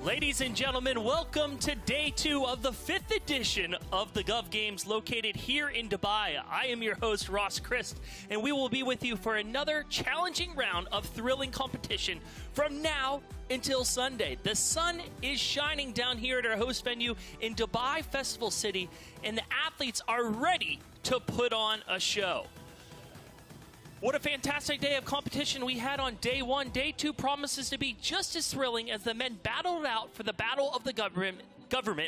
Ladies and gentlemen, welcome to day 2 of the 5th edition of the Gov Games located here in Dubai. I am your host, Ross Christ, and we will be with you for another challenging round of thrilling competition from now until Sunday. The sun is shining down here at our host venue in Dubai Festival City, and the athletes are ready to put on a show. What a fantastic day of competition we had on day 1. Day 2 promises to be just as thrilling as the men battled out for the battle of the government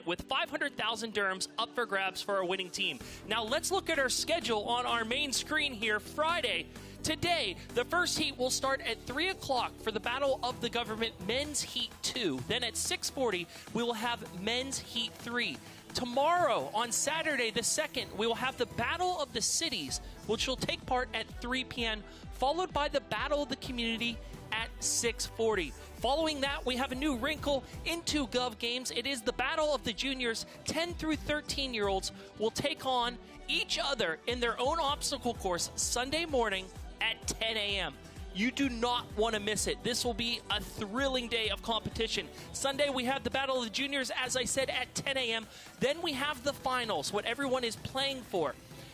with 500,000 dirhams up for grabs for our winning team. Now let's look at our schedule on our main screen here. Friday, today, the first heat will start at 3 o'clock for the Battle of the Government Men's Heat 2. Then at 6:40, we will have Men's Heat 3. Tomorrow, on Saturday the 2nd, we will have the Battle of the Cities, which will take part at 3 p.m., followed by the Battle of the Community at 6:40. Following that, we have a new wrinkle into Gov Games. It is the Battle of the Juniors. 10 through 13-year-olds will take on each other in their own obstacle course Sunday morning at 10 a.m. You do not want to miss it. This will be a thrilling day of competition. Sunday, we have the Battle of the Juniors, as I said, at 10 a.m. Then we have the finals, what everyone is playing for.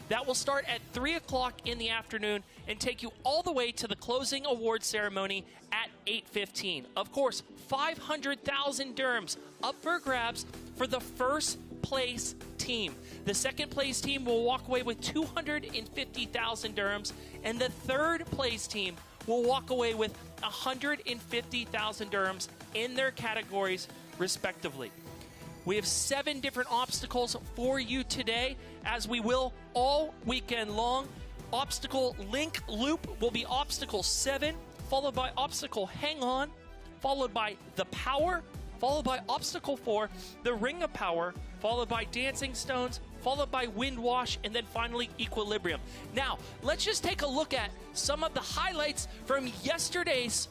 That will start at 3 o'clock in the afternoon and take you all the way to the closing award ceremony at 8:15. Of course, 500,000 dirhams up for grabs for the first place team. The second place team will walk away with 250,000 dirhams, and the third place team will walk away with 150,000 dirhams in their categories, respectively. We have 7 different obstacles for you today, as we will all weekend long. Obstacle link loop will be obstacle 7, followed by obstacle hang on, followed by the power, followed by obstacle 4, the ring of power, followed by dancing stones, followed by wind wash, and then finally equilibrium. Now, let's just take a look at some of the highlights from yesterday's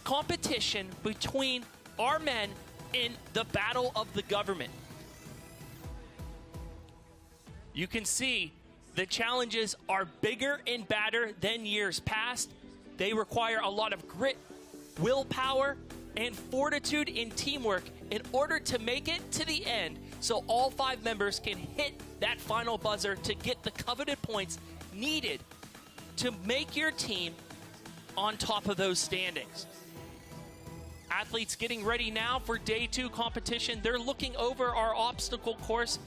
competition between our men in the Battle of the Government. You can see the challenges are bigger and badder than years past. They require a lot of grit, willpower, and fortitude in teamwork in order to make it to the end, so all 5 members can hit that final buzzer to get the coveted points needed to make your team on top of those standings. Athletes getting ready now for day 2 competition. They're looking over our obstacle course.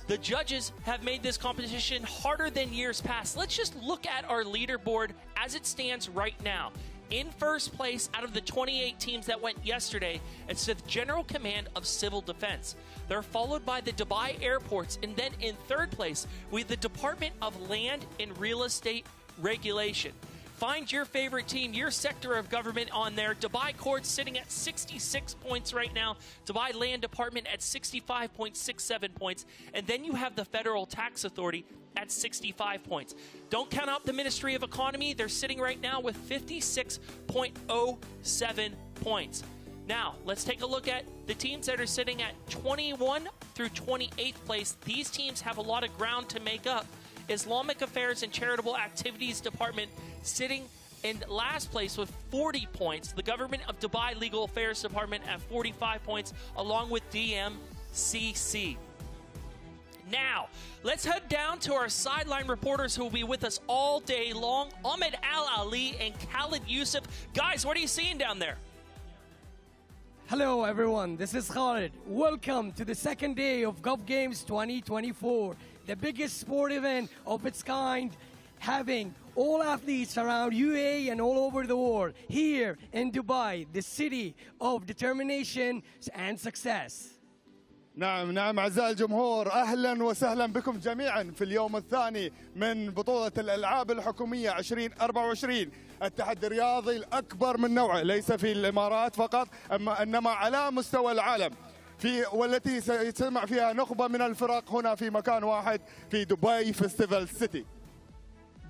The judges have made this competition harder than years past. Let's just look at our leaderboard as it stands right now. In first place out of the 28 teams that went yesterday, it's the General Command of Civil Defense. They're followed by the Dubai Airports, and then in third place, we have the Department of Land and Real Estate Regulation. Find your favorite team, your sector of government on there. Dubai Courts sitting at 66 points right now. Dubai Land Department at 65.67 points. And then you have the Federal Tax Authority at 65 points. Don't count out the Ministry of Economy. They're sitting right now with 56.07 points. Now, let's take a look at the teams that are sitting at 21 through 28th place. These teams have a lot of ground to make up. Islamic Affairs and Charitable Activities Department sitting in last place with 40 points. The Government of Dubai Legal Affairs Department at 45 points, along with DMCC. Now, let's head down to our sideline reporters who will be with us all day long. Ahmed Al-Ali and Khalid Yusuf. Guys, what are you seeing down there? Hello everyone, this is Khalid. Welcome to the second day of Gov Games 2024, the biggest sport event of its kind, having all athletes around UAE and all over the world here in Dubai, the city of determination and success. نعم أعزائي الجمهور، أهلا وسهلا بكم جميعا في اليوم الثاني من بطولة الألعاب الحكومية 2024. التحدي الرياضي الأكبر من نوعه، ليس في الإمارات فقط إنما على مستوى العالم، والتي سيجتمع فيها نخبة من الفرق هنا في مكان واحد في دبي فيستيفال سيتي.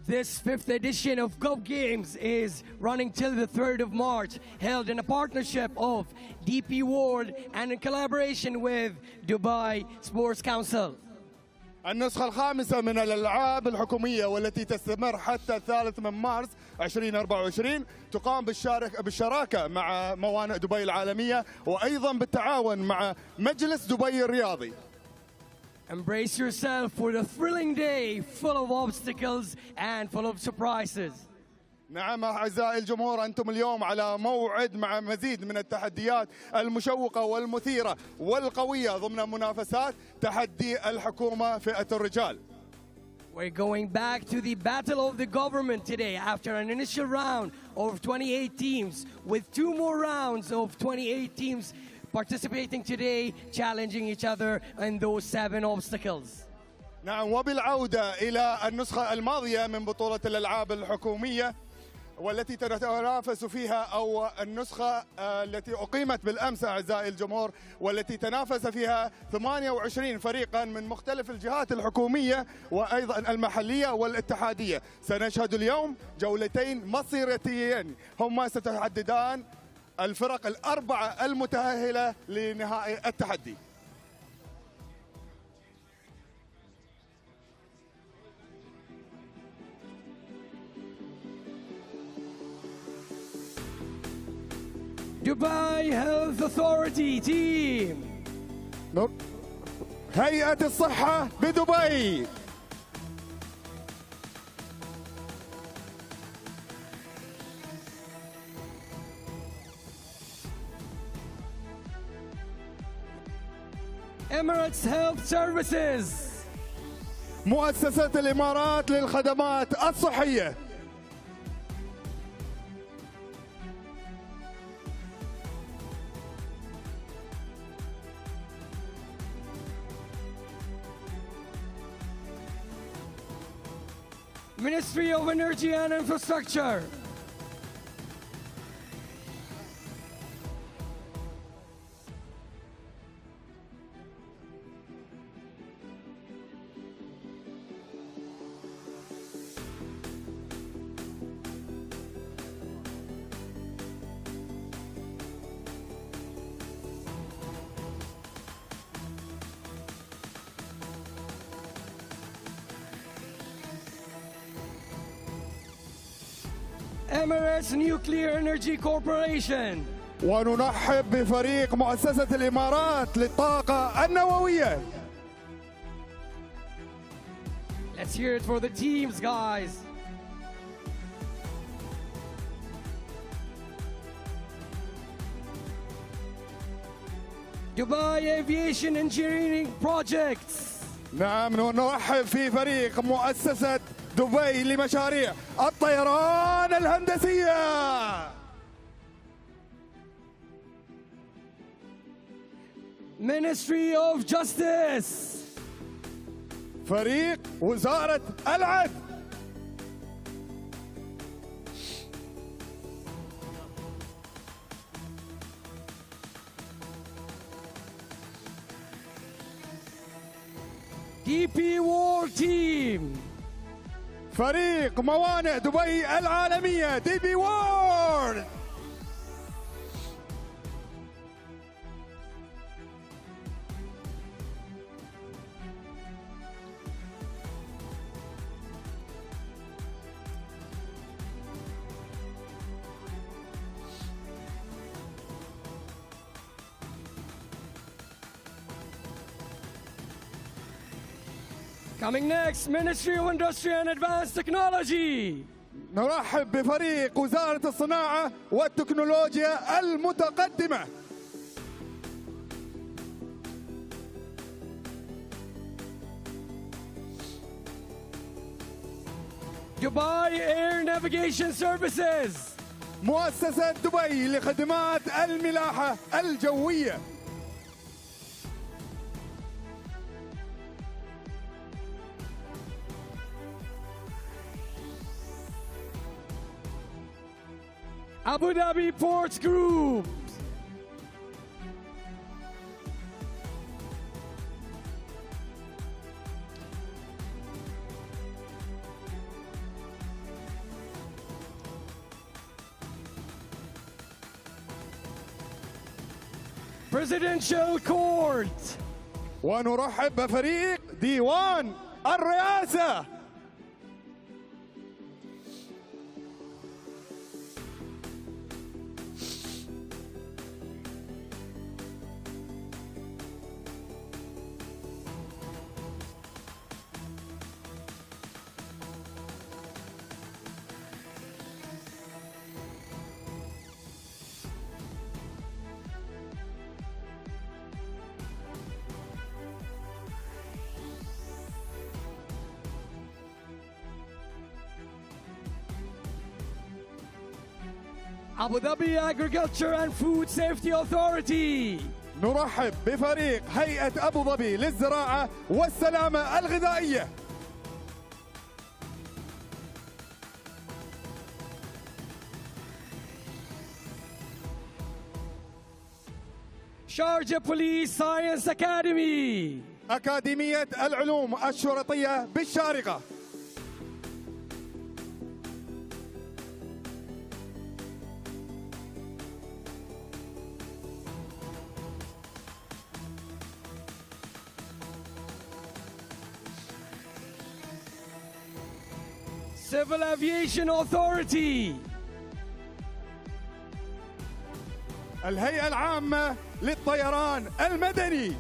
This 5th edition of Gov Games is running till the 3rd of March, held in a partnership of DP World and in collaboration with Dubai Sports Council. النسخة الخامسة من الألعاب الحكومية والتي تستمر حتى 3 من مارس 2024 تقام بالشراكة مع موانئ دبي العالمية وأيضا بالتعاون مع مجلس دبي الرياضي. Embrace yourself for the thrilling day full of obstacles and full of surprises. نعم أعزائي الجمهور، أنتم اليوم على موعد مع مزيد من التحديات المشوقة والمثيرة والقوية ضمن منافسات تحدي الحكومة فئة الرجال. We're going back to the battle of the government today after an initial round of 28 teams with 2 more rounds of 28 teams participating today, challenging each other in those 7 obstacles. نعم، وبالعودة إلى النسخة الماضية من بطولة الألعاب الحكومية والتي تتنافس فيها، أو النسخة التي أقيمت بالأمس أعزائي الجمهور، والتي تنافس فيها 28 فريقا من مختلف الجهات الحكومية وأيضا المحلية والاتحادية. سنشهد اليوم جولتين مصيريتين هما ستحددان الفرق ال4 المتأهلة لنهائي التحدي. Dubai Health Authority team. هيئة الصحة بدبي. Emirates Health Services. مؤسسة الإمارات للخدمات الصحية. Ministry of Energy and Infrastructure. Emirates Nuclear Energy Corporation. ونرحب بفريق مؤسسة الإمارات للطاقة النووية. Let's hear it for the teams, guys. Dubai Aviation Engineering Projects. نعم، نرحب في فريق مؤسسة دبي لمشاريع الطيران الهندسية. Ministry of Justice. فريق وزارة العدل. DP War Team. فريق موانئ دبي العالمية دي بي وورد. Coming next, Ministry of Industry and Advanced Technology. نرحب بفريق وزارة الصناعة والتكنولوجيا المتقدمة. Dubai Air Navigation Services. مؤسسة دبي لخدمات الملاحة الجوية. Abu Dhabi Ports Group. Presidential Court. ونرحب بفريق ديوان الرئاسة. Abu Dhabi Agriculture and Food Safety Authority. نرحب بفريق هيئة أبو ظبي للزراعة والسلامة الغذائية. Sharjah Police Science Academy. أكاديمية العلوم الشرطية بالشارقة. Civil Aviation Authority. الهيئة العامة للطيران المدني.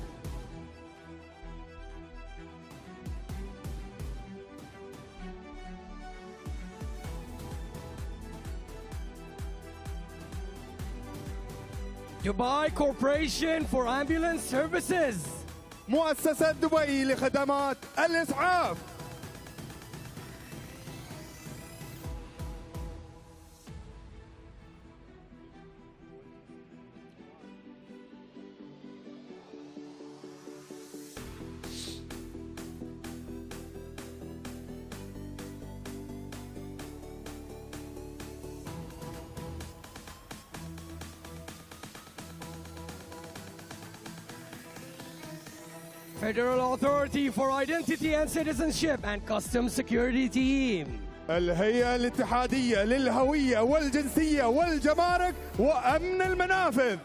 Dubai Corporation for Ambulance Services. مؤسسة دبي لخدمات الإسعاف. Federal Authority for Identity and Citizenship and Customs Security Team. الهيئة الاتحادية للهوية والجنسية والجمارك وأمن المنافذ.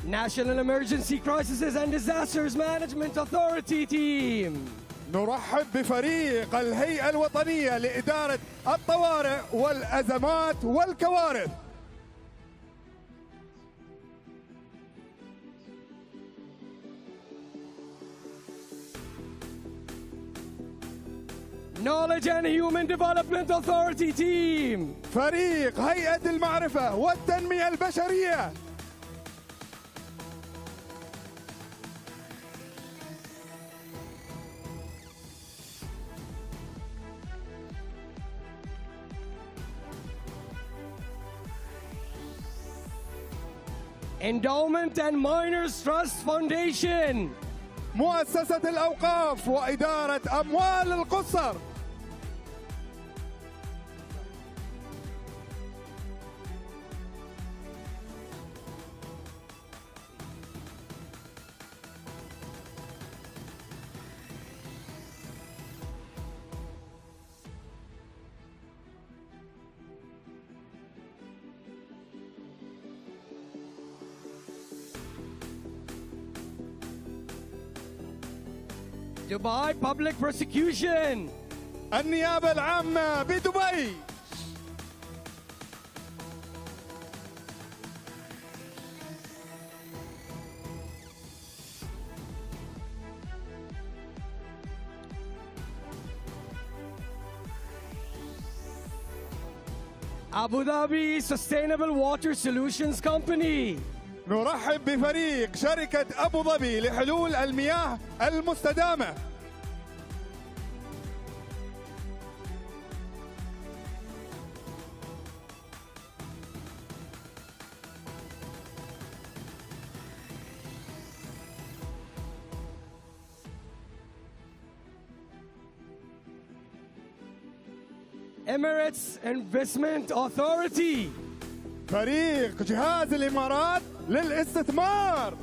National Emergency Crises and Disasters Management Authority Team. نرحب بفريق الهيئة الوطنية لإدارة الطوارئ والأزمات والكوارث. Knowledge and Human Development Authority Team. فريق هيئة المعرفة والتنمية البشرية. Endowment and Miners Trust Foundation. مؤسسة الأوقاف وإدارة أموال القصر. Dubai Public Prosecution. النيابة العامة بدبي. Abu Dhabi Sustainable Water Solutions Company. نرحب بفريق شركة أبو ظبي لحلول المياه المستدامة. Emirates Investment Authority. فريق جهاز الإمارات للاستثمار.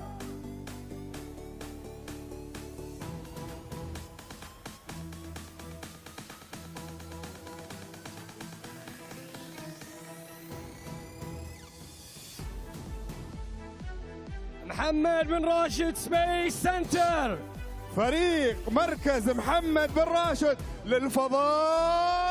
محمد بن راشد سبيس سنتر. فريق مركز محمد بن راشد للفضاء.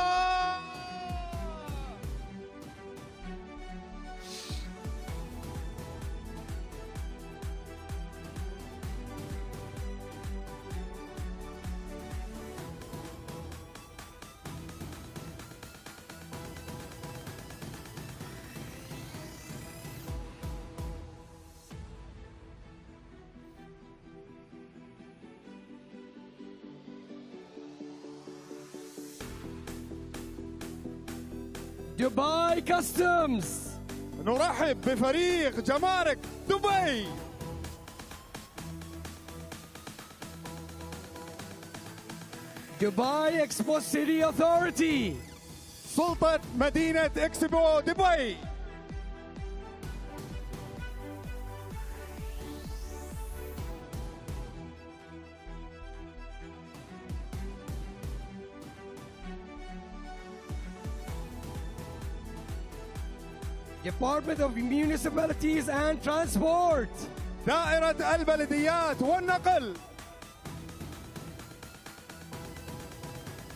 Dubai Customs. نرحب بفريق جمارك دبي. Dubai Expo City Authority. سلطة مدينة إكسبو دبي. Department of Municipalities and Transport. دائرة البلديات والنقل.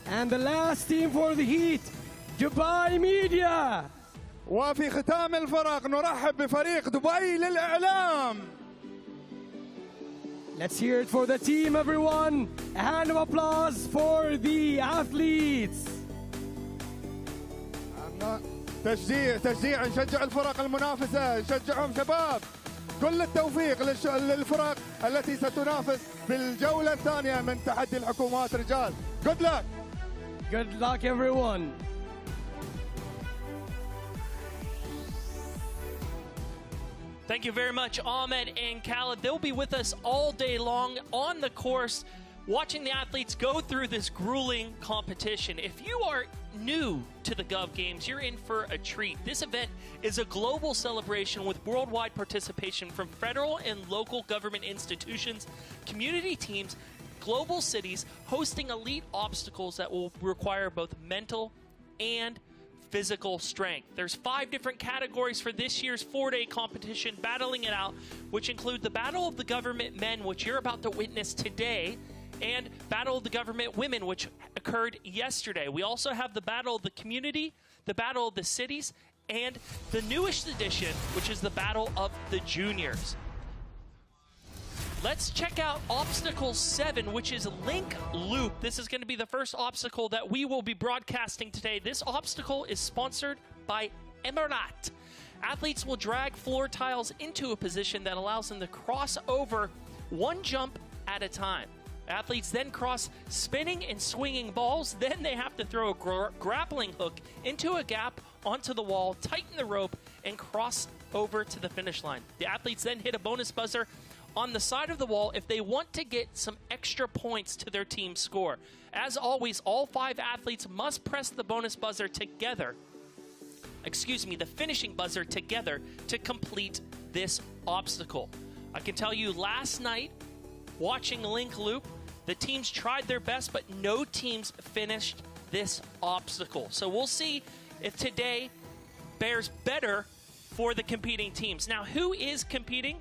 And the last team for the heat, Dubai Media. وفي ختام الفرق نرحب بفريق دبي للإعلام. Let's hear it for the team, everyone. A hand of applause for the athletes. تشجيع نشجع الفرق المنافسة، نشجعهم شباب. كل التوفيق للفرق التي ستنافس في الجولة الثانية من تحدي الحكومات رجال. Good luck. Good luck, everyone. Thank you very much, Ahmed and Khaled. They'll be with us all day long on the course, watching the athletes go through this grueling competition. If you are new to the Gov Games, you're in for a treat. This event is a global celebration with worldwide participation from federal and local government institutions, community teams, global cities, hosting elite obstacles that will require both mental and physical strength. There's 5 different categories for this year's 4-day competition, battling it out, which include the Battle of the Government Men, which you're about to witness today, and Battle of the Government Women, which occurred yesterday. We also have the Battle of the Community, the Battle of the Cities, and the newest edition, which is the Battle of the Juniors. Let's check out Obstacle 7, which is Link Loop. This is going to be the first obstacle that we will be broadcasting today. This obstacle is sponsored by Emirat. Athletes will drag floor tiles into a position that allows them to cross over one jump at a time. Athletes then cross spinning and swinging balls. Then they have to throw a grappling hook into a gap onto the wall, tighten the rope, and cross over to the finish line. The athletes then hit a bonus buzzer on the side of the wall if they want to get some extra points to their team score. As always, all 5 athletes must press the bonus buzzer together. The finishing buzzer together to complete this obstacle. I can tell you last night, watching Link Loop, the teams tried their best, but no teams finished this obstacle. So we'll see if today bears better for the competing teams. Now, who is competing?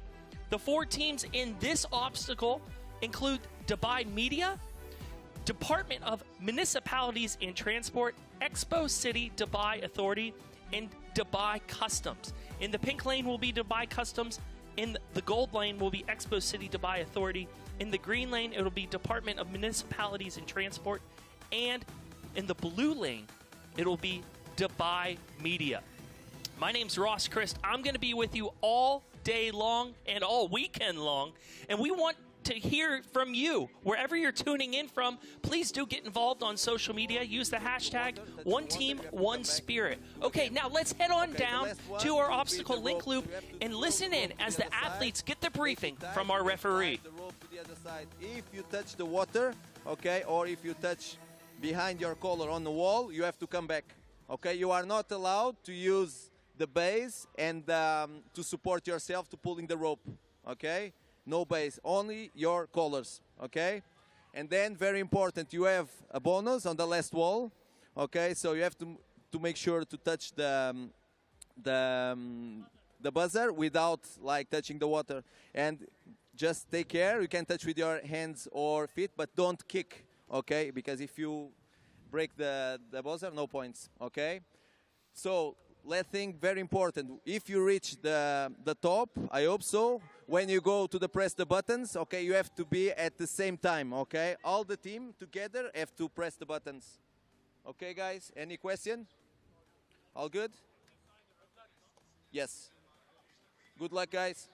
The 4 teams in this obstacle include Dubai Media, Department of Municipalities and Transport, Expo City Dubai Authority, and Dubai Customs. In the pink lane will be Dubai Customs. In the gold lane will be Expo City Dubai Authority. In the green lane, it will be Department of Municipalities and Transport. And in the blue lane, it will be Dubai Media. My name's Ross Christ. I'm going to be with you all day long and all weekend long, and we want to hear from you. Wherever you're tuning in from, please do get involved on social media. Use the hashtag #OneTeamOneSpirit. Okay, now let's head on down to our obstacle Link Loop and listen in as the athletes get the briefing from our referee. If you touch the water, okay, or if you touch behind your collar on the wall, you have to come back. Okay, you are not allowed to use the base and to support yourself to pulling the rope. Okay, no base, only your collars. Okay, and then very important, you have a bonus on the last wall. Okay, so you have to make sure to touch the buzzer without like touching the water, and just take care. You can touch with your hands or feet, but don't kick. Okay, because if you break the buzzer, no points. Okay, so let's think, very important. If you reach the top, I hope so, when you go to press the buttons, okay, you have to be at the same time, okay? All the team together have to press the buttons. Okay, guys, any question? All good? Yes. Good luck, guys.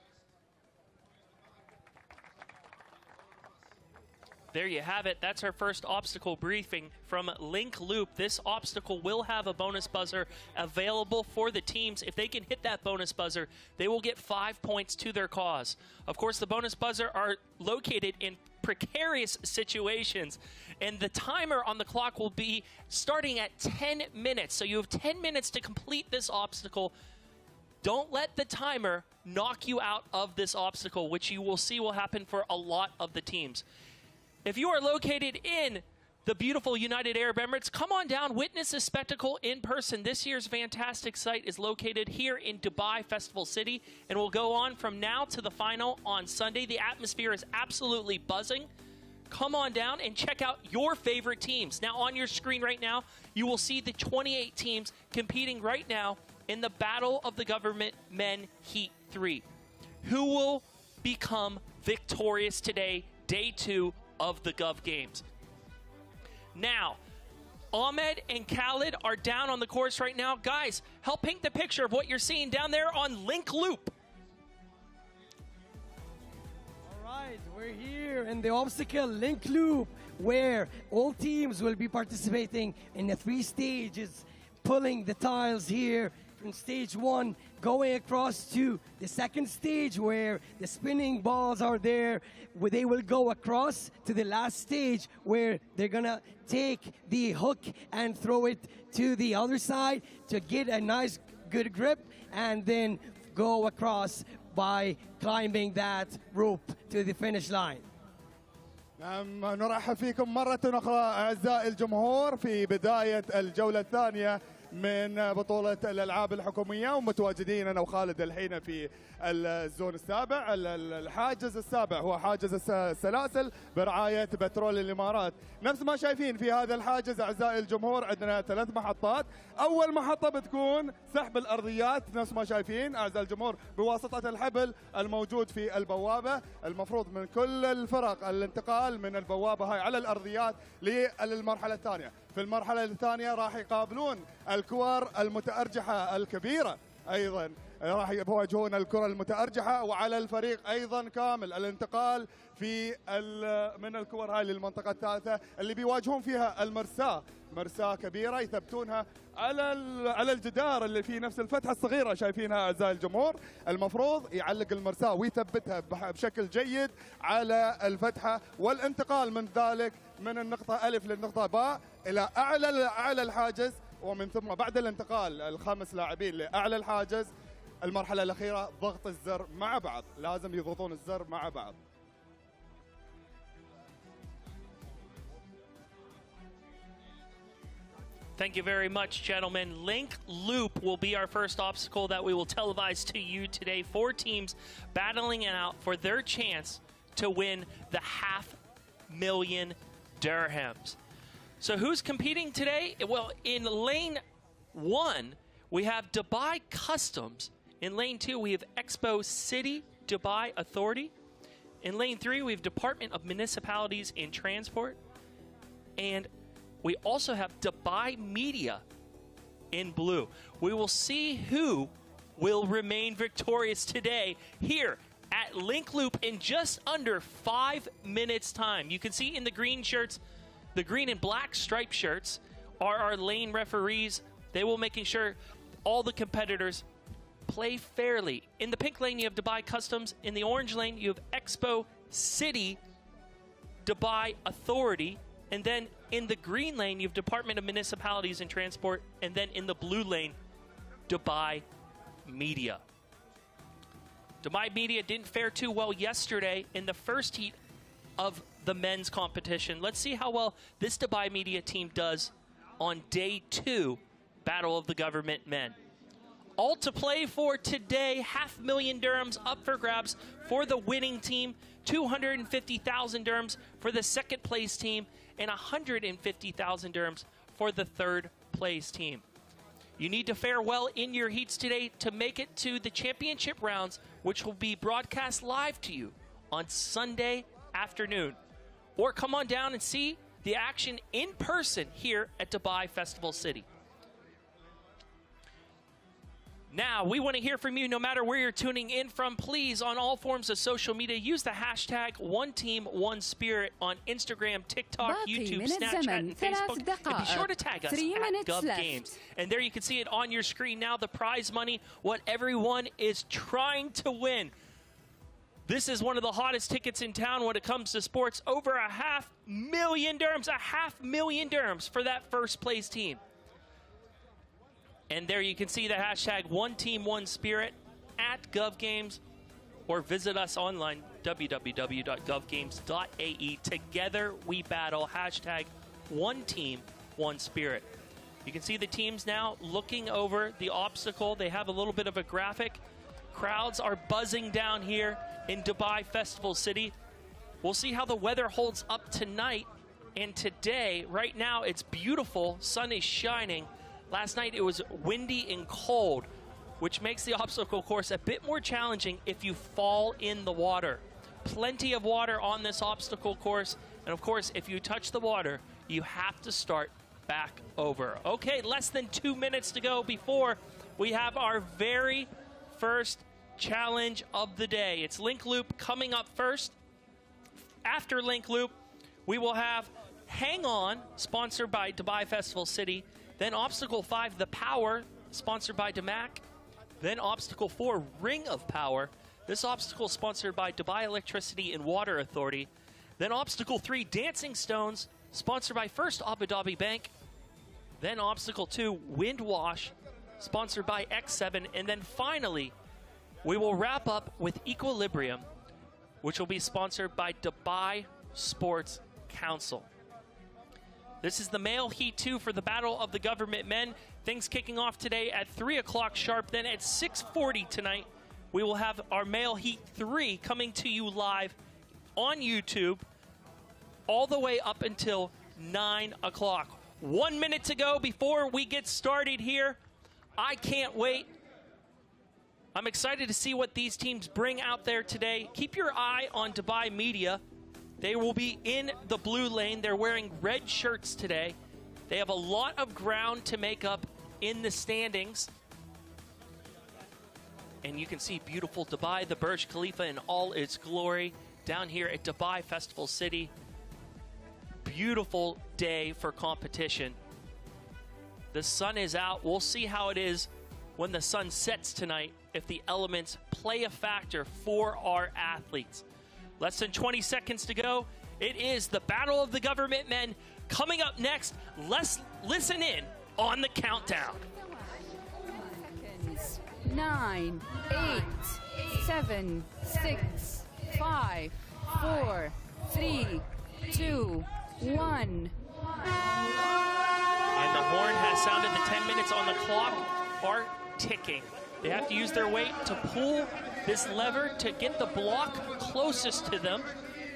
There you have it. That's our first obstacle briefing from Link Loop. This obstacle will have a bonus buzzer available for the teams. If they can hit that bonus buzzer, they will get 5 points to their cause. Of course, the bonus buzzer are located in precarious situations, and the timer on the clock will be starting at 10 minutes. So you have 10 minutes to complete this obstacle. Don't let the timer knock you out of this obstacle, which you will see will happen for a lot of the teams. If you are located in the beautiful United Arab Emirates, come on down, witness this spectacle in person. This year's fantastic site is located here in Dubai Festival City and will go on from now to the final on Sunday. The atmosphere is absolutely buzzing. Come on down and check out your favorite teams. Now on your screen right now, you will see the 28 teams competing right now in the Battle of the Government Men Heat 3. Who will become victorious today, day 2 of the Gov Games? Now, Ahmed and Khalid are down on the course right now. Guys, help paint the picture of what you're seeing down there on Link Loop. All right, we're here in the obstacle Link Loop, where all teams will be participating in the 3 stages, pulling the tiles here from stage 1, going across to the second stage where the spinning balls are there, where they will go across to the last stage where they're gonna take the hook and throw it to the other side to get a nice good grip, and then go across by climbing that rope to the finish line. نعم، نرحب فيكم مرة أخرى أعزائي الجمهور في بداية الجولة الثانية من بطولة الألعاب الحكومية، ومتواجدين أنا وخالد الحين في الزون السابع. الحاجز السابع هو حاجز السلاسل برعاية بترول الإمارات. نفس ما شايفين في هذا الحاجز أعزائي الجمهور عندنا 3 محطات. أول محطة بتكون سحب الأرضيات نفس ما شايفين أعزائي الجمهور بواسطة الحبل الموجود في البوابة. المفروض من كل الفرق الانتقال من البوابة هاي على الأرضيات للمرحلة الثانية. في المرحلة الثانية راح يقابلون الكور المتأرجحة الكبيرة، أيضا راح يواجهون الكرة المتأرجحة، وعلى الفريق أيضا كامل الانتقال في من الكور هاي للمنطقة الثالثة اللي بيواجهون فيها المرساة، مرساة كبيرة يثبتونها على الجدار اللي فيه نفس الفتحة الصغيرة شايفينها أعزائي الجمهور. المفروض يعلق المرساة ويثبتها بشكل جيد على الفتحة، والانتقال من ذلك من النقطة ألف للنقطة باء إلى أعلى الحاجز، ومن ثم بعد الانتقال ال5 لاعبين لأعلى الحاجز. المرحلة الأخيرة ضغط الزر مع بعض، لازم يضغطون الزر مع بعض. Thank you very much, gentlemen. Link Loop will be our first obstacle that we will televise to you today. 4 teams battling it out for their chance to win the $500,000 dirhams. So who's competing today? Well, in lane 1, we have Dubai Customs. In lane 2, we have Expo City Dubai Authority. In lane 3, we have Department of Municipalities and Transport. And we also have Dubai Media in blue. We will see who will remain victorious today here at Link Loop in just under 5 minutes time. You can see in the green shirts, the green and black striped shirts are our lane referees. They will making sure all the competitors play fairly. In the pink lane, you have Dubai Customs. In the orange lane, you have Expo City Dubai Authority. And then in the green lane, you have Department of Municipalities and Transport. And then in the blue lane, Dubai Media. Dubai Media didn't fare too well yesterday in the first heat of the men's competition. Let's see how well this Dubai Media team does on day 2, Battle of the Government Men. All to play for today, $500,000 dirhams up for grabs for the winning team, 250,000 dirhams for the second place team, and 150,000 dirhams for the third place team. You need to fare well in your heats today to make it to the championship rounds, which will be broadcast live to you on Sunday afternoon. Or come on down and see the action in person here at Dubai Festival City. Now, we want to hear from you no matter where you're tuning in from. Please, on all forms of social media, use the hashtag #OneTeamOneSpirit on Instagram, TikTok, YouTube, Snapchat, and Facebook. And be sure to tag us at Gov Games. And there you can see it on your screen now, the prize money, what everyone is trying to win. This is one of the hottest tickets in town when it comes to sports. Over $500,000 dirhams, $500,000 dirhams for that first place team. And there you can see the hashtag #OneTeamOneSpirit at Gov Games, or visit us online, www.govgames.ae. Together we battle, hashtag #OneTeamOneSpirit. You can see the teams now looking over the obstacle. They have a little bit of a graphic. Crowds are buzzing down here in Dubai Festival City. We'll see how the weather holds up tonight and today. Right now it's beautiful, sun is shining. Last night it was windy and cold, which makes the obstacle course a bit more challenging if you fall in the water. Plenty of water on this obstacle course, and of course if you touch the water, you have to start back over. Okay, less than 2 minutes to go before we have our very first challenge of the day. It's Link Loop coming up first. After Link Loop, we will have Hang On, sponsored by Dubai Festival City. Then Obstacle 5, The Power, sponsored by DAMAC. Then Obstacle 4, Ring of Power. This obstacle sponsored by Dubai Electricity and Water Authority. Then Obstacle 3, Dancing Stones, sponsored by First Abu Dhabi Bank. Then Obstacle 2, Wind Wash, sponsored by X7. And then finally, we will wrap up with Equilibrium, which will be sponsored by Dubai Sports Council. This is the male Heat 2 for the Battle of the Government Men. Things kicking off today at 3 o'clock sharp. Then at 6:40 tonight, we will have our male Heat 3 coming to you live on YouTube all the way up until 9 o'clock. 1 minute to go before we get started here. I can't wait. I'm excited to see what these teams bring out there today. Keep your eye on Dubai Media. They will be in the blue lane. They're wearing red shirts today. They have a lot of ground to make up in the standings. And you can see beautiful Dubai, the Burj Khalifa in all its glory down here at Dubai Festival City. Beautiful day for competition. The sun is out. We'll see how it is when the sun sets tonight, if the elements play a factor for our athletes. Less than 20 seconds to go. It is the Battle of the Government Men coming up next. Let's listen in on the countdown. 9, 8, 7, 6, 5, 4, 3, 2, 1. And the horn has sounded. The 10 minutes on the clock are ticking. They have to use their weight to pull this lever to get the block closest to them.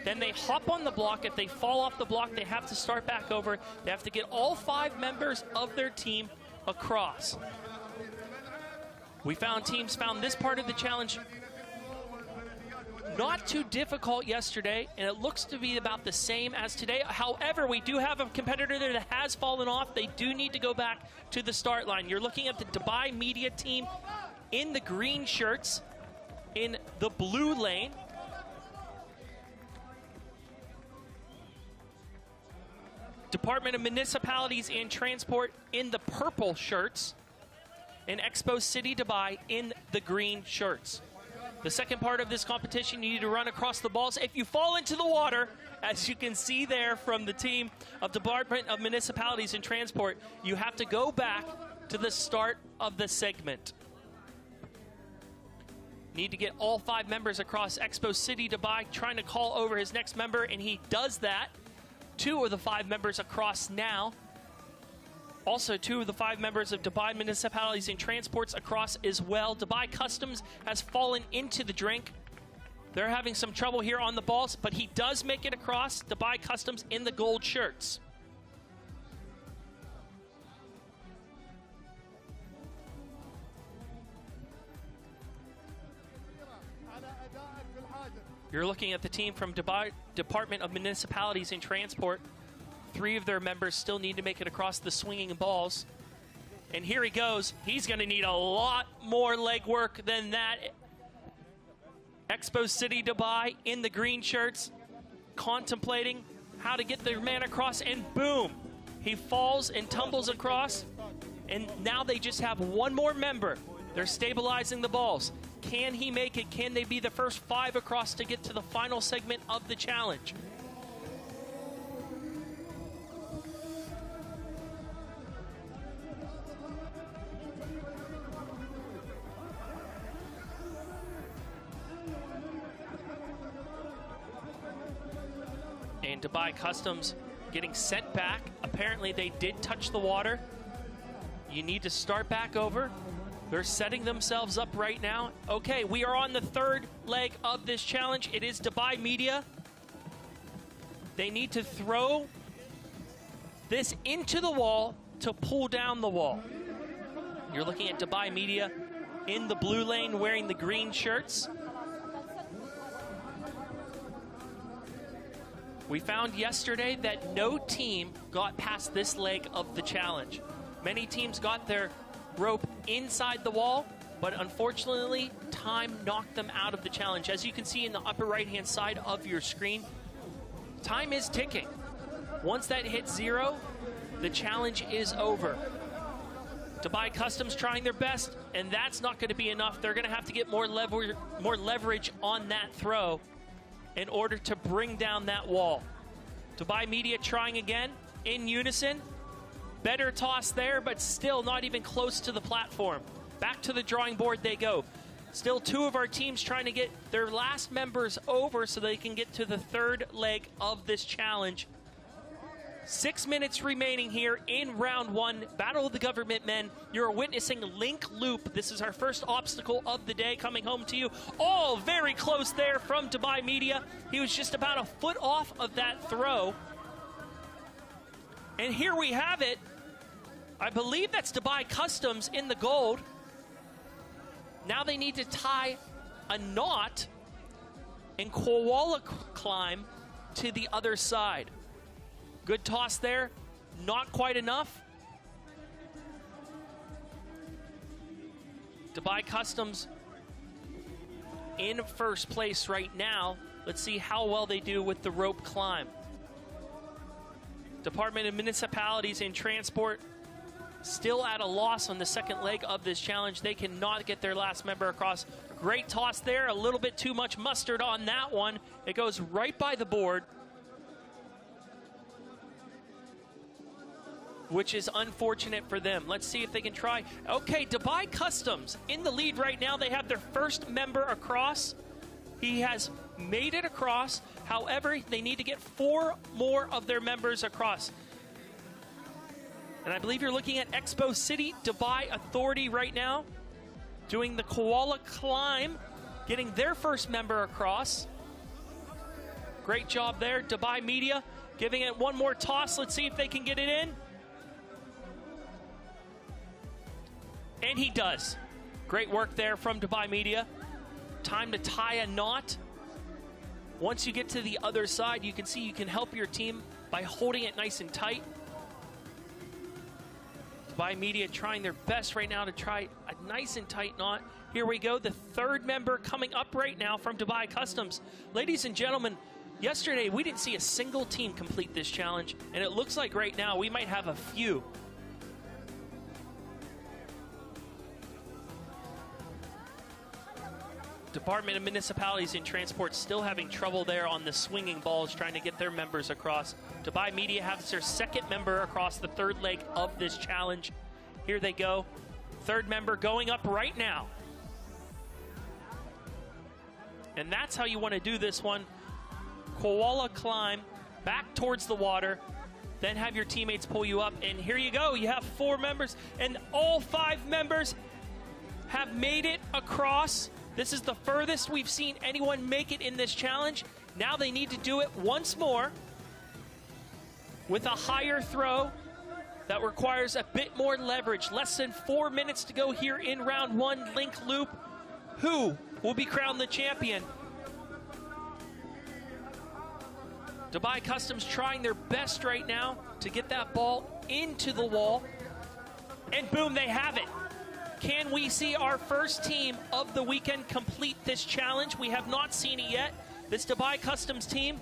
Then they hop on the block. If they fall off the block, they have to start back over. They have to get all 5 members of their team across. Teams found this part of the challenge not too difficult yesterday, and it looks to be about the same as today. However, we do have a competitor there that has fallen off. They do need to go back to the start line. You're looking at the Dubai Media team in the green shirts, in the blue lane. Department of Municipalities and Transport in the purple shirts, and Expo City Dubai in the green shirts. The second part of this competition, you need to run across the balls. If you fall into the water, as you can see there from the team of Department of Municipalities and Transport, you have to go back to the start of the segment. Need to get all 5 members across Expo City Dubai, trying to call over his next member, and he does that. 2 of the 5 members across now. Also, 2 of the 5 members of Dubai Municipalities and Transports across as well. Dubai Customs has fallen into the drink. They're having some trouble here on the balls, but he does make it across. Dubai Customs in the gold shirts. You're looking at the team from Dubai Department of Municipalities and Transport. 3 of their members still need to make it across the swinging balls. And here he goes. He's going to need a lot more legwork than that. Expo City Dubai in the green shirts, contemplating how to get their man across, and boom, he falls and tumbles across. And now they just have one more member. They're stabilizing the balls. Can he make it? Can they be the first 5 across to get to the final segment of the challenge? And Dubai Customs getting sent back. Apparently they did touch the water. You need to start back over. They're setting themselves up right now. Okay, we are on the 3rd leg of this challenge. It is Dubai Media. They need to throw this into the wall to pull down the wall. You're looking at Dubai Media in the blue lane wearing the green shirts. We found yesterday that no team got past this leg of the challenge. Many teams got their rope inside the wall, but unfortunately, time knocked them out of the challenge. As you can see in the upper right-hand side of your screen, time is ticking. Once that hits 0, the challenge is over. Dubai Customs trying their best, and that's not going to be enough. They're going to have to get more leverage on that throw in order to bring down that wall. Dubai Media trying again in unison. Better toss there, but still not even close to the platform. Back to the drawing board they go. Still 2 of our teams trying to get their last members over so they can get to the 3rd leg of this challenge. 6 minutes remaining here in round 1. Battle of the Government Men. You're witnessing Link Loop. This is our first obstacle of the day coming home to you. All very close there from Dubai Media. He was just about a foot off of that throw. And here we have it. I believe that's Dubai Customs in the gold. Now they need to tie a knot and koala climb to the other side. Good toss there, not quite enough. Dubai Customs in first place right now. Let's see how well they do with the rope climb. Department of Municipalities and Transport still at a loss on the 2nd leg of this challenge. They cannot get their last member across. Great toss there, a little bit too much mustard on that one. It goes right by the board, which is unfortunate for them. Let's see if they can try. Okay, Dubai Customs in the lead right now. They have their first member across. He has made it across. However, they need to get 4 more of their members across. And I believe you're looking at Expo City Dubai Authority right now, doing the koala climb, getting their first member across. Great job there, Dubai Media, giving it one more toss. Let's see if they can get it in. And he does. Great work there from Dubai Media. Time to tie a knot. Once you get to the other side, you can see you can help your team by holding it nice and tight. Dubai Media trying their best right now to try a nice and tight knot. Here we go, the 3rd member coming up right now from Dubai Customs. Ladies and gentlemen, yesterday we didn't see a single team complete this challenge, and it looks like right now we might have a few. Department of Municipalities and Transport still having trouble there on the swinging balls, trying to get their members across. Dubai Media has their 2nd member across the 3rd leg of this challenge. Here they go. 3rd member going up right now. And that's how you want to do this one. Koala climb back towards the water, then have your teammates pull you up. And here you go. You have 4 members, and all 5 members have made it across. This is the furthest we've seen anyone make it in this challenge. Now they need to do it once more with a higher throw that requires a bit more leverage. Less than 4 minutes to go here in round 1. Link Loop. Who will be crowned the champion? Dubai Customs trying their best right now to get that ball into the wall. And boom, they have it. Can we see our first team of the weekend complete this challenge? We have not seen it yet. This Dubai Customs team,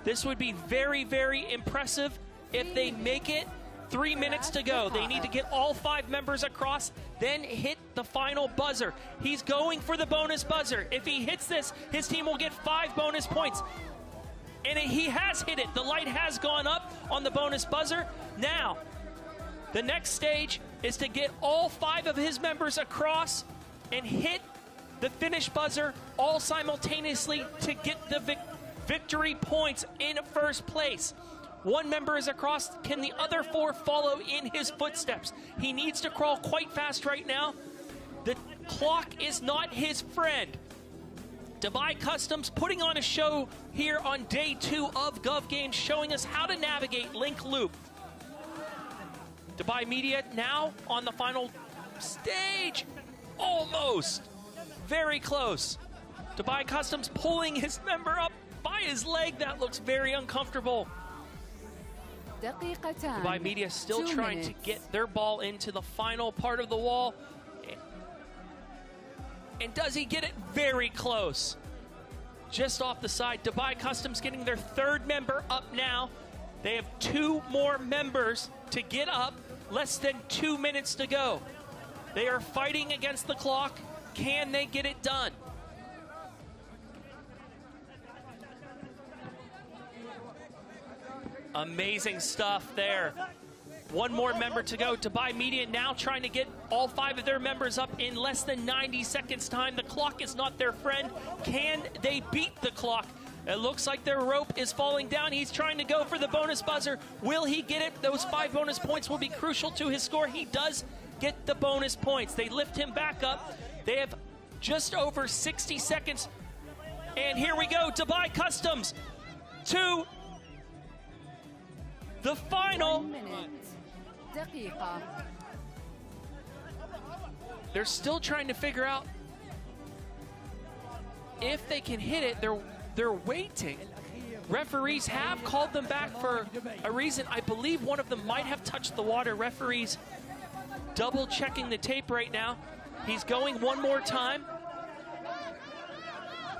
this would be very, very impressive if they make it. 3 minutes to go. They need to get all 5 members across, then hit the final buzzer. He's going for the bonus buzzer. If he hits this, his team will get 5 bonus points. And he has hit it. The light has gone up on the bonus buzzer. Now, the next stage is to get all 5 of his members across and hit the finish buzzer all simultaneously to get the victory points in first place. 1 member is across. Can the other 4 follow in his footsteps? He needs to crawl quite fast right now. The clock is not his friend. Dubai Customs putting on a show here on day 2 of Gov Games, showing us how to navigate Link Loop. Dubai Media now on the final stage. Almost. Very close. Dubai Customs pulling his member up by his leg. That looks very uncomfortable. Dubai Media still trying to get their ball into the final part of the wall. And does he get it? Very close. Just off the side. Dubai Customs getting their 3rd member up now. They have 2 more members to get up. Less than 2 minutes to go. They are fighting against the clock. Can they get it done? Amazing stuff there. 1 more member to go. Dubai Media now trying to get all 5 of their members up in less than 90 seconds time. The clock is not their friend. Can they beat the clock? It looks like their rope is falling down. He's trying to go for the bonus buzzer. Will he get it? Those 5 bonus points will be crucial to his score. He does get the bonus points. They lift him back up. They have just over 60 seconds. And here we go. Dubai Customs to the final. 1 minute. دقيقة. They're still trying to figure out if they can hit it. They're waiting. Referees have called them back for a reason. I believe one of them might have touched the water. Referees double checking the tape right now. He's going 1 more time.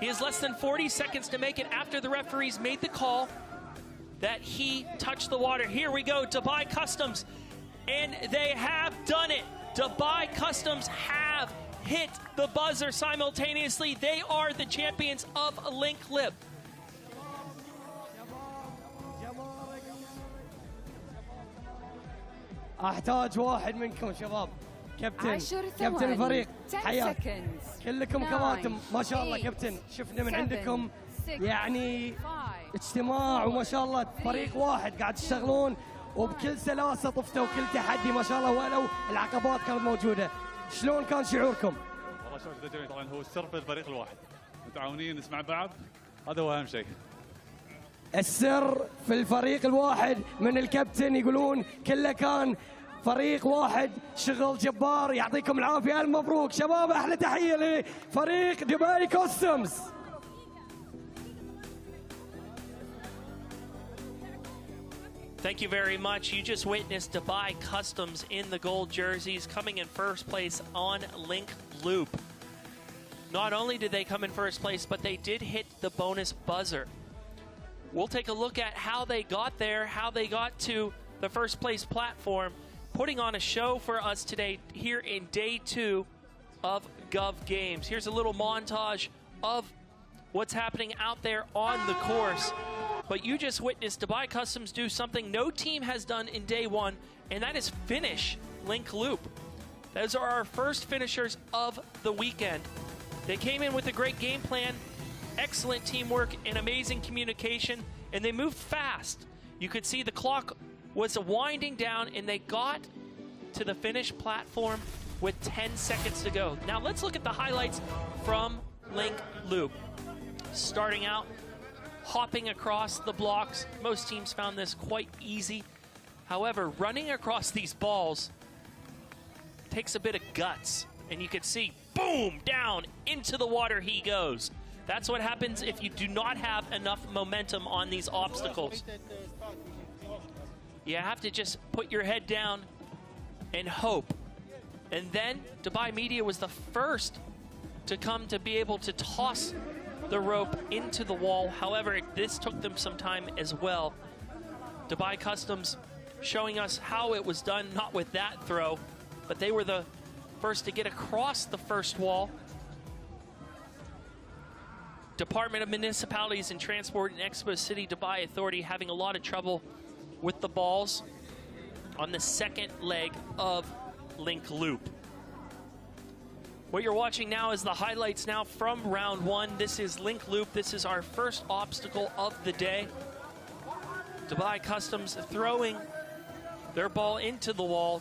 He has less than 40 seconds to make it after the referees made the call that he touched the water. Here we go, Dubai Customs, and they have done it. Dubai Customs have hit the buzzer simultaneously. They are the champions of Link Lip. احتاج واحد منكم شباب كابتن 10 كابتن ثواني. الفريق 10 حياك seconds. كلكم 9 كباتن ما شاء الله 8 كابتن شفنا من 7 عندكم 6 يعني 5 اجتماع وما شاء الله فريق واحد قاعد تشتغلون وبكل سلاسه طفتوا وكل تحدي ما شاء الله ولو العقبات كانت موجوده. شلون كان شعوركم؟ والله شعور جدا جميل. طبعا هو السر في الفريق الواحد، متعاونين نسمع بعض، هذا هو اهم شيء. السر في الفريق الواحد من الكابتن يقولون كله كان فريق واحد، شغل جبار. يعطيكم العافيه، الف مبروك شباب، احلى تحيه لفريق دبي كوستمز. Thank you very much. You just witnessed Dubai Customs in the gold jerseys coming in first place on Link Loop. Not only did they come in first place, but they did hit the bonus buzzer. We'll take a look at how they got there, how they got to the first place platform, putting on a show for us today here in day 2 of Gov Games. Here's a little montage of what's happening out there on the course. But you just witnessed Dubai Customs do something no team has done in day 1, and that is finish Link Loop. Those are our first finishers of the weekend. They came in with a great game plan, excellent teamwork, and amazing communication, and they moved fast. You could see the clock was winding down, and they got to the finish platform with 10 seconds to go. Now let's look at the highlights from Link Loop. Starting out, hopping across the blocks. Most teams found this quite easy. However, running across these balls takes a bit of guts. And you can see, boom, down into the water he goes. That's what happens if you do not have enough momentum on these obstacles. You have to just put your head down and hope And then Dubai Media was the first to come to be able to toss the rope into the wall. However, this took them some time as well. Dubai Customs showing us how it was done, not with that throw, but they were the first to get across the first wall. Department of Municipalities and Transport and Expo City Dubai Authority having a lot of trouble with the balls on the second leg of Link Loop. What you're watching now is the highlights now from round one. This is Link Loop. This is our first obstacle of the day. Dubai Customs throwing their ball into the wall,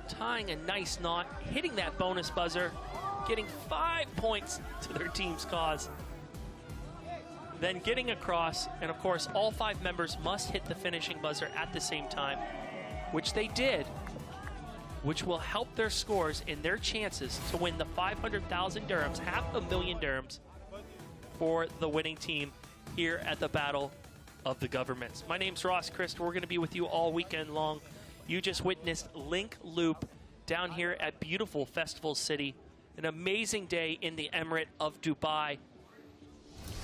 tying a nice knot, hitting that bonus buzzer, getting 5 points to their team's cause. Then getting across, and of course all 5 members must hit the finishing buzzer at the same time, which they did, which will help their scores and their chances to win the 500,000 dirhams, $500,000 dirhams, for the winning team here at the Battle of the Governments. My name's Ross Christ. We're going to be with you all weekend long. You just witnessed Link Loop down here at beautiful Festival City. An amazing day in the Emirate of Dubai.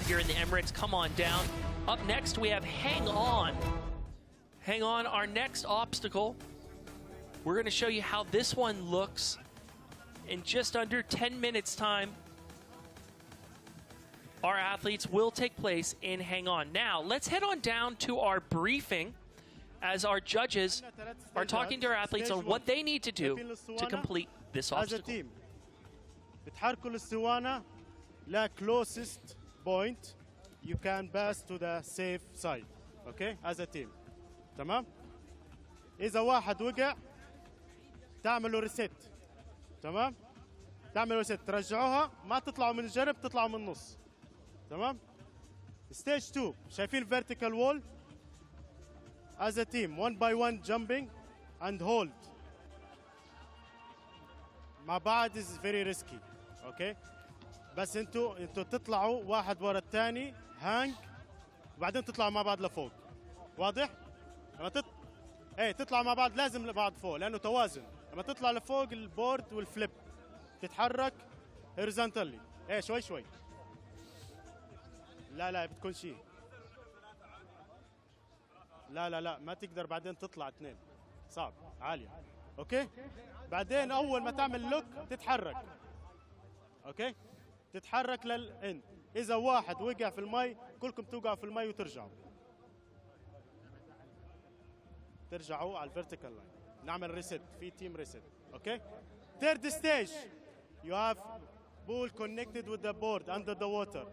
Here in the Emirates, come on down. Up next, we have Hang On. Hang On, our next obstacle. We're going to show you how this one looks in just under 10 minutes' time. Our athletes will take place in Hang On. Now, let's head on down to our briefing as our judges are talking to our athletes on what they need to do to complete this obstacle. بتحركوا الاسطوانة لا closest point you can pass to the safe side. Okay, as a team. تمام؟ إذا واحد وقع تعملوا ريست. تمام؟ تعملوا ريست ترجعوها ما تطلعوا من الجنب تطلعوا من النص. تمام؟ Stage 2 شايفين vertical wall as a team 1 by 1 jumping and hold. مع بعض is very risky. اوكي بس انتوا تطلعوا واحد ورا الثاني هانج وبعدين تطلعوا مع بعض لفوق. واضح؟ لما تطلعوا مع بعض لازم لبعض فوق لانه توازن. لما تطلع لفوق البورد والفليب تتحرك هوريزونتالي. شوي شوي. لا بتكون شيء. لا ما تقدر بعدين تطلع اثنين. صعب عالية. اوكي؟ بعدين اول ما تعمل لوك تتحرك. اوكي تتحرك للاند. اذا واحد وقع في المي كلكم توقعوا في المي وترجعوا على الفيرتيكال لاين. نعمل ريست في تيم ريست. اوكي third stage you have pool connected with the board under the water.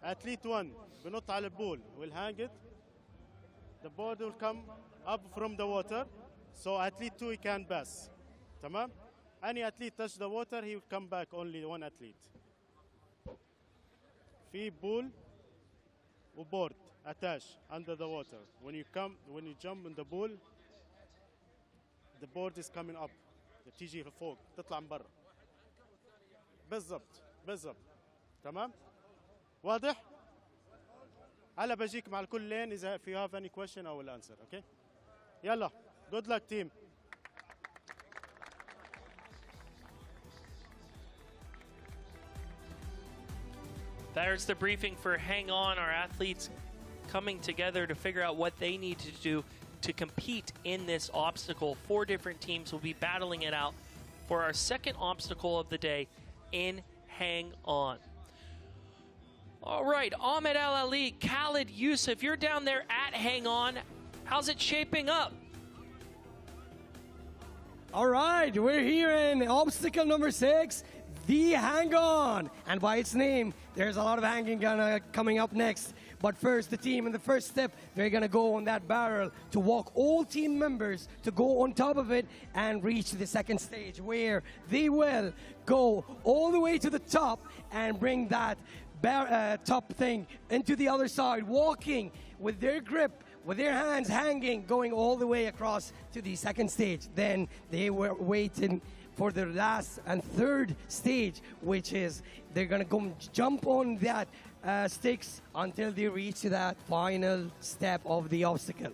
athlete 1 بنط على البول will hang it. the board will come up from the water so athlete 2 he can pass. تمام. Any athlete touch the water, he will come back only one athlete. في بول وبورد attach under the water. When you jump in the pool, the board is coming up. تيجي فوق تطلع من برا. بالضبط. تمام؟ واضح؟ هلا بجيك مع الكل لين إذا you have any question I will answer. Okay? يلا. Good luck team. There's the briefing for Hang On, our athletes coming together to figure out what they need to do to compete in this obstacle. 4 different teams will be battling it out for our second obstacle of the day in Hang On. All right, Ahmed Al Ali, Khalid Yusuf, you're down there at Hang On. How's it shaping up? All right, we're here in obstacle number 6, the Hang On. And by its name, there's a lot of hanging coming up next. But first, the team in the first step, they're going to go on that barrel to walk all team members to go on top of it and reach the second stage, where they will go all the way to the top and bring that top thing into the other side, walking with their grip, with their hands hanging, going all the way across to the second stage. Then they were waiting for the last and third stage, which is they're going to go jump on that sticks until they reach that final step of the obstacle.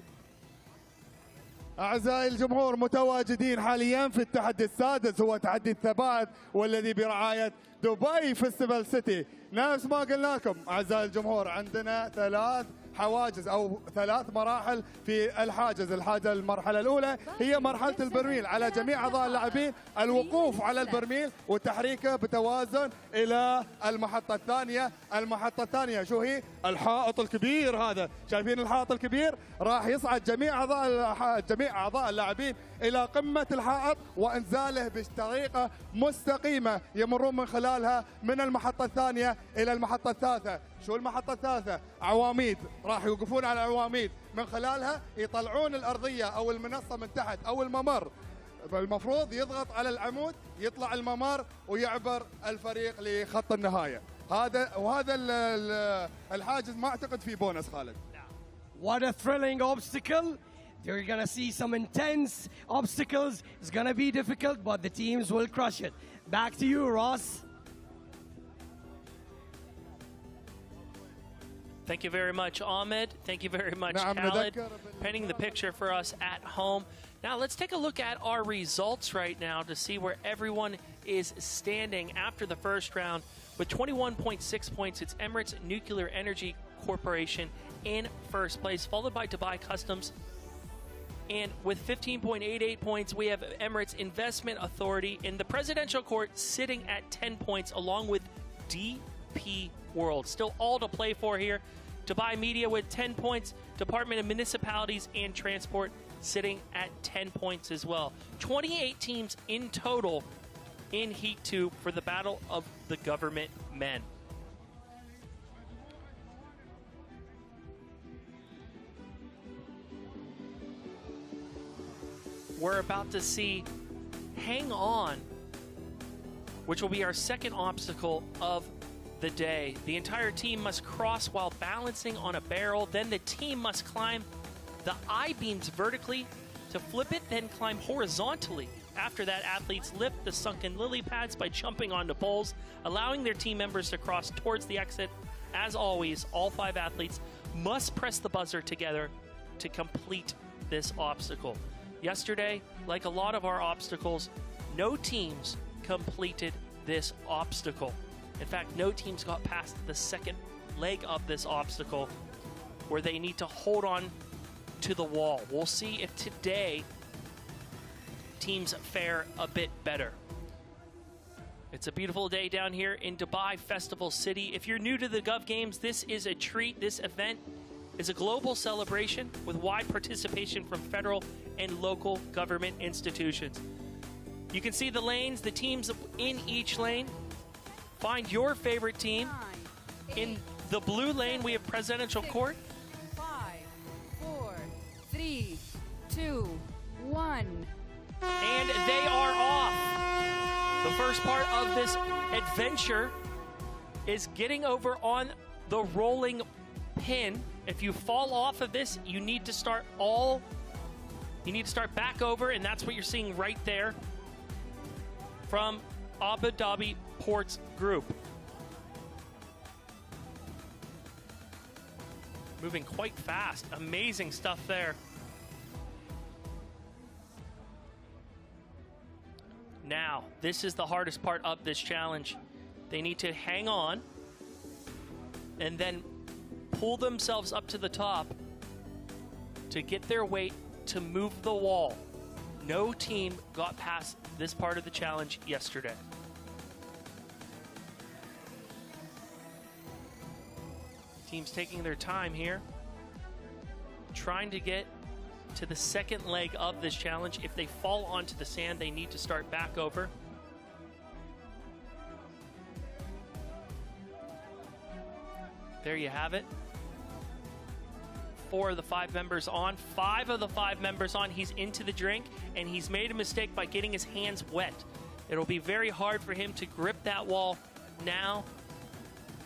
أعزائي الجمهور متواجدين حاليا في التحدي السادس، هو تحدي الثبات والذي برعاية دبي فيستيفال سيتي. نفس ما قلنا لكم أعزائي الجمهور، عندنا 3 حواجز أو 3 مراحل في الحاجز. المرحلة الأولى هي مرحلة البرميل، على جميع أعضاء اللاعبين الوقوف على البرميل وتحريكه بتوازن إلى المحطة الثانية. المحطة الثانية شو هي؟ الحائط الكبير هذا، شايفين الحائط الكبير؟ راح يصعد جميع أعضاء اللاعبين إلى قمة الحائط وإنزاله بطريقة مستقيمة يمرون من خلالها من المحطة الثانية إلى المحطة الثالثة. شو المحطة الثالثة؟ عواميد، راح يوقفون على عواميد من خلالها يطلعون الأرضية أو المنصة من تحت أو الممر. المفروض يضغط على العمود يطلع الممر ويعبر الفريق لخط النهاية. وهذا الحاجز ما أعتقد فيه بونس خالد. What a thrilling obstacle. You're going to see some intense obstacles. It's going to be difficult, but the teams will crush it. Back to you, Ross. Thank you very much, Ahmed. Thank you very much, Khaled, painting the picture for us at home. Now let's take a look at our results right now to see where everyone is standing after the first round. With 21.6 points, it's Emirates Nuclear Energy Corporation in first place, followed by Dubai Customs. And with 15.88 points, we have Emirates Investment Authority in the Presidential Court sitting at 10 points, along with DP World. Still all to play for here. Dubai Media with 10 points. Department of Municipalities and Transport sitting at 10 points as well. 28 teams in total in Heat 2 for the Battle of the Government Men. We're about to see Hang On, which will be our second obstacle of the day. The entire team must cross while balancing on a barrel. Then the team must climb the I-beams vertically to flip it, then climb horizontally. After that, athletes lift the sunken lily pads by jumping onto poles, allowing their team members to cross towards the exit. As always, all 5 athletes must press the buzzer together to complete this obstacle. Yesterday, like a lot of our obstacles, no teams completed this obstacle. In fact, no teams got past the second leg of this obstacle, where they need to hold on to the wall. We'll see if today teams fare a bit better. It's a beautiful day down here in Dubai Festival City. If you're new to the Gov Games, this is a treat. This event is a global celebration with wide participation from federal and local government institutions. You can see the lanes, the teams in each lane. Find your favorite team. In the blue lane, we have Presidential Court. 5, 4, 3, 2, 1. And they are off. The first part of this adventure is getting over on the rolling pin. If you fall off of this, you need to start back over, and that's what you're seeing right there from Abu Dhabi Ports Group. Moving quite fast. Amazing stuff there. Now, this is the hardest part of this challenge. They need to hang on and then pull themselves up to the top to get their weight to move the wall. No team got past this part of the challenge yesterday. Teams taking their time here, trying to get to the second leg of this challenge. If they fall onto the sand, they need to start back over. There you have it. 4 of the 5 members on. 5 of the 5 members on. He's into the drink, and he's made a mistake by getting his hands wet. It'll be very hard for him to grip that wall now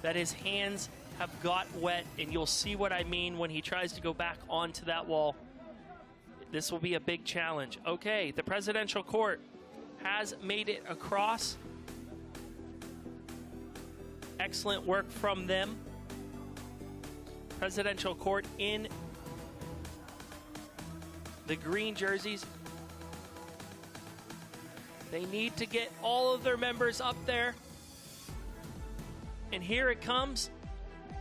that his hands have got wet, and you'll see what I mean when he tries to go back onto that wall. This will be a big challenge. Okay, the Presidential Court has made it across. Excellent work from them. Presidential Court in the green jerseys. They need to get all of their members up there. And here it comes.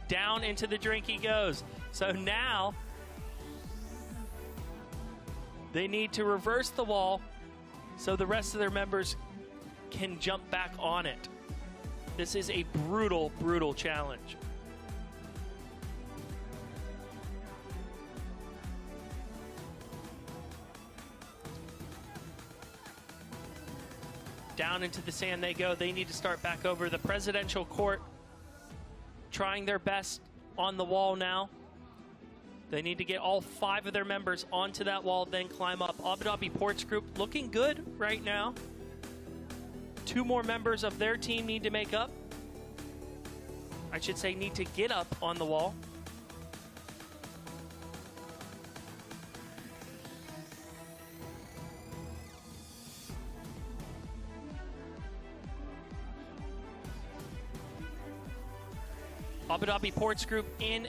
Down into the drink he goes. So now they need to reverse the wall so the rest of their members can jump back on it. This is a brutal, brutal challenge. Down into the sand they go. They need to start back over. The presidential court trying their best on the wall now. They need to get all 5 of their members onto that wall, then climb up. Abu Dhabi Ports Group looking good right now. 2 more members of their team need to make up. I should say need to get up on the wall. Abu Dhabi Ports Group in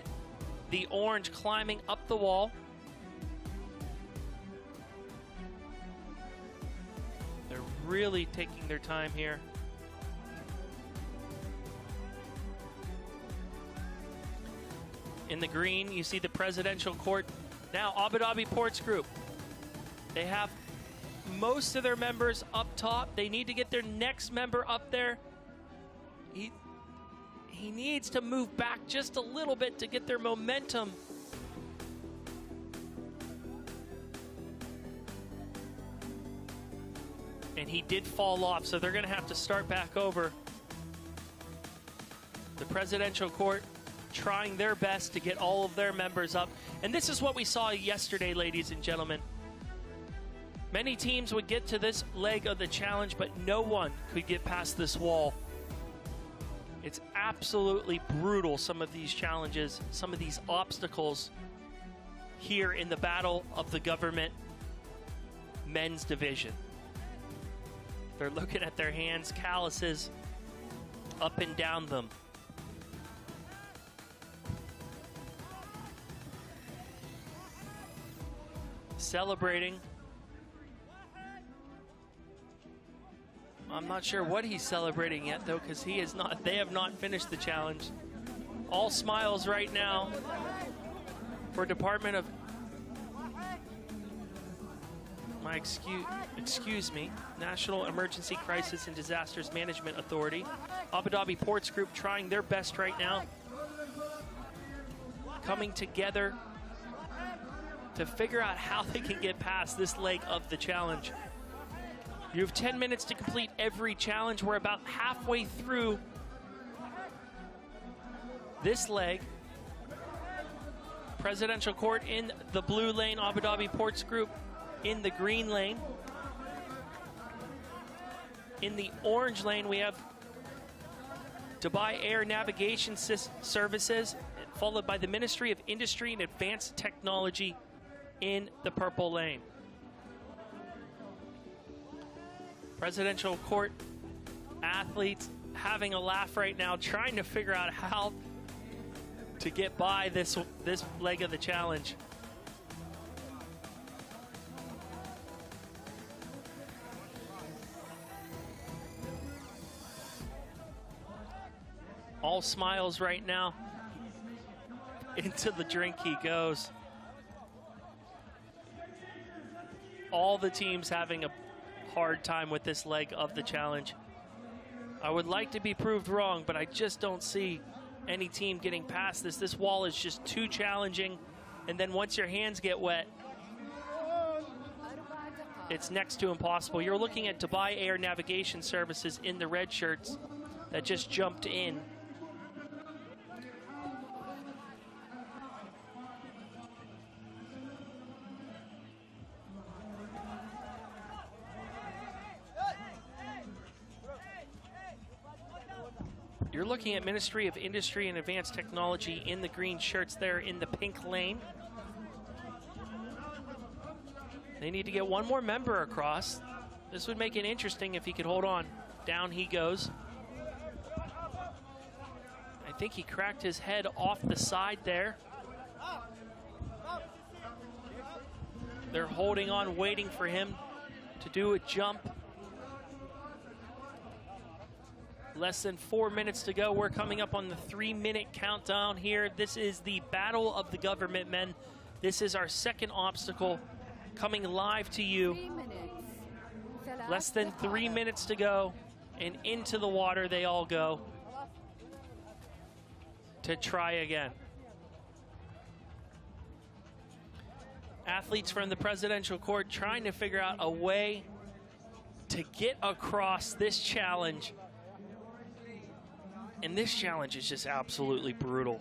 the orange climbing up the wall. They're really taking their time here. In the green, you see the presidential court. Now, Abu Dhabi Ports Group. They have most of their members up top. They need to get their next member up there. He needs to move back just a little bit to get their momentum. And he did fall off, so they're going to have to start back over. The presidential court trying their best to get all of their members up. And this is what we saw yesterday, ladies and gentlemen. Many teams would get to this leg of the challenge, but no one could get past this wall. It's absolutely brutal, some of these challenges, some of these obstacles here in the battle of the government men's division. They're looking at their hands, calluses up and down them. Celebrating. I'm not sure what he's celebrating yet, though, because they have not finished the challenge. All smiles right now for Department of, excuse me, National Emergency Crisis and Disasters Management Authority. Abu Dhabi Ports Group trying their best right now. Coming together to figure out how they can get past this leg of the challenge. You have 10 minutes to complete every challenge. We're about halfway through this leg. Presidential Court in the blue lane, Abu Dhabi Ports Group in the green lane. In the orange lane, we have Dubai Air Navigation Services, followed by the Ministry of Industry and Advanced Technology in the purple lane. Presidential Court athletes having a laugh right now, trying to figure out how to get by this leg of the challenge. All smiles right now. Into the drink he goes. All the teams having a hard time with this leg of the challenge. I would like to be proved wrong, but I just don't see any team getting past this. This wall is just too challenging, and then once your hands get wet, it's next to impossible. You're looking at Dubai Air Navigation Services in the red shirts that just jumped in. You're looking at Ministry of Industry and Advanced Technology in the green shirts there in the pink lane. They need to get one more member across. This would make it interesting if he could hold on. Down he goes. I think he cracked his head off the side there. They're holding on, waiting for him to do a jump. Less than 4 minutes to go. We're coming up on the 3-minute countdown here. This is the Battle of the Government Men. This is our second obstacle coming live to you. 3 minutes. Less than 3 minutes to go, and into the water they all go to try again. Athletes from the presidential court trying to figure out a way to get across this challenge. And this challenge is just absolutely brutal.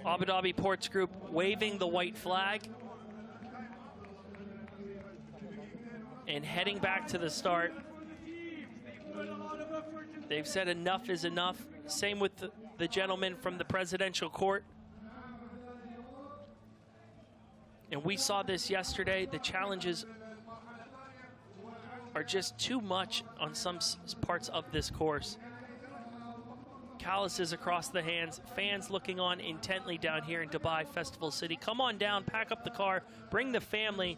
Abu Dhabi Ports Group waving the white flag and heading back to the start. They've said enough is enough. Same with the gentleman from the presidential court. And we saw this yesterday. The challenges are just too much on some parts of this course. Calluses across the hands, fans looking on intently down here in Dubai Festival City. Come on down, pack up the car, bring the family.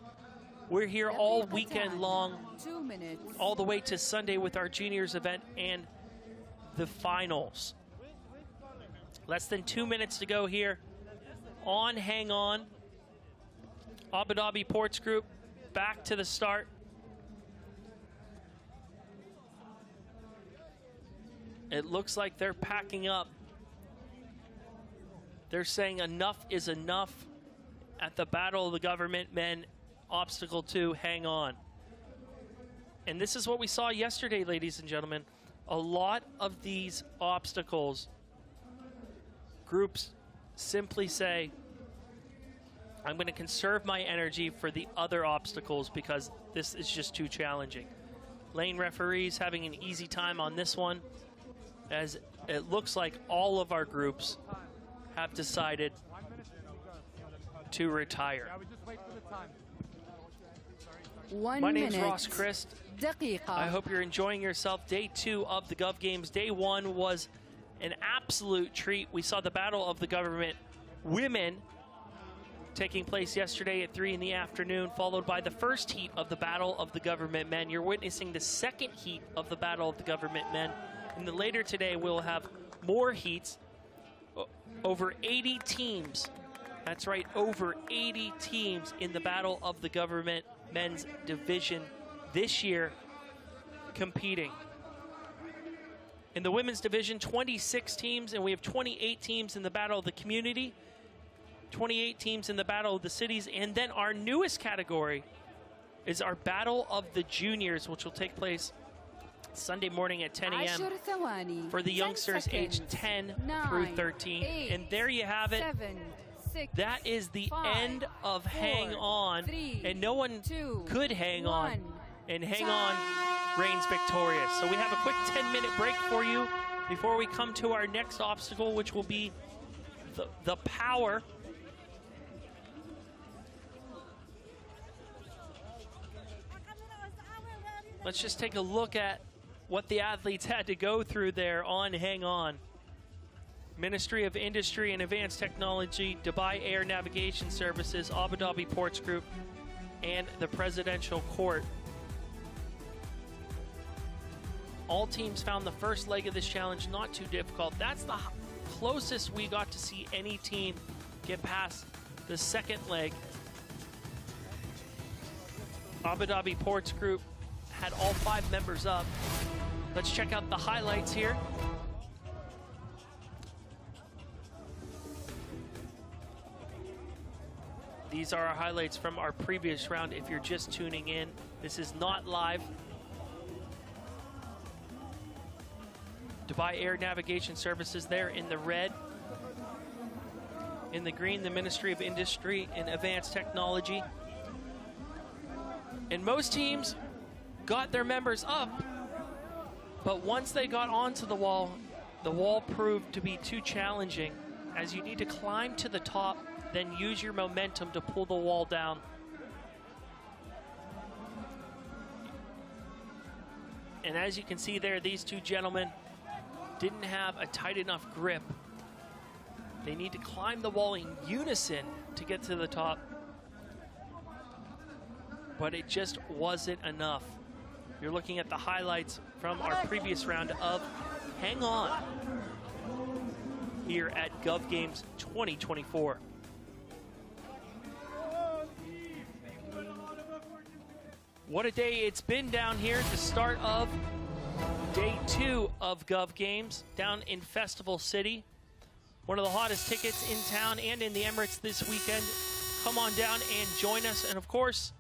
We're here all weekend long, 2 minutes. all the way to Sunday with our juniors event and the finals. Less than 2 minutes to go here on Hang On. Abu Dhabi Ports Group back to the start. It looks like they're packing up. They're saying enough is enough at the Battle of the Government Men, Obstacle 2, Hang On. And this is what we saw yesterday, ladies and gentlemen. A lot of these obstacles, groups simply say, I'm going to conserve my energy for the other obstacles because this is just too challenging. Lane referees having an easy time on this one, as it looks like all of our groups have decided to retire. 1 My minute. name's Ross Christ. I hope you're enjoying yourself. Day 2 of the Gov Games. Day 1 was an absolute treat. We saw the Battle of the Government Women taking place yesterday at 3 in the afternoon, followed by the first heat of the Battle of the Government Men. You're witnessing the second heat of the Battle of the Government Men. And then later today, we'll have more heats. Over 80 teams. That's right, over 80 teams in the Battle of the Government Men's Division this year competing. In the women's division, 26 teams, and we have 28 teams in the Battle of the Community, 28 teams in the Battle of the Cities, and then our newest category is our Battle of the Juniors, which will take place Sunday morning at 10 a.m. for the youngsters aged 10 through 13. 8, and there you have it. 7, 6, That is the 5, end of 4, Hang On, 3, and no one 2, could hang on, 1. and Hang On reigns victorious. So we have a quick 10-minute break for you before we come to our next obstacle, which will be the power. Let's just take a look at what the athletes had to go through there on Hang On. Ministry of Industry and Advanced Technology, Dubai Air Navigation Services, Abu Dhabi Ports Group, and the Presidential Court. All teams found the first leg of this challenge not too difficult. That's the closest we got to see any team get past the second leg. Abu Dhabi Ports Group had all 5 members up. Let's check out the highlights here. These are our highlights from our previous round. If you're just tuning in, this is not live. Dubai Air Navigation Services there in the red. In the green, the Ministry of Industry and Advanced Technology. And most teams got their members up, but once they got onto the wall proved to be too challenging, as you need to climb to the top, then use your momentum to pull the wall down. And as you can see there, these two gentlemen didn't have a tight enough grip. They need to climb the wall in unison to get to the top. but it just wasn't enough. You're looking at the highlights from our previous round of Hang On here at Gov Games 2024. What a day it's been down here at the start of day 2 of Gov Games down in Festival City. One of the hottest tickets in town and in the Emirates this weekend. Come on down and join us. And of course,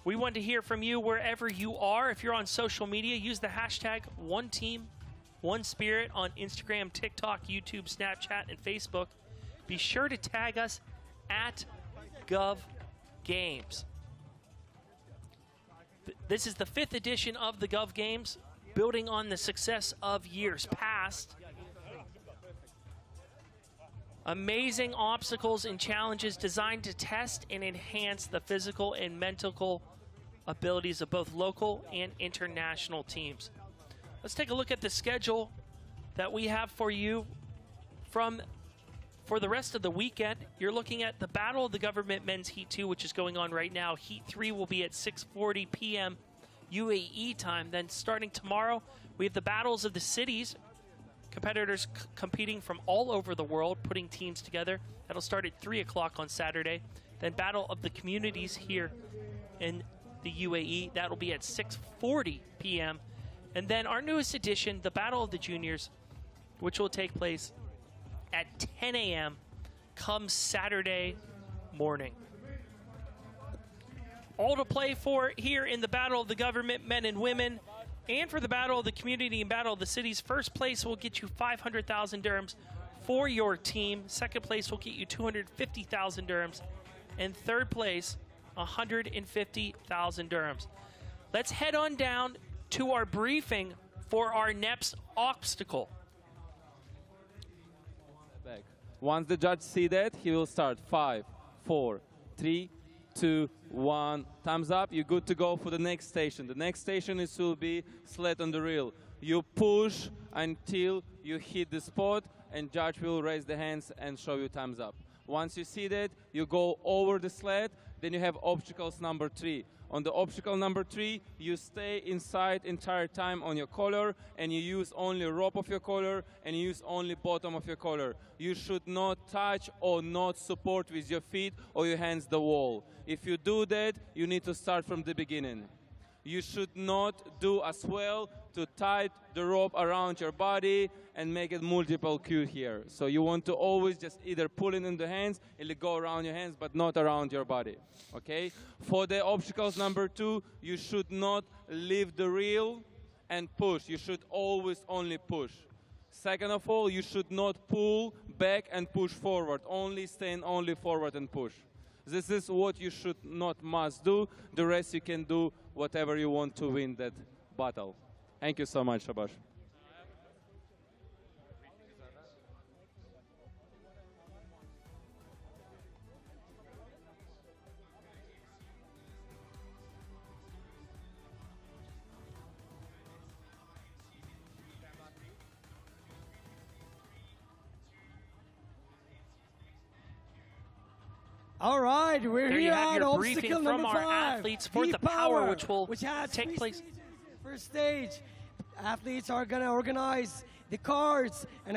we want to hear from you wherever you are. If you're on social media, use the hashtag #OneTeam1Spirit on Instagram, TikTok, YouTube, Snapchat, and Facebook. Be sure to tag us at Gov Games. This is the 5th edition of the Gov Games, building on the success of years past. Amazing obstacles and challenges designed to test and enhance the physical and mental abilities of both local and international teams. Let's take a look at the schedule that we have for you for the rest of the weekend. You're looking at the Battle of the Government Men's Heat 2, which is going on right now. Heat 3 will be at 6:40 p.m. UAE time. Then starting tomorrow, we have the Battles of the Cities. Competitors competing from all over the world, putting teams together. That'll start at 3 o'clock on Saturday. Then Battle of the Communities here in the UAE. That'll be at 6:40 p.m. And then our newest edition, the Battle of the Juniors, which will take place at 10 a.m. come Saturday morning. All to play for here in the Battle of the Government Men and Women. And for the Battle of the Community and Battle of the Cities, first place will get you 500,000 dirhams for your team. Second place will get you 250,000 dirhams. And third place, 150,000 dirhams. Let's head on down to our briefing for our next obstacle. Once the judge sees that, he will start. 5, 4, 3, 2, 1. Thumbs up. You're good to go for the next station. The next station will be sled on the reel. You push until you hit the spot, and judge will raise the hands and show you thumbs up. Once you see that, you go over the sled. Then you have obstacles number 3. On the obstacle number 3, you stay inside entire time on your collar, and you use only rope of your collar, and you use only bottom of your collar. You should not touch or not support with your feet or your hands the wall. If you do that, you need to start from the beginning. You should not do as well to tie the rope around your body and make it multiple Q here. So you want to always just either pull it in the hands, it'll go around your hands, but not around your body, okay? For the obstacles number 2, you should not leave the reel and push. You should always only push. Second of all, you should not pull back and push forward, only stand only forward and push. This is what you should not must do. The rest you can do whatever you want to win that battle. Thank you so much, Shabash. All right, we're There you here have on your briefing obstacle from number our 5. athletes for the power, which will has take 3 place. stages. First stage, athletes are going to organize the cards, and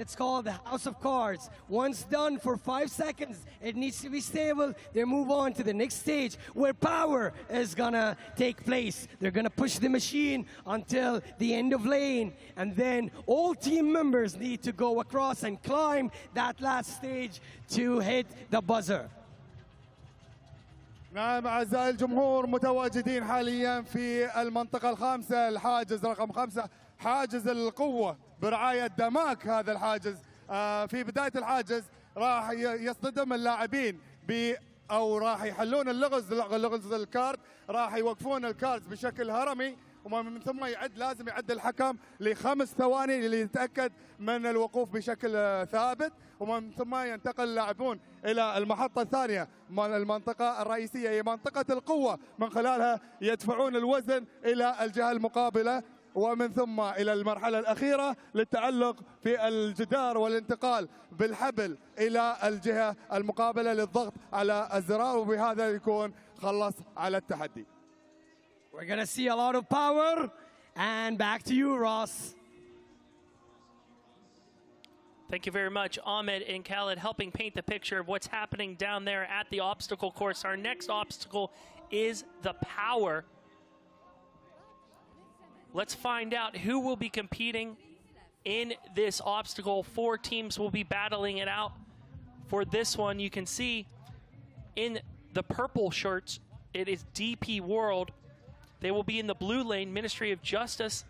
it's called the House of Cards. Once done for 5 seconds, it needs to be stable. They move on to the next stage where power is going to take place. They're going to push the machine until the end of lane, and then all team members need to go across and climb that last stage to hit the buzzer. نعم أعزائي الجمهور، متواجدين حاليا في المنطقة الخامسة، الحاجز رقم 5، حاجز القوة برعاية دماك. هذا الحاجز في بداية الحاجز راح يصطدم اللاعبين أو راح يحلون لغز الكارت، راح يوقفون الكارت بشكل هرمي، ومن ثم لازم يعد الحكم ل5 ثواني ليتأكد من الوقوف بشكل ثابت، ومن ثم ينتقل اللاعبون إلى المحطة الثانية من المنطقة الرئيسية هي منطقة القوة، من خلالها يدفعون الوزن إلى الجهة المقابلة، ومن ثم إلى المرحلة الأخيرة للتعلق في الجدار والانتقال بالحبل إلى الجهة المقابلة للضغط على الزرار، وبهذا يكون خلص على التحدي. We're gonna see a lot of power. And back to you, Ross. Thank you very much, Ahmed and Khaled, helping paint the picture of what's happening down there at the obstacle course. Our next obstacle is the power. Let's find out who will be competing in this obstacle. 4 teams will be battling it out. For this one, you can see in the purple shirts, it is DP World. They will be in the blue lane, Ministry of Justice.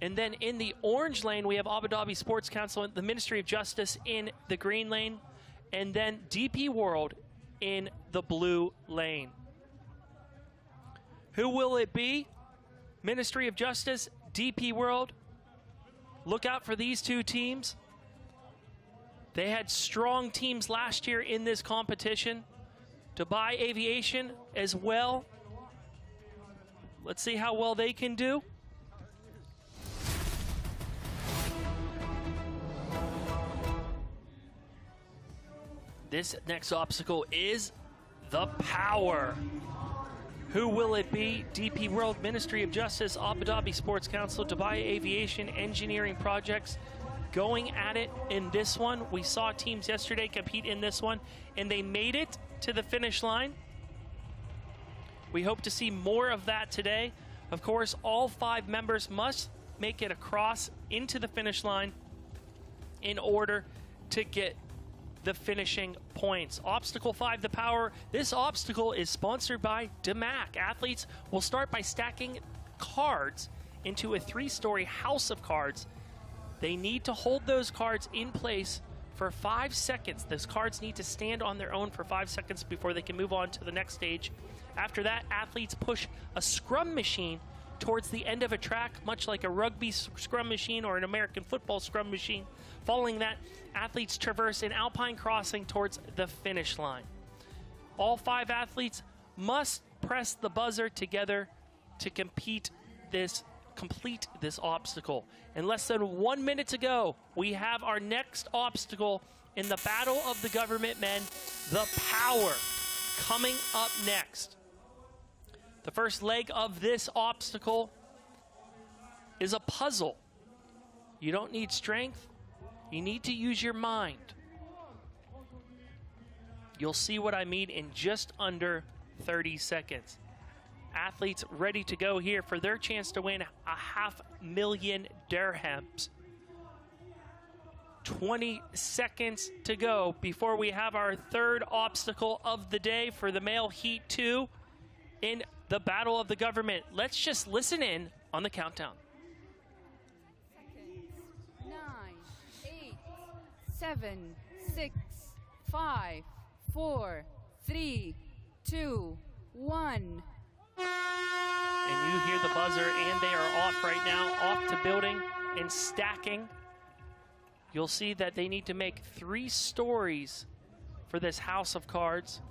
And then in the orange lane, we have Abu Dhabi Sports Council and the Ministry of Justice in the green lane. And then DP World in the blue lane. Who will it be? Ministry of Justice, DP World. Look out for these 2 teams. They had strong teams last year in this competition. Dubai Aviation as well. Let's see how well they can do. This next obstacle is the power. Who will it be? DP World, Ministry of Justice, Abu Dhabi Sports Council, Dubai Aviation, Engineering Projects going at it in this one. We saw teams yesterday compete in this one, and they made it to the finish line. We hope to see more of that today. Of course, all 5 members must make it across into the finish line in order to get the finishing points. Obstacle 5, the power. This obstacle is sponsored by DMAC. Athletes will start by stacking cards into a 3-story house of cards. They need to hold those cards in place for 5 seconds. Those cards need to stand on their own for 5 seconds before they can move on to the next stage. After that, athletes push a scrum machine towards the end of a track, much like a rugby scrum machine or an American football scrum machine. Following that, athletes traverse an alpine crossing towards the finish line. All 5 athletes must press the buzzer together to complete this obstacle. In less than 1 minute to go, we have our next obstacle in the Battle of the Government Men, the power, coming up next. The first leg of this obstacle is a puzzle. You don't need strength. You need to use your mind. You'll see what I mean in just under 30 seconds. Athletes ready to go here for their chance to win 500,000 dirhams. 20 seconds to go before we have our third obstacle of the day for the male heat 2 in the Battle of the Government. Let's just listen in on the countdown. 9, 8, 7, 6, 5, 4, 3, 2, 1. And you hear the buzzer, and they are off right now, off to building and stacking. You'll see that they need to make 3 stories for this house of cards.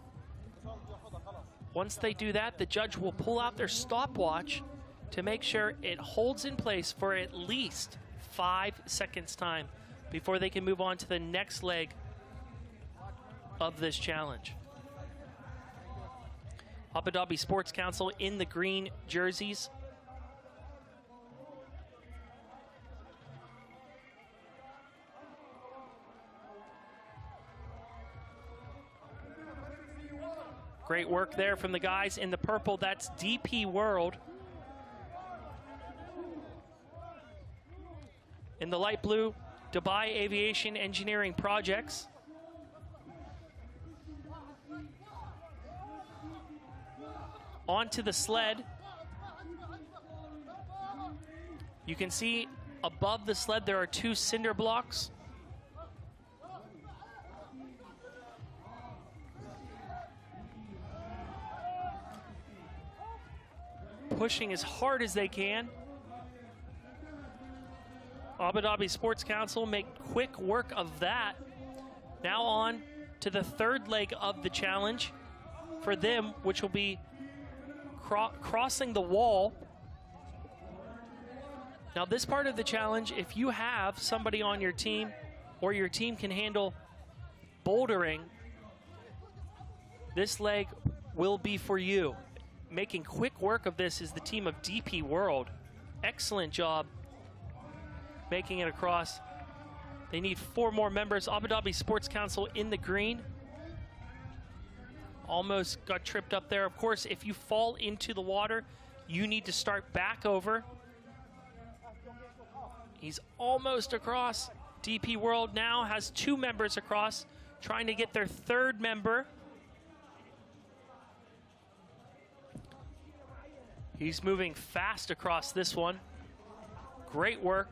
Once they do that, the judge will pull out their stopwatch to make sure it holds in place for at least 5 seconds time before they can move on to the next leg of this challenge. Abu Dhabi Sports Council in the green jerseys. Great work there from the guys in the purple. That's DP World. In the light blue, Dubai Aviation Engineering Projects. Onto the sled. You can see above the sled there are 2 cinder blocks. Pushing as hard as they can. Abu Dhabi Sports Council make quick work of that. Now on to the third leg of the challenge for them, which will be crossing the wall. Now this part of the challenge, if you have somebody on your team or your team can handle bouldering, This leg will be for you. Making quick work of this is the team of DP World. Excellent job making it across. They need 4 more members. Abu Dhabi Sports Council in the green. Almost got tripped up there. Of course, if you fall into the water, you need to start back over. He's almost across. DP World now has 2 members across, trying to get their 3rd member. He's moving fast across this one. Great work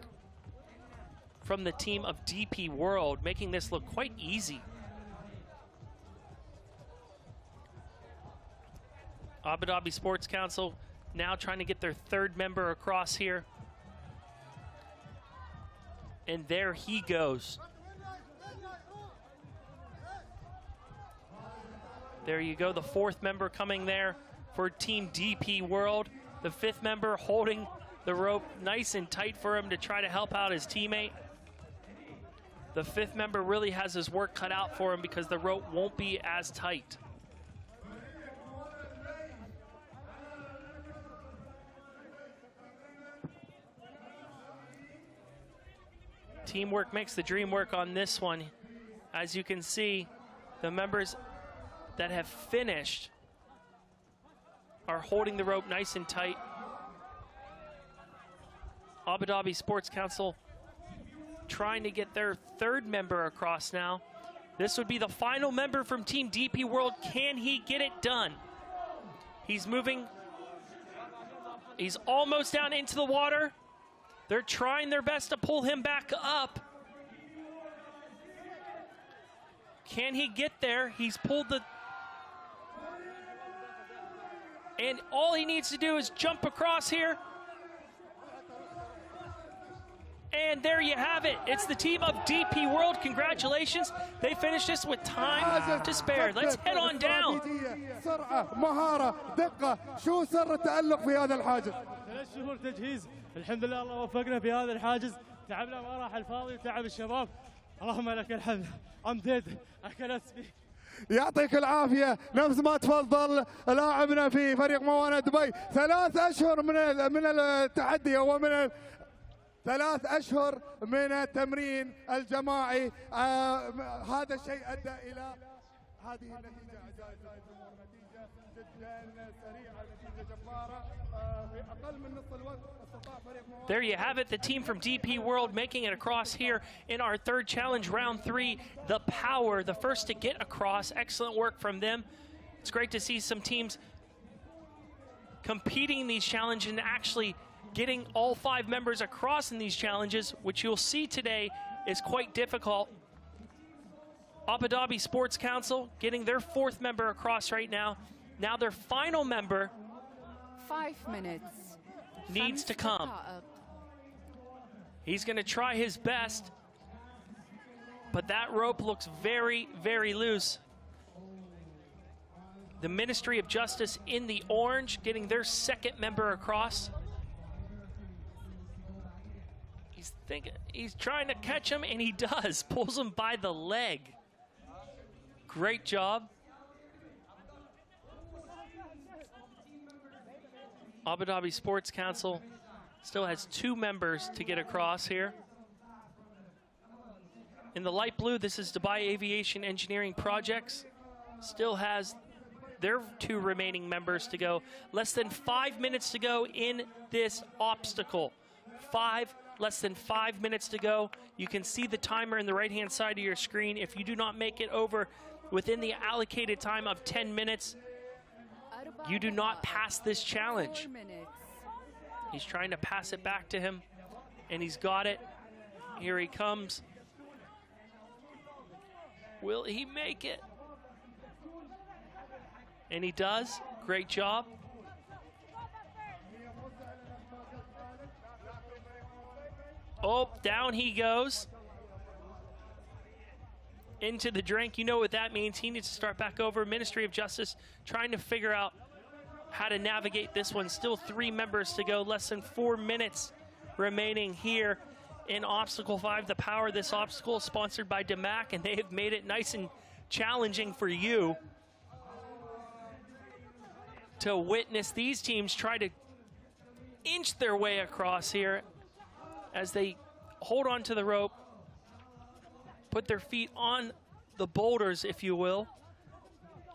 from the team of DP World, making this look quite easy. Abu Dhabi Sports Council now trying to get their 3rd member across here. And there he goes. There you go, the 4th member coming there for Team DP World. The 5th member holding the rope nice and tight for him to try to help out his teammate. The 5th member really has his work cut out for him because the rope won't be as tight. Teamwork makes the dream work on this one. As you can see, the members that have finished are holding the rope nice and tight. Abu Dhabi Sports Council trying to get their 3rd member across now. This would be the final member from Team DP World. Can he get it done? He's moving. He's almost down into the water. They're trying their best to pull him back up. Can he get there? He's pulled the... And all he needs to do is jump across here. And there you have it. It's the team of DP World. Congratulations. They finished this with time to spare. Let's head on down. سرعة، مهارة، دقة، شو سر التألق في هذا الحاجز؟ 3 شهور تجهيز، الحمد لله الله وفقنا في هذا الحاجز، تعبنا ما راح الفاضي وتعب الشباب، اللهم لك الحمد. I'm dead. I cannot speak. يعطيك العافية. نفس ما تفضل لاعبنا في فريق موانئ دبي، 3 أشهر من التحدي ومن 3 أشهر من التمرين الجماعي. هذا الشيء أدى إلى هذه النتيجة. أعزائي الجمهور، نتيجة جدا سريعة، نتيجة جبارة في أقل من نصف الوقت. There you have it, the team from DP World making it across here in our 3rd challenge, round 3. The Power, the first to get across. Excellent work from them. It's great to see some teams competing in these challenges and actually getting all 5 members across in these challenges, which you'll see today is quite difficult. Abu Dhabi Sports Council getting their 4th member across right now. Now their final member 5 minutes needs to come. He's going to try his best, but that rope looks very, very loose. The Ministry of Justice in the orange getting their 2nd member across. He's trying to catch him, and he does. Pulls him by the leg. Great job. Abu Dhabi Sports Council still has 2 members to get across here. In the light blue, this is Dubai Aviation Engineering Projects. Still has their 2 remaining members to go. Less than 5 minutes to go in this obstacle. Less than 5 minutes to go. You can see the timer in the right-hand side of your screen. If you do not make it over within the allocated time of 10 minutes, you do not pass this challenge. He's trying to pass it back to him, and he's got it. Here he comes. Will he make it? And he does. Great job. Oh, down he goes. Into the drink. You know what that means. He needs to start back over. Ministry of Justice trying to figure out how to navigate this one. Still 3 members to go. Less than 4 minutes remaining here in Obstacle 5. The Power. This obstacle is sponsored by DMAC, and they have made it nice and challenging for you. to witness these teams try to inch their way across here as they hold on to the rope, put their feet on the boulders, if you will,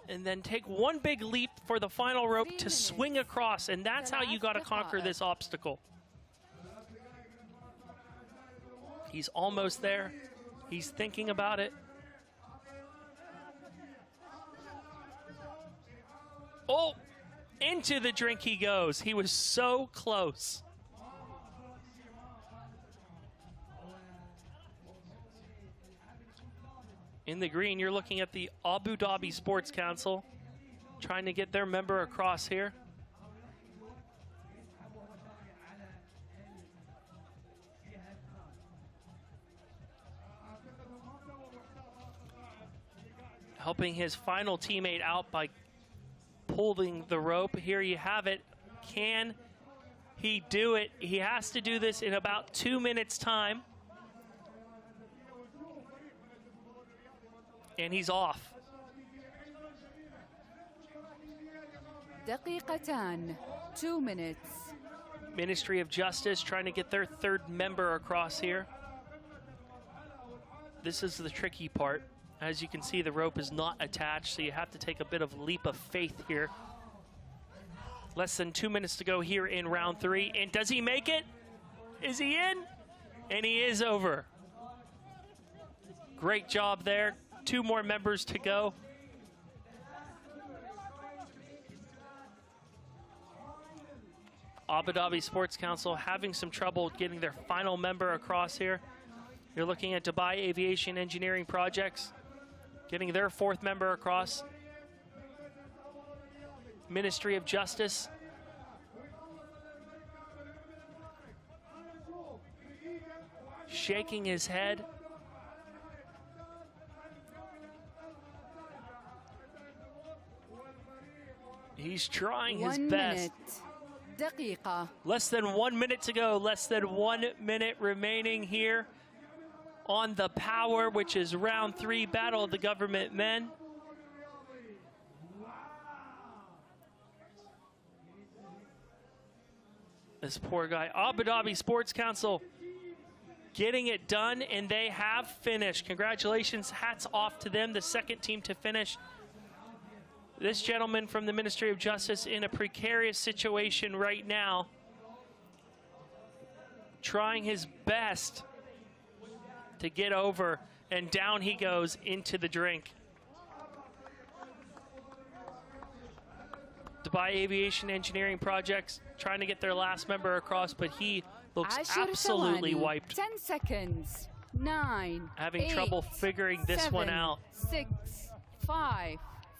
and then take one big leap for the final rope to swing across, and that's how you got to conquer this obstacle. He's almost there. He's thinking about it. Oh, into the drink he goes. He was so close. In the green, you're looking at the Abu Dhabi Sports Council trying to get their member across here. Helping his final teammate out by pulling the rope. Here you have it. Can he do it? He has to do this in about 2 minutes' time. And he's off. دقيقتان, 2 minutes. Ministry of Justice trying to get their third member across here. This is the tricky part. As you can see, the rope is not attached, so you have to take a bit of leap of faith here. Less than 2 minutes to go here in round 3. And does he make it? Is he in? And he is over. Great job there. 2 more members to go. Abu Dhabi Sports Council having some trouble getting their final member across here. You're looking at Dubai Aviation Engineering Projects getting their 4th member across. Ministry of Justice. Shaking his head. He's trying his best. دقيقة. Less than 1 minute to go. Less than 1 minute remaining here on the Power, which is round 3, Battle of the Government Men. This poor guy. Abu Dhabi Sports Council getting it done, and they have finished. Congratulations. Hats off to them, the second team to finish. This gentleman from the Ministry of Justice in a precarious situation right now, trying his best to get over, and down he goes into the drink. Dubai Aviation Engineering Projects trying to get their last member across, but he looks 10 absolutely ثواني. wiped. 10 seconds. 9. Having 8, trouble figuring this 7, one out. 6, 5,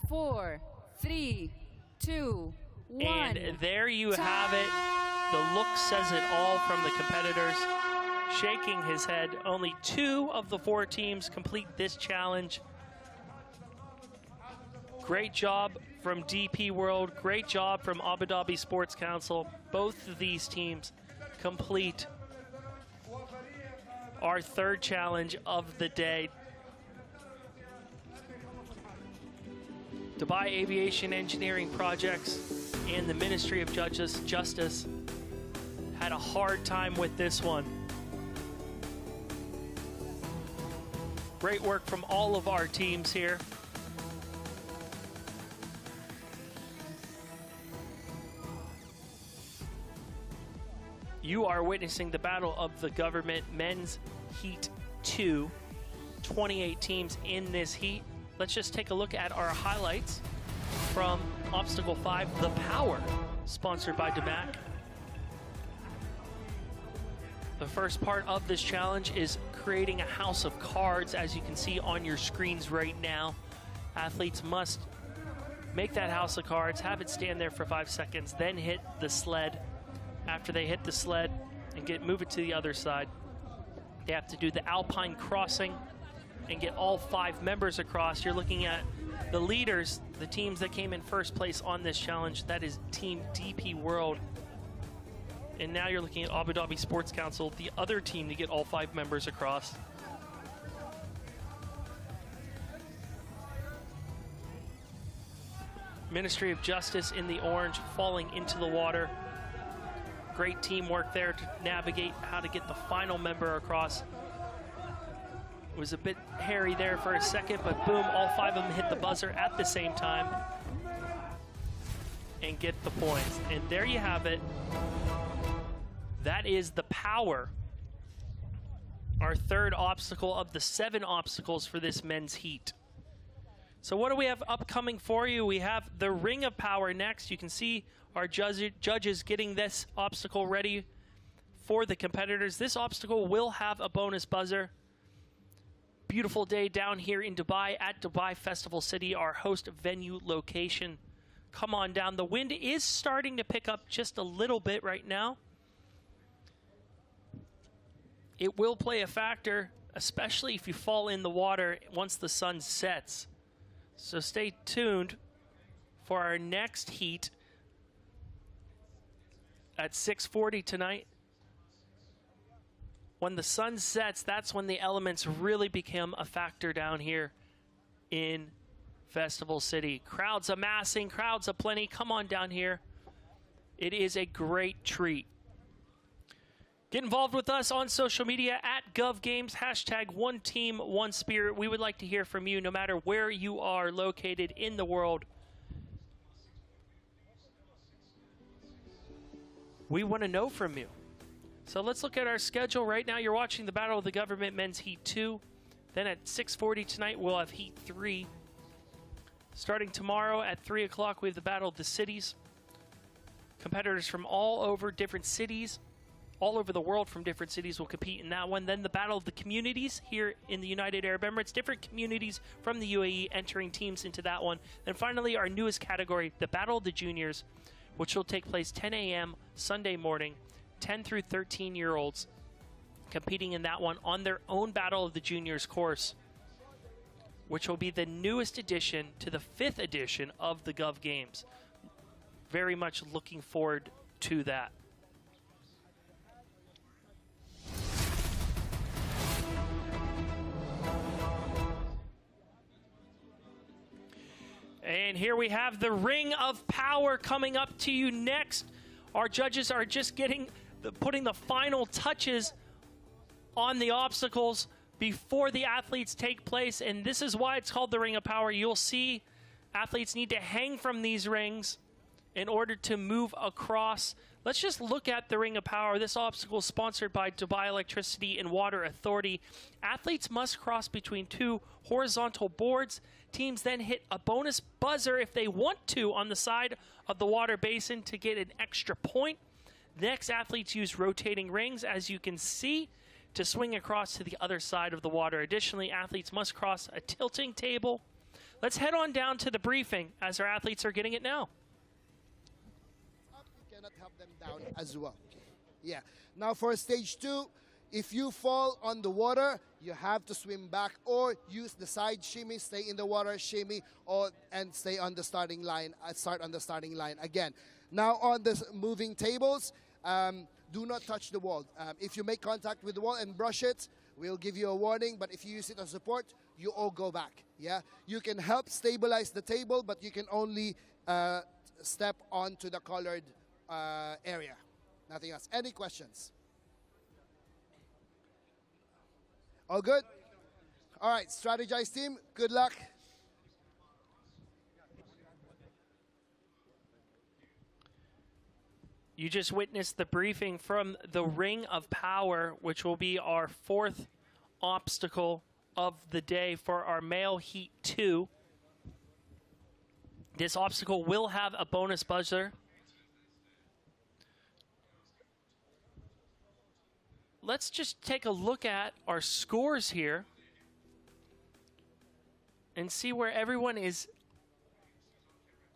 4, 3, 2, 1. And there you have it. The look says it all from the competitors. Shaking his head. Only 2 of the 4 teams complete this challenge. Great job from DP World. Great job from Abu Dhabi Sports Council. Both of these teams complete our 3rd challenge of the day. Dubai Aviation Engineering Projects and the Ministry of Justice had a hard time with this one. Great work from all of our teams here. You are witnessing the Battle of the Government Men's Heat 2. 28 teams in this heat. Let's just take a look at our highlights from Obstacle 5, The Power, sponsored by DMAC. The first part of this challenge is creating a house of cards, as you can see on your screens right now. Athletes must make that house of cards, have it stand there for 5 seconds, then hit the sled. After they hit the sled and move it to the other side, they have to do the Alpine crossing and get all 5 members across. You're looking at the leaders, the teams that came in first place on this challenge. That is Team DP World. And now you're looking at Abu Dhabi Sports Council, the other team to get all 5 members across. Ministry of Justice in the orange falling into the water. Great teamwork there to navigate how to get the final member across. It was a bit hairy there for a second, but boom, all 5 of them hit the buzzer at the same time and get the points. And there you have it. That is the power. Our third obstacle of the 7 obstacles for this men's heat. So what do we have upcoming for you? We have the Ring of Power next. You can see our judges getting this obstacle ready for the competitors. This obstacle will have a bonus buzzer. Beautiful day down here in Dubai at Dubai Festival City, our host venue location. Come on down. The wind is starting to pick up just a little bit right now. It will play a factor, especially if you fall in the water once the sun sets. So stay tuned for our next heat at 6:40 tonight. When the sun sets, that's when the elements really become a factor down here in Festival City. Crowds amassing, crowds aplenty. Come on down here. It is a great treat. Get involved with us on social media at Gov Games, hashtag One Team, One Spirit. We would like to hear from you no matter where you are located in the world. We want to know from you. So let's look at our schedule. Right now you're watching the Battle of the Government Men's Heat 2. Then at 6:40 tonight we'll have Heat 3. Starting tomorrow at 3 o'clock we have the Battle of the Cities. Competitors from all over different cities, all over the world from different cities will compete in that one. Then the Battle of the Communities here in the United Arab Emirates. Different communities from the UAE entering teams into that one. Then finally our newest category, the Battle of the Juniors, which will take place 10 a.m. Sunday morning. 10 through 13-year-olds competing in that one on their own Battle of the Juniors course, which will be the newest addition to the 5th edition of the Gov Games. Very much looking forward to that. And here we have the Ring of Power coming up to you next. Our judges are just putting the final touches on the obstacles before the athletes take place, and this is why it's called the Ring of Power. You'll see athletes need to hang from these rings in order to move across. Let's just look at the Ring of Power. This obstacle is sponsored by Dubai Electricity and Water Authority. Athletes must cross between 2 horizontal boards. Teams then hit a bonus buzzer if they want to on the side of the water basin to get an extra point. Next, athletes use rotating rings, as you can see, to swing across to the other side of the water. Additionally, athletes must cross a tilting table. Let's head on down to the briefing as our athletes are getting it now. You cannot help them down as well. Yeah. Now for stage 2, if you fall on the water, you have to swim back or use the side shimmy, stay in the water, shimmy, and stay on the starting line, start on the starting line again. Now on the moving tables, do not touch the wall. If you make contact with the wall and brush it, we'll give you a warning, but if you use it as support, you all go back. Yeah, you can help stabilize the table, but you can only step onto the colored area. Nothing else. Any questions? All good? All right, strategize team, good luck. You just witnessed the briefing from the Ring of Power, which will be our 4th obstacle of the day for our male Heat 2. This obstacle will have a bonus buzzer. Let's just take a look at our scores here and see where everyone is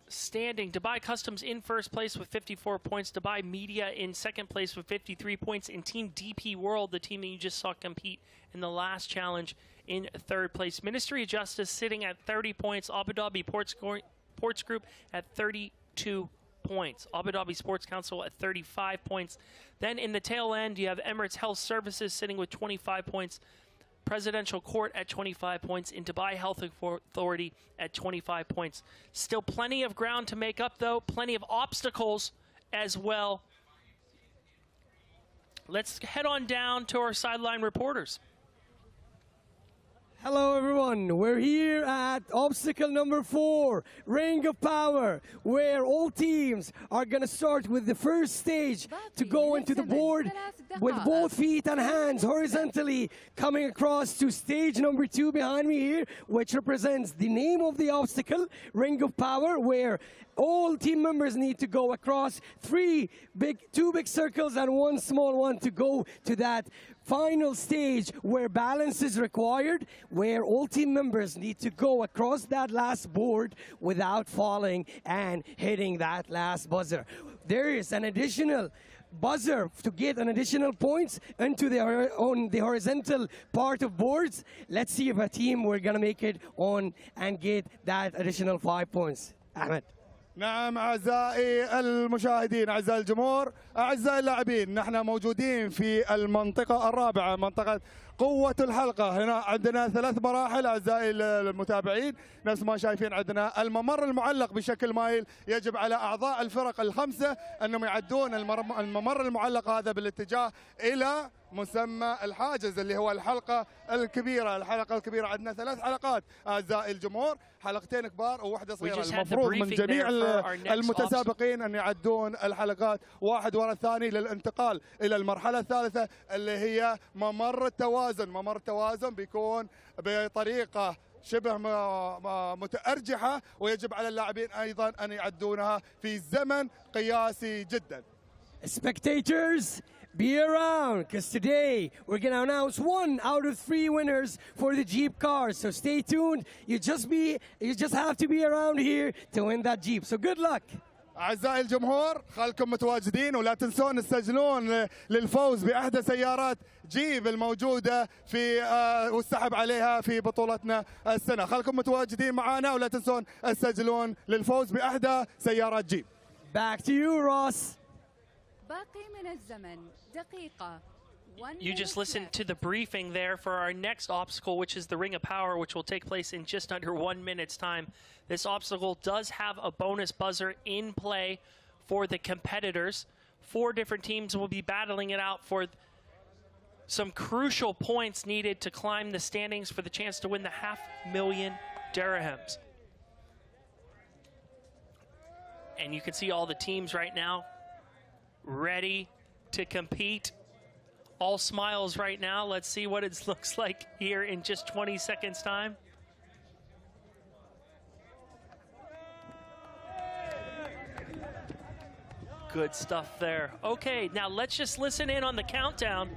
standing. Dubai Customs in first place with 54 points. Dubai Media in second place with 53 points. And Team DP World, the team that you just saw compete in the last challenge, in third place. Ministry of Justice sitting at 30 points. Abu Dhabi Ports Group at 32 points. Abu Dhabi Sports Council at 35 points. Then in the tail end, you have Emirates Health Services sitting with 25 points. Presidential Court at 25 points, in Dubai Health Authority at 25 points. Still plenty of ground to make up, though. Plenty of obstacles as well. Let's head on down to our sideline reporters. Hello everyone, we're here at obstacle number 4, Ring of Power, where all teams are going to start with the first stage to go into the board with both feet and hands horizontally coming across to stage number 2 behind me here, which represents the name of the obstacle, Ring of Power, where all team members need to go across two big circles and one small one to go to that final stage where balance is required, where all team members need to go across that last board without falling and hitting that last buzzer. There is an additional buzzer to get an additional points into on the horizontal part of boards. Let's see if a team we're gonna make it on and get that additional 5 points. Ahmed. نعم أعزائي المشاهدين، أعزائي الجمهور، أعزائي اللاعبين، نحن موجودين في المنطقة الرابعة، منطقة قوة الحلقة. هنا عندنا 3 مراحل أعزائي المتابعين، نفس ما شايفين عندنا الممر المعلق بشكل مايل. يجب على أعضاء الفرق ال5 أنهم يعدون الممر المعلق هذا بالاتجاه إلى مسمى الحاجز اللي هو الحلقة الكبيرة. الحلقة الكبيرة عندنا 3 حلقات أعزائي الجمهور، حلقتين كبار وواحدة صغيرة. المفروض من جميع المتسابقين أن يعدون الحلقات واحد وراء الثاني للانتقال إلى المرحلة الثالثة اللي هي ممر التوازن. ممر التوازن بيكون بطريقة شبه متأرجحة، ويجب على اللاعبين أيضا أن يعدونها في زمن قياسي جدا. Spectators, be around, because today we're going to announce 1 out of 3 winners for the Jeep cars. So stay tuned. You just have to be around here to win that Jeep. So good luck. أعزائي الجمهور، خلكم متواجدين ولا تنسون تسجلون للفوز بأحدى سيارات جيب الموجودة في والسحب عليها في بطولتنا السنة. خلكم متواجدين معنا ولا تنسون تسجلون للفوز بأحدى سيارات جيب. Back to you, Ross. باقي من الزمن دقيقة. You just listened to the briefing there for our next obstacle, which is the Ring of Power, which will take place in just under 1 minute's time. This obstacle does have a bonus buzzer in play for the competitors. 4 different teams will be battling it out for some crucial points needed to climb the standings for the chance to win the $500,000 dirhams. And you can see all the teams right now ready to compete. All smiles right now. Let's see what it looks like here in just 20 seconds time. Good stuff there. Okay, now let's just listen in on the countdown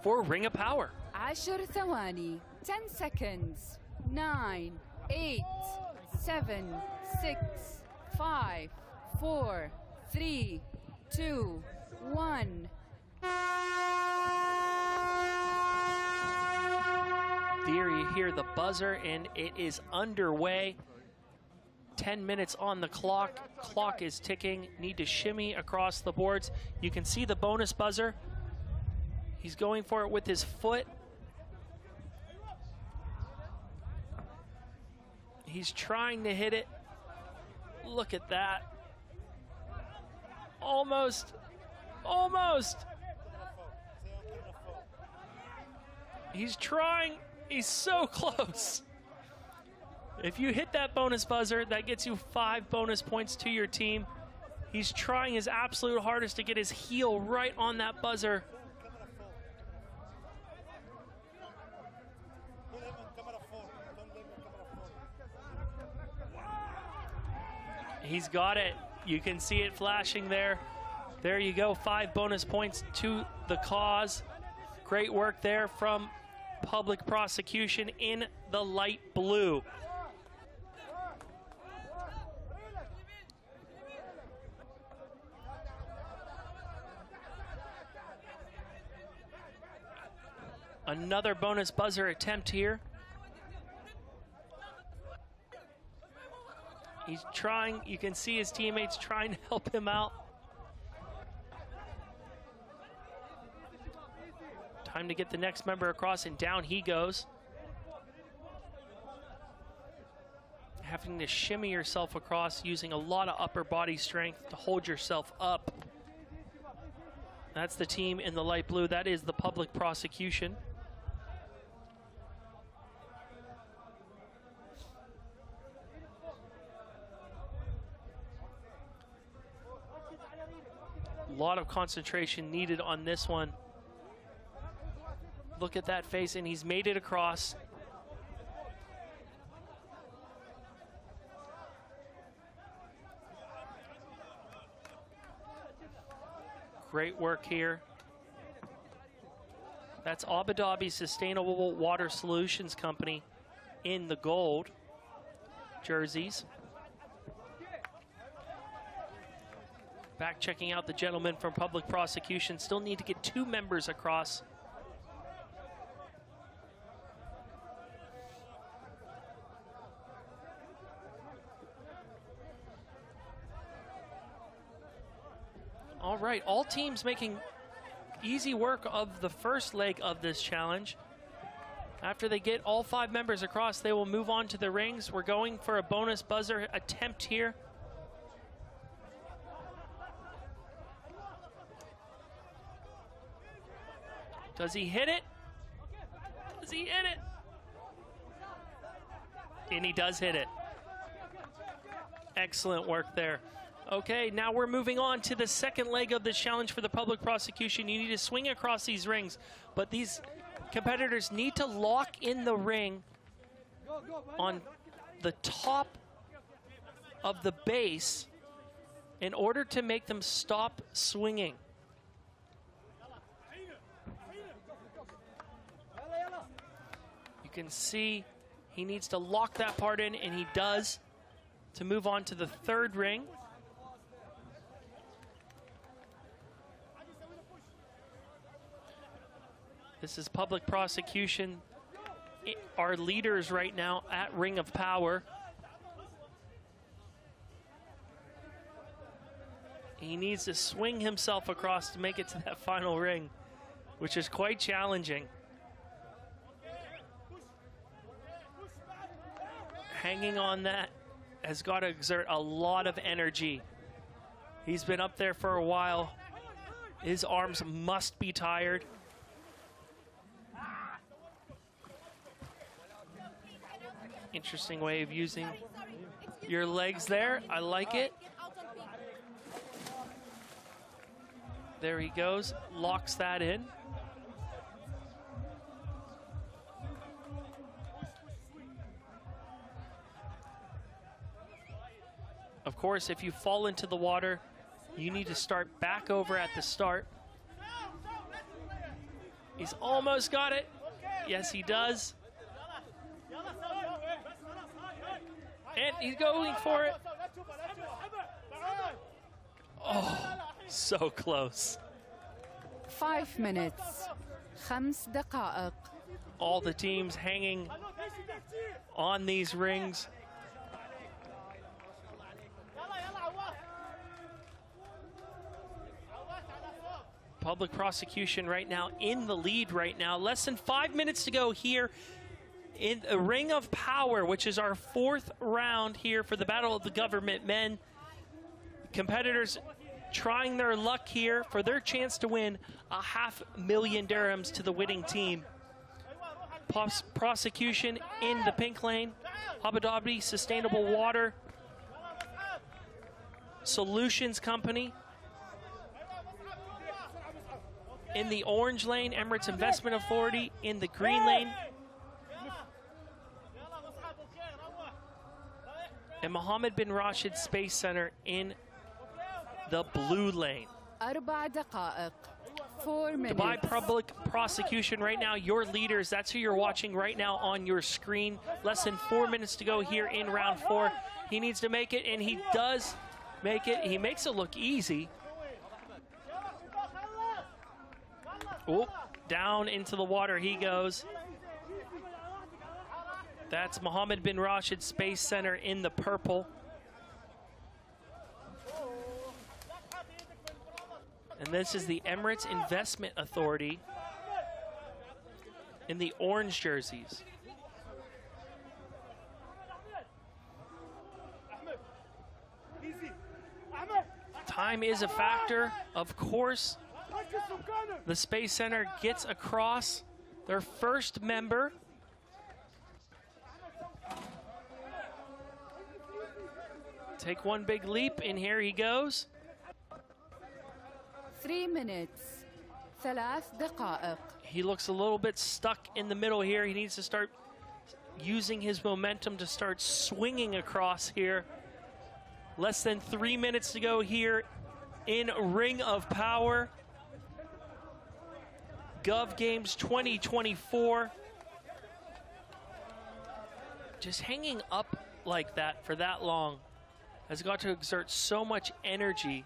for Ring of Power. 10 ثواني. 10 seconds. 9, 8, 7, 6, 5, 4, 3, 2, 1. There you hear the buzzer, and it is underway. 10 minutes on the clock. Clock is ticking. Need to shimmy across the boards. You can see the bonus buzzer. He's going for it with his foot. He's trying to hit it. Look at that. Almost. Almost. He's trying. He's so close. If you hit that bonus buzzer, that gets you 5 bonus points to your team. He's trying his absolute hardest to get his heel right on that buzzer. He's got it. You can see it flashing there. There you go, 5 bonus points to the cause. Great work there from public prosecution in the light blue. Another bonus buzzer attempt here. He's trying, you can see his teammates trying to help him out. Time to get the next member across, and down he goes. Having to shimmy yourself across, using a lot of upper body strength to hold yourself up. That's the team in the light blue. That is the public prosecution. A lot of concentration needed on this one. Look at that face, and he's made it across. Great work here. That's Abu Dhabi Sustainable Water Solutions Company in the gold jerseys. Back checking out the gentleman from public prosecution. Still need to get 2 members across. All right, all teams making easy work of the first leg of this challenge. After they get all 5 members across, they will move on to the rings. We're going for a bonus buzzer attempt here. Does he hit it? Does he hit it? And he does hit it. Excellent work there. Okay, now we're moving on to the second leg of the challenge for the public prosecution. You need to swing across these rings, but these competitors need to lock in the ring on the top of the base in order to make them stop swinging. You can see he needs to lock that part in, and he does, to move on to the third ring. This is public prosecution. Our leaders right now at Ring of Power. He needs to swing himself across to make it to that final ring, which is quite challenging. Hanging on that has got to exert a lot of energy. He's been up there for a while. His arms must be tired. Interesting way of using your legs there. I like it. There he goes, locks that in. Of course, if you fall into the water, you need to start back over at the start. He's almost got it. Yes, he does. And he's going for it. Oh, so close. 5 minutes. 5 دقائق. All the teams hanging on these rings. Public prosecution right now in the lead right now. Less than 5 minutes to go here in a Ring of Power, which is our 4th round here for the Battle of the Government Men. Competitors trying their luck here for their chance to win $500,000 dirhams to the winning team. Prosecution in the pink lane. Abu Dhabi Sustainable Water Solutions Company. In the orange lane, Emirates Investment Authority. In the green lane, and Mohammed bin Rashid Space Center in the blue lane. 4 دقائق. 4 minutes. Dubai Public Prosecution right now, your leaders, that's who you're watching right now on your screen. Less than 4 minutes to go here in round 4. He needs to make it, and he does make it. He makes it look easy. Oh, down into the water he goes. That's Mohammed bin Rashid Space Center in the purple. And this is the Emirates Investment Authority in the orange jerseys. Time is a factor, of course. The Space Center gets across their first member. Take one big leap, and here he goes. 3 minutes. 3 دقائق. He looks a little bit stuck in the middle here. He needs to start using his momentum to start swinging across here. Less than 3 minutes to go here in Ring of Power. Gov Games 2024. Just hanging up like that for that long has got to exert so much energy.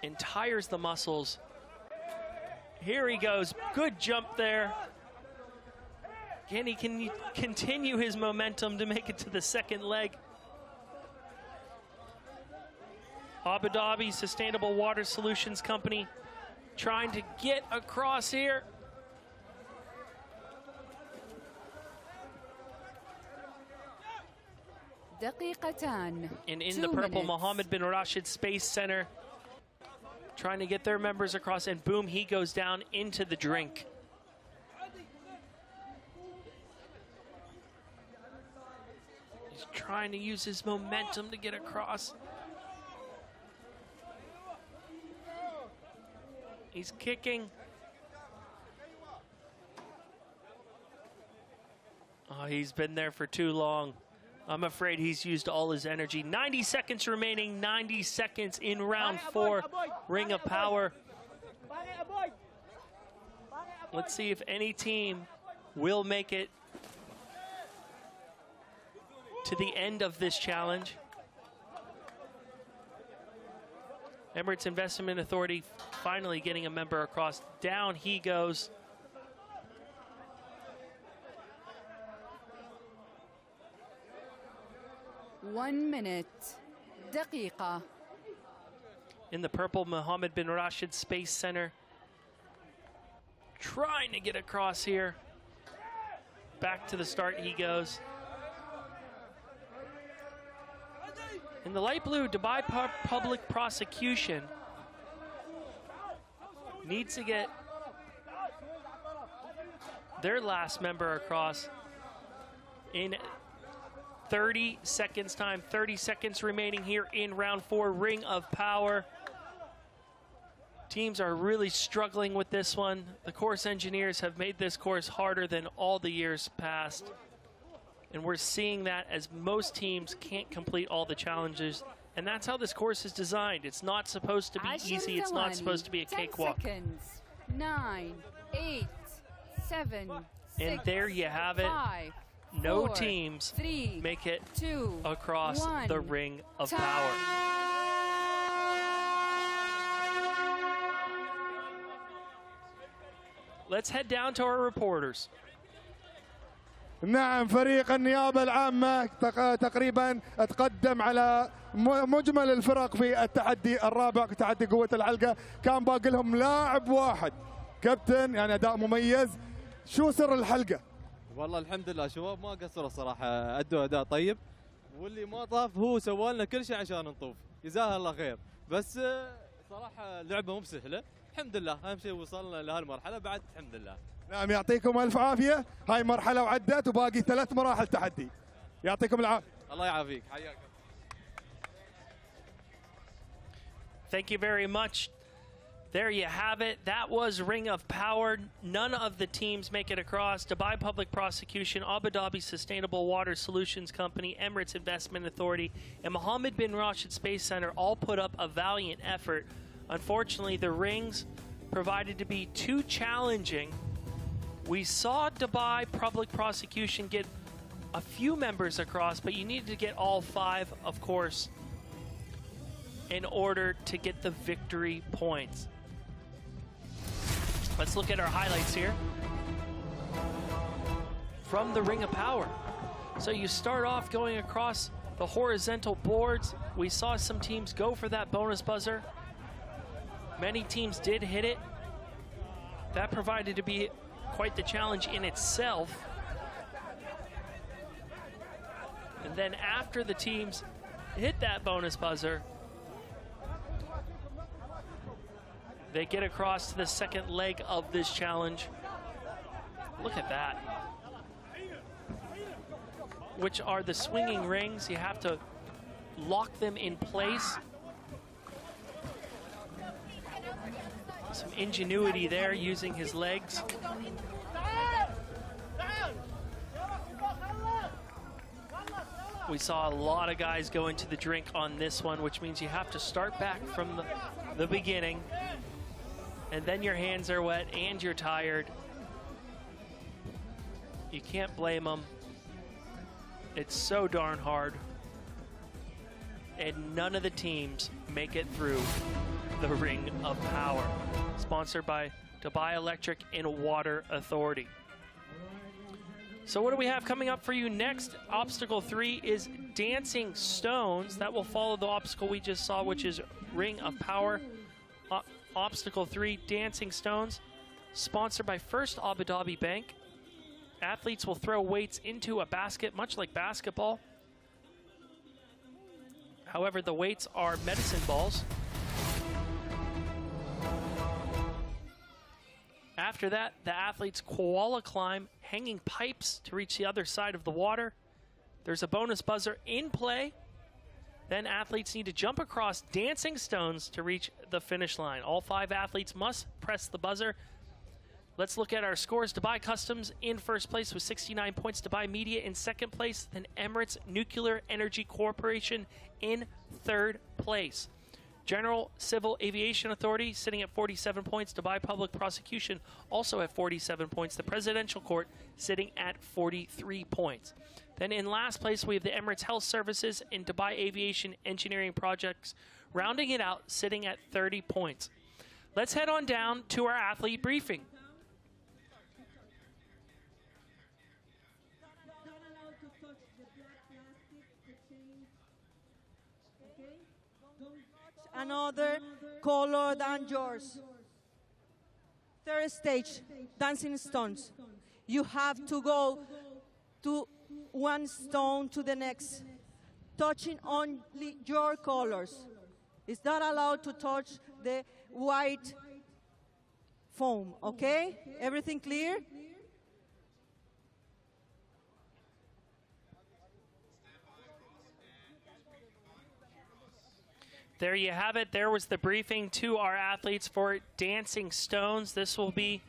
And tires the muscles. Here he goes, good jump there. Can he continue his momentum to make it to the second leg? Abu Dhabi Sustainable Water Solutions Company trying to get across here. دقيقتان. And in the purple, Mohammed bin Rashid Space Center trying to get their members across, and boom, he goes down into the drink. He's trying to use his momentum to get across. He's kicking. Oh, he's been there for too long. I'm afraid he's used all his energy. 90 seconds remaining, 90 seconds in round 4, Ring of Power. Let's see if any team will make it to the end of this challenge. Emirates Investment Authority finally getting a member across. Down he goes. One minute. دقيقة. In the purple, Mohammed bin Rashid Space Center trying to get across here. Back to the start he goes. In the light blue, Dubai Public Prosecution needs to get their last member across in 30 seconds time. 30 seconds remaining here in round 4, Ring of Power. Teams are really struggling with this one. The course engineers have made this course harder than all the years past. And we're seeing that as most teams can't complete all the challenges. And that's how this course is designed. It's not supposed to be easy. It's not supposed to be a 10 cakewalk. seconds. 9, 8, 7, 6, And there you have it. 5, No 4, teams 3, make it 2, across 1. the Ring of Power. Let's head down to our reporters. نعم، فريق النيابة العامة تقريبا تقدم على مجمل الفرق في التحدي الرابع، تحدي قوة العلقة. كان باقي لهم لاعب واحد. كابتن، يعني أداء مميز. شو سر الحلقة؟ والله الحمد لله شباب ما قصروا صراحة، أدوا أداء طيب، واللي ما طاف هو سوى لنا كل شيء عشان نطوف، جزاه الله خير. بس صراحة اللعبة مو بسهلة، الحمد لله أهم شيء وصلنا لهالمرحلة بعد الحمد لله. نعم، يعطيكم ألف عافية. هاي مرحلة وعدت وباقي 3 مراحل تحدي. يعطيكم العافية. الله يعافيك، حياك. Thank you very much. There you have it. That was Ring of Power. None of the teams make it across. Dubai Public Prosecution, Abu Dhabi Sustainable Water Solutions Company, Emirates Investment Authority, and Mohammed bin Rashid Space Center all put up a valiant effort. Unfortunately, the rings provided to be too challenging. We saw Dubai Public Prosecution get a few members across, but you needed to get all 5, of course, in order to get the victory points. Let's look at our highlights here from the Ring of Power. So you start off going across the horizontal boards. We saw some teams go for that bonus buzzer. Many teams did hit it. That provided to be quite the challenge in itself. And then after the teams hit that bonus buzzer, they get across to the second leg of this challenge. Look at that. Which are the swinging rings. You have to lock them in place. Some ingenuity there using his legs. We saw a lot of guys go into the drink on this one, which means you have to start back from the beginning. And then your hands are wet and you're tired. You can't blame them. It's so darn hard. And none of the teams make it through the Ring of Power. Sponsored by Dubai Electric and Water Authority. So what do we have coming up for you next? Obstacle 3 is Dancing Stones. That will follow the obstacle we just saw, which is Ring of Power. Obstacle 3, Dancing Stones, sponsored by First Abu Dhabi Bank. Athletes will throw weights into a basket, much like basketball. However, the weights are medicine balls. After that, the athletes koala climb hanging pipes to reach the other side of the water. There's a bonus buzzer in play. Then athletes need to jump across dancing stones to reach the finish line. All 5 athletes must press the buzzer. Let's look at our scores. Dubai Customs in first place with 69 points. Dubai Media in second place. Then Emirates Nuclear Energy Corporation in third place. General Civil Aviation Authority sitting at 47 points. Dubai Public Prosecution also at 47 points. The Presidential Court sitting at 43 points. Then in last place, we have the Emirates Health Services and Dubai Aviation Engineering Projects, rounding it out, sitting at 30 points. Let's head on down to our athlete briefing. Another color than yours. Third stage, dancing stones. You have to go to one stone to the next, touching only your colors. It's not allowed to touch the white foam, okay? Everything clear? There you have it. There was the briefing to our athletes for Dancing Stones. This will be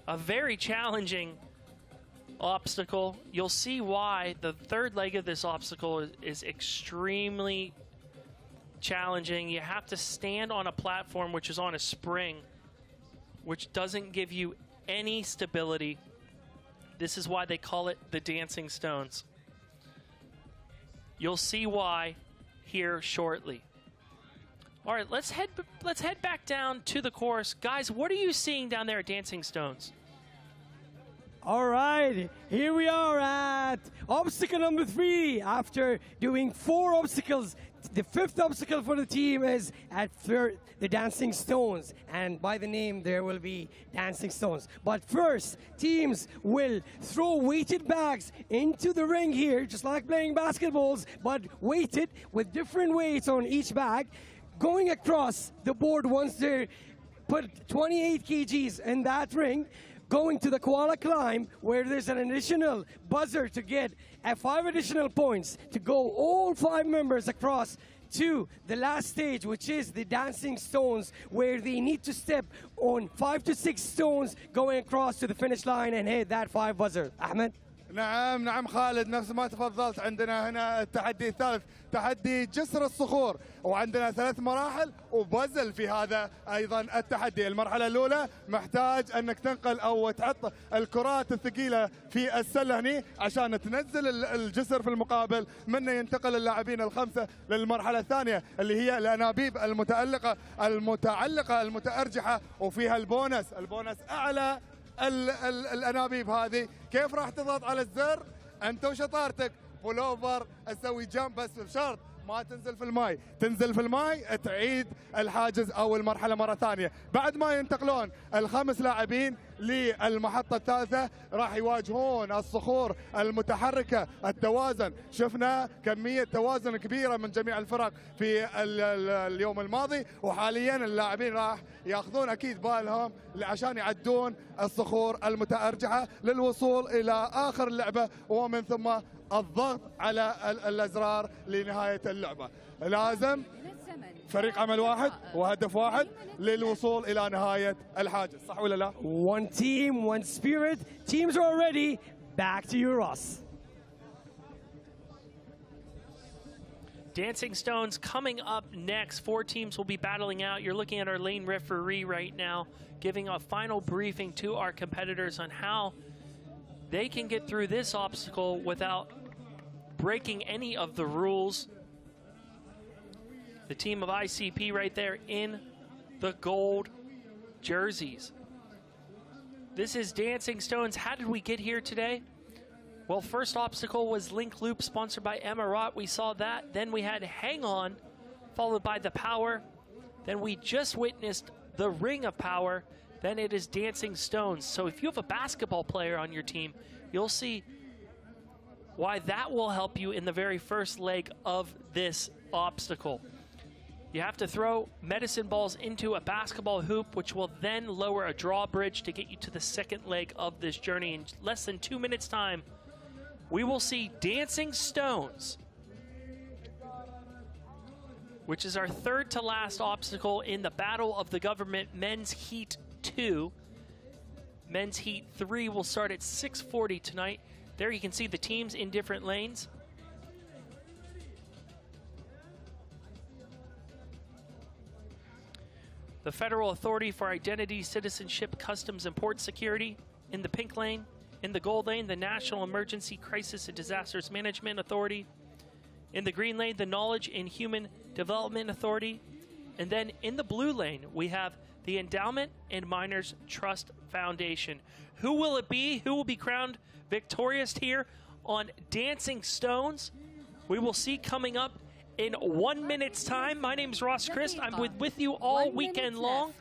a very challenging obstacle. You'll see why the third leg of this obstacle is extremely challenging. You have to stand on a platform which is on a spring, which doesn't give you any stability. This is why they call it the Dancing Stones. You'll see why here shortly. All right, let's head back down to the course. Guys, what are you seeing down there at Dancing Stones? All right, here we are at obstacle number 3. After doing 4 obstacles, the 5th obstacle for the team is at the Dancing Stones. And by the name, there will be Dancing Stones. But first, teams will throw weighted bags into the ring here, just like playing basketballs, but weighted with different weights on each bag. Going across the board once they put 28 kgs in that ring, going to the koala climb, where there's an additional buzzer to get 5 additional points to go all 5 members across to the last stage, which is the Dancing Stones, where they need to step on 5 to 6 stones going across to the finish line and hit that 5 buzzer. Ahmed? نعم خالد، نفس ما تفضلت. عندنا هنا التحدي الثالث، تحدي جسر الصخور، وعندنا 3 مراحل وبازل في هذا ايضا التحدي. المرحله الاولى محتاج انك تنقل او تحط الكرات الثقيله في السله هني عشان تنزل الجسر في المقابل، منه ينتقل اللاعبين ال5 للمرحله الثانيه اللي هي الانابيب المتعلقه المتارجحه، وفيها البونس اعلى الانابيب هذه. كيف راح تضغط على الزر؟ انت وشطارتك. بول اوفر، اسوي جامب، بس بشرط ما تنزل في الماء، تنزل في الماء تعيد الحاجز أو المرحلة مرة ثانية. بعد ما ينتقلون الخمس لاعبين للمحطة الثالثة راح يواجهون الصخور المتحركة. التوازن، شفنا كمية توازن كبيرة من جميع الفرق في اليوم الماضي، وحاليا اللاعبين راح ياخذون أكيد بالهم عشان يعدون الصخور المتأرجحة للوصول إلى آخر اللعبة، ومن ثم الضغط على الأزرار لنهاية اللعبة. لازم فريق عمل واحد وهدف واحد للوصول إلى نهاية الحاجز، صح ولا لا؟ One team, one spirit. Teams are ready. Back to you, Ross. Dancing Stones coming up next. 4 teams will be battling out. You're looking at our lane referee right now, giving a final briefing to our competitors on how they can get through this obstacle without breaking any of the rules. The team of ICP right there in the gold jerseys. This is Dancing Stones. How did we get here today? Well, first obstacle was Link Loop, sponsored by Emirat. We saw that. Then we had Hang On, followed by The Power. Then we just witnessed the Ring of Power. Then it is Dancing Stones. So if you have a basketball player on your team, you'll see why that will help you in the very first leg of this obstacle. You have to throw medicine balls into a basketball hoop, which will then lower a drawbridge to get you to the second leg of this journey. In less than 2 minutes' time, we will see Dancing Stones, which is our third to last obstacle in the Battle of the Government Men's Heat 2. Men's Heat 3 will start at 6:40 tonight. There you can see the teams in different lanes. The Federal Authority for Identity, Citizenship, Customs, and Port Security in the pink lane. In the gold lane, the National Emergency Crisis and Disasters Management Authority. In the green lane, the Knowledge and Human Development Authority. And then in the blue lane, we have the Endowment and Miners Trust Foundation. Who will it be? Who will be crowned victorious here on Dancing Stones? We will see coming up in 1 minute's time. My name's Ross Christ. I'm with you all weekend long.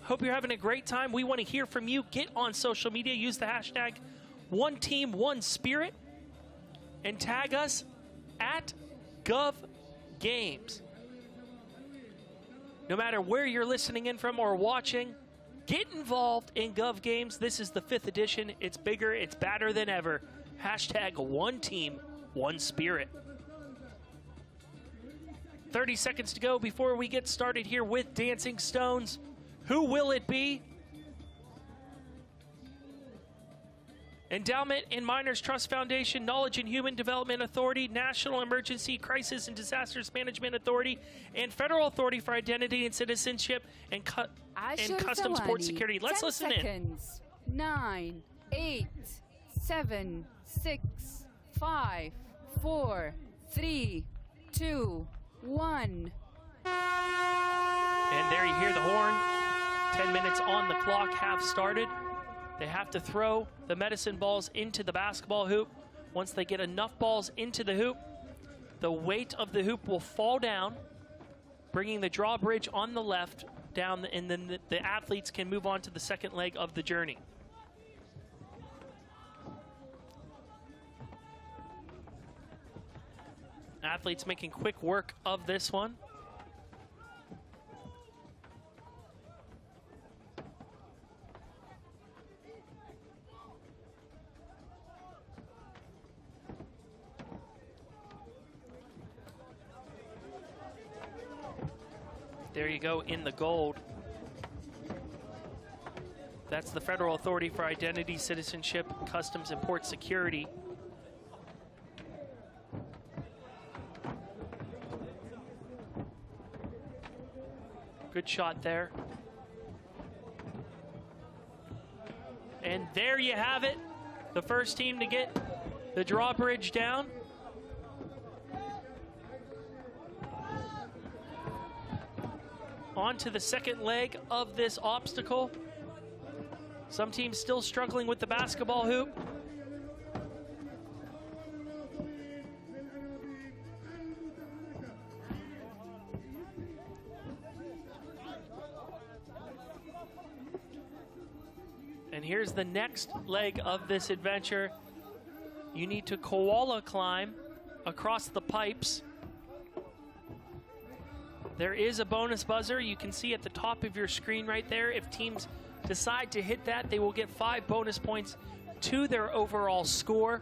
Hope you're having a great time. We want to hear from you. Get on social media. Use the hashtag #OneTeamOneSpirit and tag us at Gov Games. No matter where you're listening in from or watching, get involved in Gov Games. This is the 5th edition. It's bigger. It's badder than ever. Hashtag #OneTeamOneSpirit. 30 seconds to go before we get started here with Dancing Stones. Who will it be? Endowment and Miners Trust Foundation, Knowledge and Human Development Authority, National Emergency Crisis and Disasters Management Authority, and Federal Authority for Identity and Citizenship and Customs Port Security. Let's listen in. 9, 8, 7, 6, 5, 4, 3, 2, 1. And there you hear the horn. 10 minutes on the clock have started. They have to throw the medicine balls into the basketball hoop. Once they get enough balls into the hoop, the weight of the hoop will fall down, bringing the drawbridge on the left down, and then the athletes can move on to the second leg of the journey. Athletes making quick work of this one. There you go in the gold. That's the Federal Authority for Identity, Citizenship, Customs, and Port Security. Good shot there. And there you have it. The first team to get the drawbridge down. On to the second leg of this obstacle. Some teams still struggling with the basketball hoop. And here's the next leg of this adventure. You need to koala climb across the pipes. There is a bonus buzzer you can see at the top of your screen right there. If teams decide to hit that, they will get 5 bonus points to their overall score.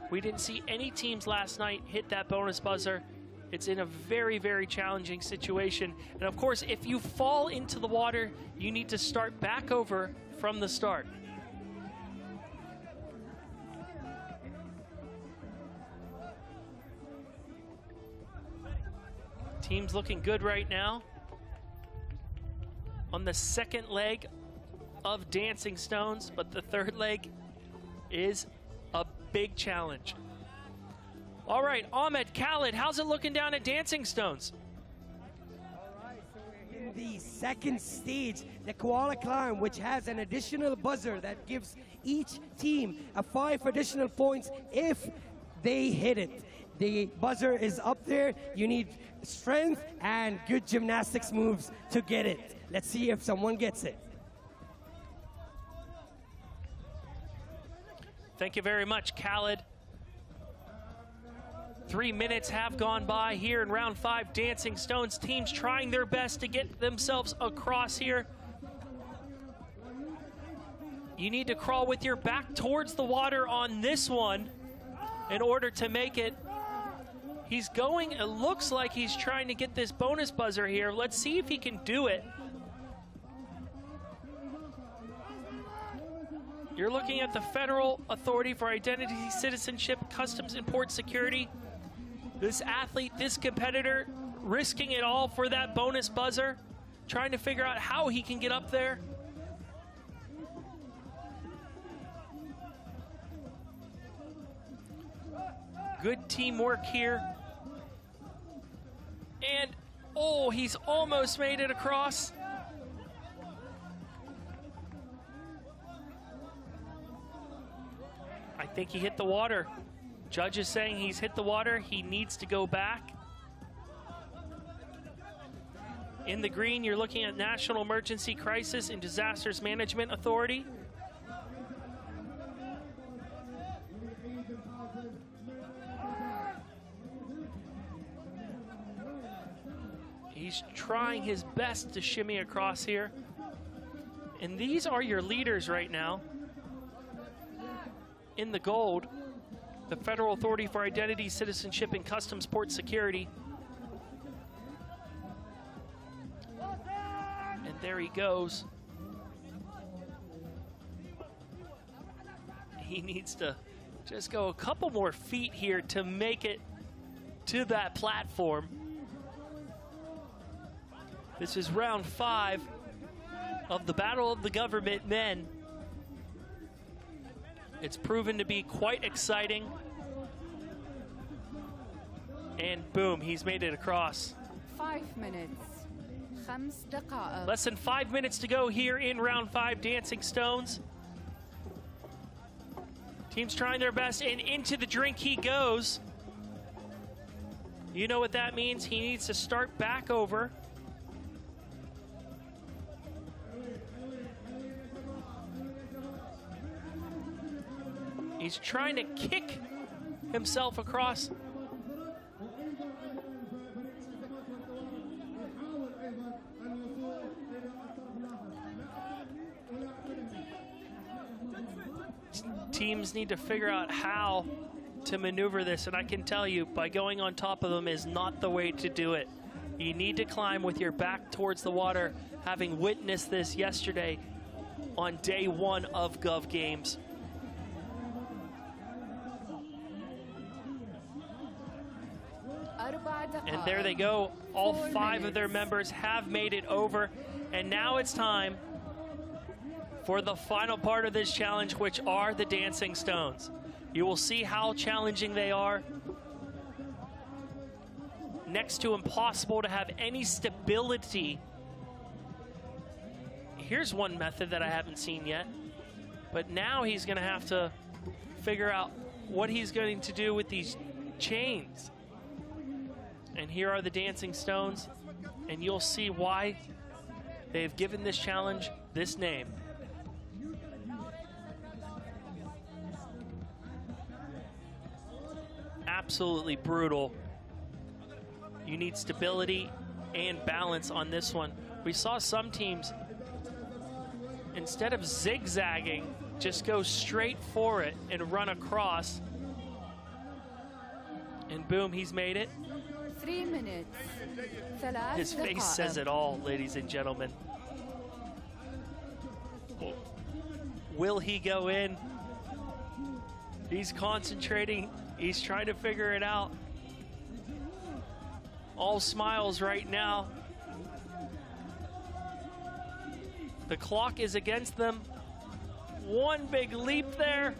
We didn't see any teams last night hit that bonus buzzer. It's in a very, very challenging situation. And of course, if you fall into the water, you need to start back over from the start. Team's looking good right now. On the second leg of Dancing Stones, but the third leg is a big challenge. All right, Ahmed, Khaled, how's it looking down at Dancing Stones? In the second stage, the koala climb, which has an additional buzzer that gives each team 5 additional points if they hit it. The buzzer is up there. You need strength and good gymnastics moves to get it. Let's see if someone gets it. Thank you very much, Khaled. 3 minutes have gone by here in round 5. Dancing Stones teams trying their best to get themselves across here. You need to crawl with your back towards the water on this one in order to make it. He's going, it looks like he's trying to get this bonus buzzer here. Let's see if he can do it. You're looking at the Federal Authority for Identity, Citizenship, Customs, and Port Security. This athlete, this competitor, risking it all for that bonus buzzer, trying to figure out how he can get up there. Good teamwork here. And, oh, he's almost made it across. I think he hit the water. Judge is saying he's hit the water. He needs to go back. In the green, you're looking at National Emergency Crisis and Disasters Management Authority. He's trying his best to shimmy across here. And these are your leaders right now. In the gold, the Federal Authority for Identity, Citizenship, and Customs Port Security. And there he goes. He needs to just go a couple more feet here to make it to that platform. This is round 5 of the Battle of the Government Men. It's proven to be quite exciting. And boom, he's made it across. 5 minutes. 5 دقائق. Less than 5 minutes to go here in round 5, Dancing Stones. Team's trying their best, and into the drink he goes. You know what that means. He needs to start back over. He's trying to kick himself across. Teams need to figure out how to maneuver this, and I can tell you, by going on top of them is not the way to do it. You need to climb with your back towards the water, having witnessed this yesterday on day 1 of Gov Games. And there they go. All 5 of their members have made it over. And now it's time for the final part of this challenge, which are the Dancing Stones. You will see how challenging they are. Next to impossible to have any stability. Here's one method that I haven't seen yet. But now he's going to have to figure out what he's going to do with these chains. And here are the Dancing Stones, and you'll see why they've given this challenge this name. absolutely brutal. You need stability and balance on this one. We saw some teams, instead of zigzagging, just go straight for it and run across. And boom, he's made it. 3 minutes. His face says it all, ladies and gentlemen. Will he go in? He's concentrating. He's trying to figure it out. All smiles right now. The clock is against them. One big leap there.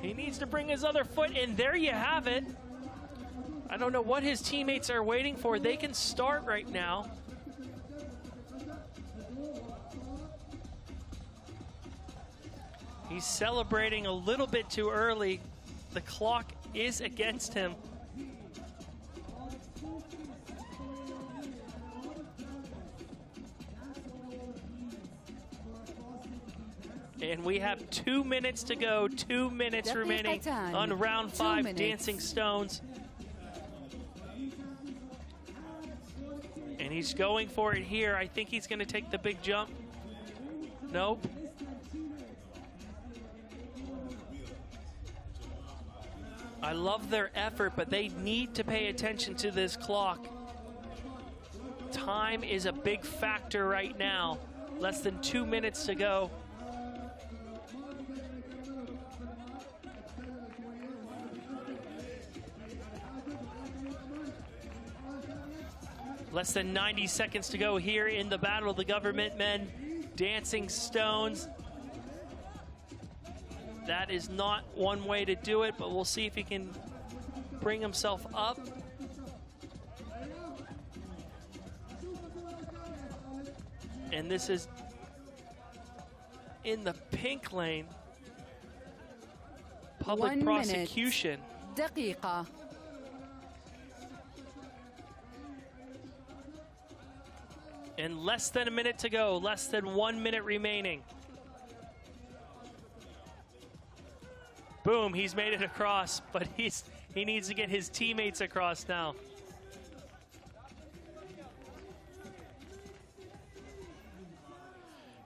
He needs to bring his other foot in. There you have it. I don't know what his teammates are waiting for. They can start right now. He's celebrating a little bit too early. The clock is against him. And we have 2 minutes to go, 2 minutes remaining on round 5, Dancing Stones. And he's going for it here. I think he's going to take the big jump. Nope. I love their effort, but they need to pay attention to this clock. Time is a big factor right now. Less than 2 minutes to go. Less than 90 seconds to go here in the Battle of the Government Men. Dancing Stones. That is not one way to do it, but we'll see if he can bring himself up. And this is in the pink lane. Public 1 prosecution. دقيقة. And less than a minute to go, less than 1 minute remaining. Boom, he's made it across, but he needs to get his teammates across now.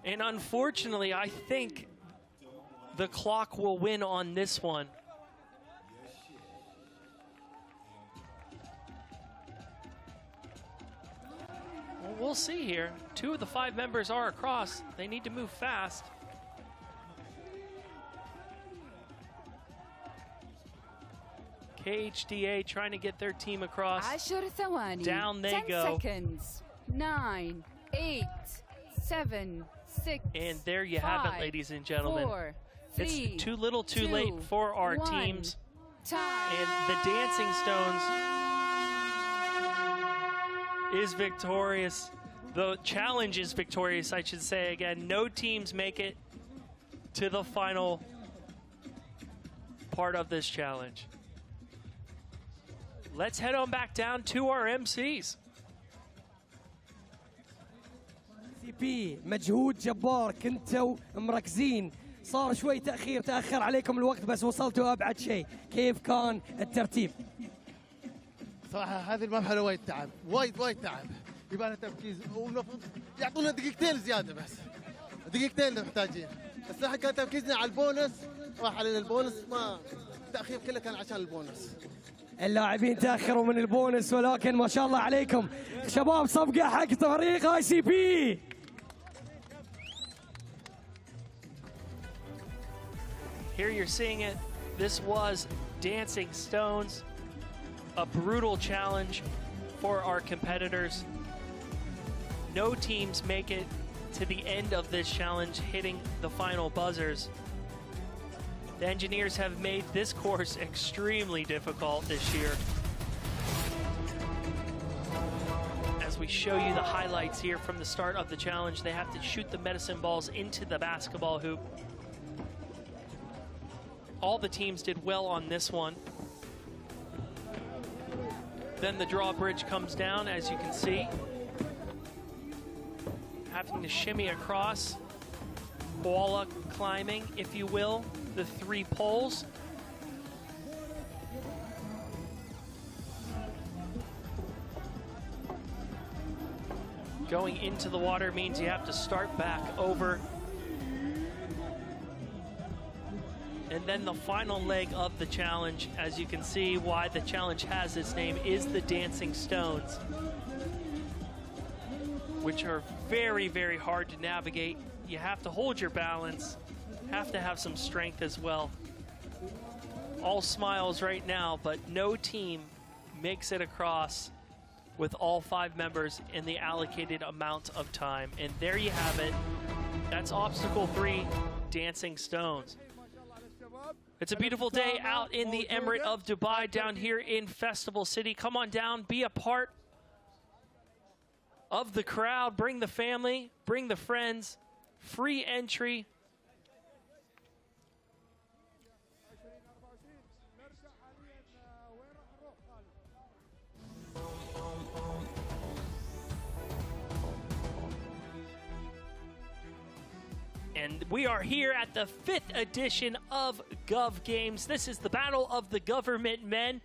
And unfortunately, I think the clock will win on this one. Well, we'll see here. 2 of the 5 members are across. They need to move fast. KHDA trying to get their team across. 10 ثواني. Down they 10 go. seconds. 9, 8, 7, 6. And there you have it, ladies and gentlemen. 4, 3, it's too little too late for our 1. teams. Time. And the Dancing Stones is victorious. The challenge is victorious, I should say again. No teams make it to the final part of this challenge. Let's head on back down to our MCs. CP مجهود جبار، كنتوا مركزين، صار شوي تأخر عليكم الوقت بس وصلتوا أبعد شيء. كيف كان الترتيب؟ صراحة هذه المرحلة وايد تعب، وايد تعب، يبغى لنا تركيز والمفروض يعطونا دقيقتين زيادة بس. دقيقتين محتاجين. بس احنا كان تركيزنا على البونس، راح علينا البونس، ما التأخير كله كان عشان البونس. اللاعبين تأخروا من البونس ولكن ما شاء الله عليكم شباب، صفقة حق فريق ICP. Here you're seeing it. This was Dancing Stones, a brutal challenge for our competitors. No teams make it to the end of this challenge, hitting the final buzzers. The engineers have made this course extremely difficult this year. As we show you the highlights here from the start of the challenge, they have to shoot the medicine balls into the basketball hoop. All the teams did well on this one. Then the drawbridge comes down, as you can see. Having to shimmy across. koala climbing, if you will, the 3 poles. Going into the water means you have to start back over. And then the final leg of the challenge, as you can see why the challenge has its name, is the dancing stones, which are very, very hard to navigate. You have to hold your balance, have to have some strength as well. All smiles right now, but no team makes it across with all 5 members in the allocated amount of time. And there you have it. That's obstacle 3, dancing stones. It's a beautiful day out in the Emirate of Dubai down here in Festival City. Come on down, be a part of the crowd. Bring the family, bring the friends. Free entry. And we are here at the 5th edition of Gov Games. This is the Battle of the Government Men.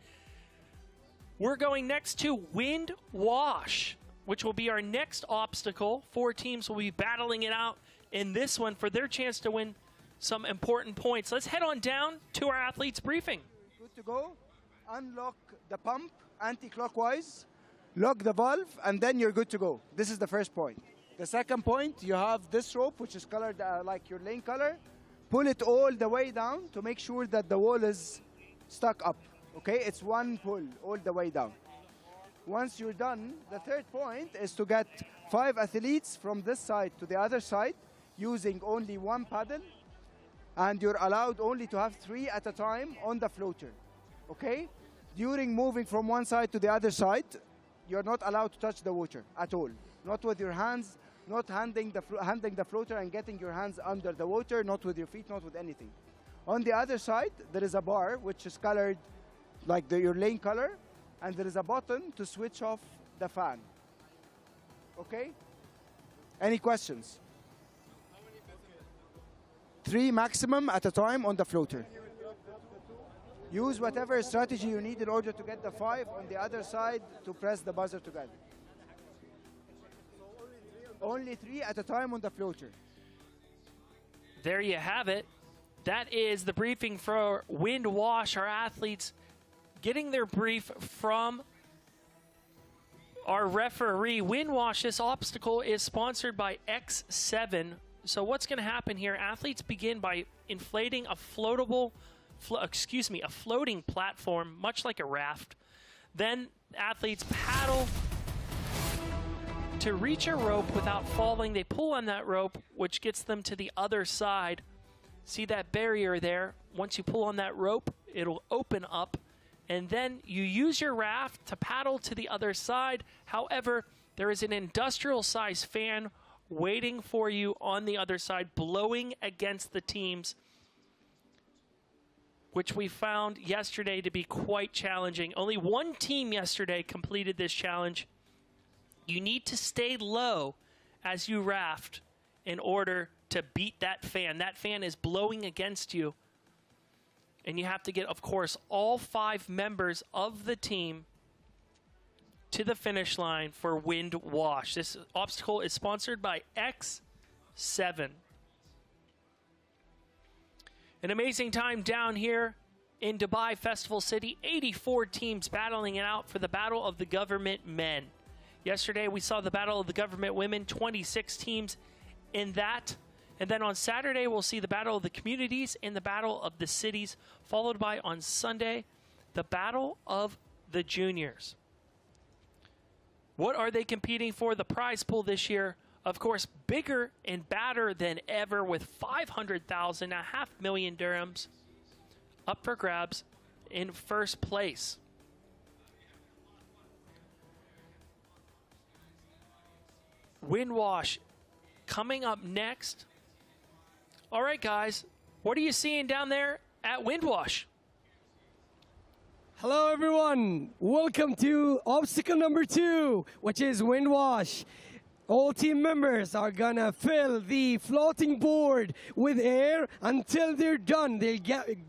We're going next to Wind Wash, which will be our next obstacle. 4 teams will be battling it out in this one for their chance to win some important points. Let's head on down to our athletes briefing. Good to go. Unlock the pump anti-clockwise, lock the valve, and then you're good to go. This is the first point. The second point, you have this rope, which is colored like your lane color. Pull it all the way down to make sure that the wall is stuck up. Okay, it's one pull all the way down. Once you're done, the third point is to get 5 athletes from this side to the other side using only 1 paddle, and you're allowed only to have 3 at a time on the floater. Okay? During moving from one side to the other side, you're not allowed to touch the water at all. Not with your hands, not handing the floater and getting your hands under the water, not with your feet, not with anything. On the other side, there is a bar which is colored like your lane color, and there is a button to switch off the fan. Okay? Any questions? 3 maximum at a time on the floater. Use whatever strategy you need in order to get the 5 on the other side to press the buzzer together. Only 3 at a time on the floater. There you have it. That is the briefing for Wind Wash, our athletes getting their brief from our referee. Wind Wash, this obstacle is sponsored by X7. So what's going to happen here? Athletes begin by inflating a a floating platform, much like a raft. Then athletes paddle to reach a rope without falling. They pull on that rope, which gets them to the other side. See that barrier there? Once you pull on that rope, it'll open up, and then you use your raft to paddle to the other side. However, there is an industrial-sized fan waiting for you on the other side, blowing against the teams, which we found yesterday to be quite challenging. Only 1 team yesterday completed this challenge. You need to stay low as you raft in order to beat that fan. That fan is blowing against you. And you have to get, of course, all 5 members of the team to the finish line for Wind Wash. This obstacle is sponsored by X7. An amazing time down here in Dubai Festival City. 84 teams battling it out for the Battle of the Government Men. Yesterday, we saw the Battle of the Government Women, 26 teams in that. And then on Saturday, we'll see the Battle of the Communities and the Battle of the Cities, followed by, on Sunday, the Battle of the Juniors. What are they competing for? The prize pool this year, of course, bigger and badder than ever, with 500,000, 500,000 dirhams up for grabs in first place. Wind Wash coming up next. All right, guys, what are you seeing down there at Wind Wash? Hello, everyone. Welcome to obstacle number 2, which is Wind Wash. All team members are gonna fill the floating board with air until they're done. They'll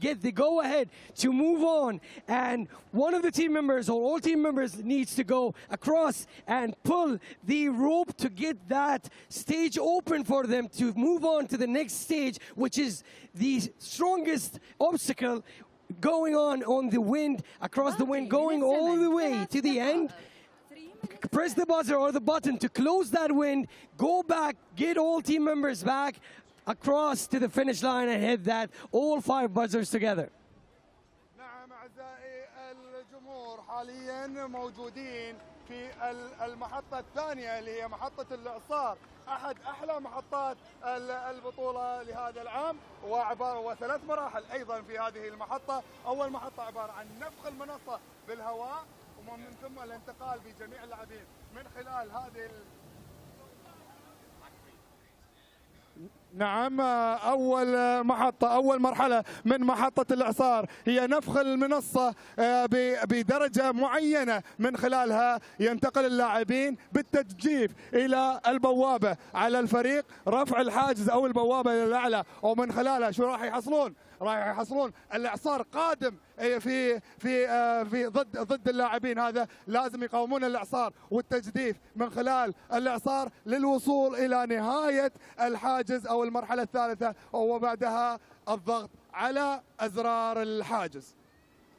get the go-ahead to move on. And one of the team members or all team members needs to go across and pull the rope to get that stage open for them to move on to the next stage, which is the strongest obstacle going on the wind, across the wind, going all the way to the end. Press the buzzer or the button to close that wind, go back, get all team members back across to the finish line and hit that, all 5 buzzers together. نعم أعزائي الجمهور حاليا موجودين في المحطة الثانية اللي هي محطة الإعصار، أحد أحلى محطات البطولة لهذا العام، وثلاث مراحل أيضا في هذه المحطة. أول محطة عبارة عن نفخ المنصة بالهواء، ومن ثم الانتقال بجميع اللاعبين من خلال هذه نعم. أول مرحلة من محطة الإعصار هي نفخ المنصة بدرجة معينة، من خلالها ينتقل اللاعبين بالتججيف إلى البوابة على الفريق، رفع الحاجز أو البوابة إلى الأعلى، ومن خلالها شو راح يحصلون؟ راح يحصلون الإعصار قادم في ضد اللاعبين. هذا لازم يقاومون الإعصار والتجديف من خلال الإعصار للوصول إلى نهاية الحاجز أو المرحلة الثالثة، وبعدها الضغط على أزرار الحاجز.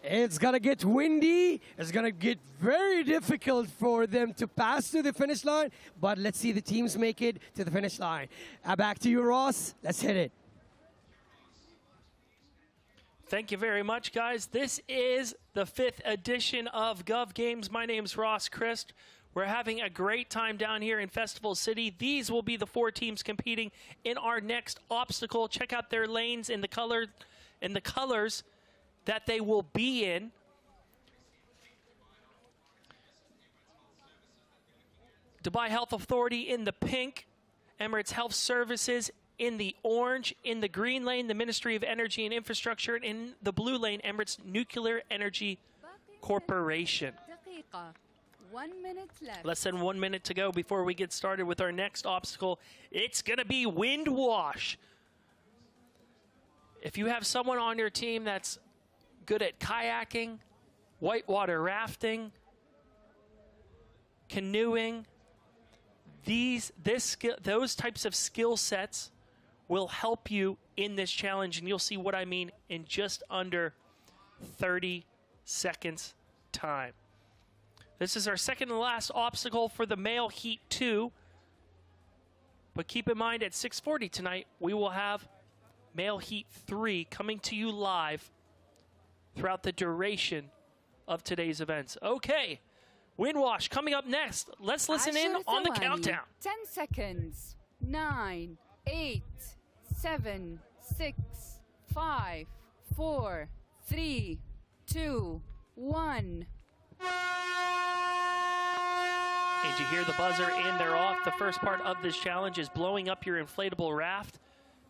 It's going to get windy. It's going to get very difficult for them to pass to the finish line. But let's see the teams make it to the finish line. Back to you, Ross. Let's hit it. Thank you very much, guys. This is the 5th edition of Gov Games. My name's Ross Christ. We're having a great time down here in Festival City. These will be the 4 teams competing in our next obstacle. Check out their lanes and the colors that they will be in. Dubai Health Authority in the pink, Emirates Health Services in the orange, in the green lane, the Ministry of Energy and Infrastructure, and in the blue lane, Emirates Nuclear Energy Corporation. 1 minute left. Less than 1 minute to go before we get started with our next obstacle. It's going to be wind wash. If you have someone on your team that's good at kayaking, whitewater rafting, canoeing, those types of skill sets will help you in this challenge, and you'll see what I mean in just under 30 seconds time. This is our second and last obstacle for the male heat 2. But keep in mind, at 6:40 tonight, we will have male heat 3 coming to you live throughout the duration of today's events. Okay, wind wash coming up next. Let's listen in on the countdown. 10 seconds. 9, 8, 7, 6, 5, 4, 3, 2, 1. And you hear the buzzer in, they're off. The first part of this challenge is blowing up your inflatable raft.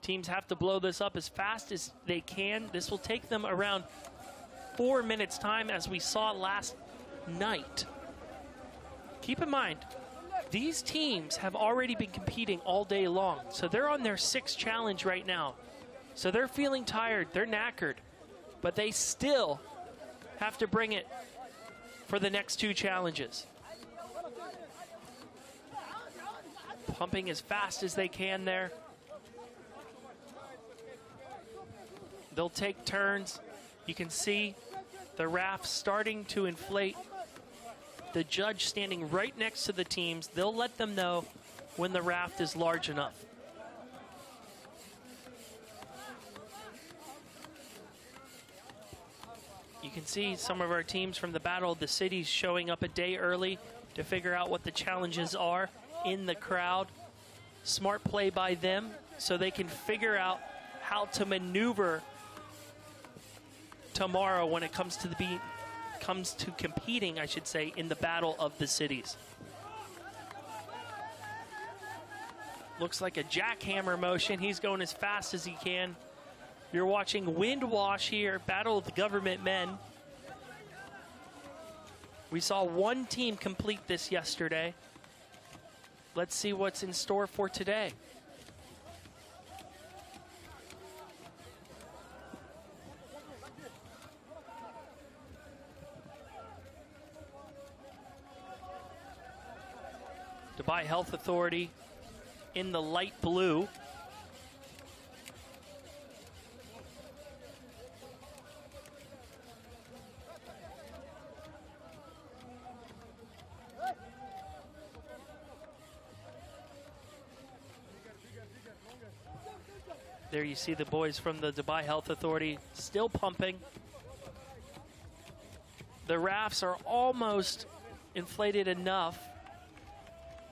Teams have to blow this up as fast as they can. This will take them around 4 minutes time, as we saw last night. Keep in mind, these teams have already been competing all day long. So they're on their 6th challenge right now. So they're feeling tired, they're knackered, but they still have to bring it for the next 2 challenges. Pumping as fast as they can there. They'll take turns. You can see the raft starting to inflate. The judge standing right next to the teams. They'll let them know when the raft is large enough. You can see some of our teams from the Battle of the Cities showing up a day early to figure out what the challenges are in the crowd. Smart play by them so they can figure out how to maneuver tomorrow when it comes to competing, I should say, in the Battle of the Cities. Looks like a jackhammer motion. He's going as fast as he can. You're watching wind wash here, Battle of the Government Men. We saw one team complete this yesterday. let's see what's in store for today. Dubai Health Authority in the light blue. There you see the boys from the Dubai Health Authority still pumping. The rafts are almost inflated enough.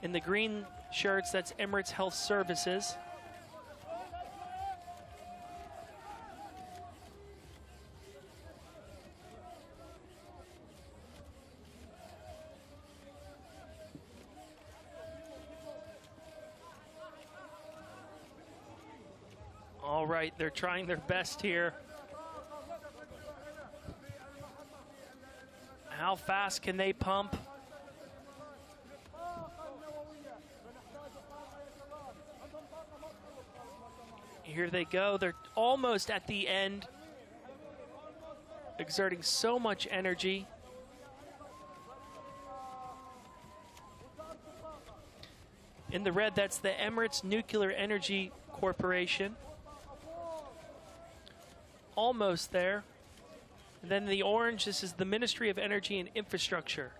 In the green shirts, that's Emirates Health Services. All right, they're trying their best here. How fast can they pump? Here they go. They're almost at the end, exerting so much energy. In the red, that's the Emirates Nuclear Energy Corporation. Almost there. And then the orange, this is the Ministry of Energy and Infrastructure.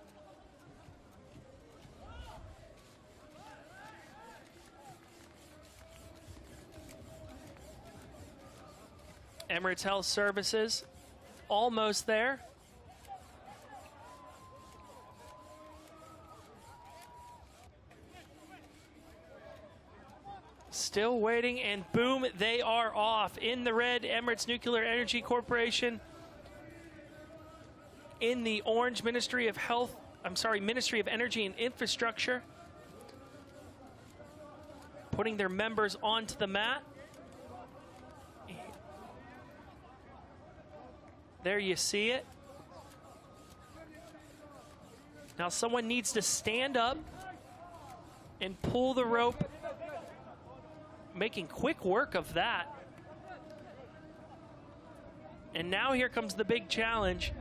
Emirates Health Services, almost there. Still waiting, and boom, they are off. In the red, Emirates Nuclear Energy Corporation. In the orange, Ministry of Energy and Infrastructure. Putting their members onto the mat. There you see it. Now someone needs to stand up and pull the rope, making quick work of that. And now here comes the big challenge,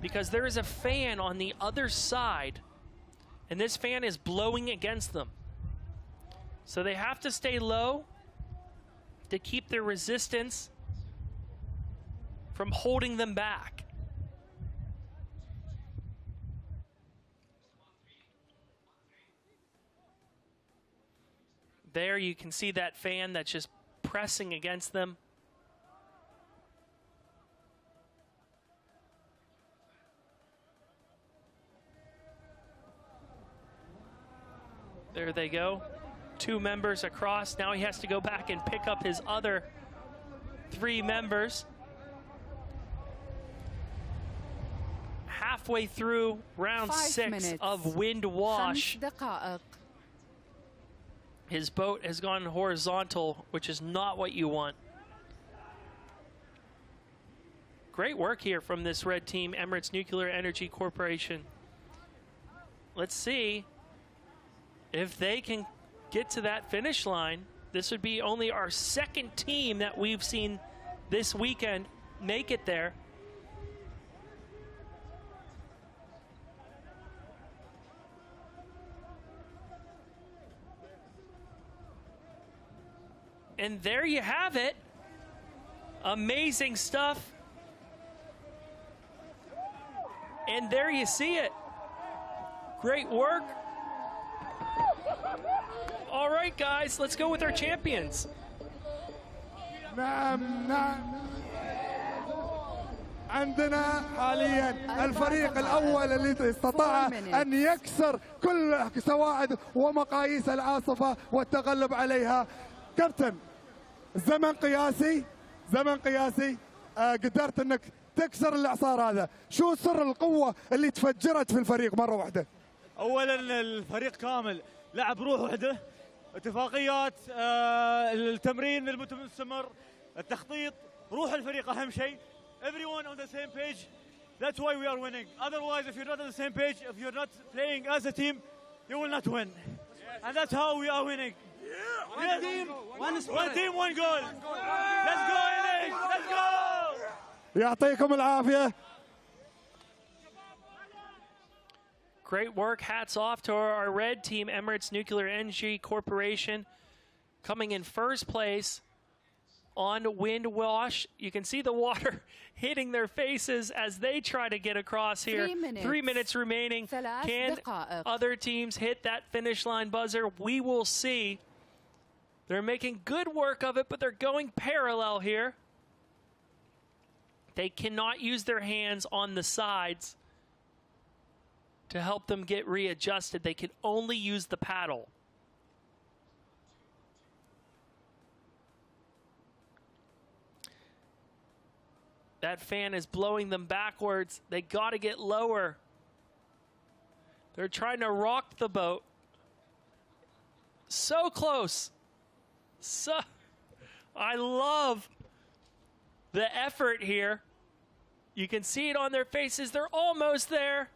because there is a fan on the other side, and this fan is blowing against them. So they have to stay low to keep their resistance from holding them back. There you can see that fan that's just pressing against them. There they go. 2 members across. Now he has to go back and pick up his other 3 members. Halfway through round 6 of wind wash. His boat has gone horizontal, which is not what you want. Great work here from this red team, Emirates Nuclear Energy Corporation. Let's see if they can get to that finish line. This would be only our 2nd team that we've seen this weekend make it there. And there you have it. Amazing stuff. And there you see it. Great work. All right, guys, let's go with our champions. عندنا حاليا الفريق الأول اللي استطاع أن يكسر كل سواعد ومقاييس العاصفة والتغلب عليها. كابتن، زمن قياسي قدرت انك تكسر الاعصار هذا. شو سر القوة اللي تفجرت في الفريق مرة واحدة؟ اولا الفريق كامل لعب روح واحدة، اتفاقيات، التمرين المستمر، التخطيط، روح الفريق اهم شيء. Everyone on the same page. That's why we are winning. Otherwise, if you're not on the same page, if you're not playing as a team, you will not win. And that's how we are winning. One team, one team, one goal. Let's go, LA. Let's go. يعطيكم العافية. Great work. Hats off to our red team, Emirates Nuclear Energy Corporation, coming in first place on Wind Wash. You can see the water hitting their faces as they try to get across here. 3 minutes remaining. Can other teams hit that finish line buzzer? We will see. They're making good work of it, but they're going parallel here. They cannot use their hands on the sides to help them get readjusted. They can only use the paddle. That fan is blowing them backwards. They got to get lower. They're trying to rock the boat. So close. So, I love the effort here. You can see it on their faces. They're almost there.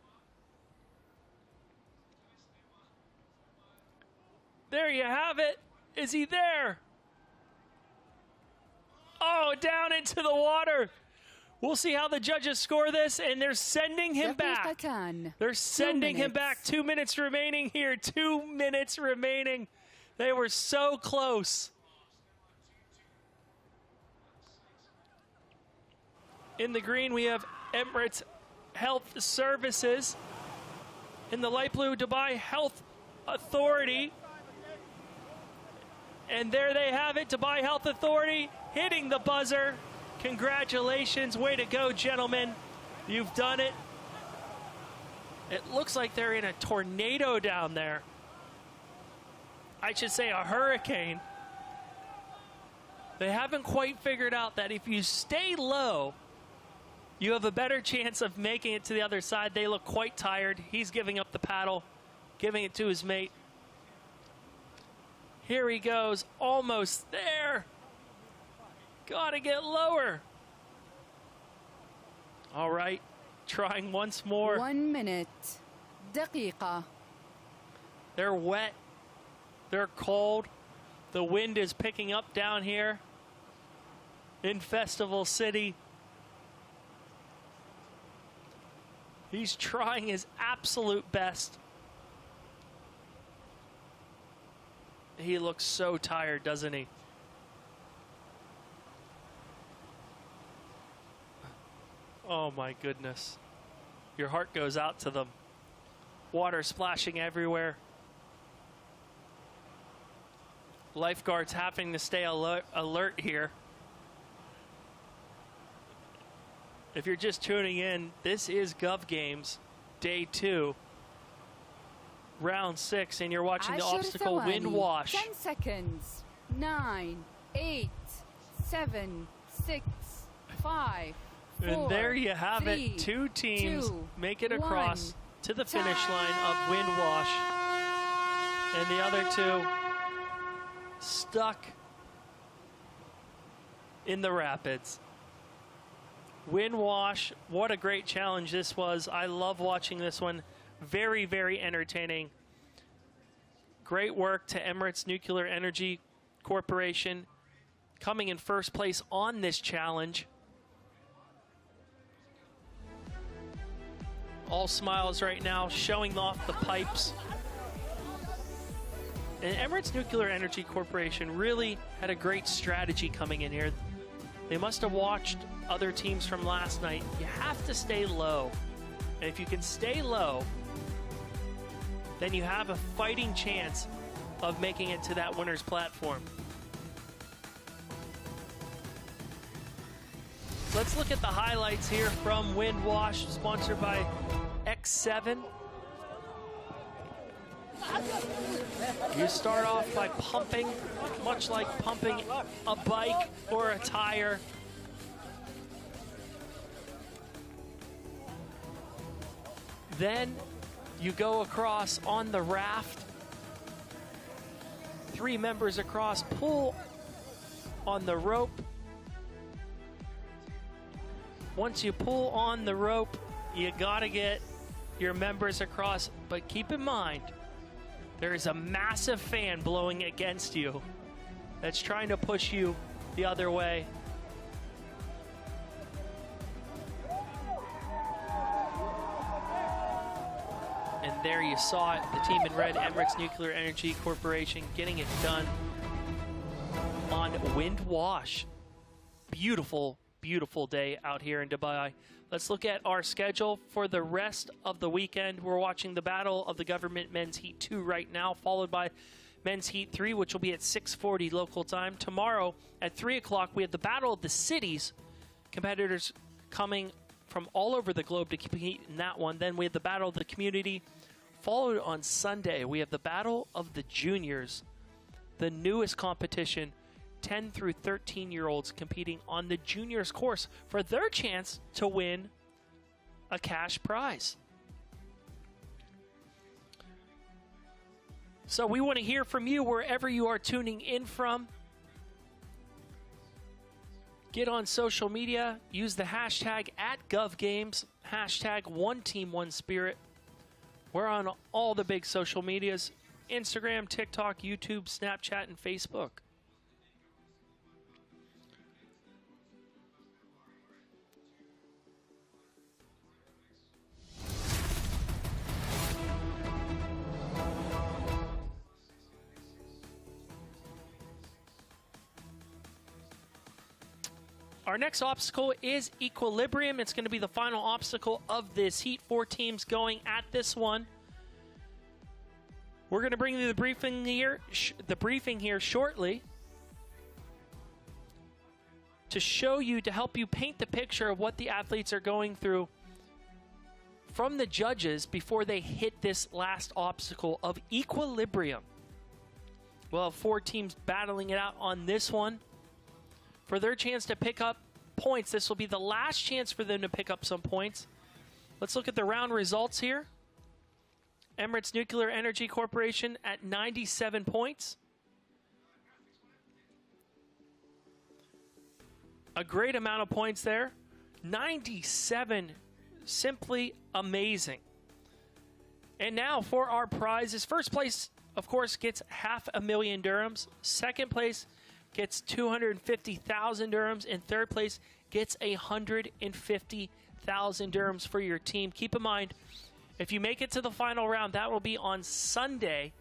There you have it. Is he there? Oh, down into the water. We'll see how the judges score this, and they're sending him back. They're sending him back. 2 minutes remaining here. 2 minutes remaining. They were so close. In the green, we have Emirates Health Services. In the light blue, Dubai Health Authority. And there they have it, Dubai Health Authority hitting the buzzer. Congratulations, way to go, gentlemen. You've done it. It looks like they're in a tornado down there. I should say a hurricane. They haven't quite figured out that if you stay low, you have a better chance of making it to the other side. They look quite tired. He's giving up the paddle, giving it to his mate. Here he goes, almost there. Gotta get lower. All right, trying once more. 1 minute. دقيقة. They're wet. They're cold. The wind is picking up down here in Festival City. He's trying his absolute best. He looks so tired, doesn't he? Oh my goodness. Your heart goes out to them. Water splashing everywhere. Lifeguards having to stay alert here. If you're just tuning in, this is Gov Games, Day 2. Round 6, and you're watching the obstacle Wind Wash. 10 seconds. 9, 8, 7, 6, 5, 4, and there you have 3, it. 2 teams 2, make it across to the finish line of Wind Wash. And the other 2 stuck in the rapids. Wind Wash, what a great challenge this was. I love watching this one. Very, very entertaining. Great work to Emirates Nuclear Energy Corporation, coming in first place on this challenge. All smiles right now, showing off the pipes. And Emirates Nuclear Energy Corporation really had a great strategy coming in here. They must have watched other teams from last night. You have to stay low. And if you can stay low, then you have a fighting chance of making it to that winner's platform. Let's look at the highlights here from Wind Wash, sponsored by X7. You start off by pumping, much like pumping a bike or a tire. Then you go across on the raft. 3 members across, pull on the rope. Once you pull on the rope, you gotta get your members across, but keep in mind, There is a massive fan blowing against you that's trying to push you the other way. And there you saw it, the team in red, Emirates Nuclear Energy Corporation, getting it done on Wind Wash. Beautiful, beautiful day out here in Dubai. Let's look at our schedule for the rest of the weekend. We're watching the Battle of the Government Men's Heat 2 right now, followed by Men's Heat 3, which will be at 6:40 local time. Tomorrow at 3 o'clock, we have the Battle of the Cities. Competitors coming from all over the globe to compete in that one. Then we have the Battle of the Community. Followed on Sunday, we have the Battle of the Juniors, the newest competition, 10 through 13-year-olds competing on the juniors course for their chance to win a cash prize. So we want to hear from you wherever you are tuning in from. Get on social media, use the hashtag @GovGames, hashtag #OneTeamOneSpirit. We're on all the big social medias, Instagram, TikTok, YouTube, Snapchat, and Facebook. Our next obstacle is equilibrium. It's going to be the final obstacle of this heat. 4 teams going at this one. We're going to bring you the briefing here shortly to show you, to help you paint the picture of what the athletes are going through from the judges before they hit this last obstacle of equilibrium. We'll have 4 teams battling it out on this one. For their chance to pick up points, this will be the last chance for them to pick up some points. Let's look at the round results here. Emirates Nuclear Energy Corporation at 97 points. A great amount of points there. 97, simply amazing. And now for our prizes. First place, of course, gets $500,000 dirhams. Second place gets 250,000 dirhams, and third place gets 150,000 dirhams for your team. Keep in mind, if you make it to the final round, that will be on Sunday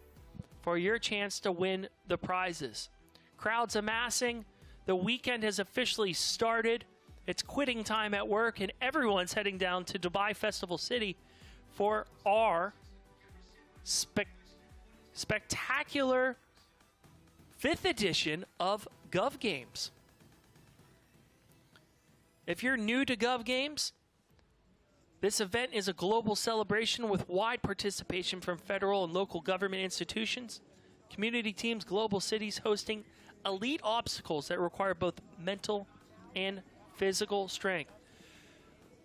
for your chance to win the prizes. Crowds amassing. The weekend has officially started. It's quitting time at work, and everyone's heading down to Dubai Festival City for our spectacular 5th edition of Gov Games. If you're new to Gov Games, this event is a global celebration with wide participation from federal and local government institutions, community teams, global cities hosting elite obstacles that require both mental and physical strength.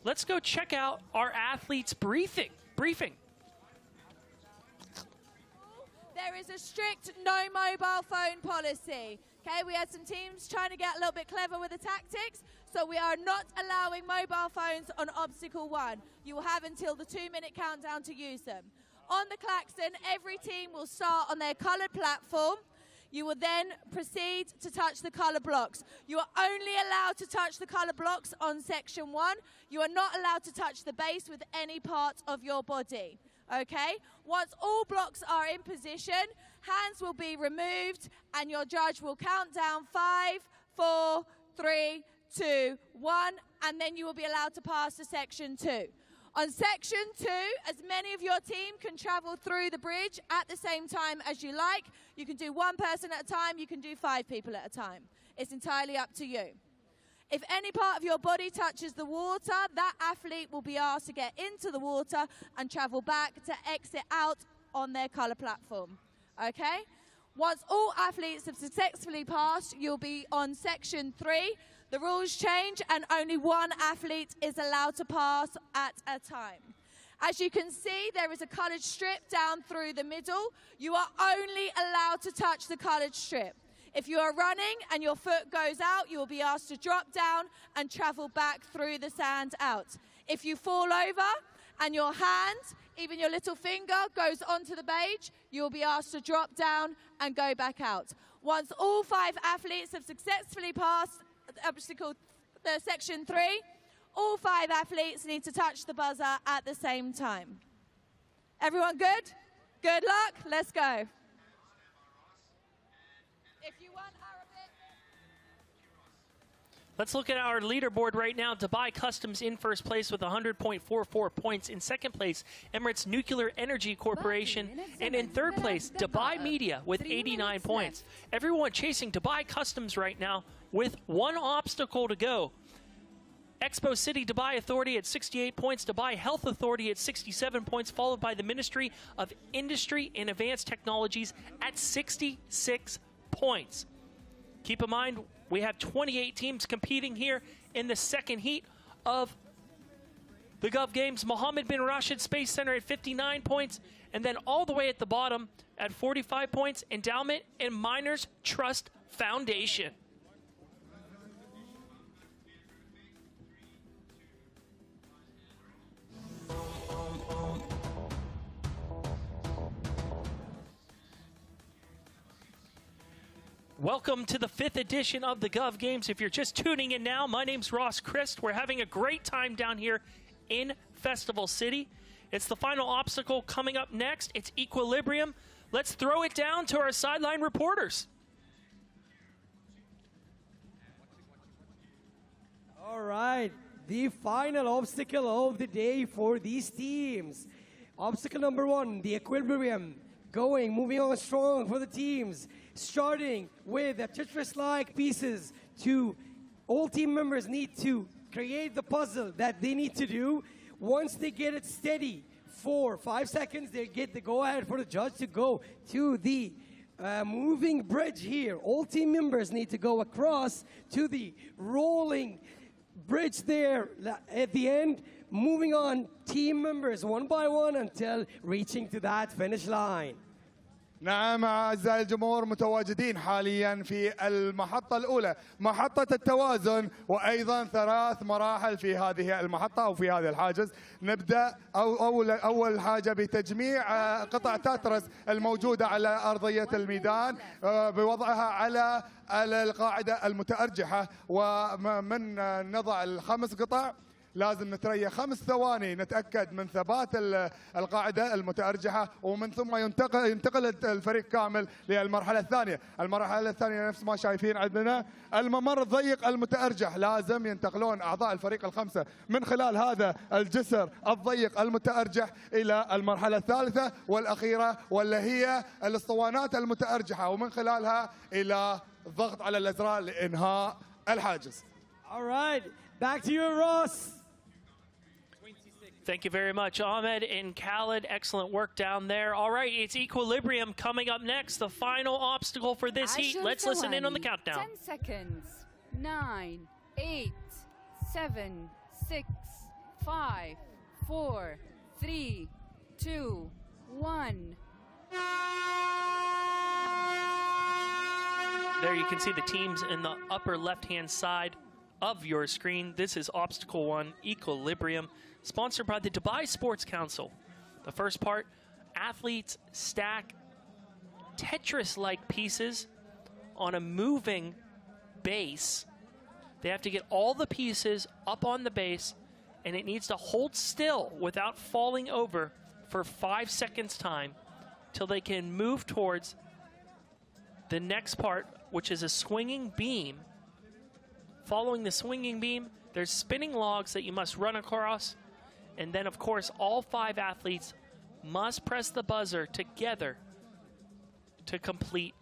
Let's go check out our athletes' briefing. There is a strict no mobile phone policy. Okay, we had some teams trying to get a little bit clever with the tactics, so we are not allowing mobile phones on obstacle 1. You will have until the 2-minute countdown to use them. On the klaxon, every team will start on their coloured platform. You will then proceed to touch the colour blocks. You are only allowed to touch the colour blocks on section 1. You are not allowed to touch the base with any part of your body. Okay? Once all blocks are in position, hands will be removed and your judge will count down 5, 4, 3, 2, 1, and then you will be allowed to pass to section 2. On section 2, as many of your team can travel through the bridge at the same time as you like. You can do 1 person at a time, you can do 5 people at a time. It's entirely up to you. If any part of your body touches the water, that athlete will be asked to get into the water and travel back to exit out on their colour platform. Okay? Once all athletes have successfully passed, you'll be on section 3. The rules change and only 1 athlete is allowed to pass at a time. As you can see, there is a coloured strip down through the middle. You are only allowed to touch the coloured strip. If you are running and your foot goes out, you will be asked to drop down and travel back through the sand out. If you fall over and your hand, even your little finger, goes onto the beige, you'll be asked to drop down and go back out. Once all 5 athletes have successfully passed the section 3, all 5 athletes need to touch the buzzer at the same time. Everyone good? Good luck. Let's go. If you want Arabic. Let's look at our leaderboard right now. Dubai Customs in first place with 100.44 points. In second place, Emirates Nuclear Energy Corporation. And in third place, Dubai Media with 89 points. Everyone chasing Dubai Customs right now with 1 obstacle to go. Expo City Dubai Authority at 68 points, Dubai Health Authority at 67 points, followed by the Ministry of Industry and Advanced Technologies at 66 points. Keep in mind, we have 28 teams competing here in the second heat of the Gov Games. Mohammed bin Rashid Space Center at 59 points, and then all the way at the bottom at 45 points, Endowment and Miners Trust Foundation. Welcome to the 5th edition of the Gov Games. If you're just tuning in now, my name's Ross Christ. We're having a great time down here in Festival City. It's the final obstacle coming up next. It's equilibrium. Let's throw it down to our sideline reporters. All right, the final obstacle of the day for these teams. Obstacle number 1, the equilibrium. Moving on strong for the teams. Starting with the Tetris-like pieces. All team members need to create the puzzle that they need to do. Once they get it steady for 5 seconds, they get the go-ahead for the judge to go to the moving bridge here. All team members need to go across to the rolling bridge there at the end. Moving on, team members one by one until reaching to that finish line. نعم أعزائي الجمهور، متواجدين حاليا في المحطة الأولى، محطة التوازن، وأيضا 3 مراحل في هذه المحطة أو في هذا الحاجز. نبدأ أول حاجة بتجميع قطع تاترس الموجودة على أرضية الميدان بوضعها على القاعدة المتأرجحة، ومن نضع ال5 قطع لازم نتريا 5 ثواني نتأكد من ثبات القاعدة المتأرجحة، ومن ثم ينتقل الفريق كامل للمرحلة الثانية. المرحلة الثانية نفس ما شايفين عندنا الممر الضيق المتأرجح، لازم ينتقلون أعضاء الفريق ال5 من خلال هذا الجسر الضيق المتأرجح إلى المرحلة الثالثة والأخيرة، واللي هي الاسطوانات المتأرجحة، ومن خلالها إلى الضغط على الأزرار لإنهاء الحاجز. All right, back to you, Ross. Thank you very much, Ahmed and Khaled. Excellent work down there. All right, it's equilibrium coming up next, the final obstacle for this heat. Let's listen in on the countdown. 10 seconds. 9, 8, 7, 6, 5, 4, 3, 2, 1. There you can see the teams in the upper left-hand side of your screen. This is Obstacle 1, Equilibrium, sponsored by the Dubai Sports Council. The first part, athletes stack Tetris-like pieces on a moving base. They have to get all the pieces up on the base, and it needs to hold still without falling over for 5 seconds time till they can move towards the next part, which is a swinging beam. Following the swinging beam, there's spinning logs that you must run across. And then, of course, all 5 athletes must press the buzzer together to complete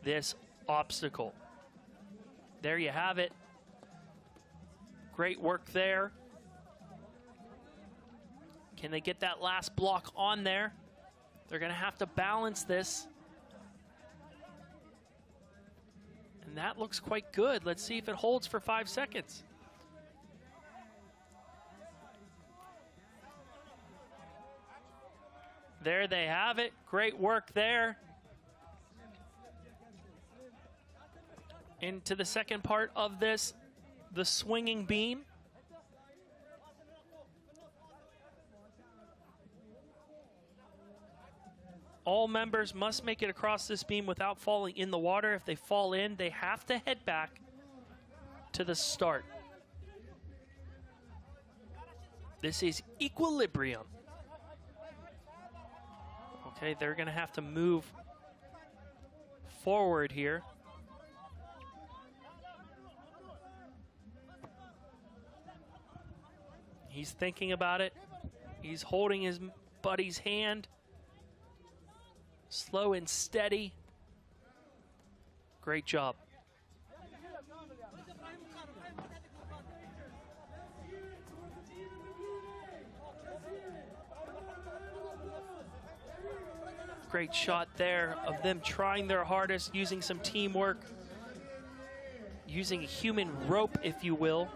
this obstacle. There you have it. Great work there. Can they get that last block on there? They're going to have to balance this. And that looks quite good. Let's see if it holds for 5 seconds. There they have it. Great work there. Into the second part of this, the swinging beam. All members must make it across this beam without falling in the water. If they fall in, they have to head back to the start. This is equilibrium. Okay, they're going to have to move forward here. He's thinking about it. He's holding his buddy's hand. Slow and steady. Great job. Great shot there of them trying their hardest, using some teamwork, using a human rope, if you will.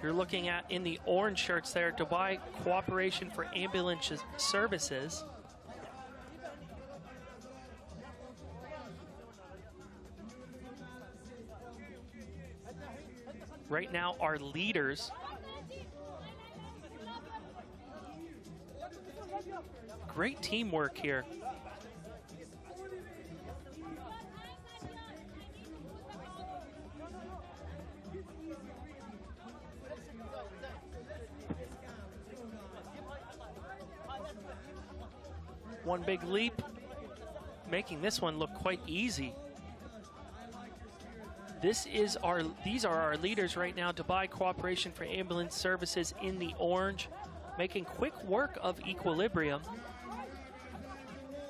You're looking at, in the orange shirts there, Dubai Cooperation for Ambulance Services. Right now, our leaders great teamwork here. One big leap, making this one look quite easy. These are our leaders right now. Dubai Cooperation for Ambulance Services in the orange, making quick work of equilibrium.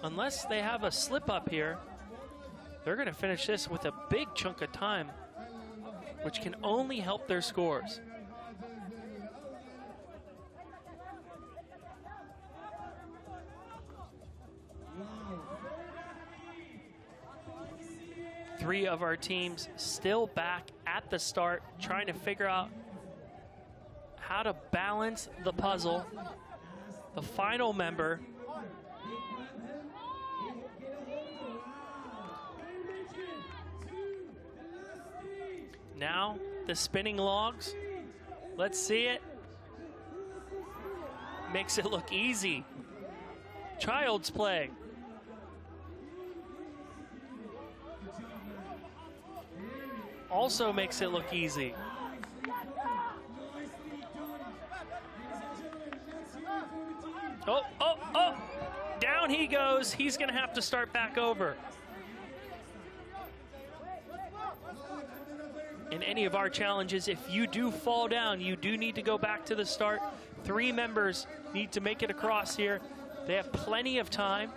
Unless they have a slip up here, they're going to finish this with a big chunk of time, which can only help their scores. Three of our teams still back at the start, trying to figure out how to balance the puzzle. The final member now, the spinning logs. Let's see it. Makes it look easy. Child's play. Also makes it look easy. Oh, oh, oh! Down he goes. He's going to have to start back over. In any of our challenges, if you do fall down, you do need to go back to the start. 3 members need to make it across here. They have plenty of time.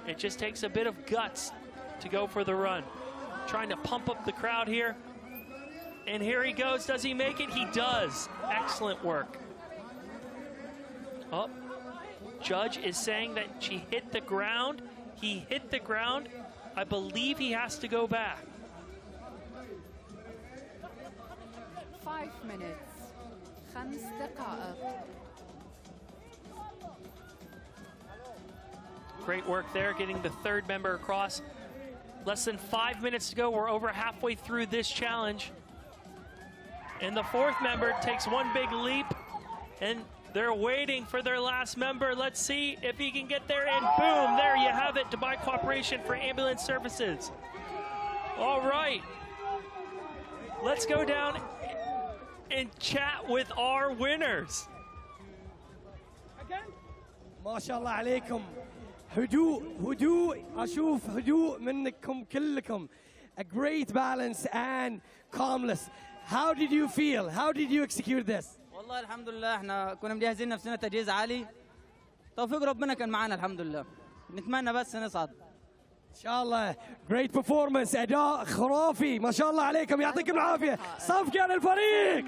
It just takes a bit of guts to go for the run. Trying to pump up the crowd here. And here he goes. Does he make it? He does. Excellent work. Oh, judge is saying that she hit the ground. He hit the ground. I believe he has to go back. 5 minutes. 5 دقائق. Great work there, getting the 3rd member across. Less than 5 minutes to go. We're over halfway through this challenge. And the 4th member takes one big leap, and they're waiting for their last member. Let's see if he can get there, and boom, there you have it, Dubai Cooperation for Ambulance Services. All right, let's go down and chat with our winners. ما شاء الله عليكم. هدوء أشوف هدوء منكم كلكم. A great balance and calmness. How did you feel? How did you execute this? والله الحمد لله احنا كنا مجهزين نفسنا تجهيز عالي. توفيق ربنا كان معنا الحمد لله. نتمنى بس نصعد. إن شاء الله. Great performance. أداء خرافي. ما شاء الله عليكم. يعطيكم العافية. صفقة للفريق.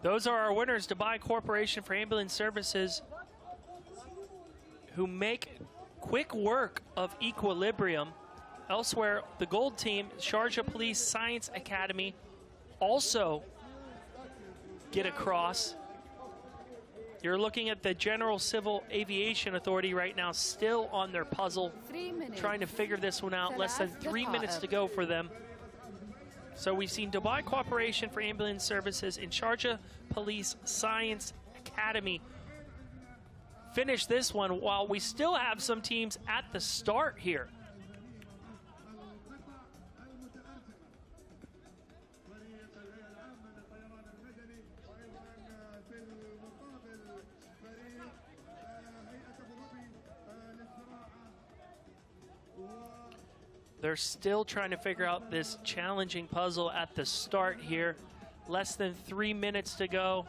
Those are our winners, Dubai Corporation for Ambulance Services, who make quick work of equilibrium. Elsewhere, the gold team, Sharjah Police Science Academy, also get across. You're looking at the General Civil Aviation Authority right now, still on their puzzle, trying to figure this one out. Less than 3 minutes to go for them. So we've seen Dubai Corporation for Ambulance Services and Sharjah Police Science Academy finish this one, while we still have some teams at the start here. They're still trying to figure out this challenging puzzle at the start here. Less than 3 minutes to go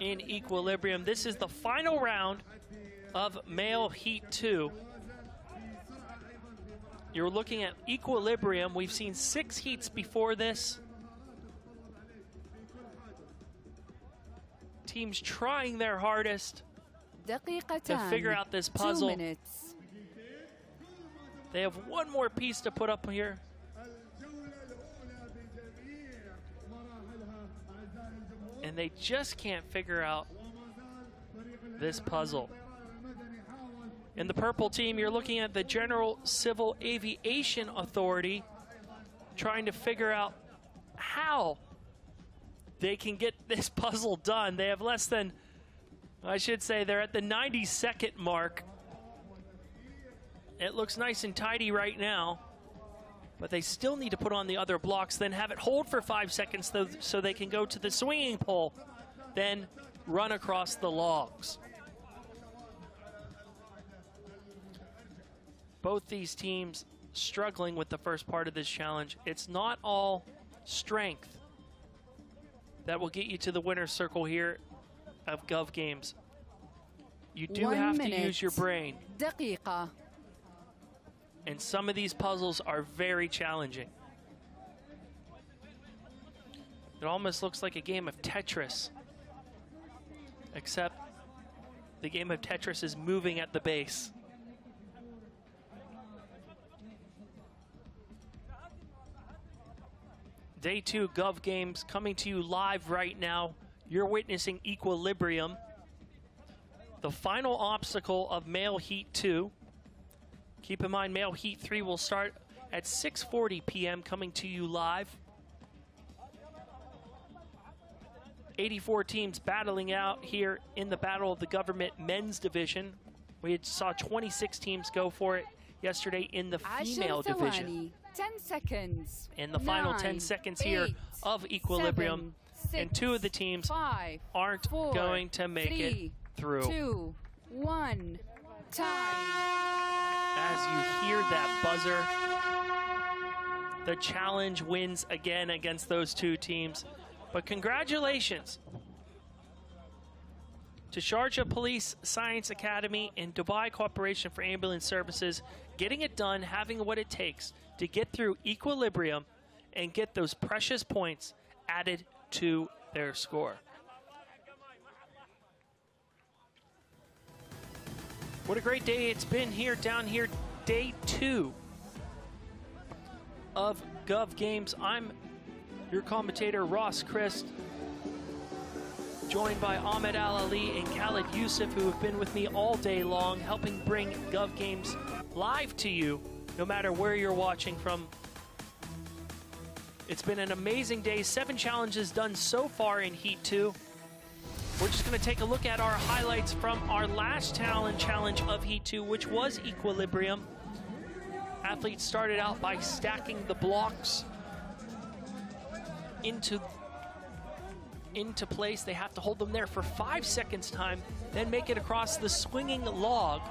in equilibrium. This is the final round of male heat 2. You're looking at equilibrium. We've seen 6 heats before this. Teams trying their hardest to figure out this puzzle. 2 minutes. They have one more piece to put up here. And they just can't figure out this puzzle. In the purple team, you're looking at the General Civil Aviation Authority, trying to figure out how they can get this puzzle done. They have less than, I should say, they're at the 90-second mark. It looks nice and tidy right now, but they still need to put on the other blocks, then have it hold for 5 seconds so they can go to the swinging pole, then run across the logs. Both these teams struggling with the first part of this challenge. It's not all strength that will get you to the winner's circle here of Gov Games. You do 1 have minute. to use your brain. دقيقة. And some of these puzzles are very challenging. It almost looks like a game of Tetris, except the game of Tetris is moving at the base. Day 2 Gov Games coming to you live right now. You're witnessing equilibrium, the final obstacle of male heat 2. Keep in mind, male heat 3 will start at 6:40 p.m. coming to you live. 84 teams battling out here in the Battle of the Government men's division. We saw 26 teams go for it yesterday in the female 10 division. ثواني. 10 seconds. In the final 10 9, seconds here 8, of equilibrium, 7, and 2 of the teams 5, aren't 4, going to make 3, it through. 2, 1, time. As you hear that buzzer, the challenge wins again against those 2 teams. But congratulations to Sharjah Police Science Academy and Dubai Corporation for Ambulance Services, getting it done, having what it takes to get through equilibrium and get those precious points added to their score. What a great day it's been here, down here, day 2 of Gov Games. I'm your commentator, Ross Christ, joined by Ahmed Al-Ali and Khalid Youssef, who have been with me all day long, helping bring Gov Games live to you, no matter where you're watching from. It's been an amazing day. 7 challenges done so far in Heat 2. We're just going to take a look at our highlights from our last challenge of Heat 2, which was equilibrium. Athletes started out by stacking the blocks into place. They have to hold them there for 5 seconds time, then make it across the swinging log.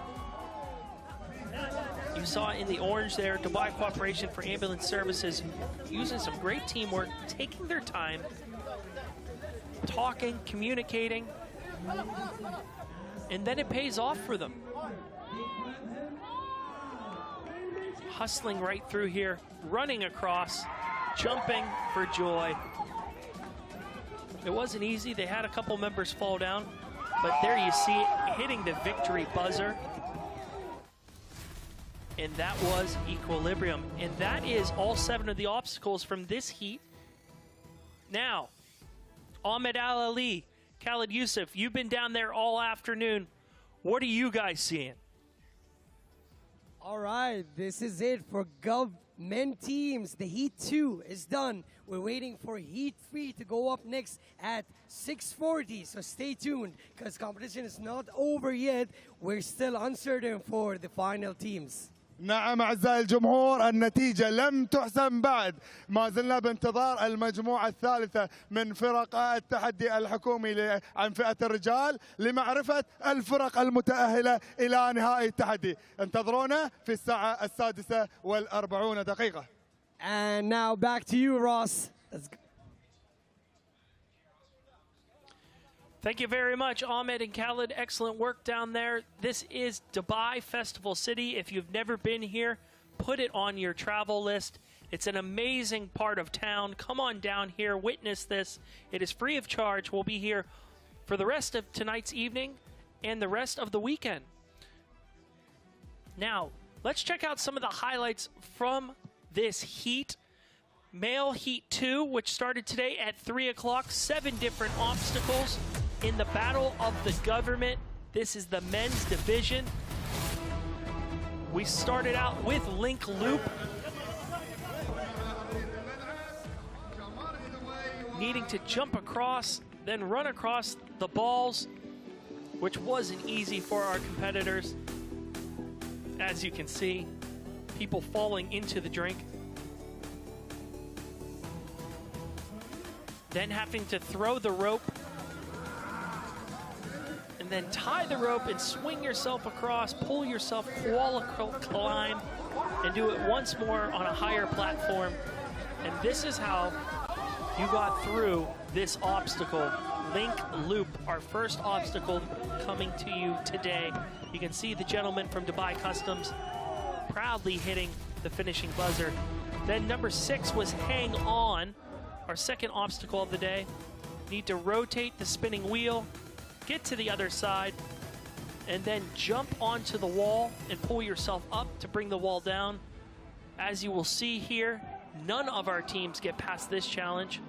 You saw in the orange there, Dubai Corporation for Ambulance Services using some great teamwork, taking their time, talking, communicating, and then it pays off for them. Hustling right through here, running across, jumping for joy. It wasn't easy. They had a couple members fall down, but there you see it hitting the victory buzzer. And that was equilibrium. And that is all 7 of the obstacles from this heat. Now, Ahmed Al-Ali, Khalid Yusuf, you've been down there all afternoon. What are you guys seeing? All right, this is it for Gov Men teams. The Heat 2 is done. We're waiting for Heat 3 to go up next at 6:40. So stay tuned because competition is not over yet. We're still uncertain for the final teams. نعم أعزائي الجمهور، النتيجة لم تحسم بعد. ما زلنا بانتظار المجموعة الثالثة من فرق التحدي الحكومي عن فئة الرجال لمعرفة الفرق المتأهلة إلى نهائي التحدي. انتظرونا في الساعة 6:40. And now back to you, Ross. Thank you very much, Ahmed and Khalid. Excellent work down there. This is Dubai Festival City. If you've never been here, put it on your travel list. It's an amazing part of town. Come on down here, witness this. It is free of charge. We'll be here for the rest of tonight's evening and the rest of the weekend. Now, let's check out some of the highlights from this heat. Male Heat 2, which started today at 3 o'clock. 7 different obstacles in the battle of the government. This is the men's division. We started out with Link Loop. Needing to jump across, then run across the balls, which wasn't easy for our competitors. As you can see, people falling into the drink. Then having to throw the rope and then tie the rope and swing yourself across, pull yourself, koala climb, and do it once more on a higher platform. And this is how you got through this obstacle. Link Loop, our first obstacle coming to you today. You can see the gentleman from Dubai Customs proudly hitting the finishing buzzer. Then number 6 was Hang On, our second obstacle of the day. Need to rotate the spinning wheel, get to the other side, and then jump onto the wall and pull yourself up to bring the wall down. As you will see here, none of our teams get past this challenge.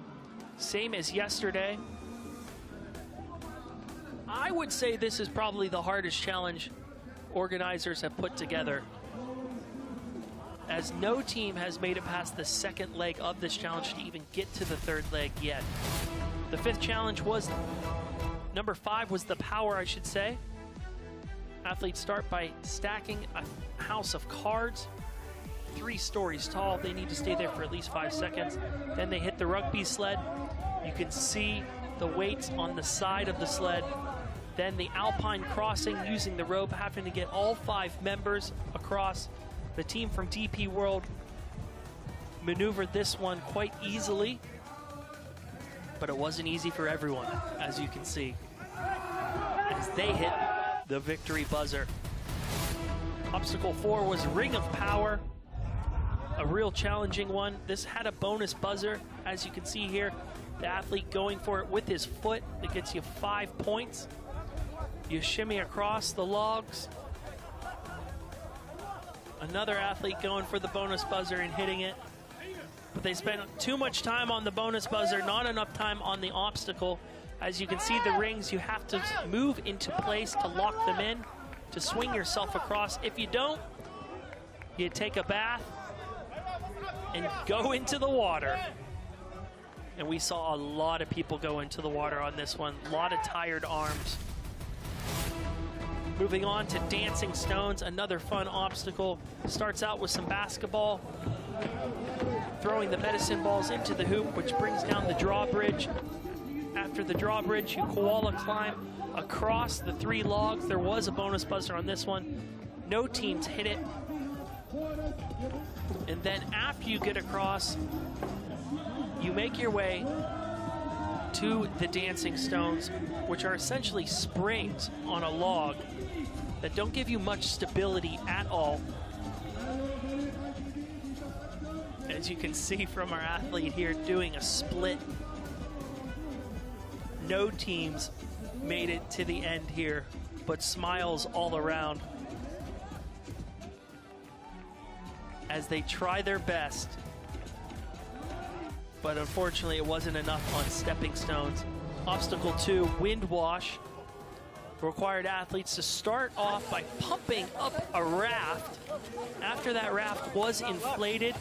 Same as yesterday. I would say this is probably the hardest challenge organizers have put together, as no team has made it past the second leg of this challenge to even get to the third leg yet. The 5th challenge was, number 5 was the power, I should say. Athletes start by stacking a house of cards, 3 stories tall. They need to stay there for at least 5 seconds. Then they hit the rugby sled. You can see the weights on the side of the sled. Then the alpine crossing using the rope, having to get all 5 members across. The team from DP World maneuvered this one quite easily, but it wasn't easy for everyone, as you can see, as they hit the victory buzzer. Obstacle 4 was Ring of Power, a real challenging one. This had a bonus buzzer, as you can see here. The athlete going for it with his foot, that gets you 5 points. You shimmy across the logs. Another athlete going for the bonus buzzer and hitting it. But they spent too much time on the bonus buzzer, not enough time on the obstacle. As you can see the rings, you have to move into place to lock them in, to swing yourself across. If you don't, you take a bath and go into the water. And we saw a lot of people go into the water on this one, a lot of tired arms. Moving on to Dancing Stones, another fun obstacle. Starts out with some basketball, throwing the medicine balls into the hoop, which brings down the drawbridge. After the drawbridge, you koala climb across the 3 logs. There was a bonus buzzer on this one. No teams hit it. And then after you get across, you make your way to the Dancing Stones, which are essentially springs on a log that don't give you much stability at all. As you can see from our athlete here doing a split. No teams made it to the end here, but smiles all around as they try their best. But unfortunately, it wasn't enough on stepping stones. Obstacle 2, wind wash, required athletes to start off by pumping up a raft. After that raft was inflated,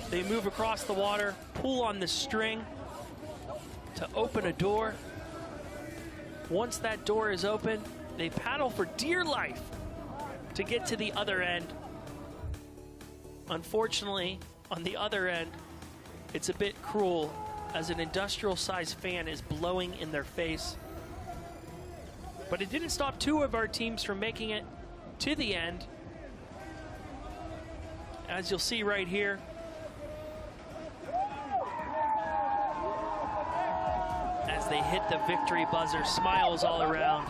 they move across the water, pull on the string to open a door. Once that door is open, they paddle for dear life to get to the other end. Unfortunately, on the other end, it's a bit cruel as an industrial-sized fan is blowing in their face. But it didn't stop two of our teams from making it to the end. As you'll see right here, as they hit the victory buzzer, smiles all around,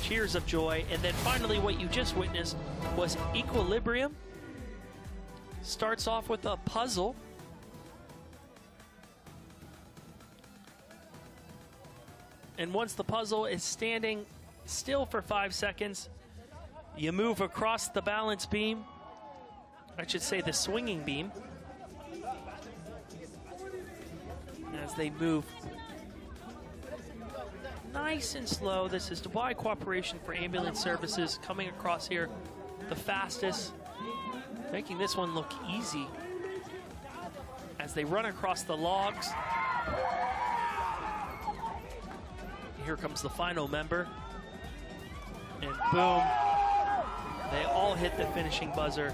cheers of joy. And then finally, what you just witnessed was equilibrium. Starts off with a puzzle. And once the puzzle is standing still for 5 seconds, you move across the balance beam. I should say the swinging beam. As they move nice and slow. This is Dubai Cooperation for Ambulance Services coming across here the fastest, making this one look easy as they run across the logs. Here comes the final member, and boom, they all hit the finishing buzzer.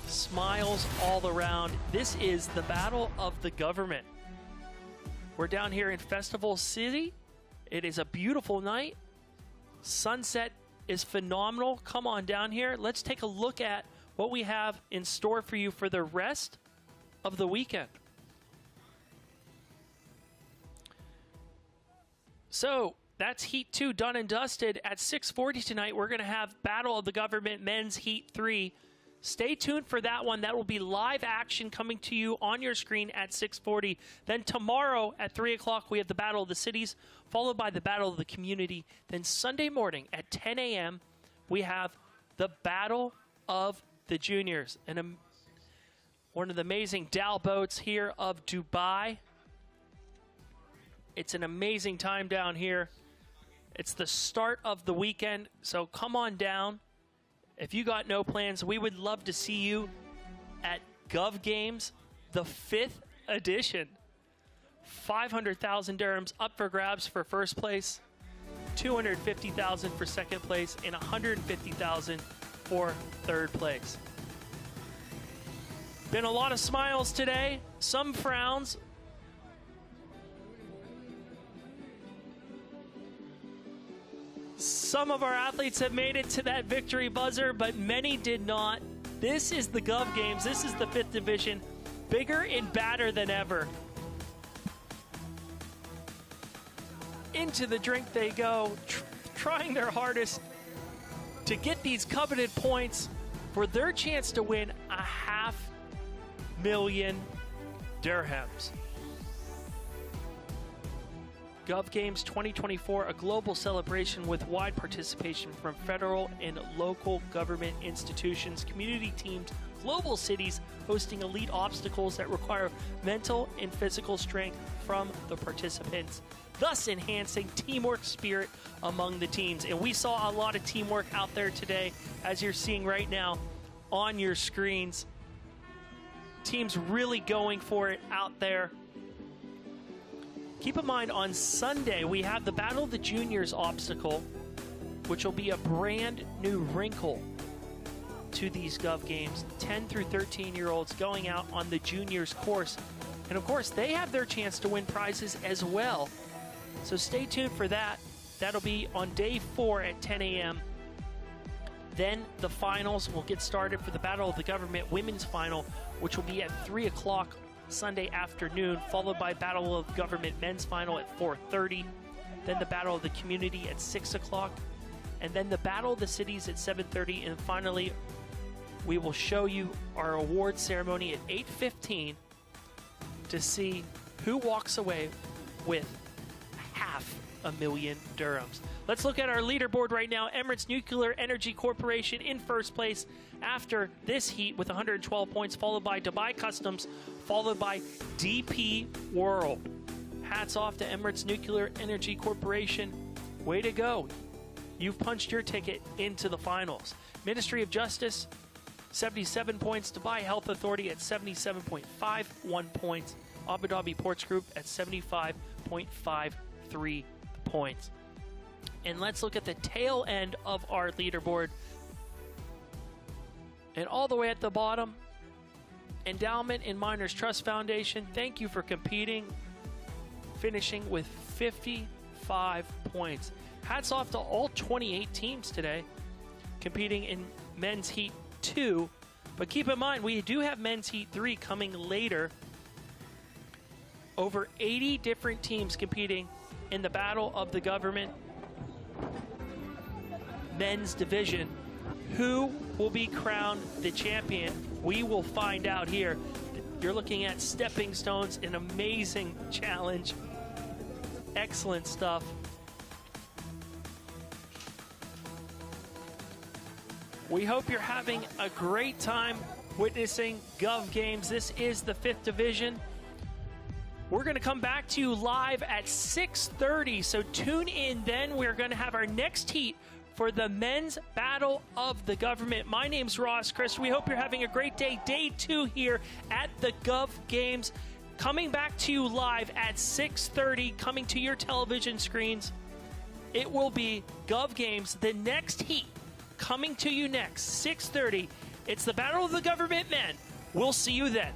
Smiles all around. This is the battle of the government. We're down here in Festival City. It is a beautiful night. Sunset is phenomenal. Come on down here. Let's take a look at what we have in store for you for the rest of the weekend. So that's Heat 2 done and dusted. At 6:40 tonight, we're going to have Battle of the Government Men's Heat 3. Stay tuned for that one. That will be live action coming to you on your screen at 6:40. Then tomorrow at 3 o'clock, we have the Battle of the Cities, followed by the Battle of the Community. Then Sunday morning at 10 a.m., we have the Battle of the Juniors. And one of the amazing Dal boats here of Dubai. It's an amazing time down here. It's the start of the weekend, so come on down. If you got no plans, we would love to see you at Gov Games, the 5th edition. 500,000 dirhams up for grabs for first place, 250,000 for second place, and 150,000 for third place. Been a lot of smiles today, some frowns. Some of our athletes have made it to that victory buzzer, but many did not. This is the Gov Games. This is the 5th division. Bigger and badder than ever. Into the drink they go, trying their hardest to get these coveted points for their chance to win 500,000 dirhams. Gov Games 2024, a global celebration with wide participation from federal and local government institutions, community teams, global cities, hosting elite obstacles that require mental and physical strength from the participants, thus enhancing teamwork spirit among the teams. And we saw a lot of teamwork out there today, as you're seeing right now on your screens. Teams really going for it out there. Keep in mind, on Sunday, we have the Battle of the Juniors obstacle, which will be a brand new wrinkle to these Gov Games. 10 through 13-year-olds going out on the juniors course. And of course, they have their chance to win prizes as well. So stay tuned for that. That'll be on day 4 at 10 a.m. Then the finals will get started for the Battle of the Government Women's Final, which will be at 3 o'clock Sunday afternoon, followed by Battle of Government Men's Final at 4:30, then the Battle of the Community at 6 o'clock, and then the Battle of the Cities at 7:30, and finally we will show you our award ceremony at 8:15 to see who walks away with $500,000 dirhams. Let's look at our leaderboard right now. Emirates Nuclear Energy Corporation in first place after this heat with 112 points, followed by Dubai Customs, followed by DP World. Hats off to Emirates Nuclear Energy Corporation. Way to go. You've punched your ticket into the finals. Ministry of Justice, 77 points. Dubai Health Authority at 77.51 points. Abu Dhabi Ports Group at 75.53 points. And let's look at the tail end of our leaderboard. And all the way at the bottom, Endowment and Miners Trust Foundation, thank you for competing, finishing with 55 points. Hats off to all 28 teams today competing in Men's Heat 2. But keep in mind, we do have Men's Heat 3 coming later. Over 80 different teams competing in the Battle of the Government men's division. Who will be crowned the champion? We will find out here. You're looking at stepping stones, an amazing challenge. Excellent stuff. We hope you're having a great time witnessing Gov Games. This is the 5th division. We're going to come back to you live at 6:30, so tune in then. We're going to have our next heat for the Men's Battle of the Government. My name's Ross Chris. We hope you're having a great day. Day 2 here at the Gov Games. Coming back to you live at 6:30, coming to your television screens. It will be Gov Games, the next heat, coming to you next, 6:30. It's the Battle of the Government men. We'll see you then.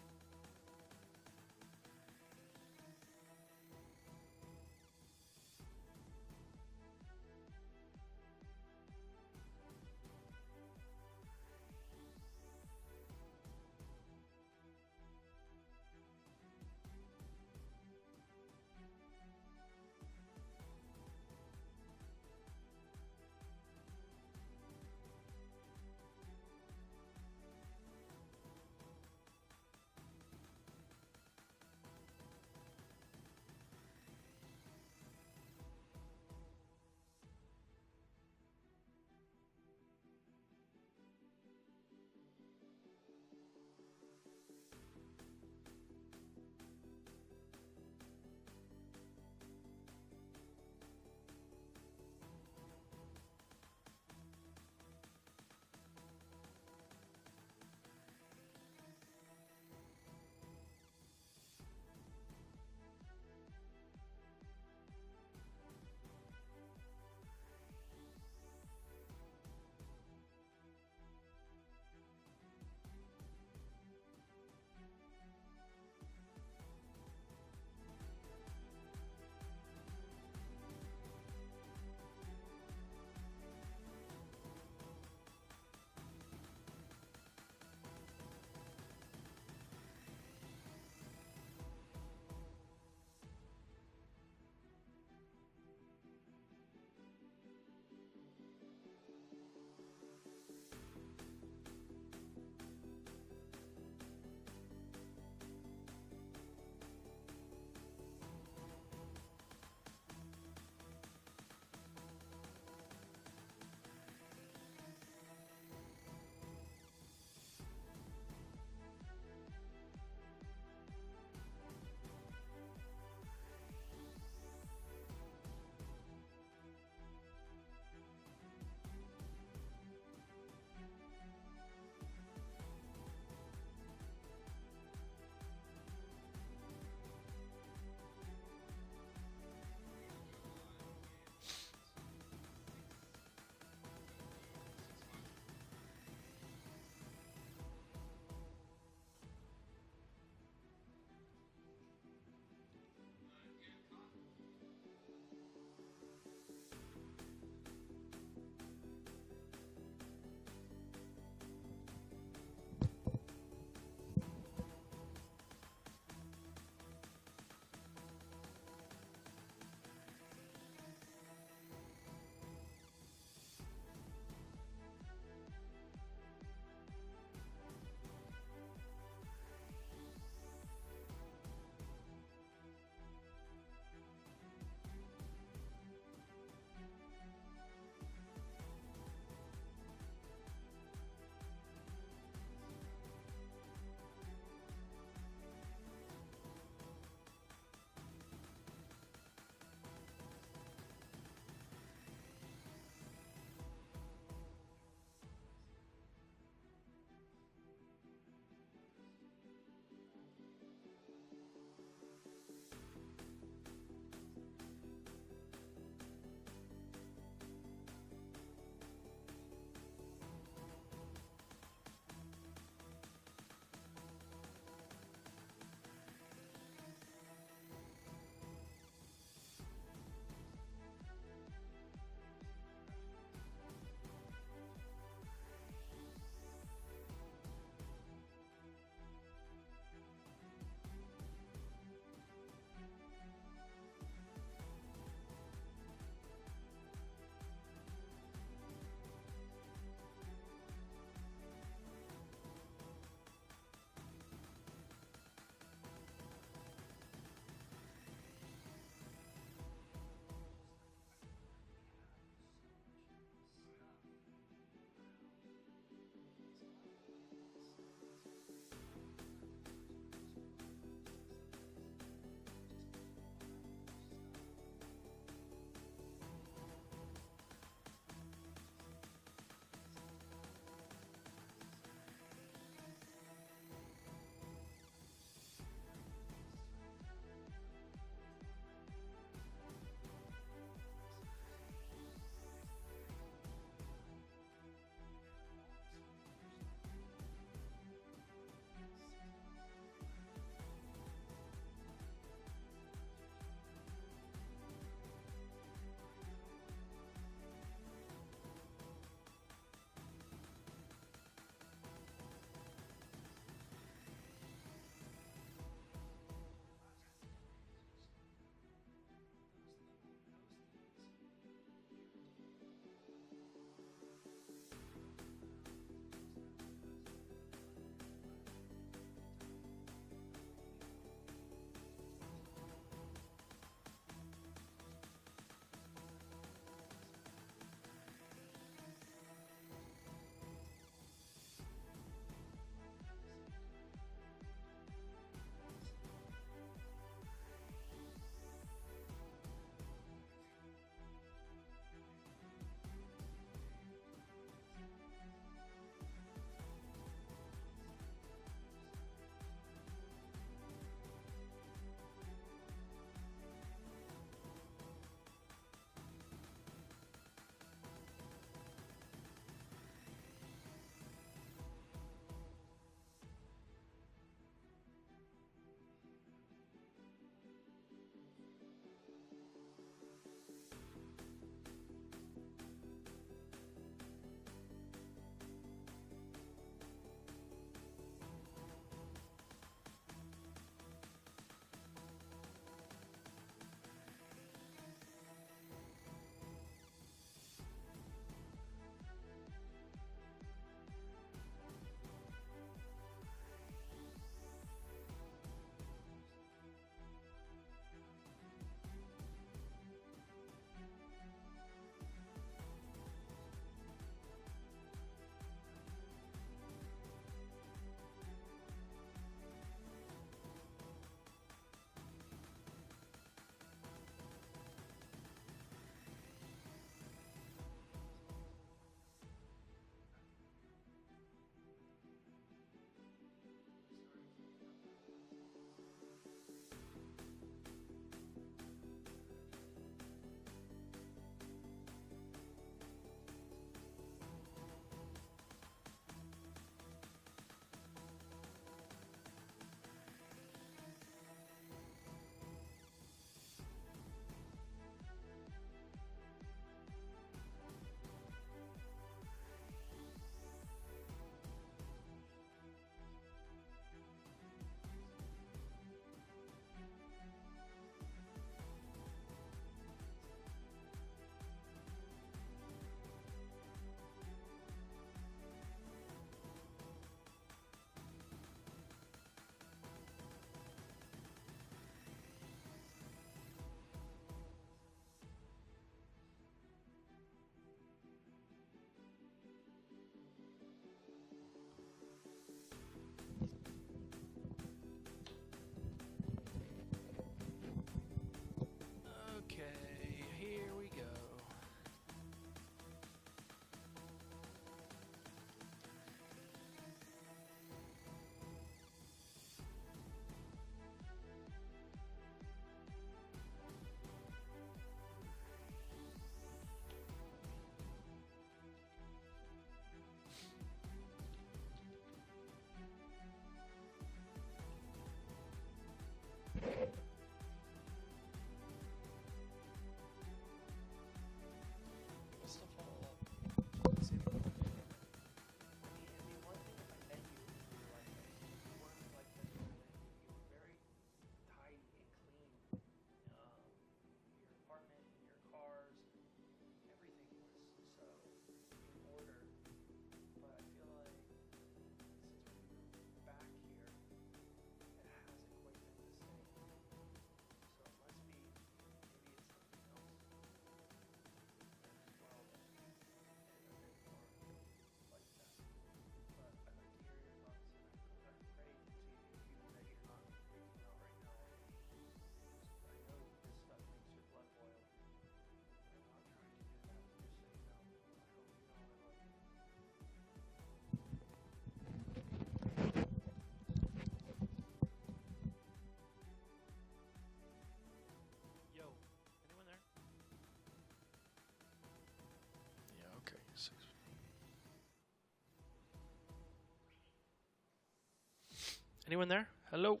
Anyone there? Hello?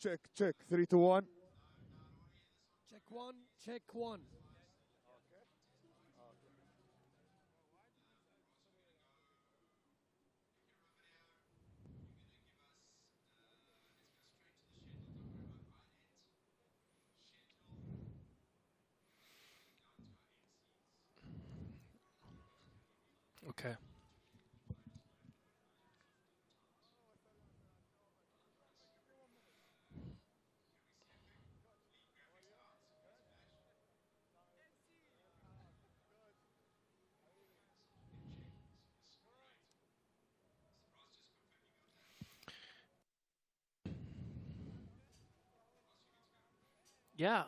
check 3 2 1. Check one, check one. Okay. Yeah.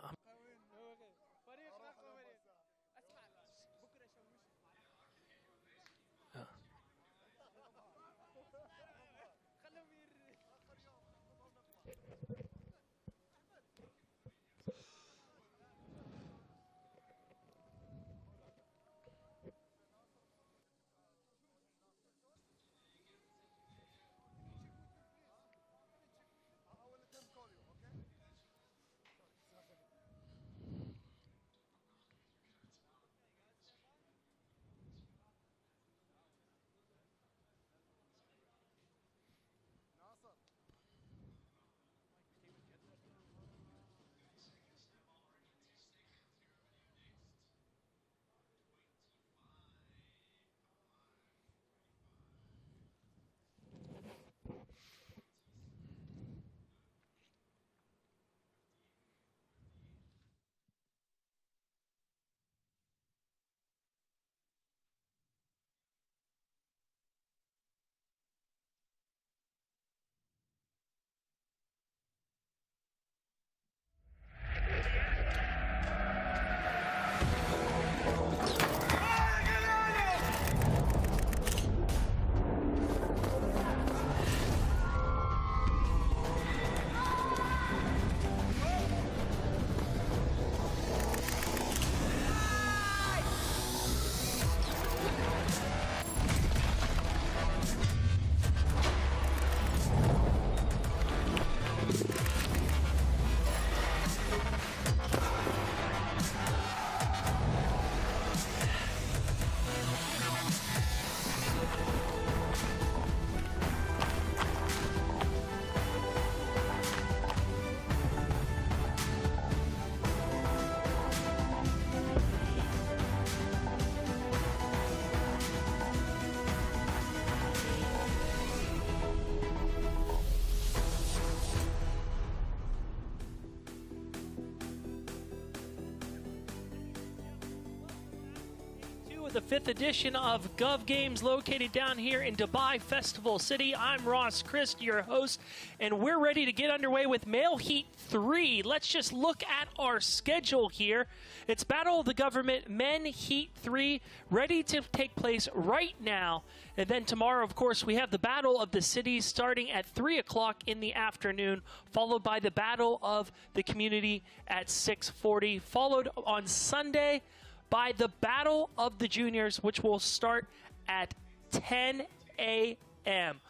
The fifth edition of Gov Games, located down here in Dubai Festival City. I'm Ross Christ, your host, and we're ready to get underway with Male Heat 3. Let's just look at our schedule here. It's Battle of the Government Men Heat 3, ready to take place right now. And then tomorrow, of course, we have the Battle of the Cities starting at 3 o'clock in the afternoon, followed by the Battle of the Community at 6:40, followed on Sunday by the Battle of the Juniors, which will start at 10 a.m.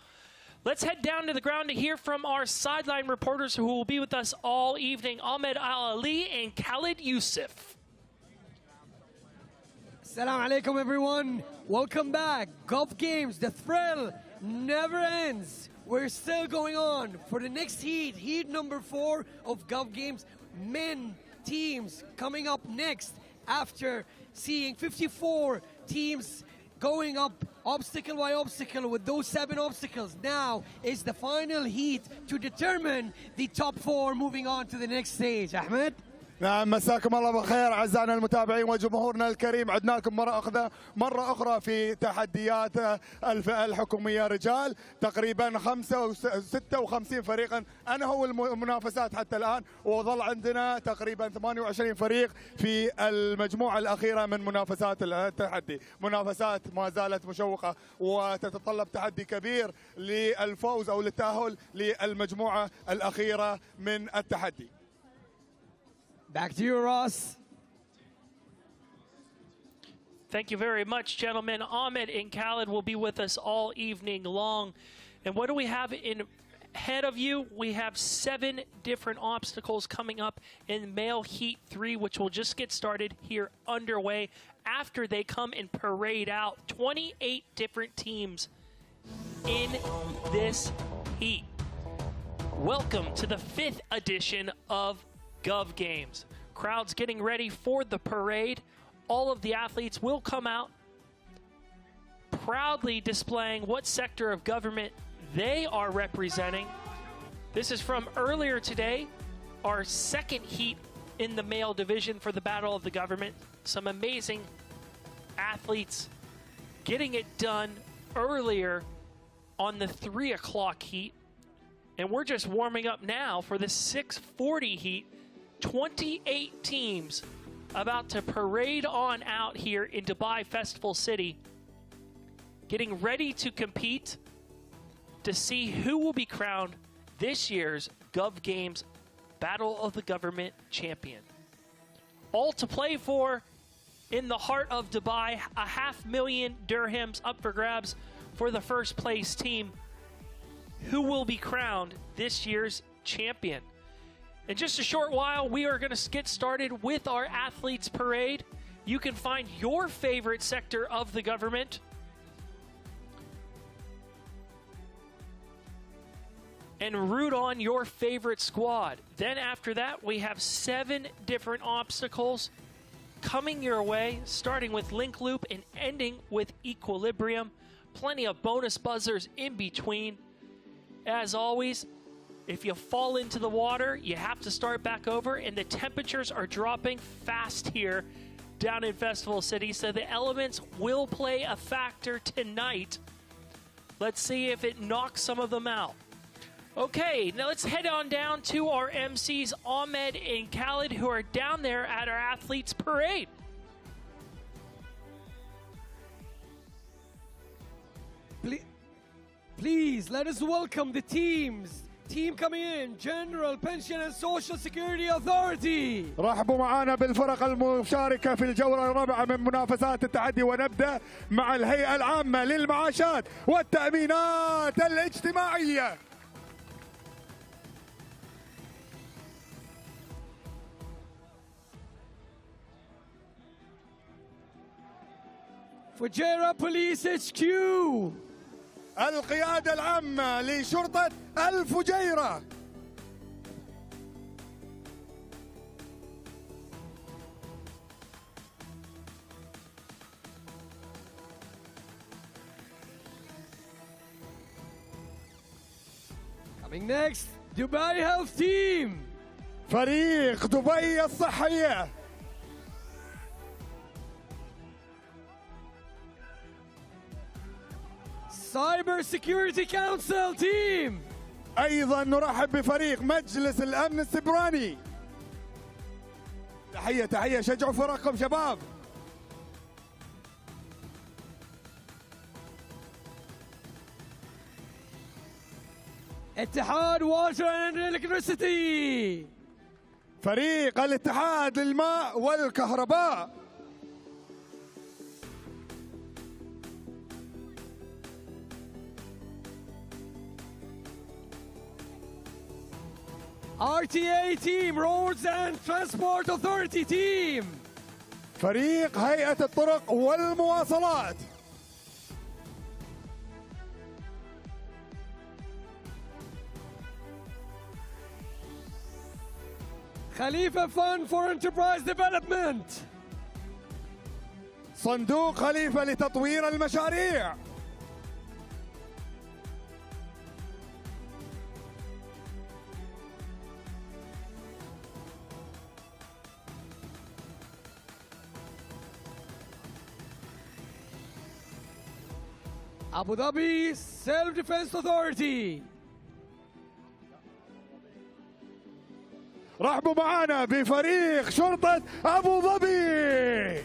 Let's head down to the ground to hear from our sideline reporters who will be with us all evening, Ahmed Al-Ali and Khalid Yusuf. Assalamu alaikum, everyone. Welcome back. Gov Games, the thrill never ends. We're still going on for the next heat, heat number 4 of Gov Games men teams coming up next. After seeing 54 teams going up obstacle by obstacle with those 7 obstacles, now is the final heat to determine the top 4 moving on to the next stage. Ahmed? نعم، مساكم الله بالخير اعزائنا المتابعين وجمهورنا الكريم. عدنا لكم مره اخرى في تحديات الفئه الحكوميه رجال، تقريبا 56 فريقا انهوا المنافسات حتى الان، وظل عندنا تقريبا 28 فريق في المجموعه الاخيره من منافسات التحدي. منافسات ما زالت مشوقه وتتطلب تحدي كبير للفوز او للتاهل للمجموعه الاخيره من التحدي. Back to you, Ross. Thank you very much, gentlemen. Ahmed and Khalid will be with us all evening long. And what do we have in ahead of you, we have 7 different obstacles coming up in male heat 3, which will just get started here underway after they come and parade out 28 different teams in this heat. Welcome to the 5th edition of Gov Games. Crowds getting ready for the parade. All of the athletes will come out proudly displaying what sector of government they are representing. This is from earlier today, our 2nd heat in the male division for the Battle of the Government. Some amazing athletes getting it done earlier on the 3 o'clock heat. And we're just warming up now for the 6:40 heat. 28 teams about to parade on out here in Dubai Festival City, getting ready to compete to see who will be crowned this year's Gov Games Battle of the Government champion. All to play for in the heart of Dubai, a $500,000 dirhams up for grabs for the first place team, who will be crowned this year's champion. In just a short while, we are going to get started with our athletes parade. You can find your favorite sector of the government and root on your favorite squad. Then after that, we have 7 different obstacles coming your way, starting with Link Loop and ending with Equilibrium. Plenty of bonus buzzers in between. As always, if you fall into the water, you have to start back over, and the temperatures are dropping fast here down in Festival City, so the elements will play a factor tonight. Let's see if it knocks some of them out. Okay, now let's head on down to our MCs, Ahmed and Khalid, who are down there at our athletes parade. Please, let us welcome the teams. Team coming in, General Pension and Social Security Authority. رحبوا معنا بالفرق المشاركة في الجولة الرابعة من منافسات التحدي، ونبدأ مع الهيئة العامة للمعاشات والتأمينات الاجتماعية. Fujairah Police HQ. القيادة العامة لشرطة الفجيرة. Coming next, Dubai Health Team. فريق دبي الصحية. Cyber Security Council Team. أيضا نرحب بفريق مجلس الأمن السبراني. تحية تحية، شجعوا فرقكم شباب. اتحاد Water and Electricity. فريق الاتحاد للماء والكهرباء. RTA Team, Roads and Transport Authority Team. فريق هيئة الطرق والمواصلات. Khalifa Fund for Enterprise Development. صندوق خليفة لتطوير المشاريع. Abu Dhabi Self-Defense Authority. رحبوا معانا بفريق شرطة أبو ظبي.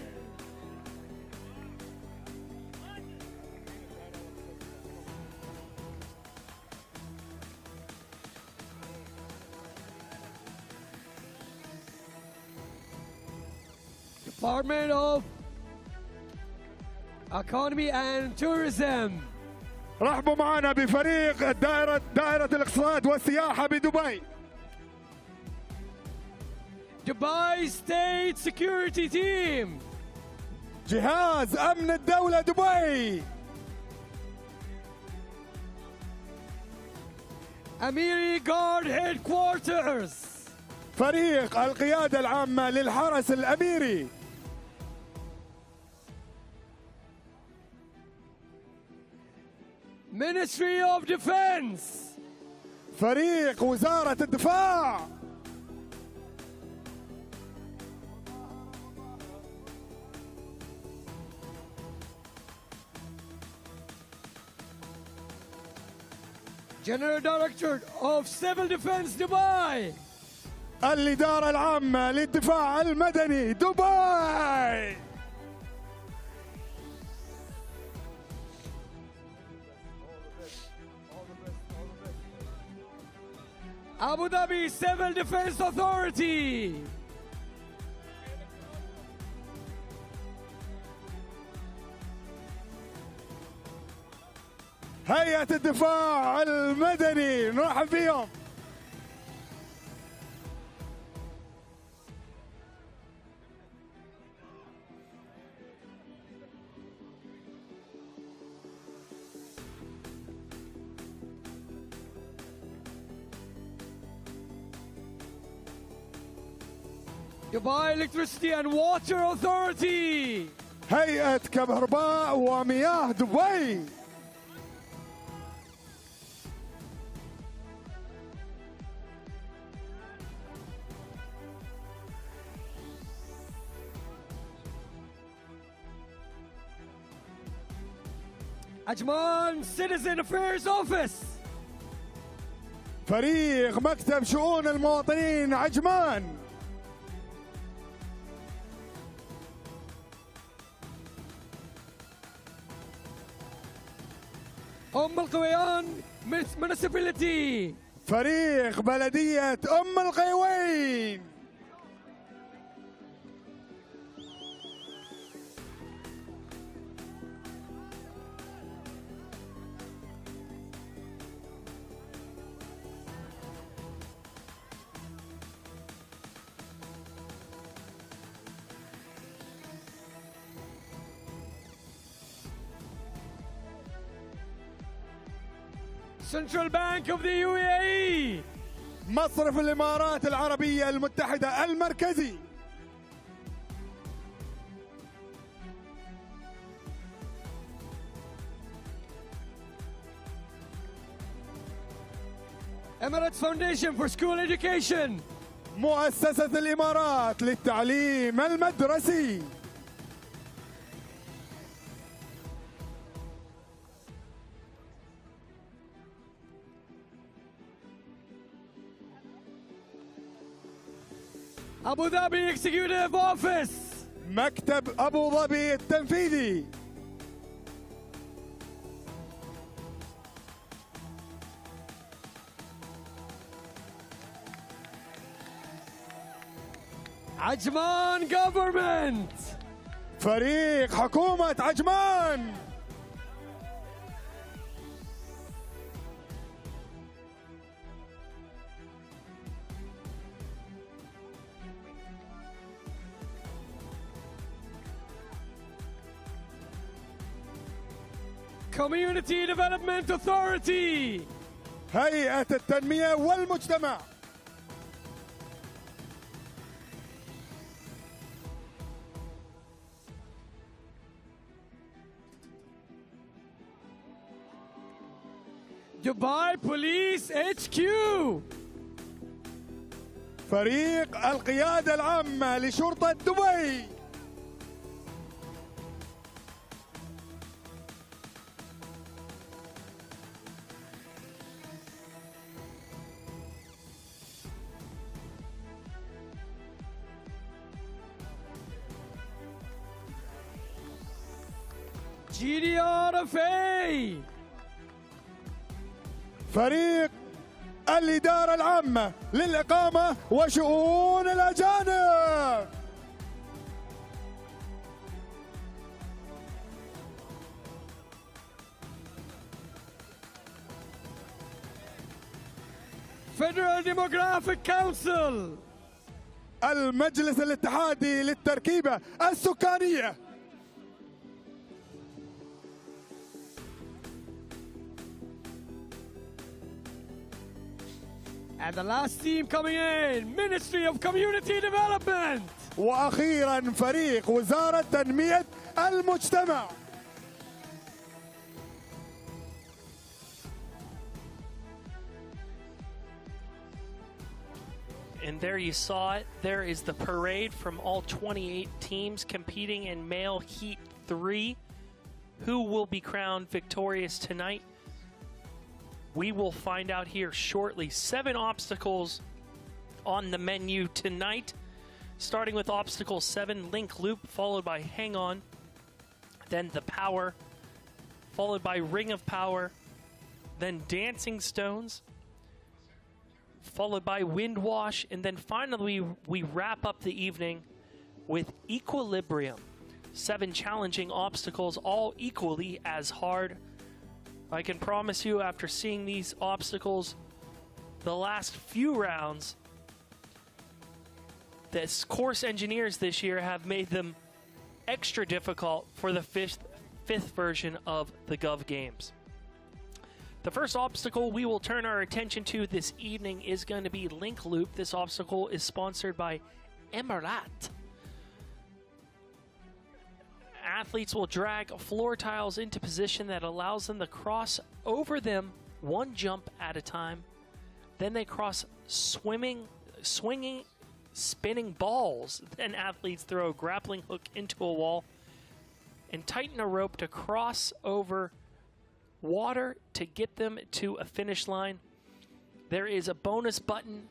Department of Economy and Tourism. رحبوا معنا بفريق دائرة الاقتصاد والسياحة بدبي. Dubai State Security Team. جهاز أمن الدولة دبي. Amiri Guard Headquarters. فريق القيادة العامة للحرس الأميري. Ministry of Defense. فريق وزارة الدفاع. General Director of Civil Defense Dubai. الإدارة العامة للدفاع المدني دبي. Abu Dhabi Civil Defense Authority. هيئة الدفاع المدني نرحب فيهم. Dubai Electricity and Water Authority. هيئة كهرباء ومياه دبي. Ajman Citizen Affairs Office. فريق مكتب شؤون المواطنين عجمان. القويان Municipality. فريق بلدية القيوين. Central Bank of the UAE. مصرف الإمارات العربية المتحدة المركزي. Emirates Foundation for School Education. مؤسسة الإمارات للتعليم المدرسي. Abu Dhabi Executive Office. مكتب أبو ظبي التنفيذي. عجمان Government. فريق حكومة عجمان. Community Development Authority. هيئة التنمية والمجتمع. Dubai Police HQ. فريق القيادة العامة لشرطة دبي. GDRFA. فريق الإدارة العامة للإقامة وشؤون الأجانب. Federal Demographic Council. المجلس الاتحادي للتركيبة السكانية. And the last team coming in, Ministry of Community Development. وأخيرا فريق وزارة تنمية المجتمع. And there you saw it. There is the parade from all 28 teams competing in male heat 3. Who will be crowned victorious tonight? We will find out here shortly. 7 obstacles on the menu tonight. Starting with obstacle 7, Link Loop, followed by Hang On. Then the Power, followed by Ring of Power. Then Dancing Stones, followed by Wind Wash, and then finally we wrap up the evening with Equilibrium. 7 challenging obstacles, all equally as hard. I can promise you, after seeing these obstacles the last few rounds, the course engineers this year have made them extra difficult for the fifth version of the Gov Games. The first obstacle we will turn our attention to this evening is going to be Link Loop. This obstacle is sponsored by Emerald. Athletes will drag floor tiles into position that allows them to cross over them one jump at a time. Then they cross swinging, spinning balls. Then athletes throw a grappling hook into a wall and tighten a rope to cross over water to get them to a finish line. There is a bonus button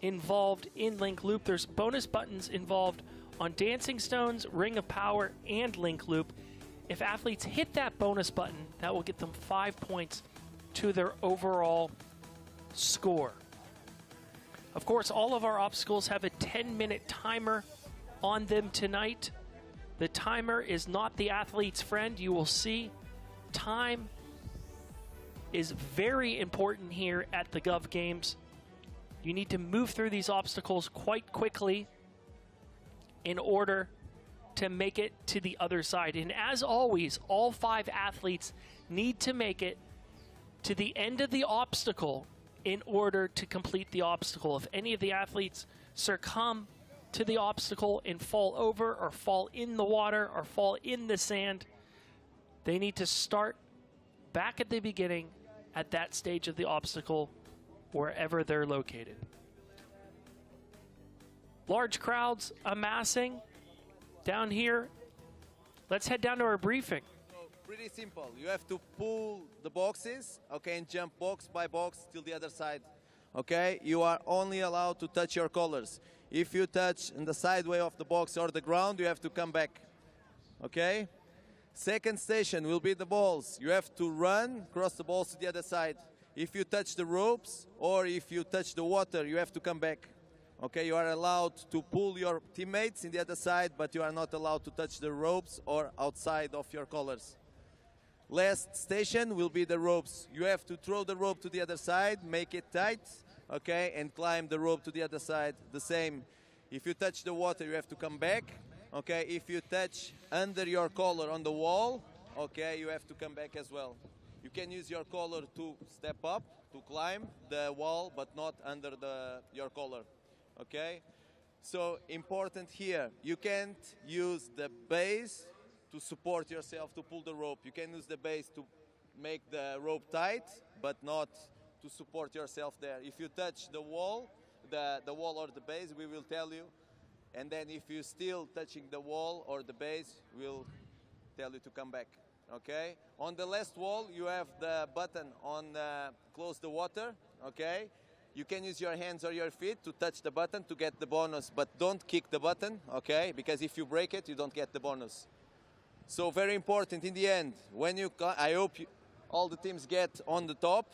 involved in Link Loop. There's bonus buttons involved on Dancing Stones, Ring of Power, and Link Loop. If athletes hit that bonus button, that will get them 5 points to their overall score. Of course, all of our obstacles have a 10-minute timer on them tonight. The timer is not the athlete's friend. You will see time is very important here at the Gov Games. You need to move through these obstacles quite quickly in order to make it to the other side. And as always, all 5 athletes need to make it to the end of the obstacle in order to complete the obstacle. If any of the athletes succumb to the obstacle and fall over or fall in the water or fall in the sand, they need to start back at the beginning at that stage of the obstacle, wherever they're located. Large crowds amassing down here. Let's head down to our briefing. Pretty simple. You have to pull the boxes, okay, and jump box by box till the other side. Okay, you are only allowed to touch your colors. If you touch in the sideway of the box or the ground, you have to come back. Okay? Second station will be the balls. You have to run, cross the balls to the other side. If you touch the ropes or if you touch the water, you have to come back. Okay, you are allowed to pull your teammates in the other side, but you are not allowed to touch the ropes or outside of your colors. Last station will be the ropes. You have to throw the rope to the other side, make it tight, okay, and climb the rope to the other side. The same. If you touch the water, you have to come back. Okay, if you touch under your collar on the wall, okay, you have to come back as well. You can use your collar to step up, to climb the wall, but not under your collar. Okay? So important here, you can't use the base to support yourself to pull the rope. You can use the base to make the rope tight, but not to support yourself there. If you touch the wall or the base, we will tell you. And then if you're still touching the wall or the base, we'll tell you to come back. Okay? On the last wall, you have the button on close the water. Okay? You can use your hands or your feet to touch the button to get the bonus, but don't kick the button, okay? Because if you break it, you don't get the bonus. So very important in the end, when I hope all the teams get on the top.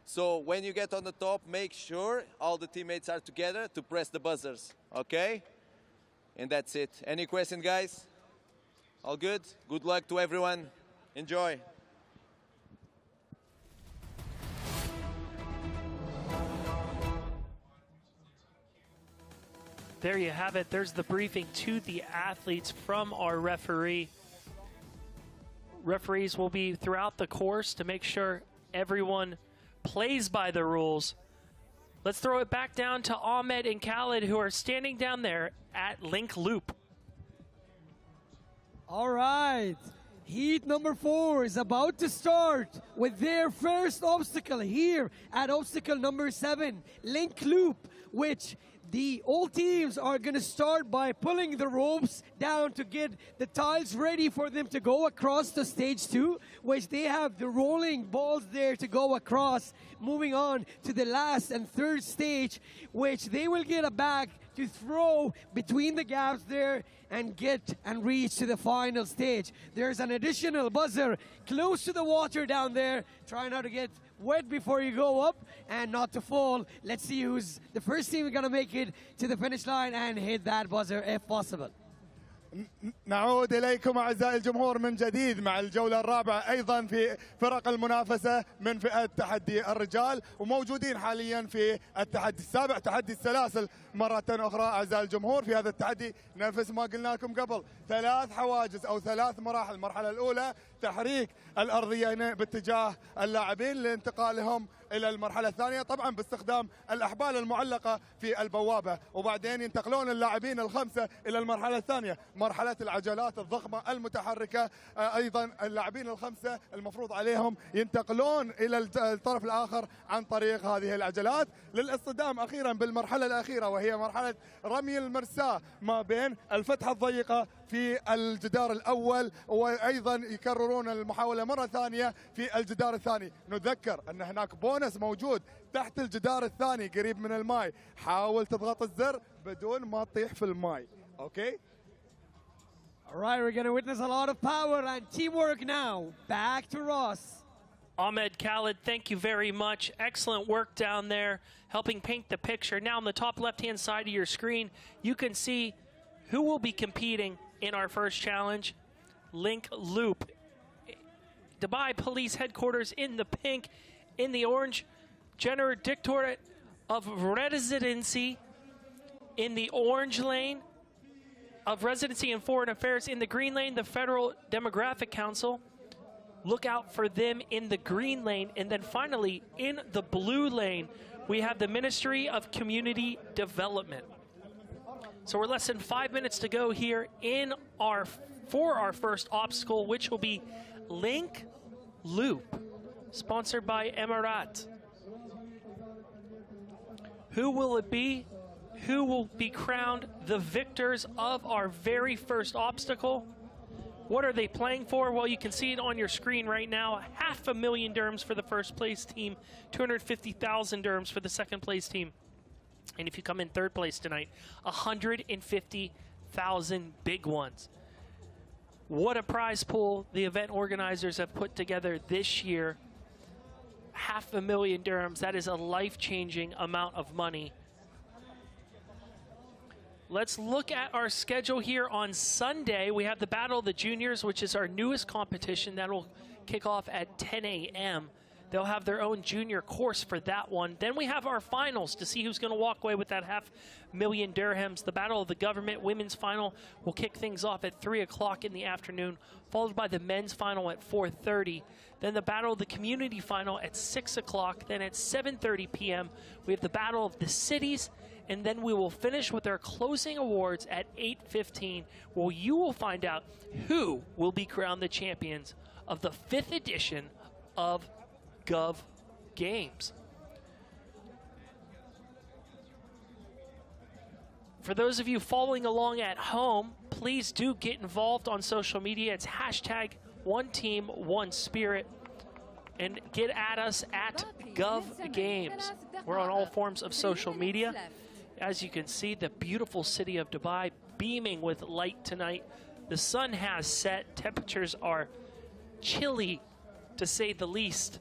So when you get on the top, make sure all the teammates are together to press the buzzers, okay? And that's it. Any question, guys? All good? Good luck to everyone. Enjoy. There you have it. There's the briefing to the athletes from our referee. Referees will be throughout the course to make sure everyone plays by the rules. Let's throw it back down to Ahmed and Khaled, who are standing down there at Link Loop. All right. Heat number 4 is about to start with their first obstacle here at obstacle number 7, Link Loop, which all teams are going to start by pulling the ropes down to get the tiles ready for them to go across to stage 2, which they have the rolling balls there to go across. Moving on to the last and third stage, which they will get a bag to throw between the gaps there and get and reach to the final stage. There's an additional buzzer close to the water down there. Try not to get wet before you go up and not to fall. Let's see who's the first team going to make it to the finish line and hit that buzzer if possible. نعود إليكم أعزائي الجمهور من جديد مع الجولة الرابعة أيضا في فرق المنافسة من فئة تحدي الرجال، وموجودين حاليا في التحدي السابع تحدي السلاسل مرة أخرى. أعزائي الجمهور في هذا التحدي نفس ما قلنا لكم قبل 3 حواجز أو 3 مراحل. المرحلة الأولى تحريك الأرضية باتجاه اللاعبين لانتقالهم إلى المرحلة الثانية، طبعا باستخدام الأحبال المعلقة في البوابة، وبعدين ينتقلون اللاعبين ال5 إلى المرحلة الثانية مرحلة العجلات الضخمة المتحركة. أيضا اللاعبين ال5 المفروض عليهم ينتقلون إلى الطرف الآخر عن طريق هذه العجلات للاصطدام أخيرا بالمرحلة الأخيرة، وهي مرحلة رمي المرساة ما بين الفتحة الضيقة في الجدار الأول، وأيضا يكررون المحاولة مرة ثانية في الجدار الثاني. نذكر أن هناك بونس موجود تحت الجدار الثاني قريب من الماء، حاول تضغط الزر بدون ما تطيح في الماء. أوكي؟ All right, we're going to witness a lot of power and teamwork now. Back to Ross. Ahmed, Khaled, thank you very much. Excellent work down there, helping paint the picture. Now on the top left-hand side of your screen, you can see who will be competing in our first challenge, Link Loop. Dubai Police Headquarters in the pink, in the orange, General Directorate of Residency in the orange lane, of Residency and Foreign Affairs in the green lane, the Federal Demographic Council. Look out for them in the green lane. And then finally, in the blue lane, we have the Ministry of Community Development. So we're less than 5 minutes to go here for our first obstacle, which will be Link Loop, sponsored by Emirat. Who will it be? Who will be crowned the victors of our very first obstacle? What are they playing for? Well, you can see it on your screen right now. 500,000 dirhams for the first place team, 250,000 dirhams for the second place team. And if you come in third place tonight, 150,000 big ones. What a prize pool the event organizers have put together this year. 500,000 dirhams, that is a life-changing amount of money. Let's look at our schedule here on Sunday. We have the Battle of the Juniors, which is our newest competition. That will kick off at 10 a.m. They'll have their own junior course for that one. Then we have our finals to see who's going to walk away with that 500,000 dirhams. The Battle of the Government women's final will kick things off at 3 o'clock in the afternoon, followed by the men's final at 4:30. Then the Battle of the Community final at 6 o'clock. Then at 7:30 p.m., we have the Battle of the Cities. And then we will finish with our closing awards at 8:15, where you will find out who will be crowned the champions of the 5th edition of Gov Games. For those of you following along at home, please do get involved on social media. It's hashtag #OneTeamOneSpirit. And get at us at Gov Games. We're on all forms of social media. As you can see, the beautiful city of Dubai beaming with light tonight. The sun has set. Temperatures are chilly, to say the least.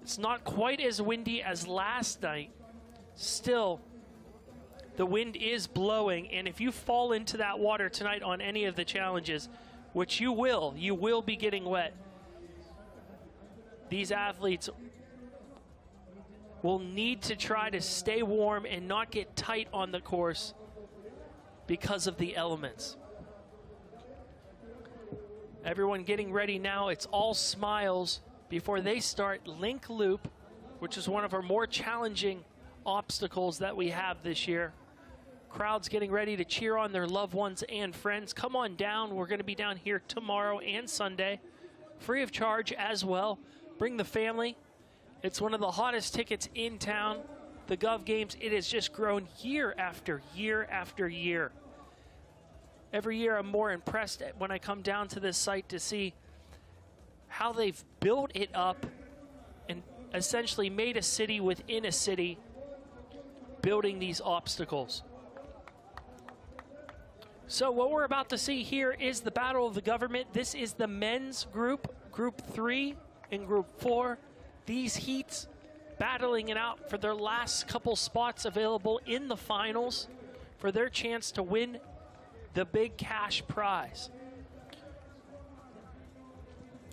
It's not quite as windy as last night. Still, the wind is blowing, and if you fall into that water tonight on any of the challenges, which you will be getting wet. These athletes will need to try to stay warm and not get tight on the course. because of the elements. Everyone getting ready now. It's all smiles before they start Link Loop, which is one of our more challenging obstacles that we have this year. Crowds getting ready to cheer on their loved ones and friends. Come on down. We're going to be down here tomorrow and Sunday, free of charge as well. Bring the family. It's one of the hottest tickets in town. The Gov Games, it has just grown year after year after year. Every year I'm more impressed when I come down to this site to see how they've built it up and essentially made a city within a city, building these obstacles. So what we're about to see here is the Battle of the Government. This is the men's group, Group 3 and Group 4. These heats battling it out for their last couple spots available in the finals for their chance to win the big cash prize.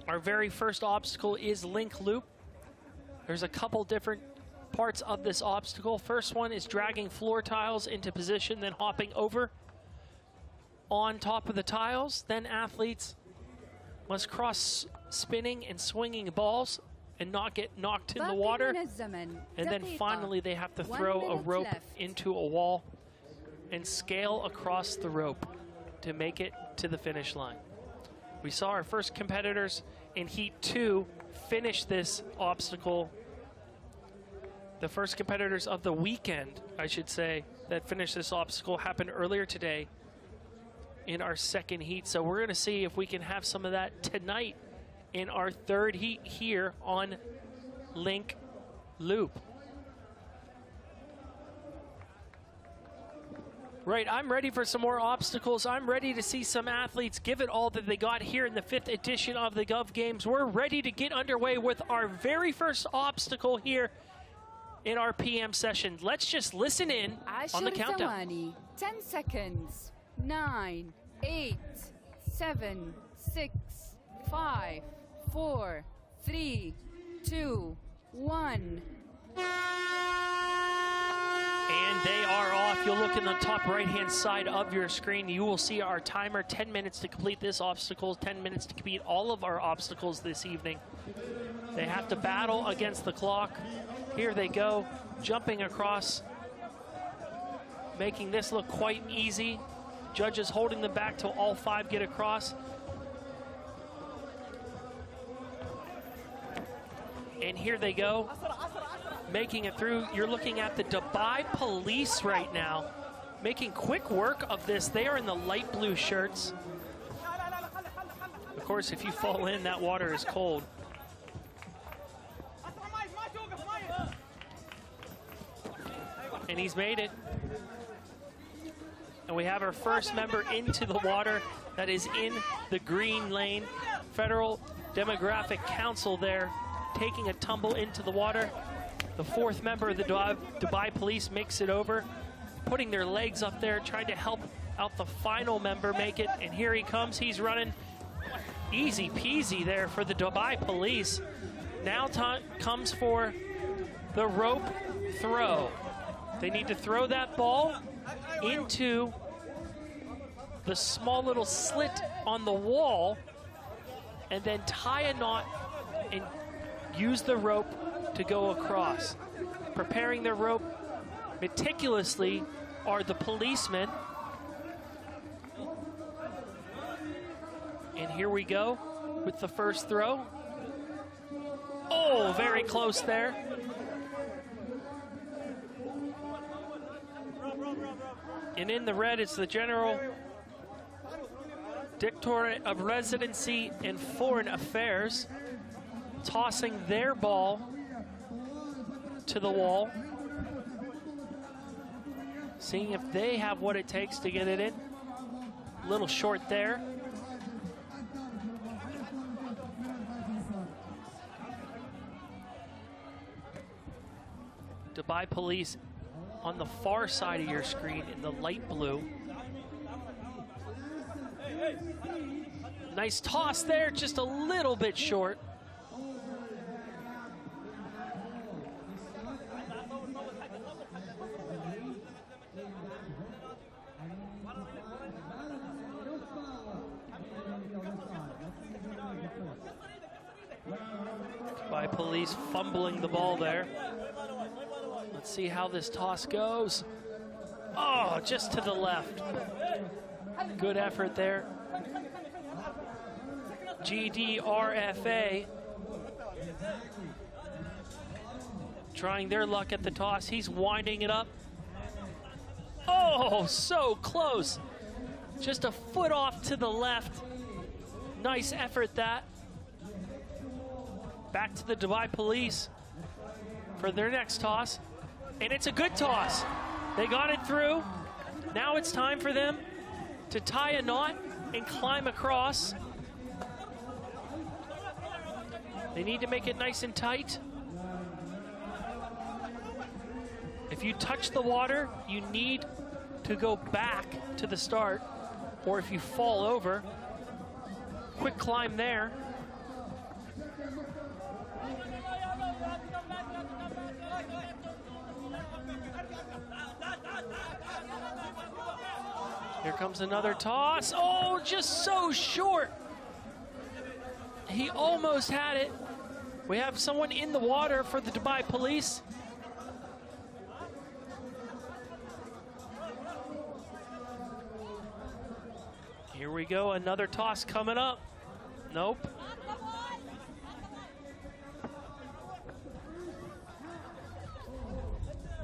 Our very first obstacle is Link Loop. There's a couple different parts of this obstacle. First one is dragging floor tiles into position, then hopping over on top of the tiles. Then athletes must cross spinning and swinging balls and not get knocked in the water. And then finally they have to throw a rope into a wall and scale across the rope to make it to the finish line. We saw our first competitors in Heat 2 finish this obstacle. The first competitors of the weekend, I should say, that finished this obstacle happened earlier today in our second heat. So we're going to see if we can have some of that tonight in our third heat here on Link Loop. Right, I'm ready for some more obstacles. I'm ready to see some athletes give it all that they got here in the 5th edition of the Gov Games. We're ready to get underway with our very first obstacle here in our PM session. Let's just listen in on the countdown. 10 seconds. 9, 8, 7, 6, 5, 4, 3, 2, 1. And they are off. You'll look in the top right-hand side of your screen. You will see our timer, 10 minutes to complete this obstacle, 10 minutes to complete all of our obstacles this evening. They have to battle against the clock. Here they go, jumping across, making this look quite easy. Judges holding them back till all 5 get across. And here they go, making it through. You're looking at the Dubai police right now, making quick work of this. They are in the light blue shirts. Of course, if you fall in, that water is cold. And he's made it. And we have our first member into the water that is in the green lane. Federal Demographic Council there, taking a tumble into the water. The 4th member of the Dubai Police makes it over, putting their legs up there, trying to help out the final member make it. And here he comes. He's running easy peasy there for the Dubai Police. Now comes for the rope throw. They need to throw that ball into the small little slit on the wall and then tie a knot and use the rope to go across. Preparing the rope meticulously are the policemen. And here we go with the first throw. Oh, very close there. And in the red, it's the General Directorate of Residency and Foreign Affairs, tossing their ball to the wall, seeing if they have what it takes to get it in. A little short there. Dubai Police on the far side of your screen in the light blue. Nice toss there, just a little bit short. Dubai Police fumbling the ball there. Let's see how this toss goes. Oh, just to the left. Good effort there. GDRFA trying their luck at the toss. He's winding it up. Oh, so close. Just a foot off to the left. Nice effort that. Back to the Dubai Police for their next toss. And it's a good toss. They got it through. Now it's time for them to tie a knot and climb across. They need to make it nice and tight. If you touch the water, you need to go back to the start, or if you fall over, quick climb there. Here comes another toss. Oh, just so short. He almost had it. We have someone in the water for the Dubai Police. Here we go, another toss coming up. Nope.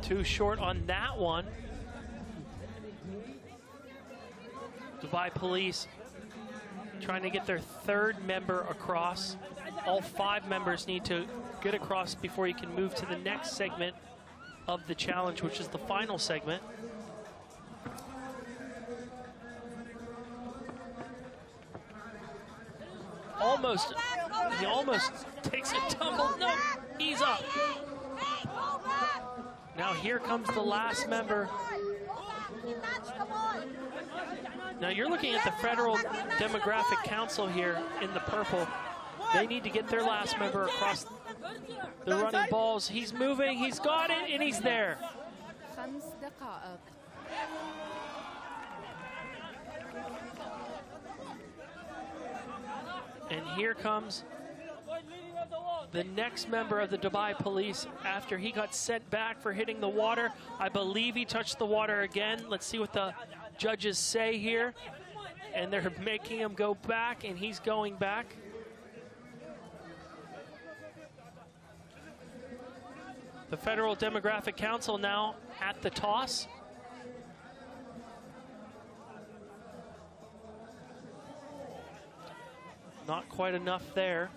Too short on that one. Dubai Police trying to get their third member across. All 5 members need to get across before you can move to the next segment of the challenge, which is the final segment. He almost takes a tumble. No, he's up. Now here comes the last member. Now you're looking at the Federal Demographic Council here in the purple. They need to get their last member across the running balls. He's moving, he's got it, and he's there. And here comes the next member of the Dubai Police after he got sent back for hitting the water. I believe he touched the water again. Let's see what the judges say here. And they're making him go back, and he's going back. The Federal Demographic Council now at the toss. Not quite enough there.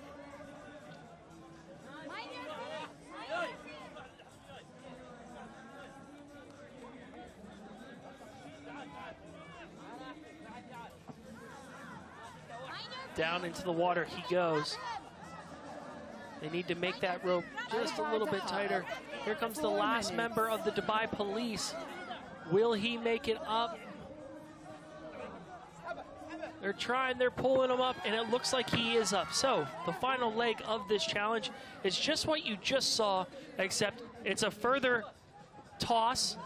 Down into the water he goes. They need to make that rope just a little bit tighter. Here comes the last member of the Dubai Police. Will he make it up? They're trying, they're pulling him up, and it looks like he is up. So the final leg of this challenge is just what you just saw, except it's a further toss,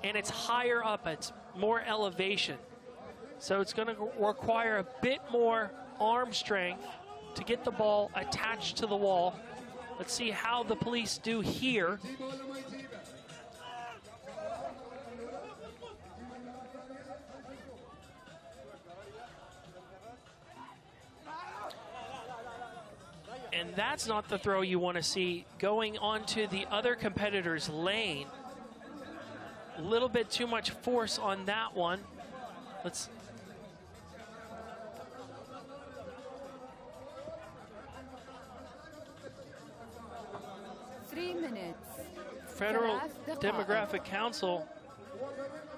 and it's higher up, it's more elevation. So it's going to require a bit more arm strength to get the ball attached to the wall. Let's see how the police do here. And that's not the throw you want to see going onto the other competitor's lane. A little bit too much force on that one. Let's... Federal Demographic Council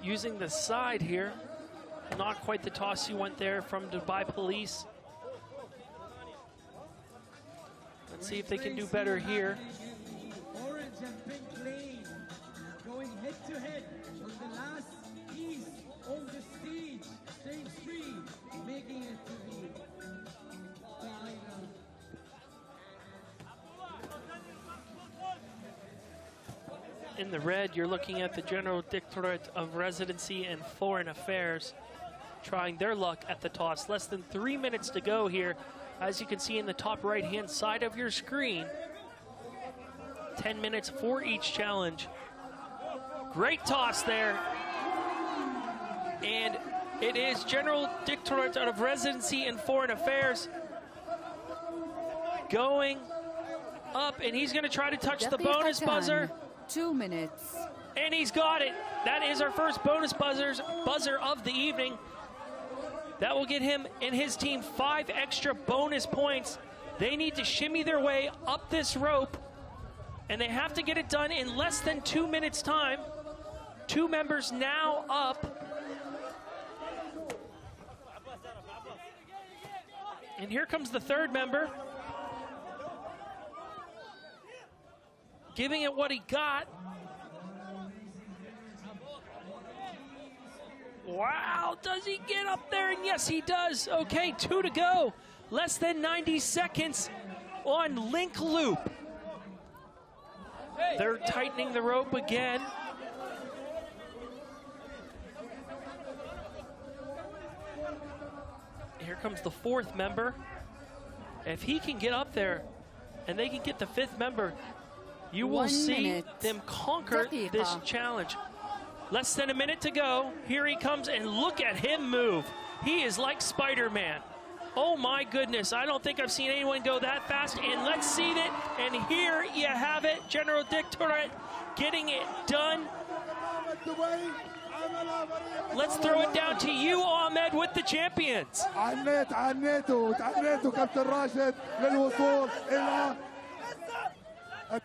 using the side here. Not quite the toss you went there from Dubai Police. Let's see if they can do better here. Orange and pink lane going head to head on the last piece on the stage, stage 3, making it to the final. In the red, you're looking at the General Directorate of Residency and Foreign Affairs trying their luck at the toss. Less than 3 minutes to go here. As you can see in the top right-hand side of your screen, 10 minutes for each challenge. Great toss there. And it is General Directorate of Residency and Foreign Affairs going up, and he's going to try to touch the bonus buzzer. 2 minutes. And he's got it. That is our first bonus buzzer of the evening. That will get him and his team 5 extra bonus points. They need to shimmy their way up this rope, and they have to get it done in less than 2 minutes' time. 2 members now up. And here comes the 3rd member, giving it what he got. Wow, does he get up there? And yes, he does. Okay, 2 to go. Less than 90 seconds on link loop. They're tightening the rope again. Here comes the 4th member. If he can get up there and they can get the 5th member, you will see them conquer this challenge. Less than a minute to go. Here he comes, and look at him move. He is like Spider-Man. Oh my goodness, I don't think I've seen anyone go that fast. And let's see it. And here you have it, General Directorate getting it done. Let's throw it down to you, Ahmed, with the champions. عنيتوا كابتن راشد للوصول إلى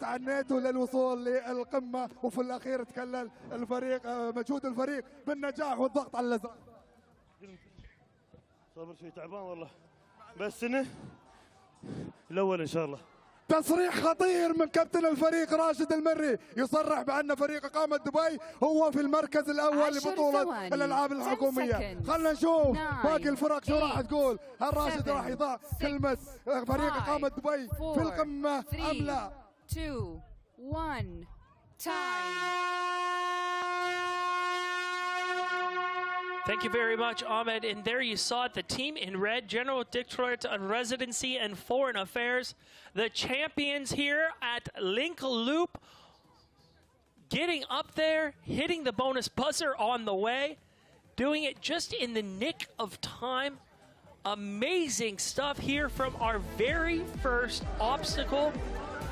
تعنيتوا للوصول للقمة، وفي الأخير تكلل الفريق مجهود الفريق بالنجاح والضغط على الأزرق. صبر شوي تعبان والله، بس إنه الأول إن شاء الله. تصريح خطير من كابتن الفريق راشد المري، يصرح بأن فريق إقامة دبي هو في المركز الأول لبطولة الألعاب الحكومية. خلنا نشوف باقي الفرق شو راح تقول. هل راشد راح يضع كلمة فريق إقامة دبي في القمة أم لا؟ 2, 1, time. Thank you very much, Ahmed. And there you saw it, the team in red, General Directorate of Residency and Foreign Affairs, the champions here at Link Loop, getting up there, hitting the bonus buzzer on the way, doing it just in the nick of time. Amazing stuff here from our very first obstacle.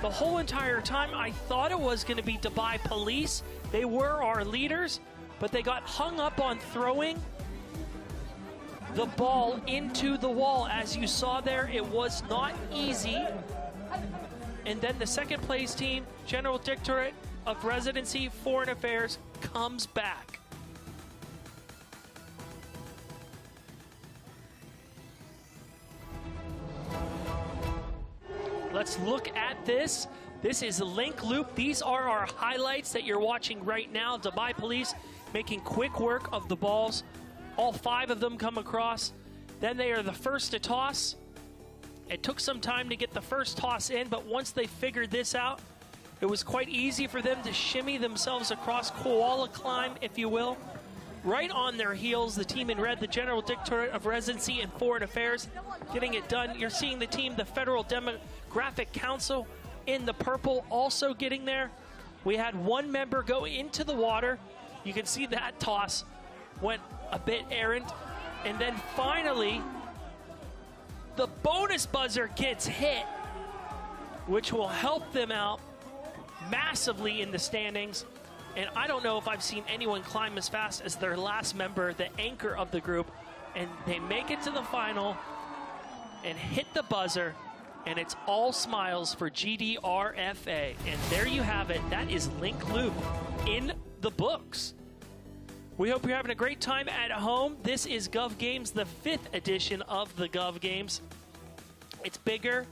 The whole entire time, I thought it was going to be Dubai Police. They were our leaders, but they got hung up on throwing the ball into the wall. As you saw there, it was not easy. And then the second place team, General Directorate of Residency, Foreign Affairs, comes back. Let's look at this. This is Link Loop. These are our highlights that you're watching right now. Dubai Police making quick work of the balls. All 5 of them come across. Then they are the first to toss. It took some time to get the first toss in, but once they figured this out, it was quite easy for them to shimmy themselves across, koala climb, if you will. Right on their heels, the team in red, the General Directorate of Residency and Foreign Affairs, getting it done. You're seeing the team, the Federal Demographic Council, in the purple, also getting there. We had 1 member go into the water. You can see that toss went a bit errant. And then finally, the bonus buzzer gets hit, which will help them out massively in the standings. And I don't know if I've seen anyone climb as fast as their last member, the anchor of the group. And they make it to the final and hit the buzzer. And it's all smiles for GDRFA. And there you have it. That is Link Loop in the books. We hope you're having a great time at home. This is Gov Games, the 5th edition of the Gov Games. It's bigger,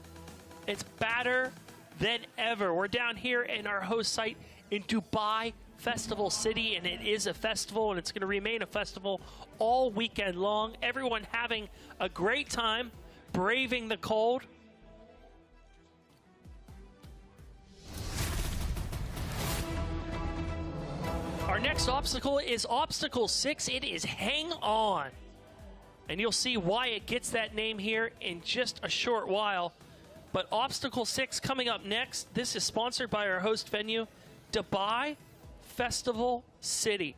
it's badder than ever. We're down here in our host site in Dubai Festival City, and it is a festival, and it's going to remain a festival all weekend long. Everyone having a great time, braving the cold. Our next obstacle is Obstacle 6. It is Hang On. And you'll see why it gets that name here in just a short while. But Obstacle 6 coming up next. This is sponsored by our host venue, Dubai Festival City.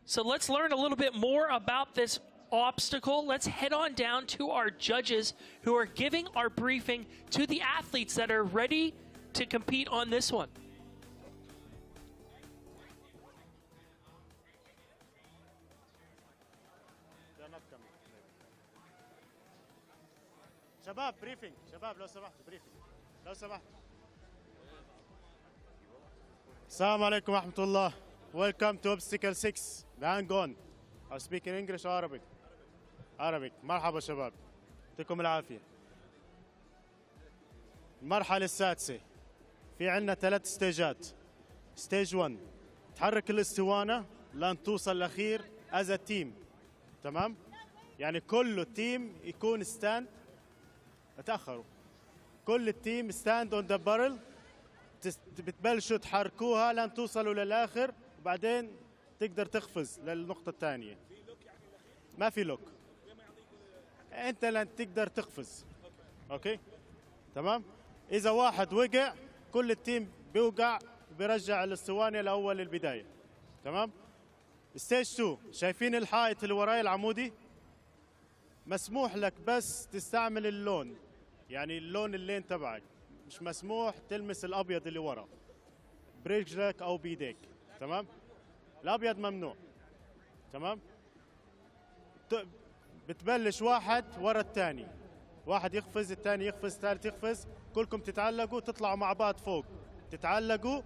So let's learn a little bit more about this obstacle. Let's head on down to our judges who are giving our briefing to the athletes that are ready to compete on this one. شباب بريفنج، شباب لو سمحتوا بريفنج، لو سمحتوا. السلام عليكم ورحمة الله. Welcome to Obstacle 6. Hang on. I speak in English or Arabic. Arabic. مرحبا شباب. يعطيكم العافية. المرحلة السادسة. في عندنا 3 ستيجات. ستيج 1 تحرك الاسطوانة لين توصل الأخير as a team. تمام؟ يعني كل التيم يكون ستاند. تأخروا. كل التيم ستاند اون ذا بارل. بتبلشوا تحركوها لين توصلوا للآخر وبعدين تقدر تقفز للنقطة الثانية. ما في لوك. أنت لن تقدر تقفز. أوكي؟ تمام؟ إذا واحد وقع كل التيم بيوقع بيرجع الاسطوانة لأول البداية. تمام؟ ستيج 2 شايفين الحائط اللي وراي العمودي؟ مسموح لك بس تستعمل اللون، يعني اللون اللين تبعك، مش مسموح تلمس الابيض اللي ورا برجلك او بايديك. تمام؟ الابيض ممنوع. تمام؟ بتبلش واحد ورا الثاني، واحد يقفز الثاني يقفز الثالث يقفز، كلكم تتعلقوا تطلعوا مع بعض فوق، تتعلقوا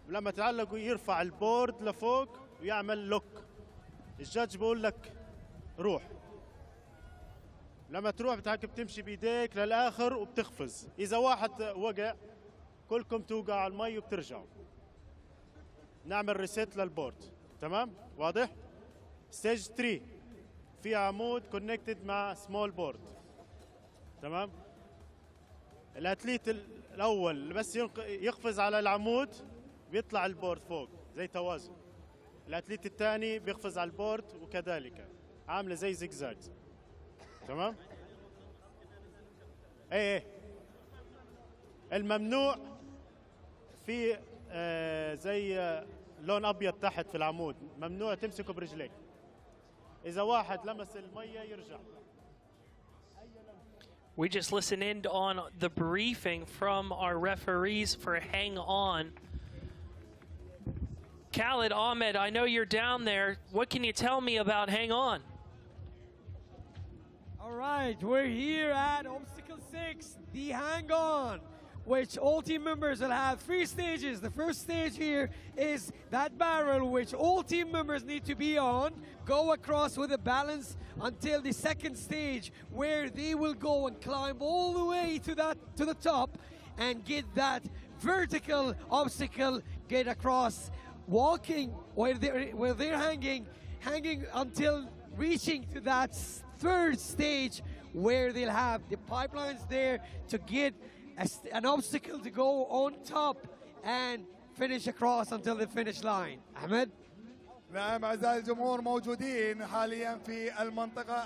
ولما تتعلقوا يرفع البورد لفوق ويعمل لوك. الجادج بقول لك روح. لما تروح بتمشي بايديك للاخر وبتقفز. اذا واحد وقع كلكم توقعوا على المي وبترجعوا. نعمل ريسيت للبورد. تمام؟ واضح؟ ستيج 3 في عمود كونكتد مع سمول بورد. تمام؟ الاتليت الاول بس يقفز على العمود بيطلع البورد فوق زي توازن. الاتليت الثاني بيقفز على البورد وكذلك، عامله زي زجزاج. تمام؟ ايه الممنوع في زي لون ابيض تحت في العمود، ممنوع تمسكه برجليك. اذا واحد لمس الميه يرجع. We just listened in on the briefing from our referees for Hang On. Khalid, Ahmed, I know you're down there. What can you tell me about Hang On? All right, we're here at Obstacle 6, the Hang On, which all team members will have 3 stages. The first stage here is that barrel, which all team members need to be on, go across with a balance until the second stage, where they will go and climb all the way to the top and get that vertical obstacle, get across, walking where they're hanging until reaching to that third stage, where they'll have the pipelines there to get an obstacle to go on top and finish across until the finish line. Ahmed? نعم أعزائي الجمهور، موجودين حاليا في المنطقة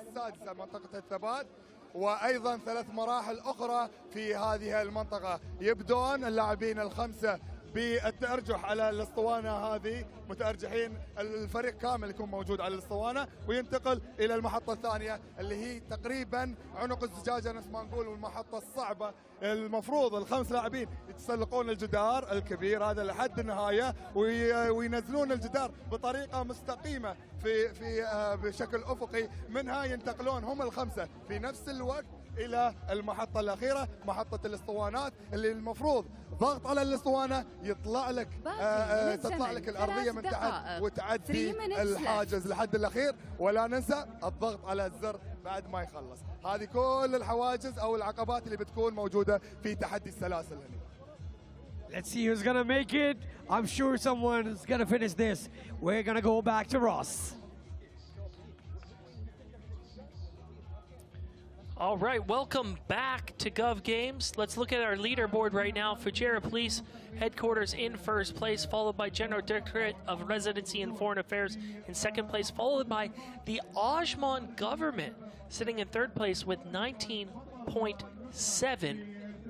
السادسة، منطقة الثبات، وأيضا 3 مراحل أخرى في هذه المنطقة. يبدون اللاعبين ال5 بالتأرجح على الاسطوانة هذه، متأرجحين الفريق كامل يكون موجود على الاسطوانة، وينتقل إلى المحطة الثانية اللي هي تقريبا عنق الزجاجة نفس ما نقول، والمحطة الصعبة. المفروض ال5 لاعبين يتسلقون الجدار الكبير هذا لحد النهاية، وينزلون الجدار بطريقة مستقيمة في بشكل أفقي، منها ينتقلون هم ال5 في نفس الوقت إلى المحطة الأخيرة، محطة الاسطوانات، اللي المفروض ضغط على الاسطوانة يطلع لك تطلع لك الأرضية من تحت وتعدي الحاجز لحد الأخير، ولا ننسى الضغط على الزر بعد ما يخلص. هذه كل الحواجز أو العقبات اللي بتكون موجودة في تحدي السلاسل هنا. Let's see who's gonna make it. I'm sure someone's gonna finish this. We're gonna go back to Ross. All right, welcome back to Gov Games. Let's look at our leaderboard right now. Fujairah Police Headquarters in first place, followed by General Directorate of Residency and Foreign Affairs in second place, followed by the Ajman government sitting in third place with 19.2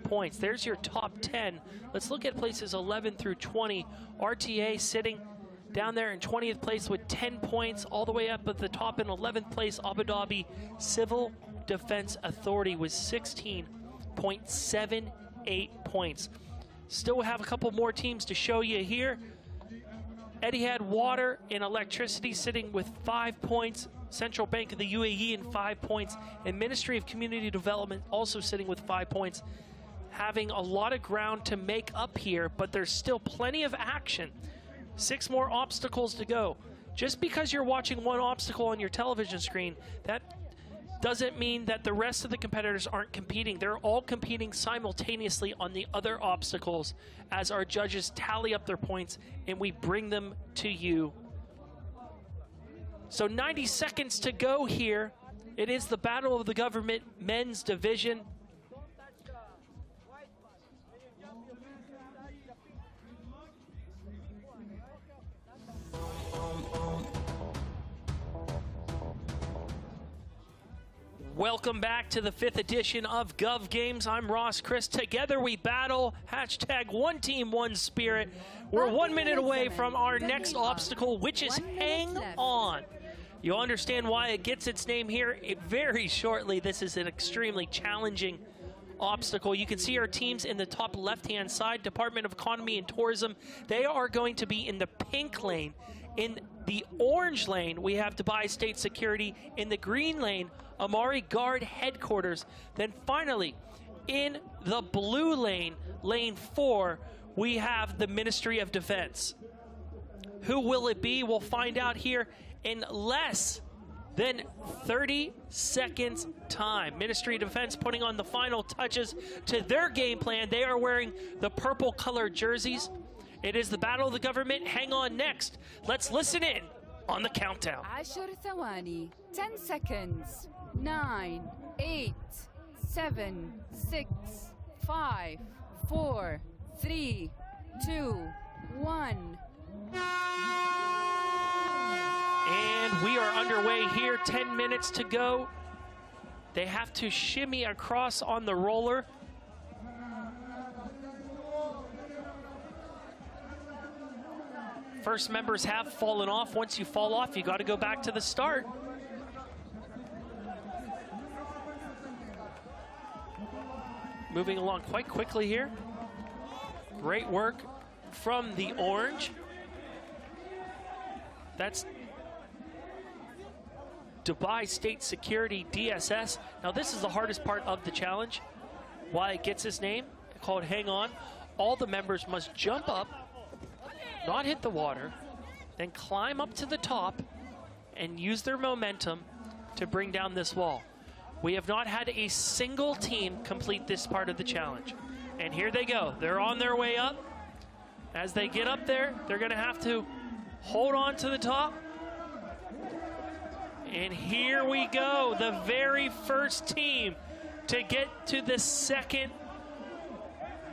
points. There's your top 10. Let's look at places 11 through 20. RTA sitting down there in 20th place with 10 points, all the way up at the top in 11th place. Abu Dhabi Civil Defense Authority with 16.78 points. Still have a couple more teams to show you here. Etihad Water and Electricity sitting with 5 points. Central Bank of the UAE in 5 points. And Ministry of Community Development also sitting with 5 points. Having a lot of ground to make up here, but there's still plenty of action. 6 more obstacles to go. Just because you're watching one obstacle on your television screen, that doesn't mean that the rest of the competitors aren't competing. They're all competing simultaneously on the other obstacles as our judges tally up their points and we bring them to you. So 90 seconds to go here. It is the Battle of the Government men's division. Welcome back to the 5th edition of Gov Games. I'm Ross Christ. Together we battle. Hashtag one team, one spirit. We're 1 minute away from our next obstacle, which is Hang On. You'll understand why it gets its name here very shortly. This is an extremely challenging obstacle. You can see our teams in the top left-hand side, Department of Economy and Tourism. They are going to be in the pink lane. In the orange lane, we have Dubai State Security. In the green lane, Amari Guard Headquarters. Then finally, in the blue lane, lane 4, we have the Ministry of Defense. Who will it be? We'll find out here in less than 30 seconds time. Ministry of Defense putting on the final touches to their game plan. They are wearing the purple colored jerseys. It is the Battle of the Government. Hang on next. Let's listen in on the countdown. 10 ثواني. 10 seconds. 9, 8, 7, 6, 5, 4, 3, 2, 1. And we are underway here. 10 minutes to go. They have to shimmy across on the roller. First members have fallen off. Once you fall off, you got to go back to the start. Moving along quite quickly here. Great work from the orange. That's Dubai State Security, DSS. Now this is the hardest part of the challenge. Why it gets its name, called Hang On. All the members must jump up, not hit the water, then climb up to the top and use their momentum to bring down this wall. We have not had a single team complete this part of the challenge. And here they go. They're on their way up. As they get up there, they're gonna have to hold on to the top. And here we go, the very first team to get to the second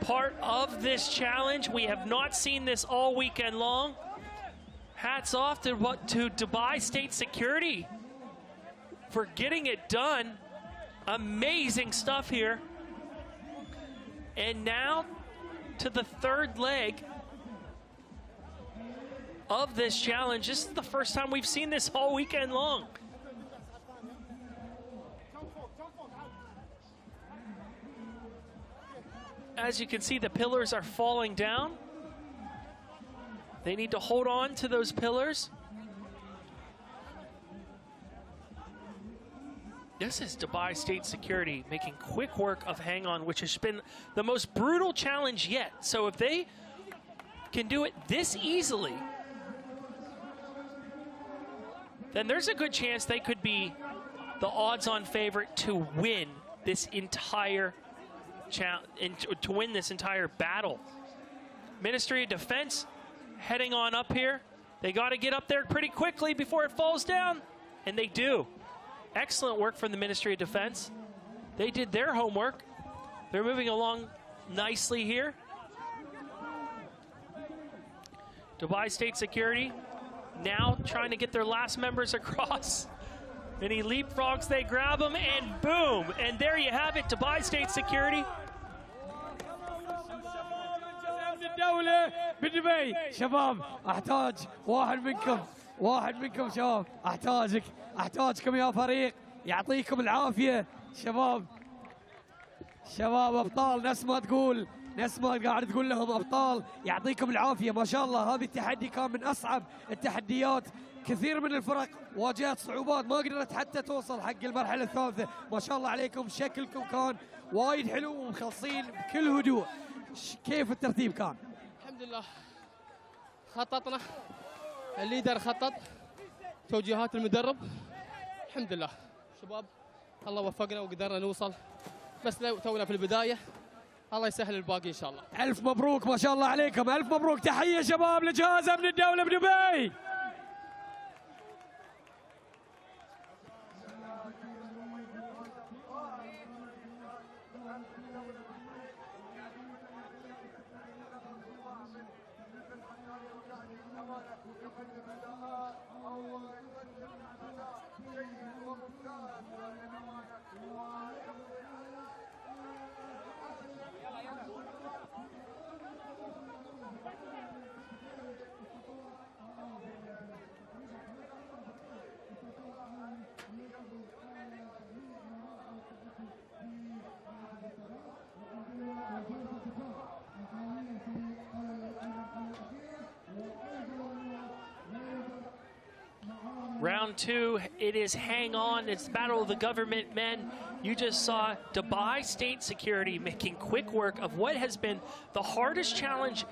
part of this challenge. We have not seen this all weekend long. Hats off to Dubai State Security for getting it done. Amazing stuff here. And now to the third leg of this challenge. This is the first time we've seen this all weekend long. As you can see, the pillars are falling down. They need to hold on to those pillars. This is Dubai State Security making quick work of Hang On, which has been the most brutal challenge yet. So if they can do it this easily, then there's a good chance they could be the odds-on favorite to win this entire to win this entire battle. Ministry of Defense heading on up here. They got to get up there pretty quickly before it falls down, and they do. Excellent work from the Ministry of Defense. They did their homework. They're moving along nicely here. Dubai State Security now trying to get their last members across. And he leapfrogs, they grab him, and boom! And there you have it, Dubai State Security. الدولة بدبي. شباب احتاج واحد منكم شباب، احتاجكم يا فريق، يعطيكم العافية شباب ابطال، نفس ما قاعد تقول لهم ابطال، يعطيكم العافية ما شاء الله. هذا التحدي كان من اصعب التحديات، كثير من الفرق واجهت صعوبات ما قدرت حتى توصل حق المرحلة الثالثة. ما شاء الله عليكم، شكلكم كان وايد حلو ومخلصين بكل هدوء. كيف الترتيب كان؟ الحمد لله خططنا، الليدر خطط، توجيهات المدرب، الحمد لله شباب الله وفقنا وقدرنا نوصل، بس تونا في البداية، الله يسهل الباقي إن شاء الله. ألف مبروك ما شاء الله عليكم، ألف مبروك، تحية شباب لجائزة من الدولة بدبي. Round two, it is hang on. It's Battle of the Government Men. You just saw Dubai State Security making quick work of what has been the hardest challenge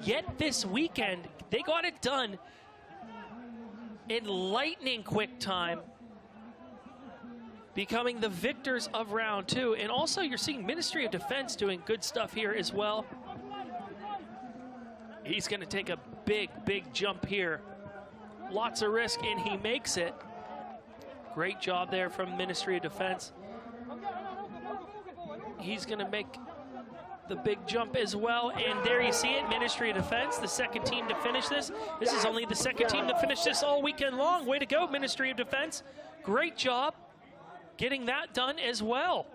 yet this weekend. They got it done in lightning quick time, becoming the victors of round two. And also you're seeing Ministry of Defense doing good stuff here as well. He's gonna take a big jump here. Lots of risk, and he makes it. Great job there from Ministry of Defense. He's gonna make the big jump as well, and there you see it, Ministry of Defense, the second team to finish this. This is only the second team to finish this all weekend long. Way to go, Ministry of Defense. Great job getting that done as well.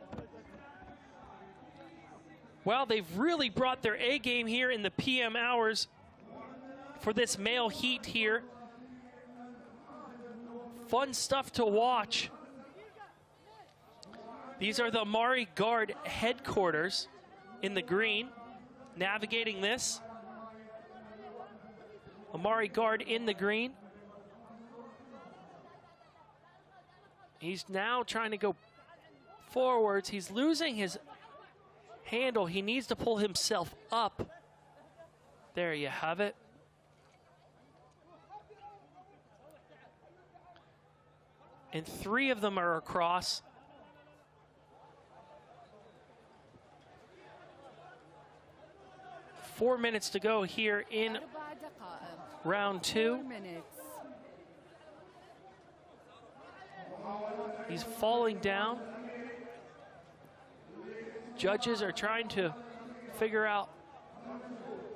Well, they've really brought their A game here in the PM hours for this male heat here. Fun stuff to watch. These are the Amari Guard headquarters in the green, navigating this. Amari Guard in the green. He's now trying to go forwards. He's losing his handle. He needs to pull himself up. There you have it. And three of them are across. Four minutes to go here in round two. He's falling down. Judges are trying to figure out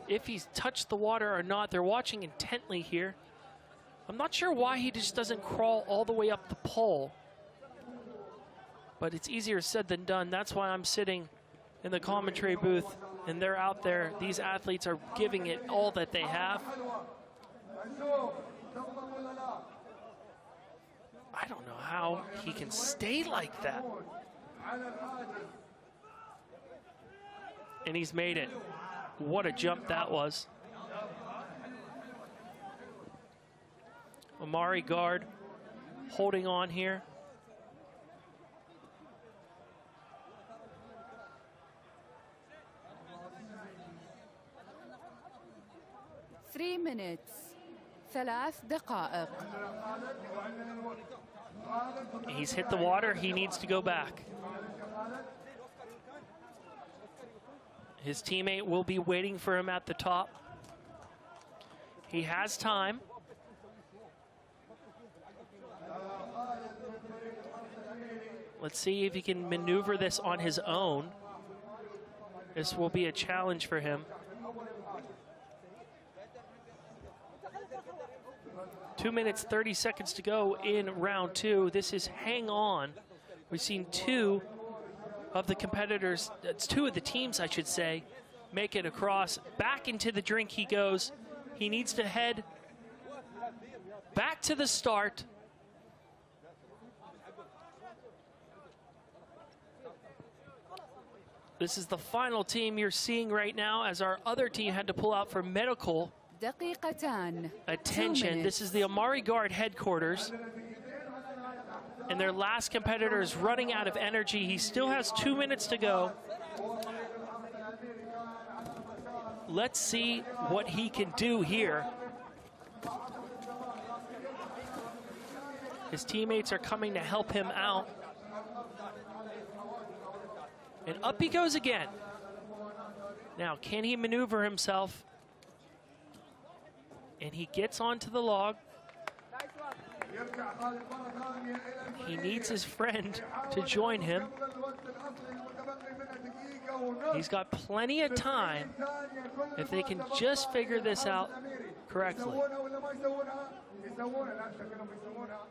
if he's touched the water or not. They're watching intently here. I'm not sure why he just doesn't crawl all the way up the pole, but it's easier said than done. That's why I'm sitting in the commentary booth, and they're out there. These athletes are giving it all that they have. I don't know how he can stay like that. And he's made it. What a jump that was. Amari Guard holding on here. Three minutes. 3 دقائق. He's hit the water. He needs to go back. His teammate will be waiting for him at the top. He has time. Let's see if he can maneuver this on his own. This will be a challenge for him. 2 minutes, 30 seconds to go in round 2. This is hang on. We've seen 2 of the competitors, 2 of the teams, I should say, make it across. Back into the drink he goes. He needs to head back to the start. This is the final team you're seeing right now, as our other team had to pull out for medical attention. This is the Amari Guard headquarters. And their last competitor is running out of energy. He still has 2 minutes to go. Let's see what he can do here. His teammates are coming to help him out. And up he goes again. Now, can he maneuver himself? And he gets onto the log. He needs his friend to join him. He's got plenty of time if they can just figure this out correctly.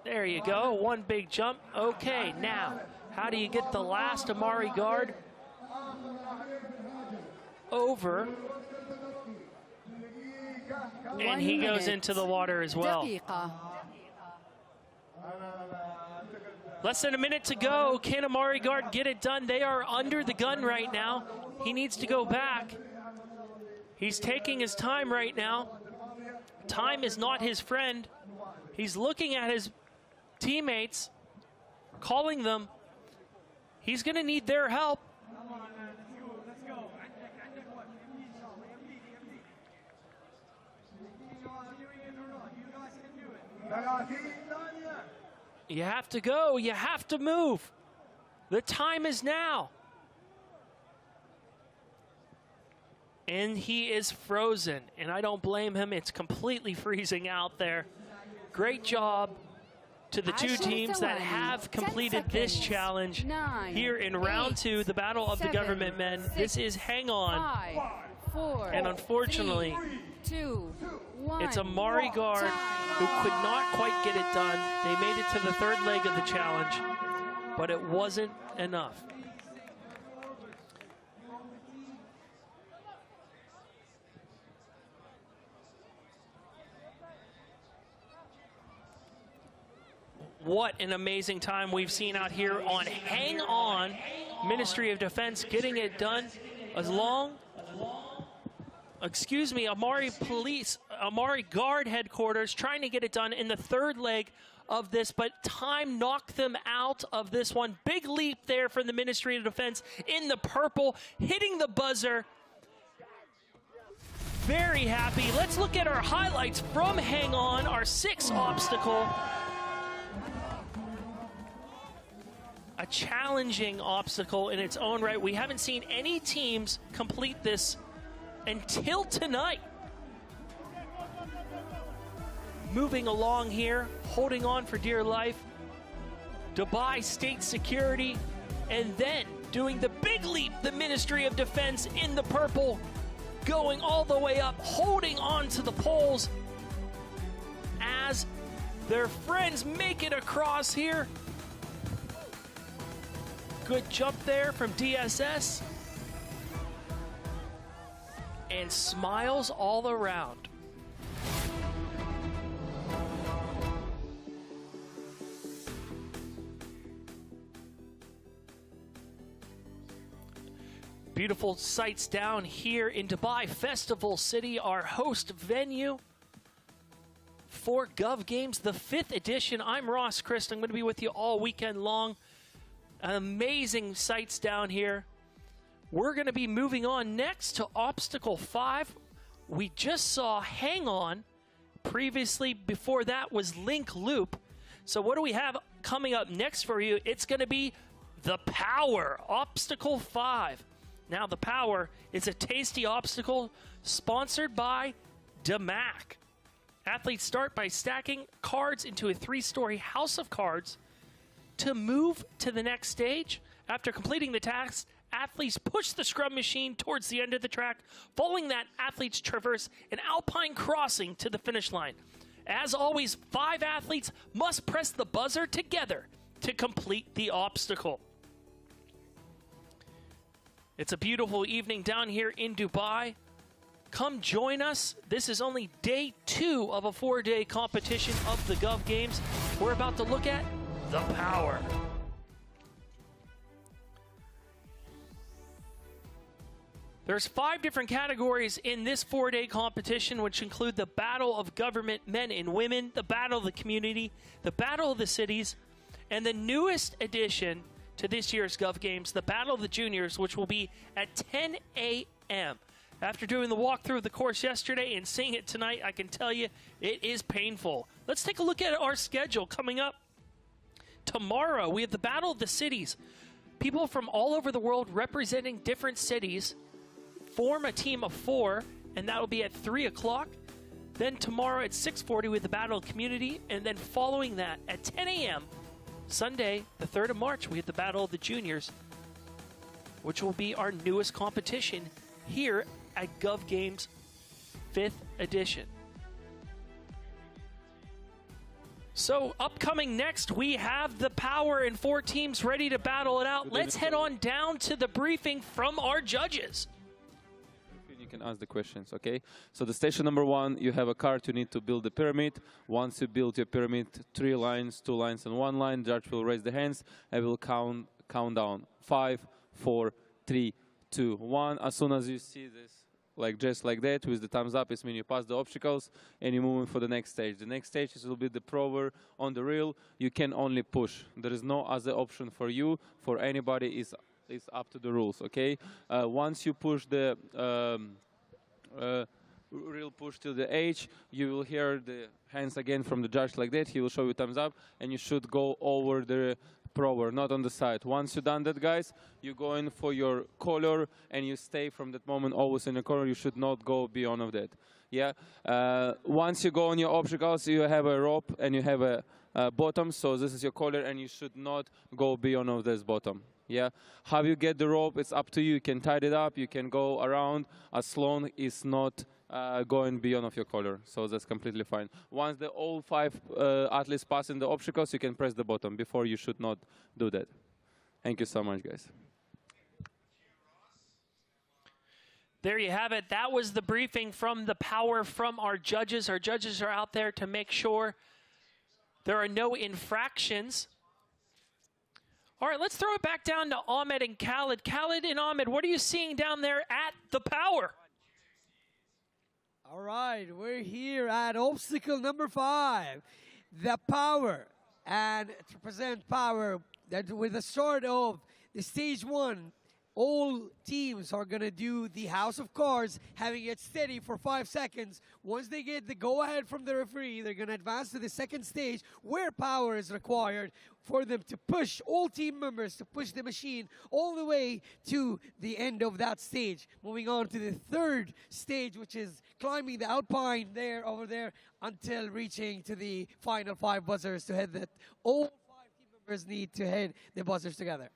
There you go, one big jump. Okay, now, how do you get the last Amari Guard over? And he goes into the water as well. Less than a minute to go. Can Amari Guard get it done? They are under the gun right now. He needs to go back. He's taking his time right now. Time is not his friend. He's looking at his teammates, calling them. He's going to need their help. You have to go. You have to move. The time is now. And he is frozen. And I don't blame him. It's completely freezing out there. Great job to the 2 teams that have completed this challenge here in round 2, the Battle of the Government Men. This is hang on. And unfortunately, it's Amari Guard who could not quite get it done. They made it to the 3rd leg of the challenge, but it wasn't enough. What an amazing time we've seen out here on Hang On. Ministry of Defense getting it done as long. Excuse me, Amari Guard headquarters trying to get it done in the 3rd leg of this, but time knocked them out of this one. Big leap there from the Ministry of Defense in the purple, hitting the buzzer. Very happy. Let's look at our highlights from Hang On, our 6th obstacle. A challenging obstacle in its own right. We haven't seen any teams complete this until tonight. Moving along here, holding on for dear life. Dubai State Security, and then doing the big leap, the Ministry of Defense in the purple, going all the way up, holding on to the poles as their friends make it across here. Good jump there from DSS. And smiles all around. Beautiful sights down here in Dubai Festival City, our host venue for Gov Games, the 5th edition. I'm Ross Christ. I'm going to be with you all weekend long. Amazing sights down here. We're going to be moving on next to Obstacle 5. We just saw Hang On. Previously, before that was Link Loop. So what do we have coming up next for you? It's going to be the Power, Obstacle 5. Now, the Power is a tasty obstacle sponsored by DMAC. Athletes start by stacking cards into a 3-story house of cards. To move to the next stage, after completing the task, athletes push the scrum machine towards the end of the track. Following that, athletes traverse an alpine crossing to the finish line. As always, 5 athletes must press the buzzer together to complete the obstacle. It's a beautiful evening down here in Dubai. Come join us. This is only day 2 of a 4-day competition of the Gov Games. We're about to look at the power. There's 5 different categories in this 4-day competition, which include the Battle of Government Men and Women, the Battle of the Community, the Battle of the Cities, and the newest addition to this year's Gov Games, the Battle of the Juniors, which will be at 10 a.m. After doing the walkthrough of the course yesterday and seeing it tonight, I can tell you it is painful. Let's take a look at our schedule coming up. Tomorrow, we have the Battle of the Cities. People from all over the world representing different cities form a team of 4, and that will be at 3 o'clock. Then tomorrow at 6:40 with the Battle of Community, and then following that at 10 a.m., Sunday, the 3rd of March, we have the Battle of the Juniors, which will be our newest competition here at Gov Games 5th edition. So upcoming next, we have the power and 4 teams ready to battle it out. Let's head on down to the briefing from our judges. You can ask the questions, okay? So the station number 1, you have a cart, you need to build a pyramid. Once you build your pyramid, 3 lines, 2 lines, and 1 line, judge will raise the hands and will count down. 5, 4, 3, 2, 1. As soon as you see this, like just like that, with the thumbs up, it means you pass the obstacles and you're moving for the next stage. The next stage will be the prover on the reel. You can only push. There is no other option for you. For anybody, is up to the rules, okay? Once you push the reel push till the edge, you will hear the hands again from the judge like that. He will show you thumbs up, and you should go over the prover, not on the side. Once you've done that, guys, you go in for your color, and you stay from that moment always in the corner. You should not go beyond of that. Yeah. Once you go on your obstacles, you have a rope and you have a bottom. So this is your collar, and you should not go beyond of this bottom. Yeah. How you get the rope, it's up to you. You can tie it up. You can go around as long as it's not going beyond of your collar. So that's completely fine. Once all 5 athletes pass in the obstacles, you can press the bottom. Before, you should not do that. Thank you so much, guys. There you have it. That was the briefing from the power from our judges. Our judges are out there to make sure there are no infractions. All right, let's throw it back down to Ahmed and Khaled. Khaled and Ahmed, what are you seeing down there at the power? All right, we're here at obstacle number 5, the power. And to present power, that with the start of the stage 1, all teams are going to do the house of cards, having it steady for 5 seconds. Once they get the go-ahead from the referee, they're going to advance to the second stage, where power is required for them to push, all team members to push the machine all the way to the end of that stage. Moving on to the 3rd stage, which is climbing the alpine over there, until reaching to the final 5 buzzers to head that. All 5 team members need to head the buzzers together.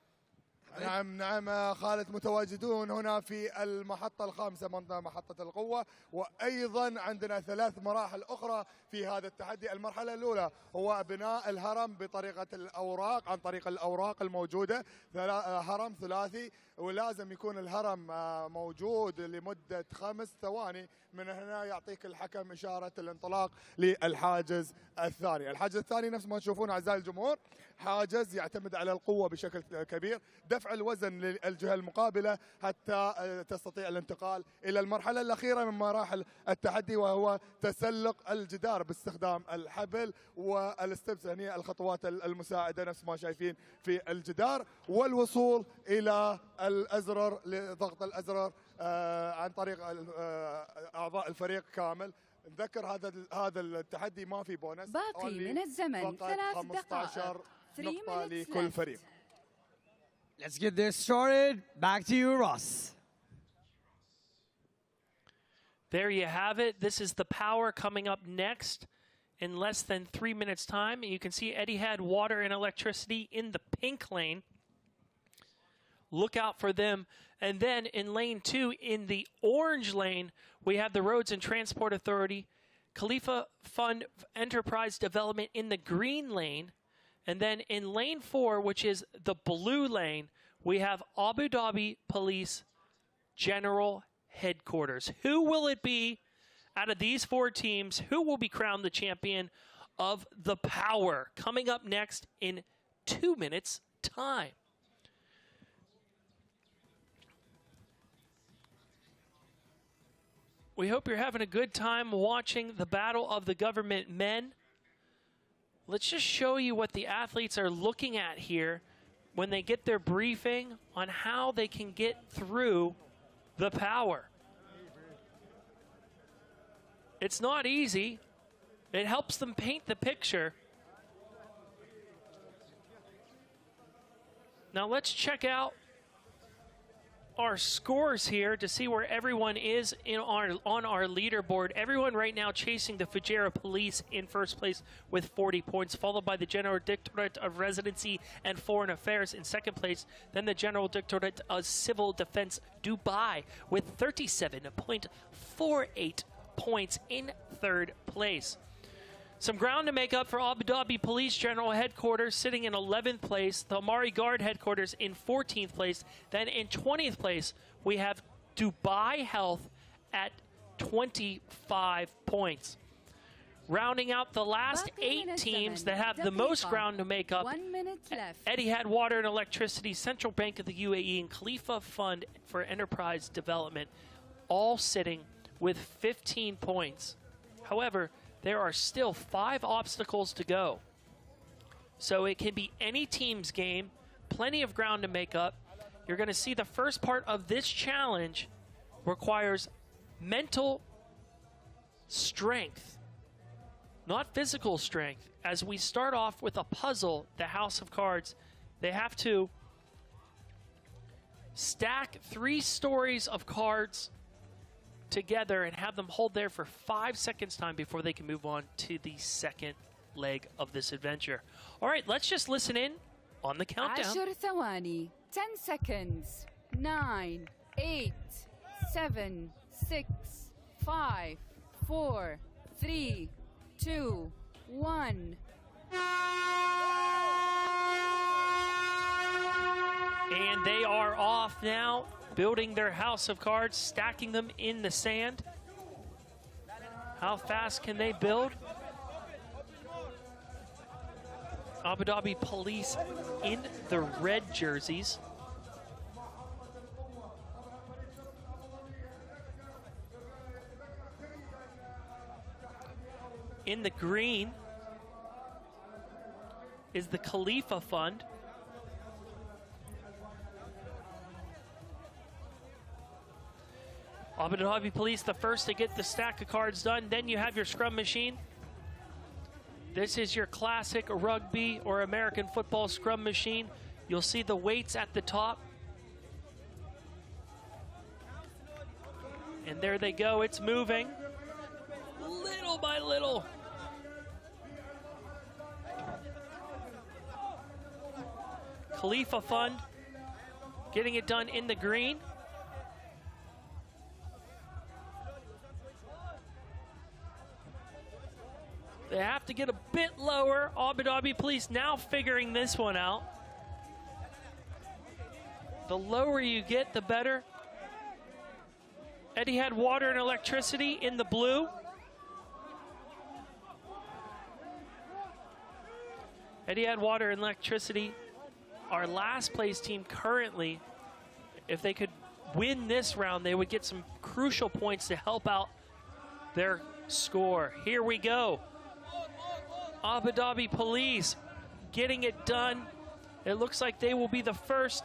نعم خالد، متواجدون هنا في المحطة الخامسة محطة القوة، وأيضا عندنا 3 مراحل أخرى في هذا التحدي. المرحلة الأولى هو بناء الهرم بطريقة الأوراق، عن طريق الأوراق الموجودة، هرم ثلاثي، ولازم يكون الهرم موجود لمدة 5 ثواني. من هنا يعطيك الحكم إشارة الانطلاق للحاجز الثاني. الحاجز الثاني نفس ما تشوفون أعزائي الجمهور، حاجز يعتمد على القوة بشكل كبير، دفع الوزن للجهة المقابلة حتى تستطيع الانتقال إلى المرحلة الأخيرة من مراحل التحدي، وهو تسلق الجدار باستخدام الحبل والستبس، هنا الخطوات المساعدة نفس ما شايفين في الجدار، والوصول إلى الأزرار لضغط الأزرار عن طريق أعضاء الفريق كامل. نذكر هذا التحدي ما في بونس، باقي من الزمن 3 دقائق. 3 نقطة لكل فريق. Let's get this started. Back to you, Ross. There you have it. This is the power coming up next in less than 3 minutes' time. And you can see Eddie had water and electricity in the pink lane. Look out for them. And then in lane 2, in the orange lane, we have the Roads and Transport Authority Khalifa Fund Enterprise Development in the green lane. And then in lane 4, which is the blue lane, we have Abu Dhabi Police General Headquarters. Who will it be out of these 4 teams? Who will be crowned the champion of the Power? Coming up next in 2 minutes' time. We hope you're having a good time watching the Battle of the Government Men. Let's just show you what the athletes are looking at here when they get their briefing on how they can get through the Power. It's not easy. It helps them paint the picture. Now let's check out our scores here to see where everyone is on our leaderboard. Everyone right now chasing the Fujairah Police in first place with 40 points, followed by the General Directorate of Residency and Foreign Affairs in second place, then the General Directorate of Civil Defense Dubai with 37.48 points in third place. Some ground to make up for Abu Dhabi Police General Headquarters sitting in 11th place, the Amari Guard Headquarters in 14th place. Then in 20th place, we have Dubai Health at 25 points. Rounding out the last 8 teams that have the most ground to make up, 1 minute left. Etihad Water and Electricity, Central Bank of the UAE, and Khalifa Fund for Enterprise Development, all sitting with 15 points. However, there are still 5 obstacles to go. So it can be any team's game, plenty of ground to make up. You're going to see the first part of this challenge requires mental strength, not physical strength. As we start off with a puzzle, the House of Cards, they have to stack 3 stories of cards together and have them hold there for 5 seconds time before they can move on to the second leg of this adventure. All right, let's just listen in on the countdown. 10 ثواني. 10 seconds. 9, 8, 7, 6, 5, 4, 3, 2, 1. And they are off now, building their House of Cards, stacking them in the sand. How fast can they build? Abu Dhabi Police in the red jerseys. In the green is the Khalifa Fund. Abu Dhabi Police, the first to get the stack of cards done. Then you have your scrum machine. This is your classic rugby or American football scrum machine. You'll see the weights at the top. And there they go, it's moving. Little by little. Khalifa Fund getting it done in the green. They have to get a bit lower. Abu Dhabi Police now figuring this one out. The lower you get, the better. Etihad Water and Electricity in the blue. Etihad Water and Electricity, our last place team currently. If they could win this round, they would get some crucial points to help out their score. Here we go. Abu Dhabi Police getting it done. It looks like they will be the first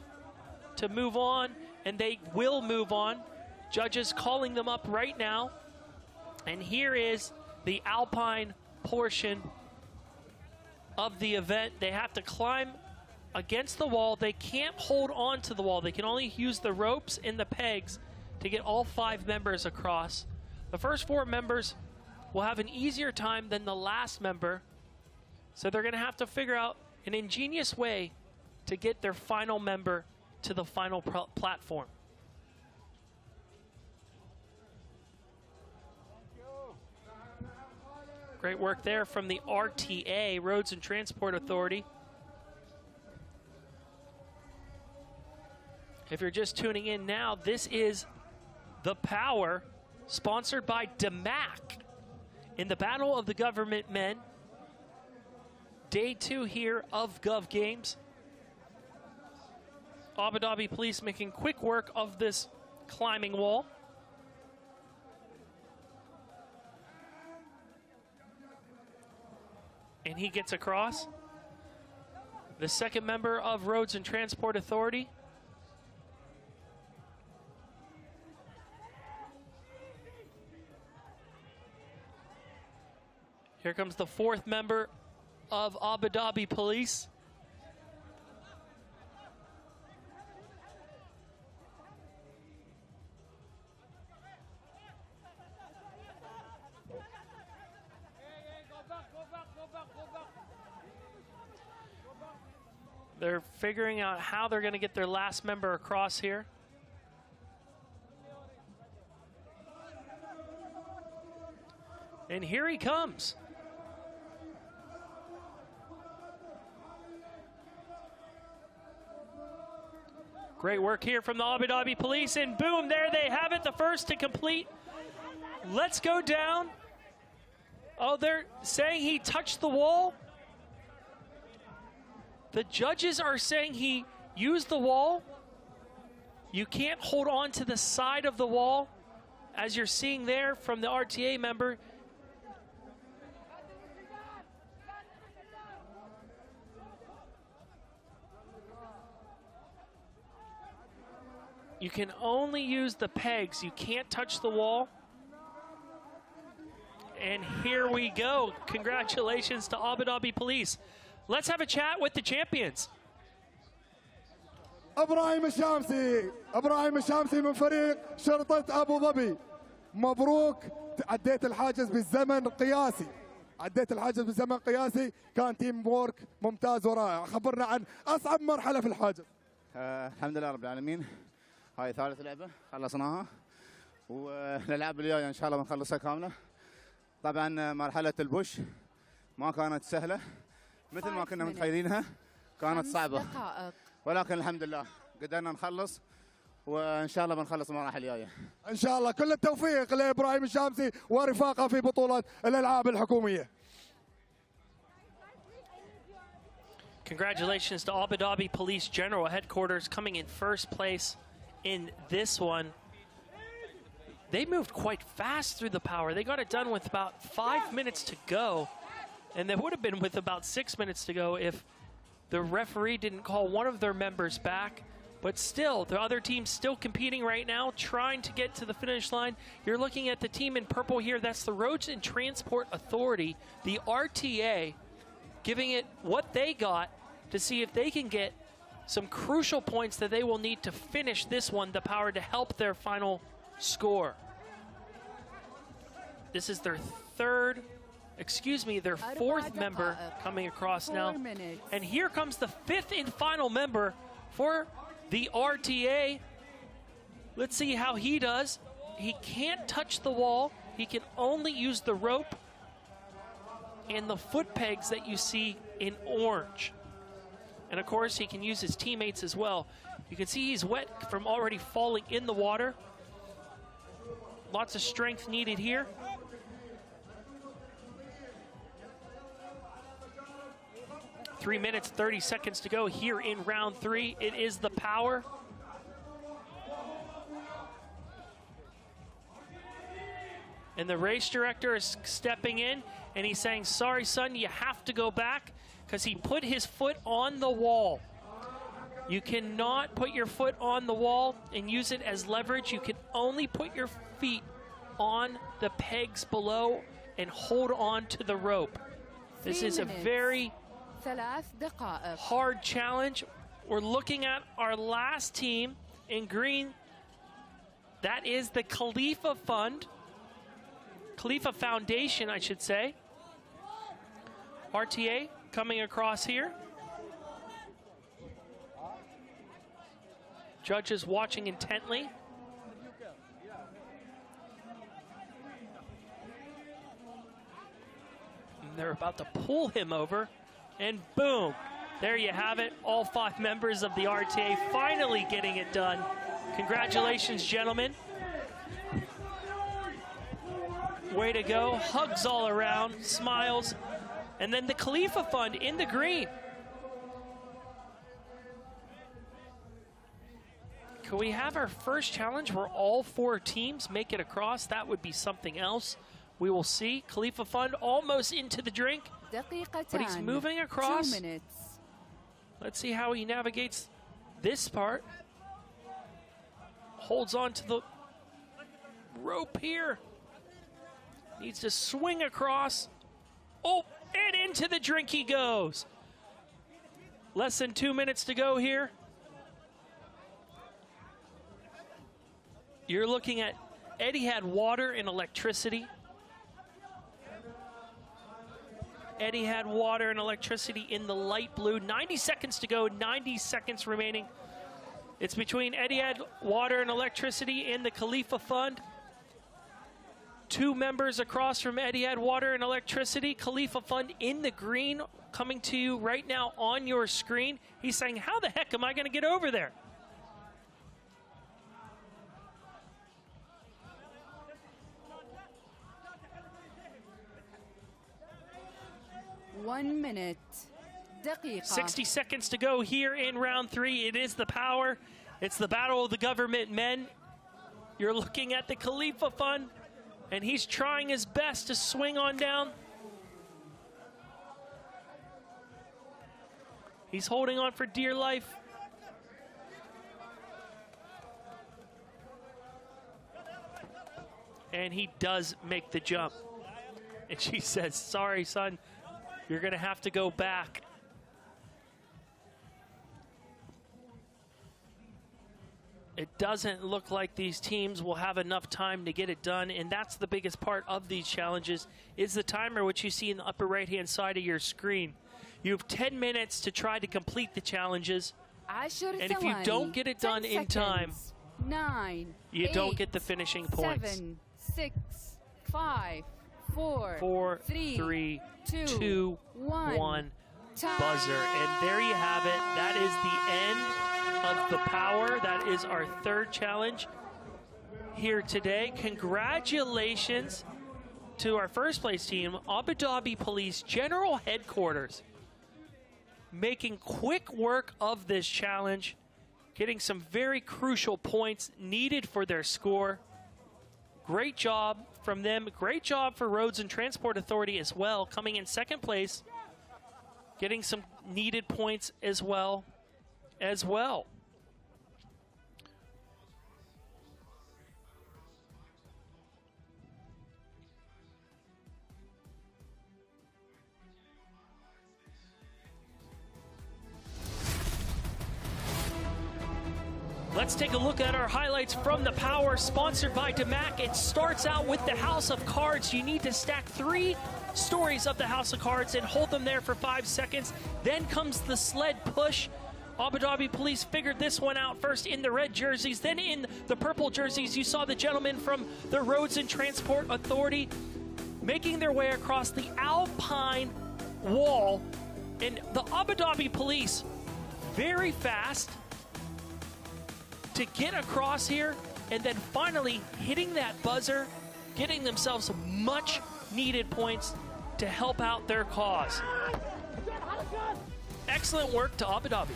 to move on, and they will move on. Judges calling them up right now. And here is the alpine portion of the event. They have to climb against the wall. They can't hold on to the wall. They can only use the ropes and the pegs to get all 5 members across. The first 4 members will have an easier time than the last member. So they're going to have to figure out an ingenious way to get their final member to the final platform. Great work there from the RTA, Roads and Transport Authority. If you're just tuning in now, this is The Power, sponsored by DMAC in the Battle of the Government Men. Day 2 here of Gov Games. Abu Dhabi Police making quick work of this climbing wall. And he gets across. The second member of Roads and Transport Authority. Here comes the fourth member of Abu Dhabi Police. They're figuring out how they're going to get their last member across here. And here he comes. Great work here from the Abu Dhabi Police, and boom, there they have it, the first to complete. Let's go down. Oh, they're saying he touched the wall. The judges are saying he used the wall. You can't hold on to the side of the wall, as you're seeing there from the RTA member. You can only use the pegs. You can't touch the wall. And here we go. Congratulations to Abu Dhabi Police. Let's have a chat with the champions. إبراهيم الشامسي من فريق شرطة أبو ظبي. مبروك، عديت الحاجز بالزمن قياسي. كان تيم وورك ممتاز ورائع. خبرنا عن أصعب مرحلة في الحاجز. الحمد لله رب العالمين. هاي ثالث لعبة خلصناها، والألعاب الجاية إن شاء الله بنخلصها كاملة. طبعا مرحلة البوش ما كانت سهلة مثل ما كنا متخيلينها، كانت صعبة، ولكن الحمد لله قدرنا نخلص، وإن شاء الله بنخلص المراحل الجاية. إن شاء الله كل التوفيق لإبراهيم الشامسي ورفاقه في بطولة الألعاب الحكومية. Congratulations to Abu Dhabi Police General Headquarters coming in first place in this one. They moved quite fast through the power. They got it done with about 5 minutes to go, and they would have been with about 6 minutes to go if the referee didn't call one of their members back. But still, the other team's still competing right now, trying to get to the finish line. You're looking at the team in purple here. That's the Roads and Transport Authority, the RTA, giving it what they got to see if they can get some crucial points that they will need to finish this one, the power to help their final score. This is their fourth member coming across now. And here comes the fifth and final member for the RTA. Let's see how he does. He can't touch the wall. He can only use the rope and the foot pegs that you see in orange. And of course, he can use his teammates as well. You can see he's wet from already falling in the water. Lots of strength needed here. Three minutes, 30 seconds to go here in round 3. It is the power. And the race director is stepping in, and he's saying, sorry, son, you have to go back, because he put his foot on the wall. You cannot put your foot on the wall and use it as leverage. You can only put your feet on the pegs below and hold on to the rope. This is a very hard challenge. We're looking at our last team in green. That is the Khalifa Foundation, I should say. RTA coming across here. Judges watching intently. They're about to pull him over, and boom, there you have it. All 5 members of the RTA finally getting it done. Congratulations, gentlemen. Way to go. Hugs all around, smiles. And then the Khalifa Fund in the green. Can we have our first challenge where all 4 teams make it across? That would be something else. We will see. Khalifa Fund almost into the drink, but he's moving across. 2 minutes. Let's see how he navigates this part. Holds on to the rope here. Needs to swing across. Oh, and into the drink he goes. Less than 2 minutes to go here. You're looking at Eddie had water and electricity. Eddie had water and electricity in the light blue. 90 seconds to go, 90 seconds remaining. It's between Eddie had water and electricity and the Khalifa Fund. 2 members across from Eddie had water and electricity. Khalifa Fund in the green, coming to you right now on your screen. He's saying, how the heck am I going to get over there? One minute. 60 seconds to go here in round 3. It is the power. It's the battle of the government men. You're looking at the Khalifa Fund, and he's trying his best to swing on down. He's holding on for dear life. And he does make the jump. And she says, sorry, son, you're going to have to go back. It doesn't look like these teams will have enough time to get it done, and that's the biggest part of these challenges, is the timer, which you see in the upper right-hand side of your screen. You have 10 minutes to try to complete the challenges, and if you don't get it done in time, 9, you don't get the finishing points. 7, 6, 5, 4, 4, 3, 2, 1, time. Buzzer. And there you have it. That is the end of the power. That is our 3rd challenge here today. Congratulations to our first place team, Abu Dhabi Police General Headquarters, making quick work of this challenge, getting some very crucial points needed for their score. Great job from them. Great job for Roads and Transport Authority as well, coming in 2nd place, getting some needed points as well. Let's take a look at our highlights from the Power, sponsored by DeMac. It starts out with the House of Cards. You need to stack 3 stories of the House of Cards and hold them there for 5 seconds. Then comes the sled push. Abu Dhabi Police figured this one out first in the red jerseys. Then in the purple jerseys, you saw the gentlemen from the Roads and Transport Authority making their way across the Alpine wall. And the Abu Dhabi Police, very fast to get across here, and then finally hitting that buzzer, getting themselves much needed points to help out their cause. Excellent work to Abu Dhabi.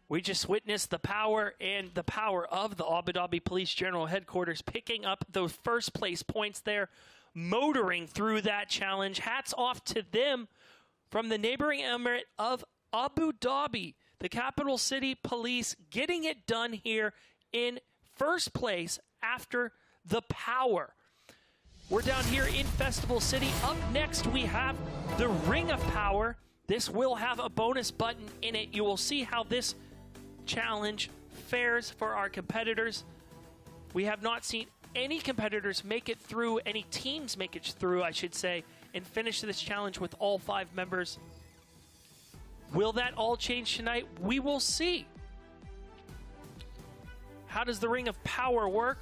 We just witnessed the power of the Abu Dhabi Police General Headquarters picking up those first place points there, motoring through that challenge. Hats off to them from the neighboring emirate of Abu Dhabi. The capital city police getting it done here in first place after the power. We're down here in Festival City. Up next, we have the Ring of Power. This will have a bonus button in it. You will see how this challenge fares for our competitors. We have not seen any competitors make it through, any teams make it through, I should say, and finish this challenge with all 5 members. Will that all change tonight? We will see. How does the Ring of Power work?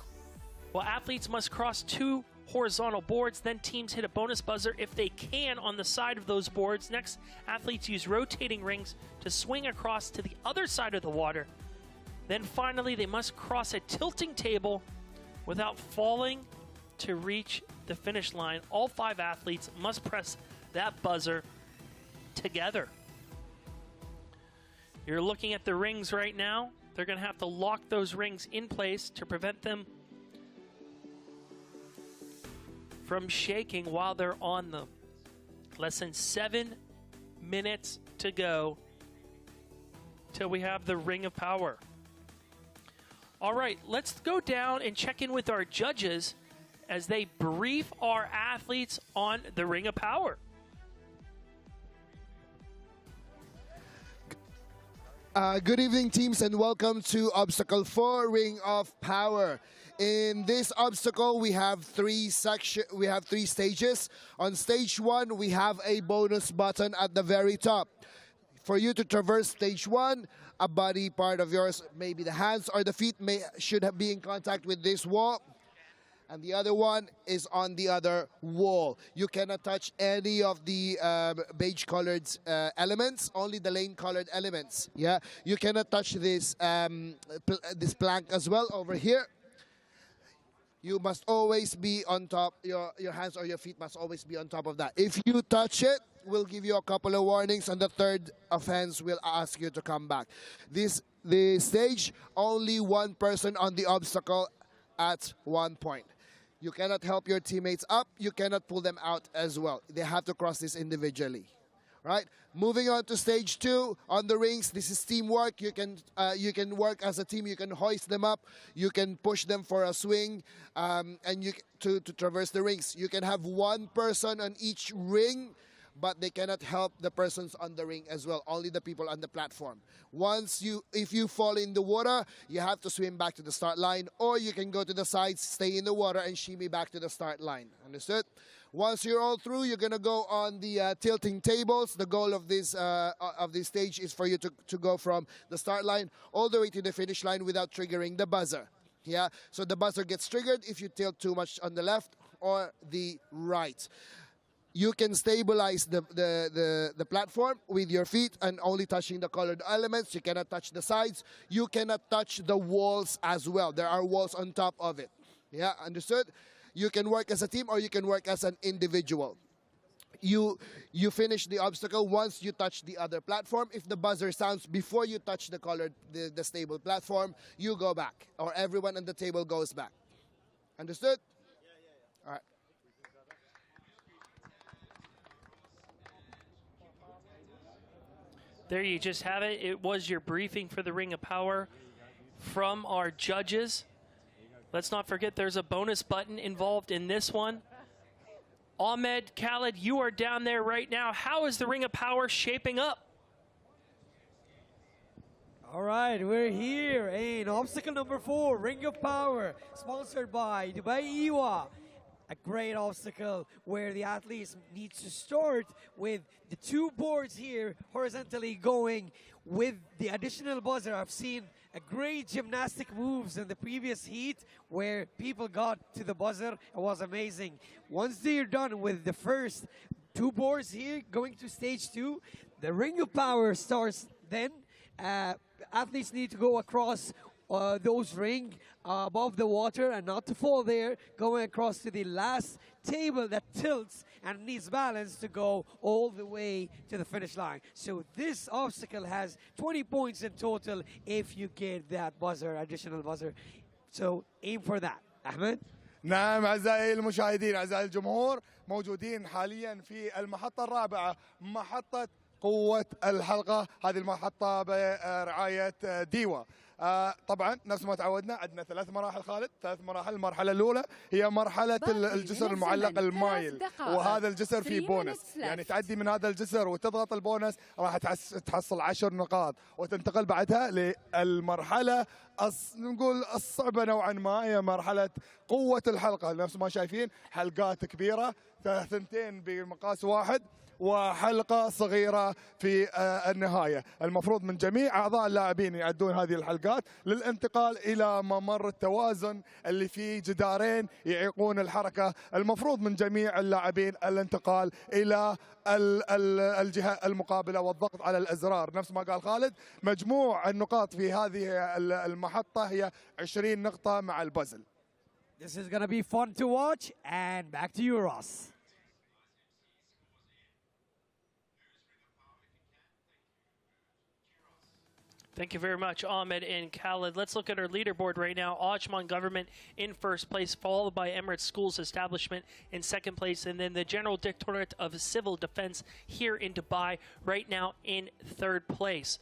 Well, athletes must cross 2 horizontal boards, then teams hit a bonus buzzer if they can on the side of those boards. Next, athletes use rotating rings to swing across to the other side of the water. Then finally, they must cross a tilting table without falling to reach the finish line. All 5 athletes must press that buzzer together. You're looking at the rings right now. They're going to have to lock those rings in place to prevent them from shaking while they're on them. Less than 7 minutes to go till we have the Ring of Power. All right, let's go down and check in with our judges as they brief our athletes on the Ring of Power. Good evening, teams, and welcome to Obstacle 4, Ring of Power. In this obstacle, we have 3 stages. On stage 1, we have a bonus button at the very top. For you to traverse stage 1, a body part of yours, maybe the hands or the feet, should be in contact with this wall. And the other one is on the other wall. You cannot touch any of the beige-colored elements, only the lane-colored elements. Yeah, you cannot touch this this plank as well over here. You must always be on top. Your hands or your feet must always be on top of that. If you touch it, we'll give you a couple of warnings, and the third offense will ask you to come back. This stage, only one person on the obstacle at one point. You cannot help your teammates up. You cannot pull them out as well. They have to cross this individually. Right? Moving on to stage 2 on the rings. This is teamwork. You can work as a team. You can hoist them up. You can push them for a swing, and to traverse the rings. You can have one person on each ring, but they cannot help the persons on the ring as well. Only the people on the platform. If you fall in the water, you have to swim back to the start line, or you can go to the sides, stay in the water, and shimmy back to the start line. Understood? Once you're all through, you're gonna go on the tilting tables. The goal of this stage is for you to go from the start line all the way to the finish line without triggering the buzzer. Yeah. So the buzzer gets triggered if you tilt too much on the left or the right. You can stabilize the platform with your feet and only touching the colored elements. You cannot touch the sides. You cannot touch the walls as well. There are walls on top of it. Yeah, understood? You can work as a team or you can work as an individual. You finish the obstacle once you touch the other platform. If the buzzer sounds before you touch the stable platform, you go back, or everyone on the table goes back. Understood? All right. There you just have it. It was your briefing for the Ring of Power from our judges. Let's not forget there's a bonus button involved in this one. Ahmed, Khaled, you are down there right now. How is the Ring of Power shaping up? All right, we're here in obstacle number 4, Ring of Power, sponsored by Dubai Iwa. A great obstacle where the athletes need to start with the 2 boards here horizontally going with the additional buzzer. I've seen a great gymnastic moves in the previous heat where people got to the buzzer. It was amazing. Once they're done with the first 2 boards here, going to stage 2, the Ring of Power starts then. Athletes need to go across those rings above the water and not to fall there, going across to the last table that tilts and needs balance to go all the way to the finish line. So this obstacle has 20 points in total if you get that buzzer, additional buzzer. So aim for that. Ahmed? نعم أعزائي المشاهدين أعزائي الجمهور موجودين حاليا في المحطة الرابعة محطة قوة الحلقة. هذه المحطة برعاية ديوا. طبعا نفس ما تعودنا عندنا 3 مراحل خالد، 3 مراحل. المرحلة الأولى هي مرحلة الجسر المعلق المايل، وهذا الجسر فيه بونس، يعني تعدي من هذا الجسر وتضغط البونس راح تحصل 10 نقاط، وتنتقل بعدها للمرحلة نقول الصعبة نوعا ما، هي مرحلة قوة الحلقة. نفس ما شايفين حلقات كبيرة، ثنتين بمقاس واحد وحلقة صغيرة في النهاية. المفروض من جميع أعضاء اللاعبين يعدون هذه الحلقات للانتقال إلى ممر التوازن اللي فيه جدارين يعيقون الحركة. المفروض من جميع اللاعبين الانتقال إلى الجهة المقابلة والضغط على الأزرار. نفس ما قال خالد، مجموع النقاط في هذه المحطة هي 20 نقطة مع البازل. This is gonna be fun to watch, and back to you, Ross. Thank you very much, Ahmed and Khaled. Let's look at our leaderboard right now. Ajman Government in first place, followed by Emirates Schools Establishment in second place, and then the General Directorate of Civil Defense here in Dubai right now in third place.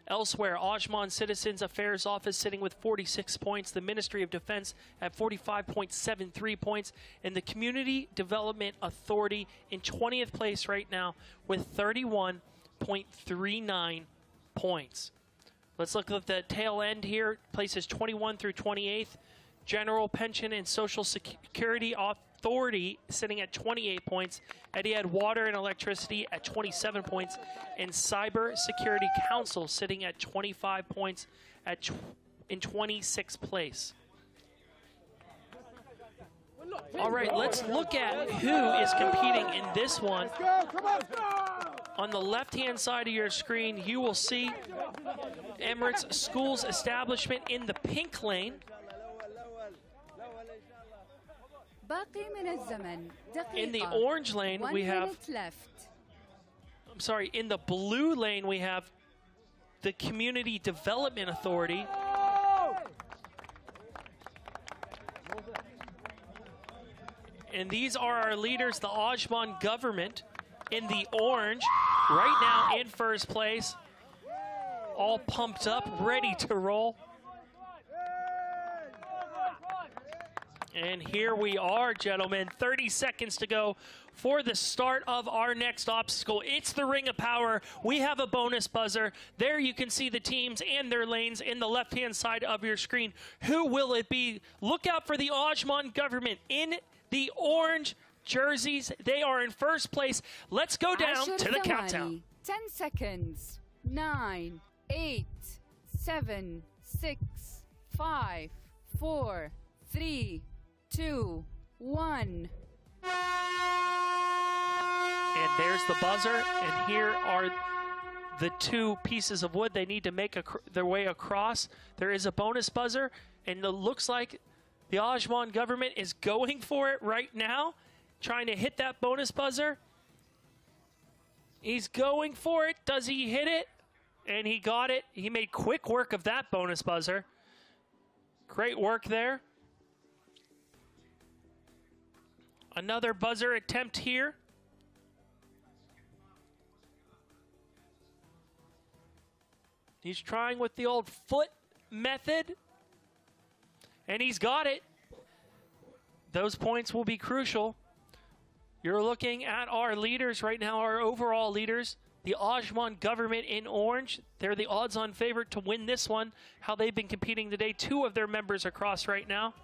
Elsewhere, Ajman Citizens Affairs Office sitting with 46 points, the Ministry of Defense at 45.73 points, and the Community Development Authority in 20th place right now with 31.39 points. Let's look at the tail end here, places 21 through 28th. General Pension and Social Security Authority sitting at 28 points. Etihad Water and Electricity at 27 points. And Cyber Security Council sitting at 25 points in 26th place. All right, let's look at who is competing in this one. On the left-hand side of your screen, you will see Emirates Schools Establishment in the pink lane. In the orange lane, we have... I'm sorry, in the blue lane, we have the Community Development Authority. And these are our leaders, the Ajman government, in the orange, right now in first place. All pumped up, ready to roll. And here we are, gentlemen. 30 seconds to go for the start of our next obstacle. It's the Ring of Power. We have a bonus buzzer. There you can see the teams and their lanes in the left-hand side of your screen. Who will it be? Look out for the Ajman government in the orange jerseys. They are in first place. Let's go down to the countdown. 10 seconds. 9, 8, 7, 6, 5, 4, 3, 2, 1. And there's the buzzer, and here are the two pieces of wood they need to make their way across. There is a bonus buzzer, and it looks like the Ajman government is going for it right now, trying to hit that bonus buzzer. He's going for it. Does he hit it? And he got it. He made quick work of that bonus buzzer. Great work there. Another buzzer attempt here. He's trying with the old foot method. And he's got it. Those points will be crucial. You're looking at our leaders right now, our overall leaders. The Ajman government in orange. They're the odds-on favorite to win this one. How they've been competing today. 2 of their members across right now.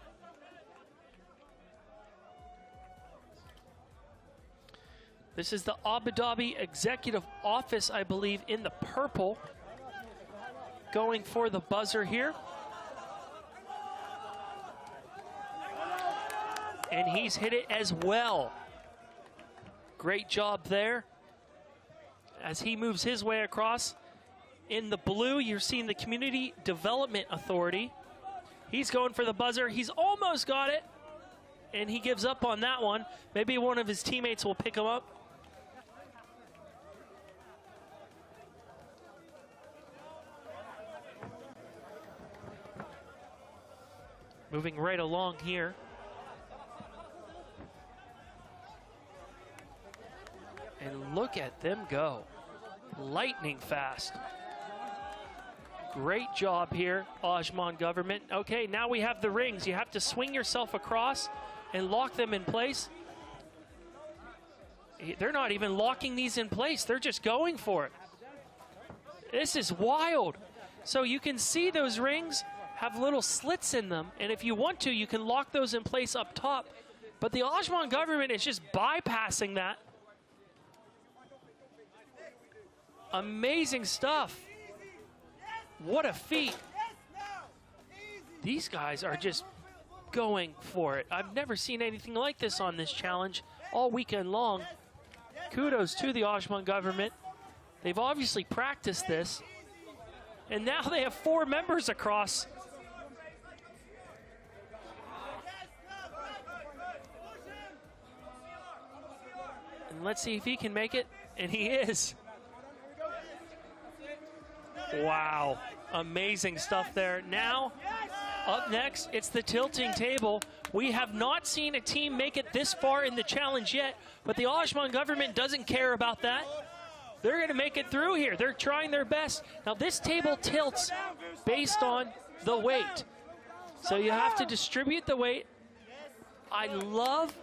This is the Abu Dhabi Executive Office, I believe, in the purple. Going for the buzzer here. And he's hit it as well. Great job there. As he moves his way across. In the blue, you're seeing the Community Development Authority. He's going for the buzzer. He's almost got it. And he gives up on that one. Maybe one of his teammates will pick him up. Moving right along here. And look at them go. Lightning fast. Great job here, Ajman government. Okay, now we have the rings. You have to swing yourself across and lock them in place. They're not even locking these in place. They're just going for it. This is wild. So you can see those rings have little slits in them, and if you want to, you can lock those in place up top. But the Ajman government is just bypassing that. Amazing stuff. What a feat. These guys are just going for it. I've never seen anything like this on this challenge all weekend long. Kudos to the Ajman government. They've obviously practiced this. And now they have 4 members across. And let's see if he can make it. And he is. Wow. Amazing stuff there. Now, up next, it's the tilting table. We have not seen a team make it this far in the challenge yet, but the Ajman government doesn't care about that. They're going to make it through here. They're trying their best. Now, this table tilts based on the weight. So you have to distribute the weight. I love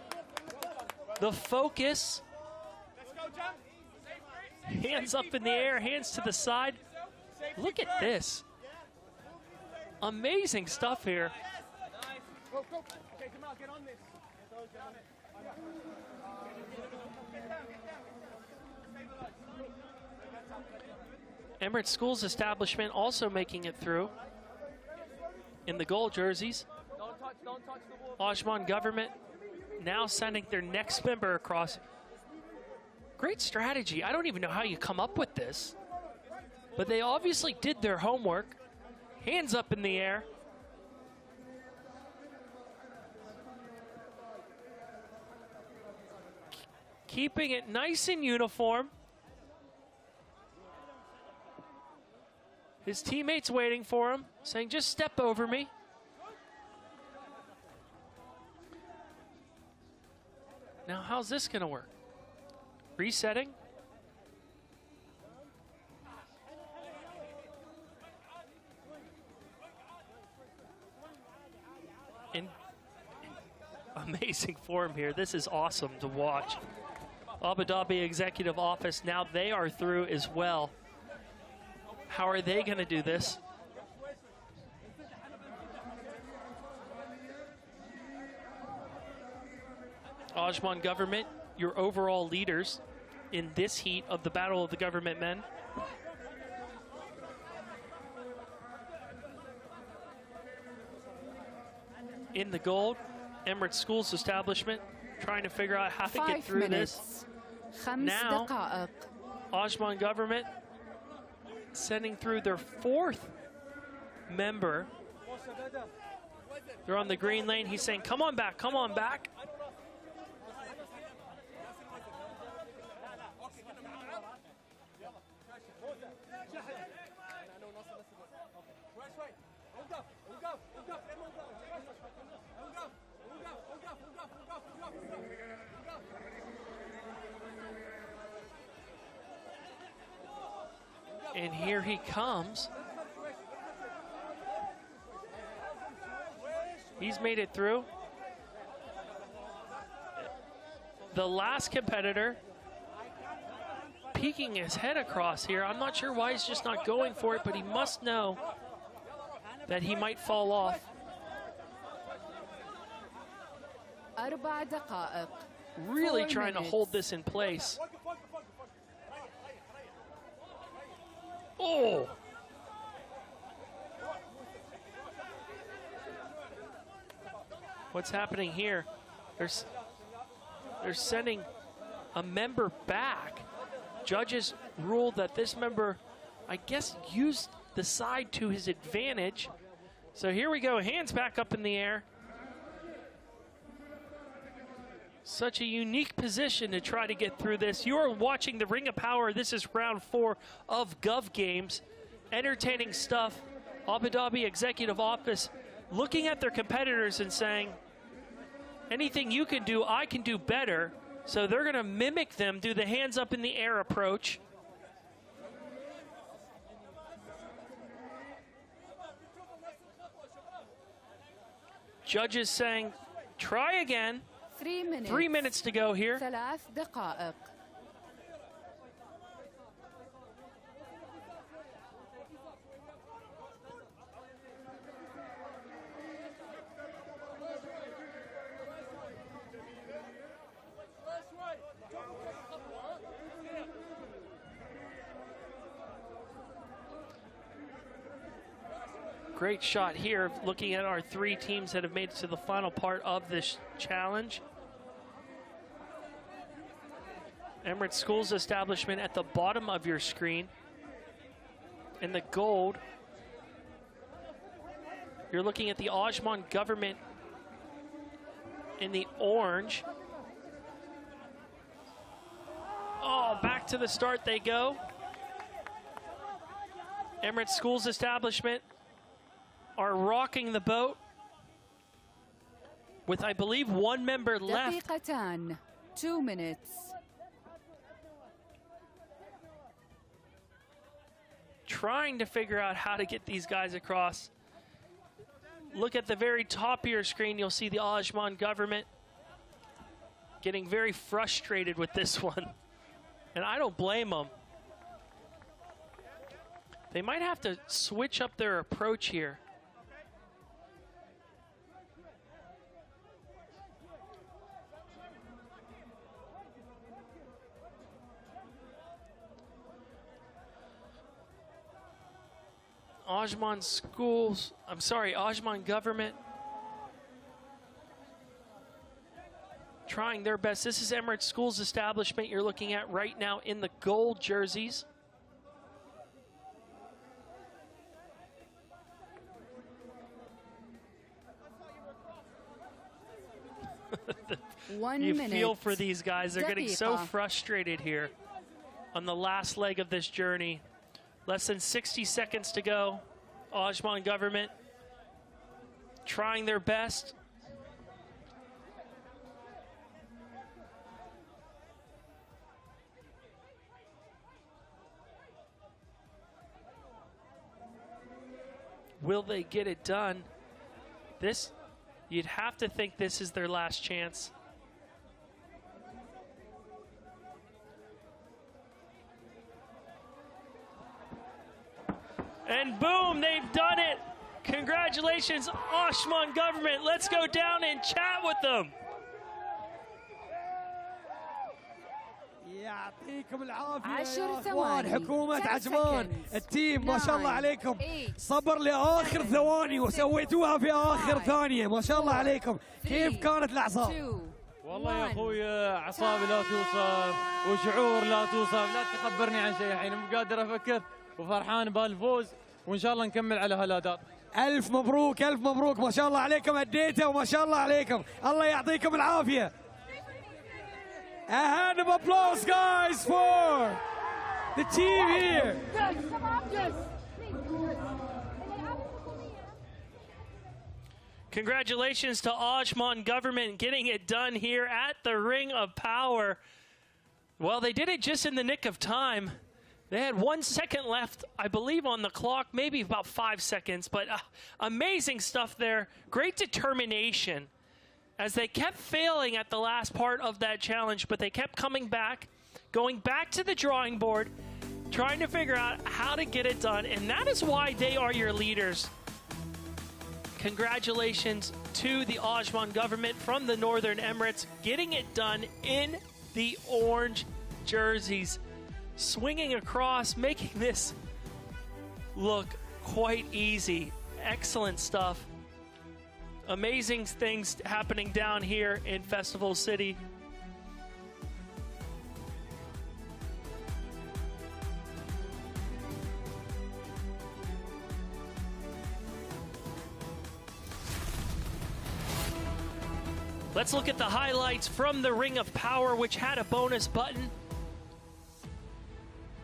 the focus. Hands up in the air, hands to the side. Look at this. Amazing stuff here. Emirates Schools establishment also making it through in the gold jerseys. Ajman government now sending their next member across. Great strategy. I don't even know how you come up with this, but they obviously did their homework. Hands up in the air. Keeping it nice and uniform. His teammates waiting for him, saying, just step over me. Now, how's this going to work? Resetting. In amazing form here. This is awesome to watch. Abu Dhabi Executive Office, now they are through as well. How are they going to do this? Ajman government, your overall leaders in this heat of the Battle of the Government Men. In the gold, Emirates Schools establishment, trying to figure out how to get through this. Now, Ajman government sending through their 4th member. They're on the green lane. He's saying, come on back, come on back. And here he comes. He's made it through. The last competitor peeking his head across here. I'm not sure why he's just not going for it, but he must know that he might fall off. Really trying to hold this in place. Oh! What's happening here? They're sending a member back. Judges ruled that this member, I guess, used the side to his advantage. So here we go, hands back up in the air. Such a unique position to try to get through this. You are watching the Ring of Power. This is round 4 of Gov Games. Entertaining stuff. Abu Dhabi Executive Office looking at their competitors and saying, anything you can do, I can do better. So they're going to mimic them, do the hands up in the air approach. Judges saying, try again. 3 minutes. 3 minutes to go here. 3 دقائق. Great shot here, looking at our 3 teams that have made it to the final part of this challenge. Emirates Schools Establishment at the bottom of your screen. In the gold, you're looking at the Ajman Government in the orange. Oh, back to the start they go. Emirates Schools Establishment are rocking the boat with, I believe, 1 member left. دقيقتان. 2 minutes. Trying to figure out how to get these guys across. Look at the very top of your screen, you'll see the Ajman Government getting very frustrated with this one. And I don't blame them. They might have to switch up their approach here. Ajman Schools, I'm sorry, Ajman Government trying their best. This is Emirates Schools Establishment you're looking at right now in the gold jerseys. You feel for these guys. They're getting so frustrated here on the last leg of this journey. Less than 60 seconds to go. Ajman Government trying their best. Will they get it done? This, you'd have to think this is their last chance. And boom, they've done it. Congratulations, Ajman Government. Let's go down and chat with them. يعطيكم العافية 10 يا ثواني. اخوان حكومة 10 عجمان seconds. التيم ما شاء الله 9, عليكم 8, صبر لآخر 7, ثواني وسويتوها في آخر 5, ثانية ما شاء الله عليكم كيف كانت الأعصاب 2, والله يا 1. اخوي اعصابي لا توصف وشعور لا توصف، لا تخبرني عن شيء الحين مو قادر افكر وفرحان بهالفوز وان شاء الله نكمل على هالاداء. ألف مبروك ألف مبروك ما شاء الله عليكم أديتوا وما شاء الله عليكم الله يعطيكم العافية. A hand of applause, guys, for the team here. Congratulations to Ajman Government getting it done here at the Ring of Power. Well, they did it just in the nick of time. They had 1 second left, I believe, on the clock, maybe about 5 seconds, but amazing stuff there. Great determination as they kept failing at the last part of that challenge, but they kept coming back, going back to the drawing board, trying to figure out how to get it done, and that is why they are your leaders. Congratulations to the Ajman Government from the Northern Emirates, getting it done in the orange jerseys, swinging across, making this look quite easy. Excellent stuff. Amazing things happening down here in Festival City. Let's look at the highlights from the Ring of Power, which had a bonus button.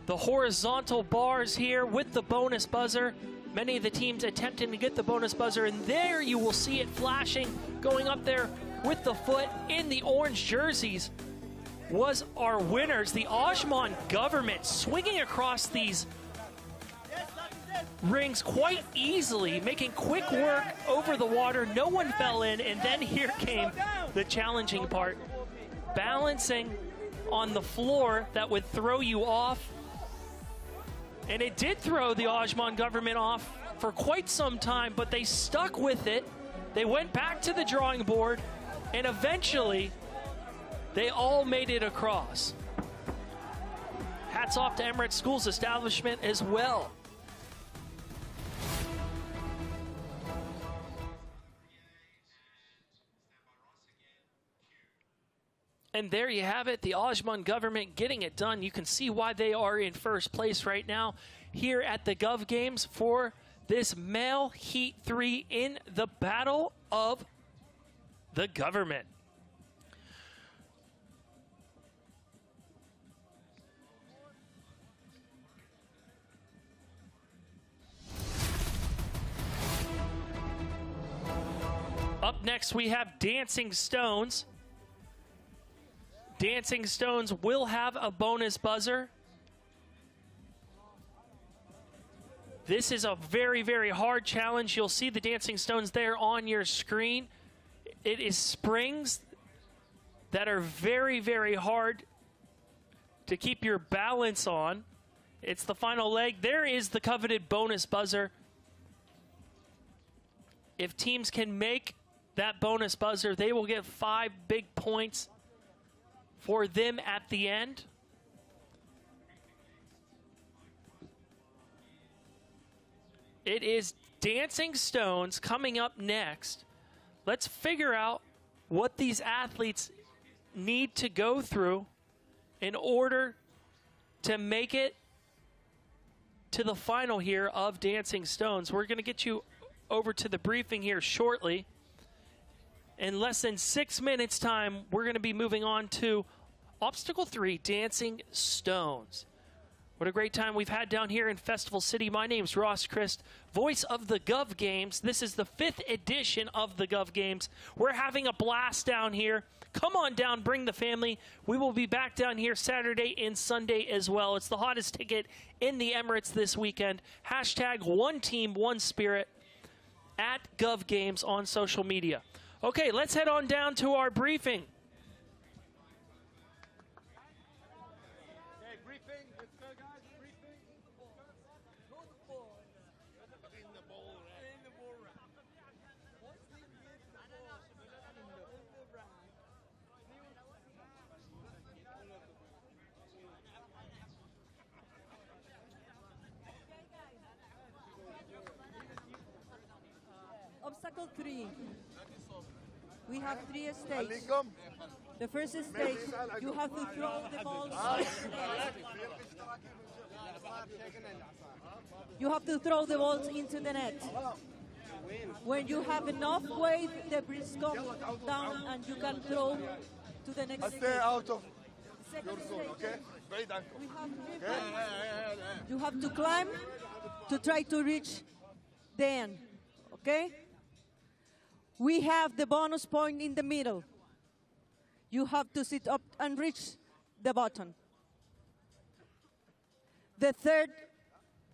The horizontal bars here with the bonus buzzer. Many of the teams attempting to get the bonus buzzer, and there you will see it flashing, going up there with the foot in the orange jerseys was our winners. The Ajman Government swinging across these rings quite easily, making quick work over the water. No one fell in, and then here came the challenging part. Balancing on the floor that would throw you off. And it did throw the Ajman Government off for quite some time, but they stuck with it. They went back to the drawing board, and eventually they all made it across. Hats off to Emirates Schools Establishment as well. And there you have it, the Ajman government getting it done. You can see why they are in first place right now here at the Gov Games for this male Heat 3 in the Battle of the Government. Up next, we have Dancing Stones. Dancing Stones will have a bonus buzzer. This is a very, very hard challenge. You'll see the Dancing Stones there on your screen. It is springs that are very, very hard to keep your balance on. It's the final leg. There is the coveted bonus buzzer. If teams can make that bonus buzzer, they will get 5 big points for them at the end. It is Dancing Stones coming up next. Let's figure out what these athletes need to go through in order to make it to the final here of Dancing Stones. We're going to get you over to the briefing here shortly. In less than 6 minutes time, we're going to be moving on to Obstacle 3, Dancing Stones. What a great time we've had down here in Festival City. My name's Ross Christ, voice of the Gov Games. This is the 5th edition of the Gov Games. We're having a blast down here. Come on down, bring the family. We will be back down here Saturday and Sunday as well. It's the hottest ticket in the Emirates this weekend. Hashtag one team, one spirit at Gov Games on social media. Okay, let's head on down to our briefing. Obstacle 3. We have 3 stages. The first stage, you have to throw the balls. You have to throw the balls into the net. When you have enough weight, the bricks come down and you can throw to the next stage. Stay out of Second your zone, stage, okay? بعيد عنكم. we have 3 points. You have to climb to try to reach the end, okay? We have the bonus point in the middle. You have to sit up and reach the button. The third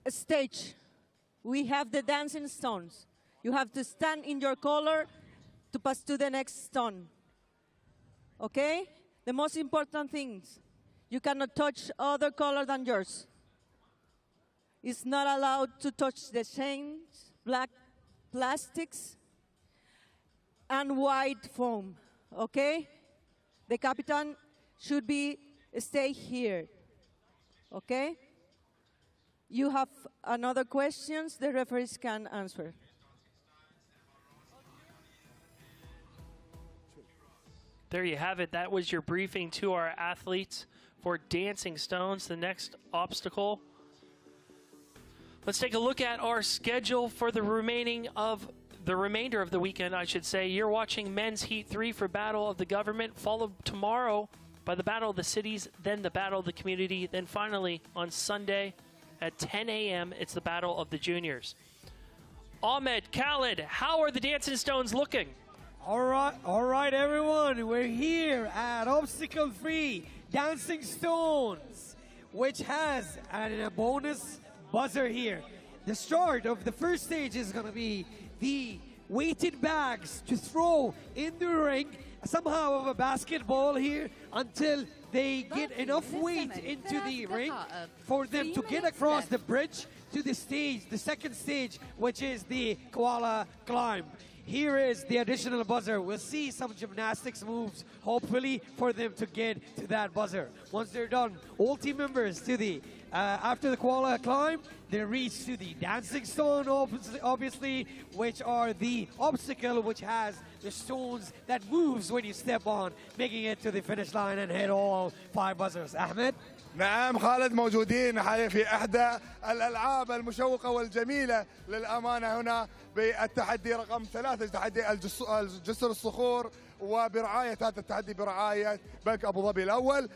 stage, we have the Dancing Stones. You have to stand in your color to pass to the next stone. Okay? The most important things, you cannot touch other color than yours. It's not allowed to touch the chains, black plastics, and white foam, okay? The captain should stay here, okay? You have another questions, the referees can answer. There you have it. That was your briefing to our athletes for Dancing Stones, the next obstacle. Let's take a look at our schedule for the remainder of the weekend, I should say. You're watching Men's Heat 3 for Battle of the Government, followed tomorrow by the Battle of the Cities, then the Battle of the Community, then finally on Sunday at 10 a.m., it's the Battle of the Juniors. Ahmed, Khaled, how are the Dancing Stones looking? All right, everyone. We're here at Obstacle 3, Dancing Stones, which has a bonus buzzer here. The start of the first stage is going to be the weighted bags to throw in the ring, somehow of a basketball here, until they get enough weight into the ring for them to get across the bridge to the stage, the second stage, which is the koala climb. Here is the additional buzzer. We'll see some gymnastics moves, hopefully, for them to get to that buzzer. Once they're done, all team members to the After the koala climb, they reach to the dancing stone, obviously, which are the obstacle which has the stones that moves when you step on, making it to the finish line and hit all 5 buzzers. Ahmed? نعم خالد، موجودين حاليا في إحدى الألعاب المشوقة والجميلة للأمانة هنا بالتحدي رقم 3، تحدي جسر الصخور، وبرعاية هذا التحدي برعاية بنك أبو ظبي الأول.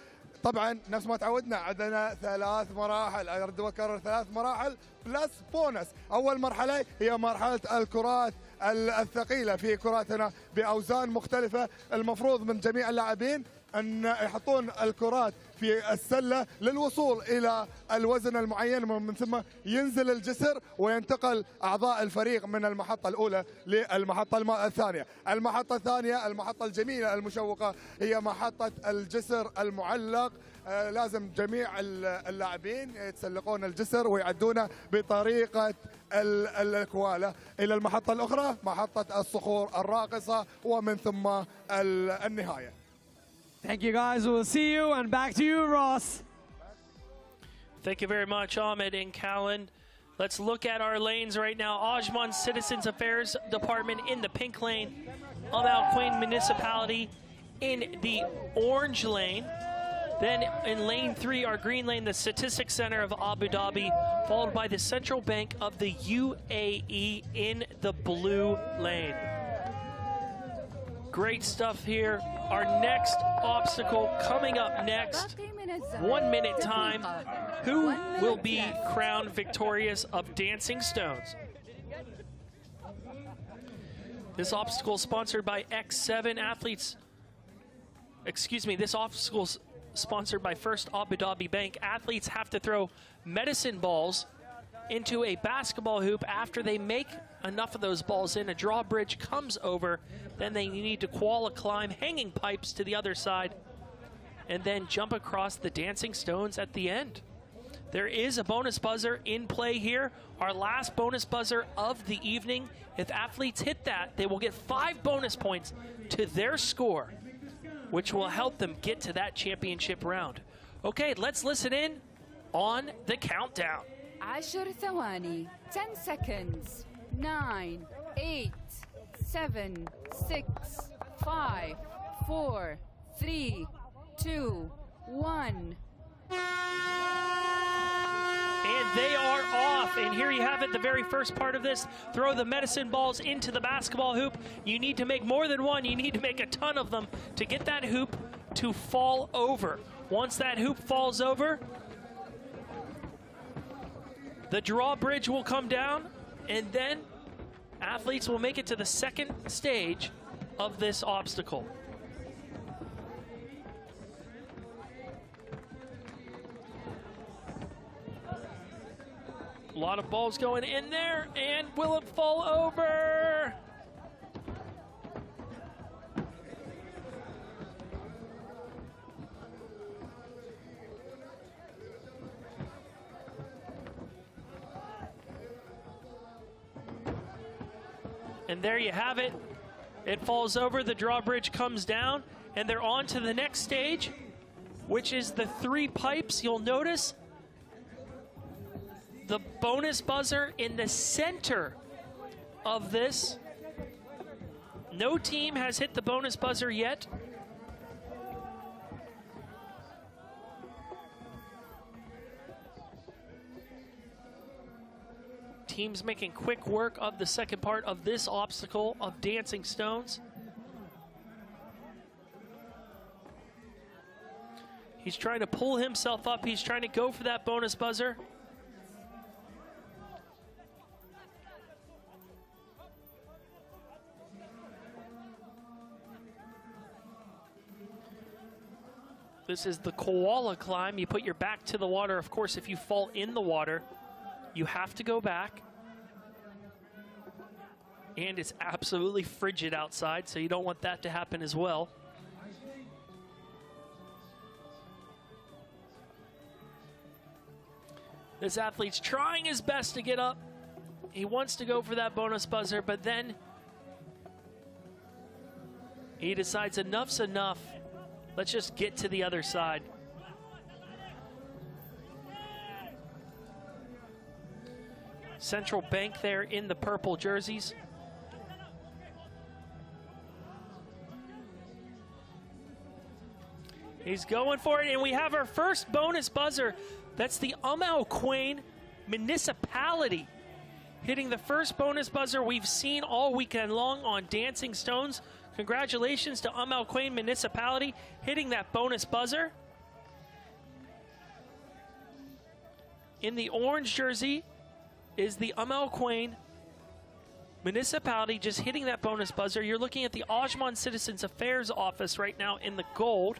طبعا نفس ما تعودنا عندنا 3 مراحل، أرد وأكرر 3 مراحل بلس بونس. أول مرحلة هي مرحلة الكرات الثقيلة، في كرات هنا بأوزان مختلفة، المفروض من جميع اللاعبين أن يحطون الكرات في السلة للوصول إلى الوزن المعين، ومن ثم ينزل الجسر وينتقل أعضاء الفريق من المحطة الأولى للمحطة الثانية. المحطة الثانية، المحطة الجميلة المشوقة، هي محطة الجسر المعلق. لازم جميع اللاعبين يتسلقون الجسر ويعدونه بطريقة الكوالا إلى المحطة الأخرى، محطة الصخور الراقصة، ومن ثم النهاية. Thank you guys. We'll see you, and back to you, Ross. Thank you very much, Ahmed and Callan. Let's look at our lanes right now. Ajman Citizens Affairs Department in the pink lane. Al Quain Municipality in the orange lane. Then in lane 3, our green lane, the Statistics Center of Abu Dhabi, followed by the Central Bank of the UAE in the blue lane. Great stuff here. Our next obstacle coming up next, 1 minute time. Who will be crowned victorious of Dancing Stones? This obstacle is sponsored by X7 Athletes. Excuse me, this obstacle is sponsored by First Abu Dhabi Bank. Athletes have to throw medicine balls into a basketball hoop. After they make enough of those balls in, a drawbridge comes over. Then they need to koala climb hanging pipes to the other side and then jump across the dancing stones at the end. There is a bonus buzzer in play here, our last bonus buzzer of the evening. If athletes hit that, they will get 5 bonus points to their score, which will help them get to that championship round. Okay, let's listen in on the countdown. 10 ثواني, 10 seconds, 9, 8, 7, 6, 5, 4, 3, 2, 1. And they are off. And here you have it, the very first part of this. Throw the medicine balls into the basketball hoop. You need to make more than one. You need to make a ton of them to get that hoop to fall over. Once that hoop falls over, the drawbridge will come down, and then athletes will make it to the second stage of this obstacle. A lot of balls going in there, and will it fall over? And there you have it. It falls over, the drawbridge comes down, and they're on to the next stage, which is the 3 pipes. You'll notice the bonus buzzer in the center of this. No team has hit the bonus buzzer yet. Teams making quick work of the second part of this obstacle of Dancing Stones. He's trying to pull himself up. He's trying to go for that bonus buzzer. This is the koala climb. You put your back to the water. Of course, if you fall in the water, you have to go back. And it's absolutely frigid outside, so you don't want that to happen as well. This athlete's trying his best to get up. He wants to go for that bonus buzzer, but then he decides enough's enough. Let's just get to the other side. Central Bank there in the purple jerseys. He's going for it, and we have our first bonus buzzer. That's the Quain Municipality hitting the first bonus buzzer we've seen all weekend long on Dancing Stones. Congratulations to Quain Municipality hitting that bonus buzzer. In the orange jersey is the Quain Municipality just hitting that bonus buzzer. You're looking at the Ajman Citizens Affairs Office right now in the gold.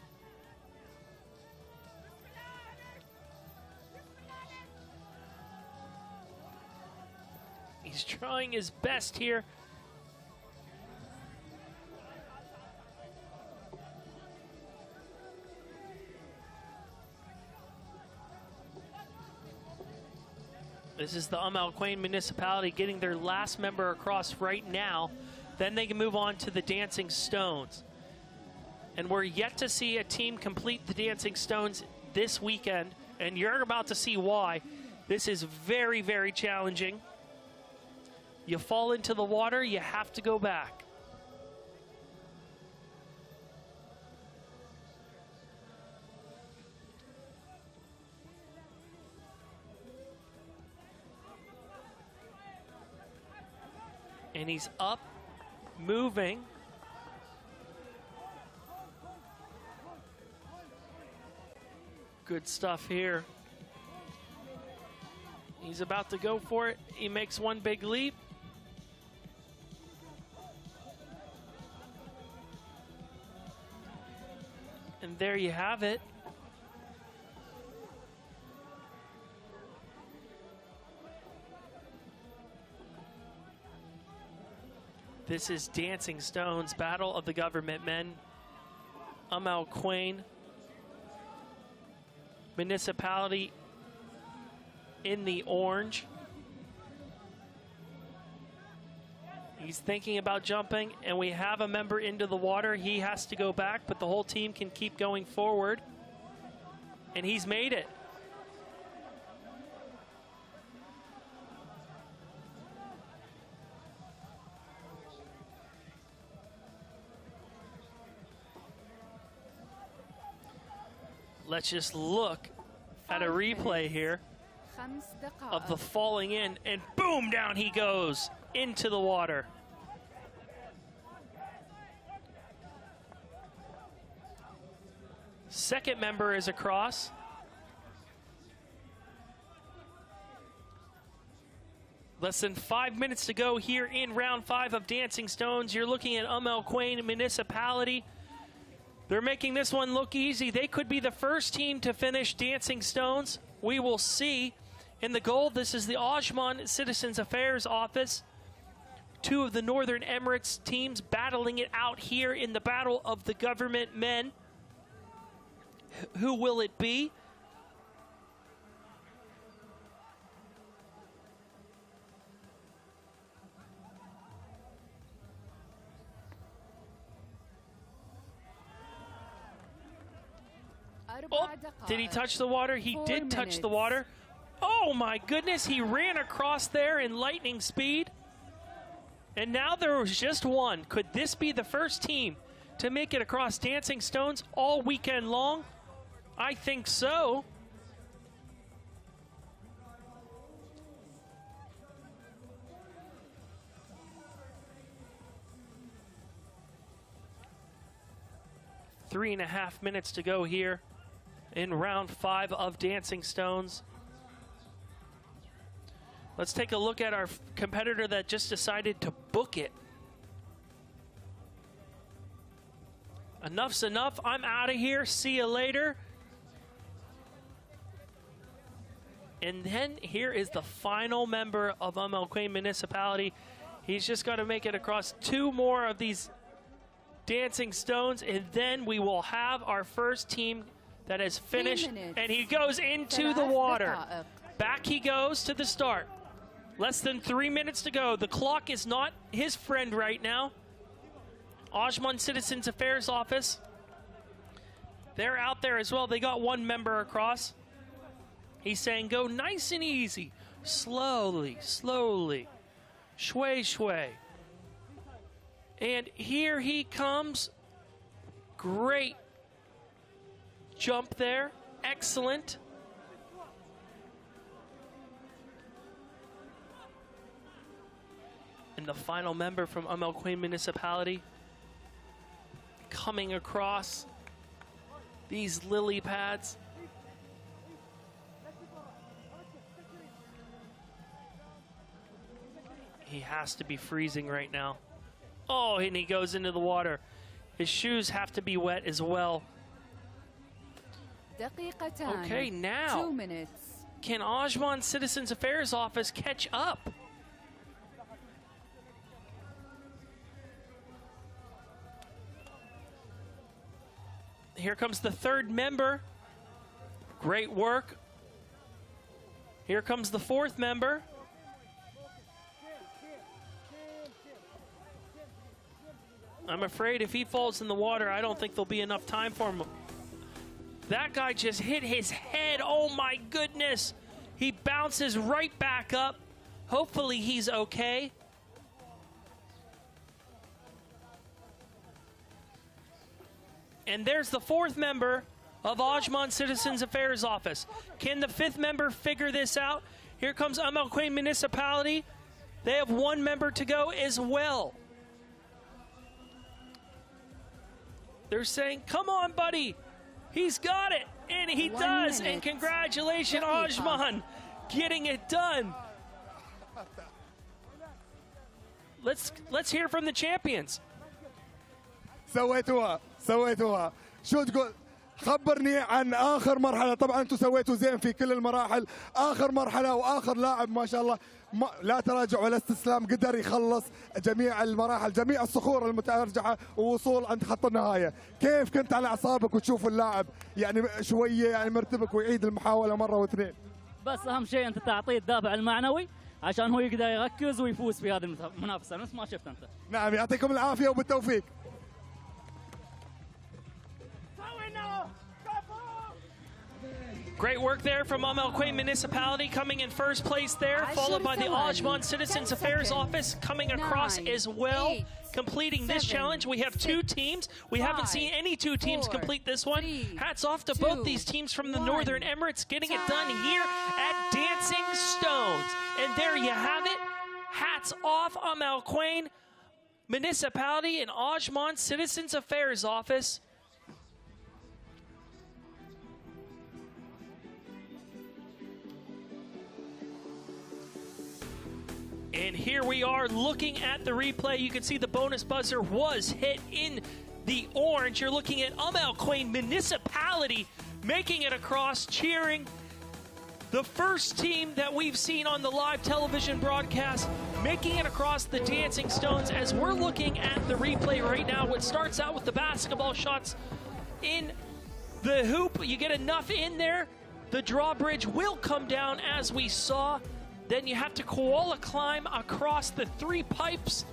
He's trying his best here. This is the Quain Municipality getting their last member across right now. Then they can move on to the Dancing Stones. And we're yet to see a team complete the Dancing Stones this weekend, and you're about to see why. This is very, very challenging. You fall into the water, you have to go back. And he's up, moving. Good stuff here. He's about to go for it. He makes one big leap. And there you have it. This is Dancing Stones, Battle of the Government Men. Quain Municipality in the orange. He's thinking about jumping, and we have a member into the water. He has to go back, but the whole team can keep going forward. And he's made it. Let's just look at a replay here of the falling in, and boom, down he goes into the water. Second member is across. Less than 5 minutes to go here in round 5 of Dancing Stones. You're looking at Quain Municipality. They're making this one look easy. They could be the first team to finish Dancing Stones. We will see. In the gold, this is the Ajman Citizens Affairs Office. Two of the Northern Emirates teams battling it out here in the Battle of the Government Men. Who will it be? Oh, did he touch the water? He did touch the water. Oh my goodness, he ran across there in lightning speed. And now there was just one. Could this be the first team to make it across Dancing Stones all weekend long? I think so. Three and a half minutes to go here in round 5 of Dancing Stones. Let's take a look at our competitor that just decided to book it. Enough's enough. I'm out of here. See you later. And then here is the final member of Quain Municipality. He's just got to make it across 2 more of these Dancing Stones, and then we will have our first team that has finished. And he goes into the water. Back he goes to the start. Less than 3 minutes to go. The clock is not his friend right now. Ajman Citizens Affairs Office. They're out there as well. They got 1 member across. He's saying go nice and easy. Slowly, slowly. Shui shui. And here he comes. Great jump there. Excellent. And the final member from Queen Municipality coming across these lily pads. He has to be freezing right now. Oh, and he goes into the water. His shoes have to be wet as well. Okay, now 2 minutes. Can Ajman Citizens Affairs Office catch up? Here comes the third member. Great work. Here comes the fourth member. I'm afraid if he falls in the water, I don't think there'll be enough time for him. That guy just hit his head. Oh my goodness. He bounces right back up. Hopefully he's okay. And there's the fourth member of Ajman Citizens Affairs Office. Can the fifth member figure this out? Here comes Queen Municipality. They have one member to go as well. They're saying, come on, buddy. He's got it. And he does. And congratulations, Ajman, getting it done. Let's hear from the champions. سويتوها شو تقول؟ خبرني عن اخر مرحله. طبعا انتم سويتوا زين في كل المراحل. اخر مرحله واخر لاعب ما شاء الله لا تراجع ولا استسلام، قدر يخلص جميع المراحل، جميع الصخور المتارجحه ووصول عند خط النهايه. كيف كنت على اعصابك وتشوف اللاعب يعني شويه يعني مرتبك ويعيد المحاوله مره واثنين؟ بس اهم شيء انت تعطيه الدافع المعنوي عشان هو يقدر يركز ويفوز في هذه المنافسه نفس ما شفت انت. نعم، يعطيكم العافيه وبالتوفيق. Great work there from Queen Municipality coming in first place there, followed by the Ajman Citizens Affairs Office coming across as well, completing this challenge. We have two teams. We haven't seen any two teams complete this one. Hats off to both these teams from the Northern Emirates getting it done here at Dancing Stones. And there you have it. Hats off Queen Municipality and Ajman Citizens Affairs Office. And here we are looking at the replay. You can see the bonus buzzer was hit in the orange. You're looking at Queen Municipality making it across, cheering. The first team that we've seen on the live television broadcast making it across the Dancing Stones. As we're looking at the replay right now, what starts out with the basketball shots in the hoop. You get enough in there, the drawbridge will come down as we saw. Then you have to koala climb across the three pipes.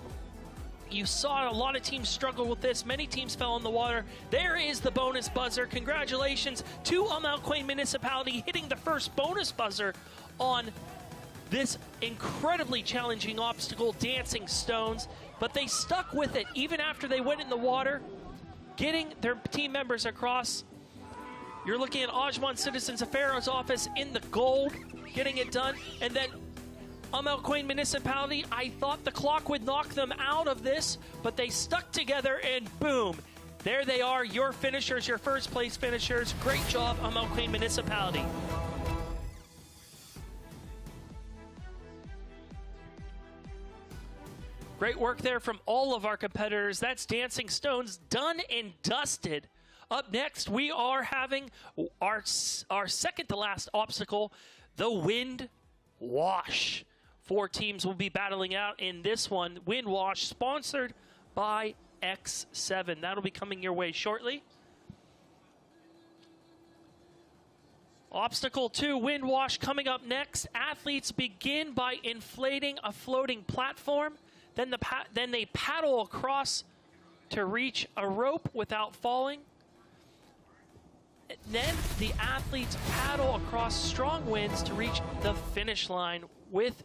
You saw a lot of teams struggle with this. Many teams fell in the water. There is the bonus buzzer. Congratulations to Queen Municipality hitting the first bonus buzzer on this incredibly challenging obstacle, Dancing Stones. But they stuck with it even after they went in the water, getting their team members across. You're looking at Ajman Citizens Affairs Office in the gold, getting it done. And then Queen Municipality, I thought the clock would knock them out of this, but they stuck together and boom, there they are, your finishers, your first place finishers. Great job, Queen Municipality. Great work there from all of our competitors. That's Dancing Stones done and dusted. Up next, we are having our second to last obstacle, the Wind Wash. 4 teams will be battling out in this one. Wind Wash, sponsored by X7. That'll be coming your way shortly. Obstacle 2, Wind Wash, coming up next. Athletes begin by inflating a floating platform. Then they paddle across to reach a rope without falling. Then the athletes paddle across strong winds to reach the finish line with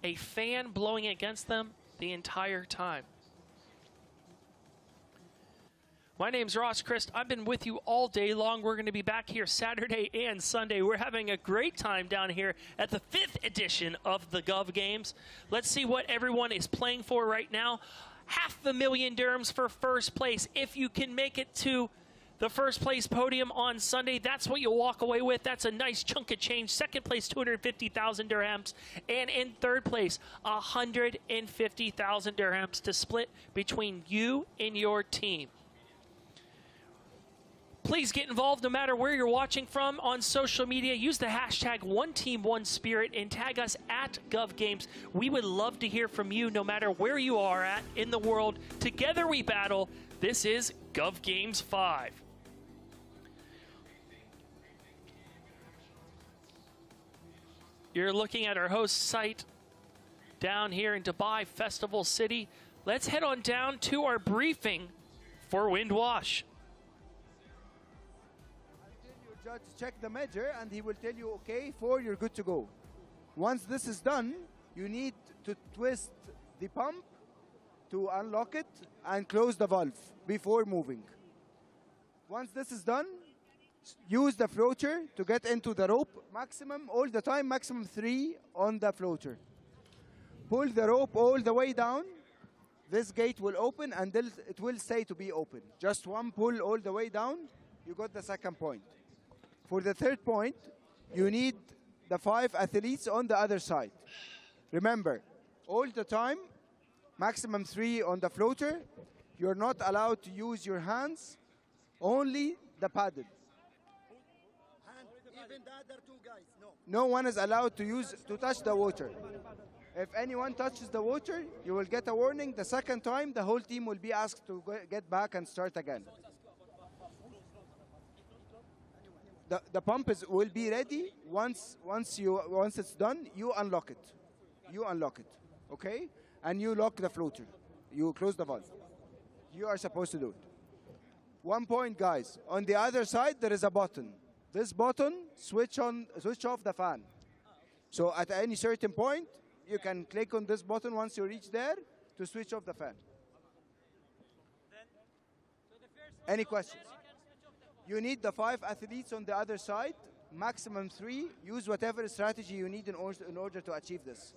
a fan blowing against them the entire time. My name's Ross Christ. I've been with you all day long. We're going to be back here Saturday and Sunday. We're having a great time down here at the 5th edition of the Gov Games. Let's see what everyone is playing for right now. $500,000 dirhams for first place. If you can make it to the first place podium on Sunday, that's what you'll walk away with. That's a nice chunk of change. Second place, 250,000 dirhams. And in third place, 150,000 dirhams to split between you and your team. Please get involved no matter where you're watching from on social media. Use the hashtag #OneTeamOneSpirit and tag us at Gov Games. We would love to hear from you no matter where you are at in the world. Together we battle. This is Gov Games 5. You're looking at our host site down here in Dubai Festival City. Let's head on down to our briefing for Windwash. Judge check the measure and he will tell you, okay, 4, you're good to go. Once this is done, you need to twist the pump to unlock it and close the valve before moving. Once this is done, use the floater to get into the rope. Maximum, all the time, maximum 3 on the floater. Pull the rope all the way down. This gate will open and it will stay to be open. Just one pull all the way down, you got the second point. For the third point, you need the 5 athletes on the other side. Remember, all the time, maximum 3 on the floater. You're not allowed to use your hands, only the paddle. Even the other 2 guys, no. No one is allowed to touch the water. If anyone touches the water, you will get a warning. The second time, the whole team will be asked to get back and start again. The pump will be ready. Once it's done, you unlock it. You unlock it, okay? And you lock the floater. You close the valve. You are supposed to do it. 1 point, guys. On the other side, there is a button. This button switch off the fan. So at any certain point, you can click on this button once you reach there to switch off the fan. Any questions? You need the 5 athletes on the other side, maximum 3. Use whatever strategy you need in order to achieve this.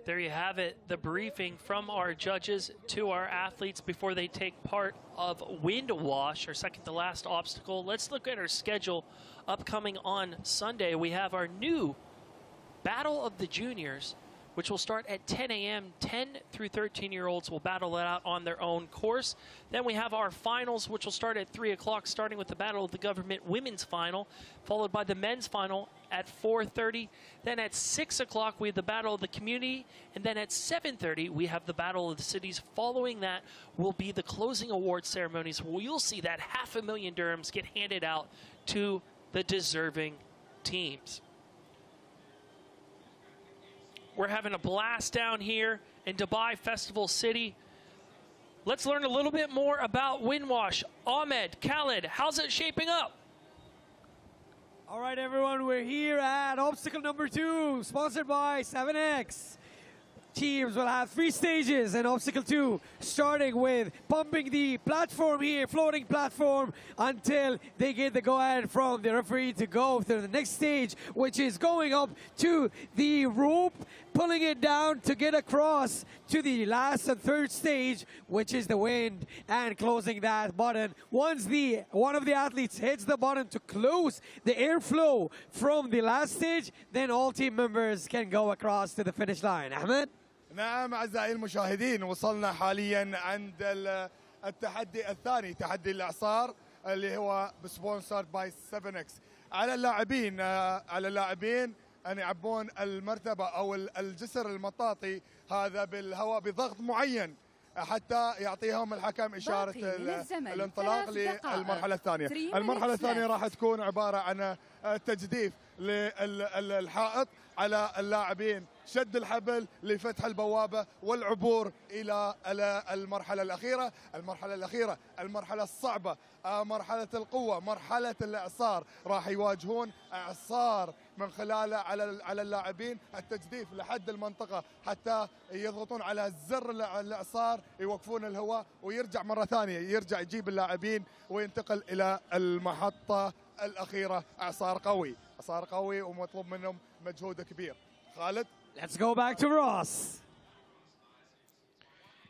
There you have it, the briefing from our judges to our athletes before they take part of Windwash, our second to last obstacle. Let's look at our schedule upcoming on Sunday. We have our new Battle of the Juniors, which will start at 10 a.m. 10 through 13-year-olds will battle it out on their own course. Then we have our finals, which will start at 3 o'clock, starting with the Battle of the Government Women's Final, followed by the Men's Final at 4:30. Then at 6 o'clock, we have the Battle of the Community. And then at 7:30, we have the Battle of the Cities. Following that will be the closing award ceremonies, where you'll see that $500,000 dirhams get handed out to the deserving teams. We're having a blast down here in Dubai Festival City. Let's learn a little bit more about Windwash. Ahmed, Khaled, how's it shaping up? All right, everyone, we're here at obstacle number 2, sponsored by 7X. Teams will have 3 stages in obstacle 2, starting with pumping the platform here, floating platform, until they get the go-ahead from the referee to go to the next stage, which is going up to the rope, pulling it down to get across to the last and third stage, which is the wind, and closing that button. Once one of the athletes hits the button to close the airflow from the last stage, then all team members can go across to the finish line. Ahmed? نعم أعزائي المشاهدين، وصلنا حاليا عند التحدي الثاني، تحدي الإعصار اللي هو بسبونسر باي 7X. على اللاعبين أن يعبون المرتبة أو الجسر المطاطي هذا بالهواء بضغط معين حتى يعطيهم الحكم إشارة الانطلاق للمرحلة الثانية. المرحلة الثانية راح تكون عبارة عن تجديف للحائط على اللاعبين شد الحبل لفتح البوابة والعبور إلى المرحلة الأخيرة. المرحلة الصعبة، مرحلة القوة، مرحلة الإعصار. راح يواجهون إعصار من خلاله على اللاعبين، التجديف لحد المنطقة حتى يضغطون على زر الإعصار، يوقفون الهواء ويرجع مرة ثانية، يرجع يجيب اللاعبين وينتقل إلى المحطة الأخيرة. إعصار قوي ومطلوب منهم مجهود كبير. Khalid. Let's go back to Ross.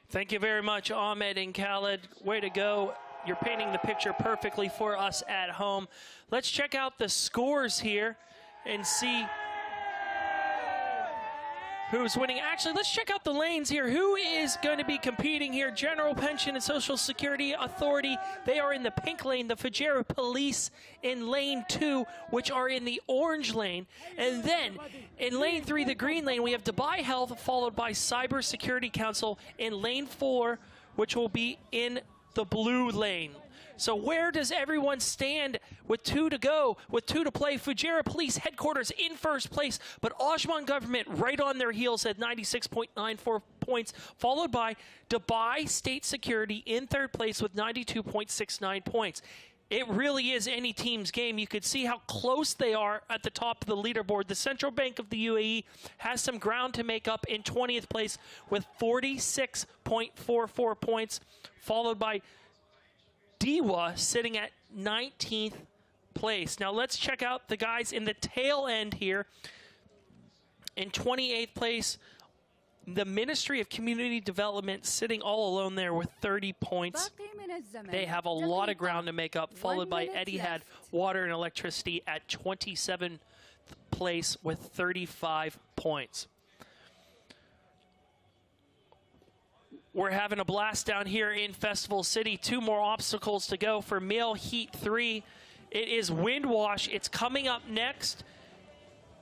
Thank you very much, Ahmed and Khalid. Way to go. You're painting the picture perfectly for us at home. Let's check out the scores here and see who's winning. Actually, let's check out the lanes here. Who is going to be competing here? General Pension and Social Security Authority, they are in the pink lane. The Fujairah Police in lane 2, which are in the orange lane. And then in lane 3, the green lane, we have Dubai Health, followed by Cyber Security Council in lane 4, which will be in the blue lane. So where does everyone stand with 2 to go, with 2 to play? Fujairah Police Headquarters in first place, but Osman Government right on their heels at 96.94 points, followed by Dubai State Security in third place with 92.69 points. It really is any team's game. You could see how close they are at the top of the leaderboard. The Central Bank of the UAE has some ground to make up in 20th place with 46.44 points, followed by Diwa sitting at 19th place. Now let's check out the guys in the tail end here. In 28th place, the Ministry of Community Development sitting all alone there with 30 points. They have a lot of ground to make up, followed by Etihad Water and Electricity at 27th place with 35 points. We're having a blast down here in Festival City. 2 more obstacles to go for male heat 3. It is wind wash. It's coming up next.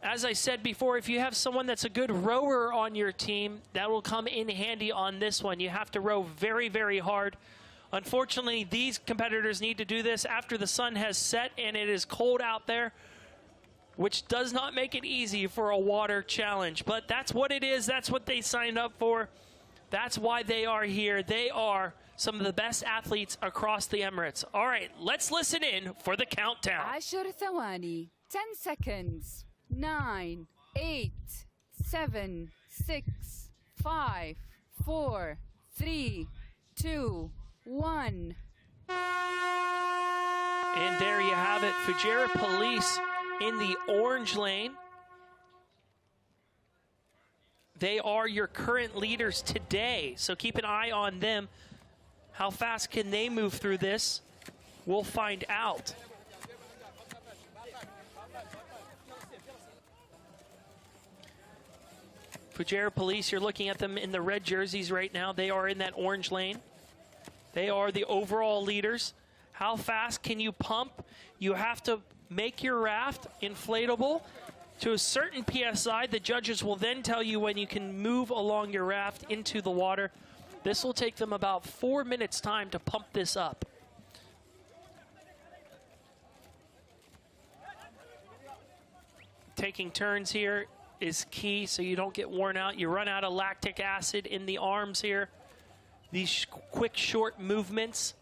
As I said before, if you have someone that's a good rower on your team, that will come in handy on this one. You have to row very, very hard. Unfortunately, these competitors need to do this after the sun has set and it is cold out there, which does not make it easy for a water challenge. But that's what it is. That's what they signed up for. That's why they are here. They are some of the best athletes across the Emirates. All right, let's listen in for the countdown. 10 ثواني. 10 seconds. 9, 8, 7, 6, 5, 4, 3, 2, 1. And there you have it. Fujairah Police in the orange lane. They are your current leaders today, so keep an eye on them. How fast can they move through this? We'll find out. Fujairah Police, you're looking at them in the red jerseys right now. They are in that orange lane. They are the overall leaders. How fast can you pump? You have to make your raft inflatable to a certain PSI. The judges will then tell you when you can move along your raft into the water. This will take them about 4 minutes time to pump this up. Taking turns here is key so you don't get worn out. You run out of lactic acid in the arms here. These quick, short movements.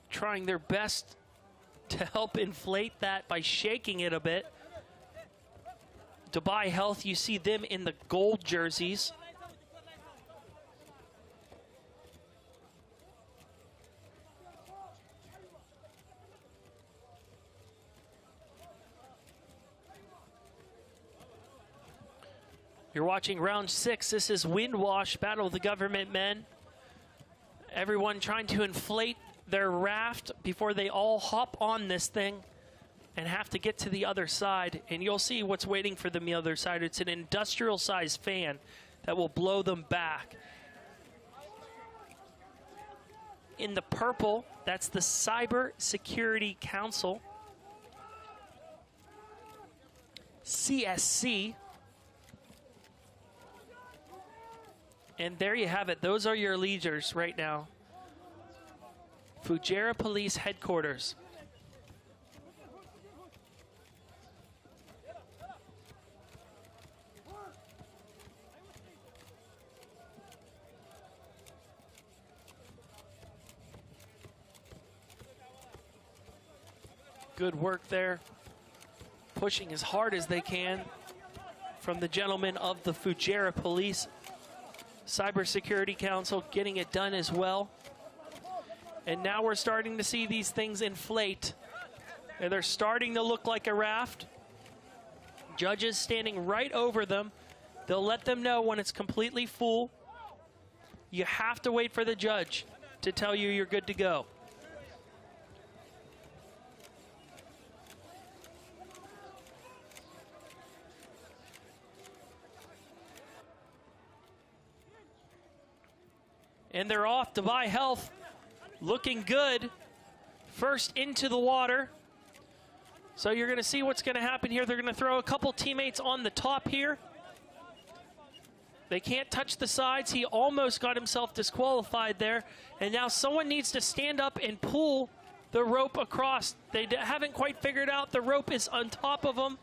Trying their best to help inflate that by shaking it a bit. Dubai Health, you see them in the gold jerseys. You're watching round 6. This is Wind Wash, Battle of the Government Men. Everyone trying to inflate their raft before they all hop on this thing and have to get to the other side. And you'll see what's waiting for them the other side. It's an industrial-sized fan that will blow them back. In the purple, that's the Cyber Security Council, CSC. And there you have it. Those are your leaders right now. Fujairah Police Headquarters. Good work there. Pushing as hard as they can from the gentlemen of the Fujairah Police Cybersecurity Council, getting it done as well. And now we're starting to see these things inflate. And they're starting to look like a raft. Judges standing right over them. They'll let them know when it's completely full. You have to wait for the judge to tell you you're good to go. And they're off. Dubai Health looking good. First into the water. So you're going to see what's going to happen here. They're going to throw a couple teammates on the top here. They can't touch the sides. He almost got himself disqualified there. And now someone needs to stand up and pull the rope across. They haven't quite figured out the rope is on top of them.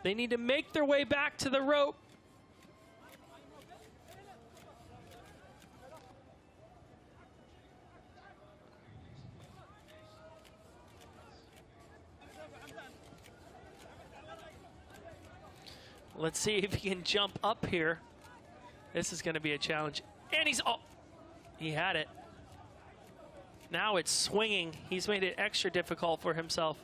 They need to make their way back to the rope. Let's see if he can jump up here. This is going to be a challenge. And he had it. Now it's swinging. He's made it extra difficult for himself.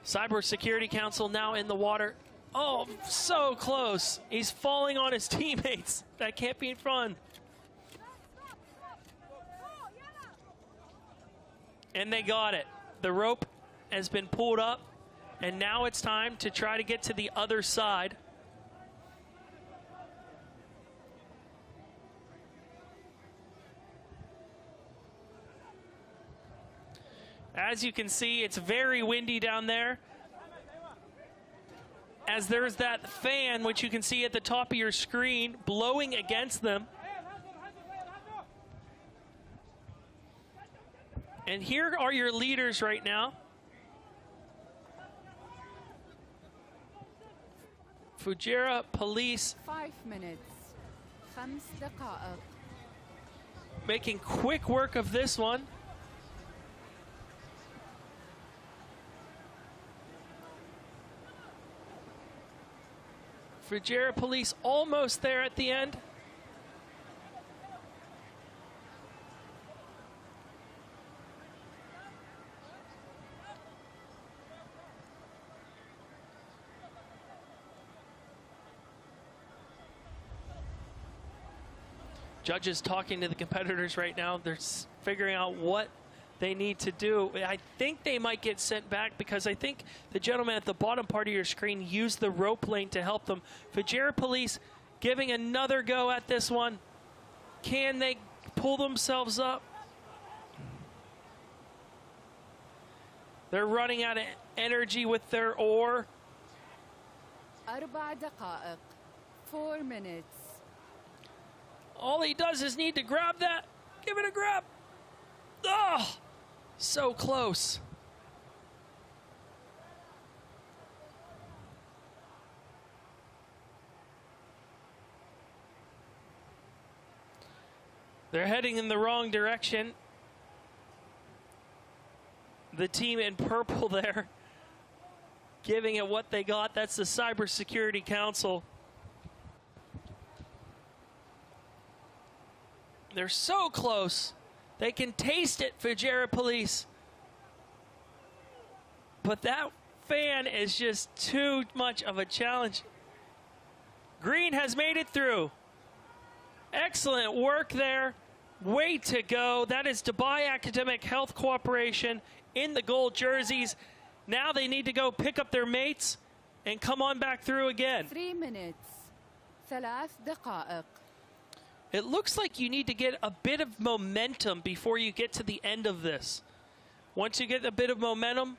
Cybersecurity Council now in the water. Oh, so close. He's falling on his teammates. That can't be fun. And they got it. The rope has been pulled up, and now it's time to try to get to the other side. As you can see, it's very windy down there. As there's that fan, which you can see at the top of your screen, blowing against them. And here are your leaders right now. Fujairah Police. 5 minutes. 5 دقائق. Making quick work of this one. Fujairah Police almost there at the end. Judges talking to the competitors right now. They're figuring out what they need to do. I think they might get sent back because I think the gentleman at the bottom part of your screen used the rope lane to help them. Fujairah Police giving another go at this one. Can they pull themselves up? They're running out of energy with their oar. 4 دقائق. 4 minutes. All he does is need to grab that. Give it a grab. Oh, so close. They're heading in the wrong direction. The team in purple there, giving it what they got. That's the Cybersecurity Council. They're so close. They can taste it, Fujairah Police. But that fan is just too much of a challenge. Green has made it through. Excellent work there. Way to go. That is Dubai Academic Health Corporation in the gold jerseys. Now they need to go pick up their mates and come on back through again. 3 minutes. 3 دقائق. It looks like you need to get a bit of momentum before you get to the end of this. Once you get a bit of momentum,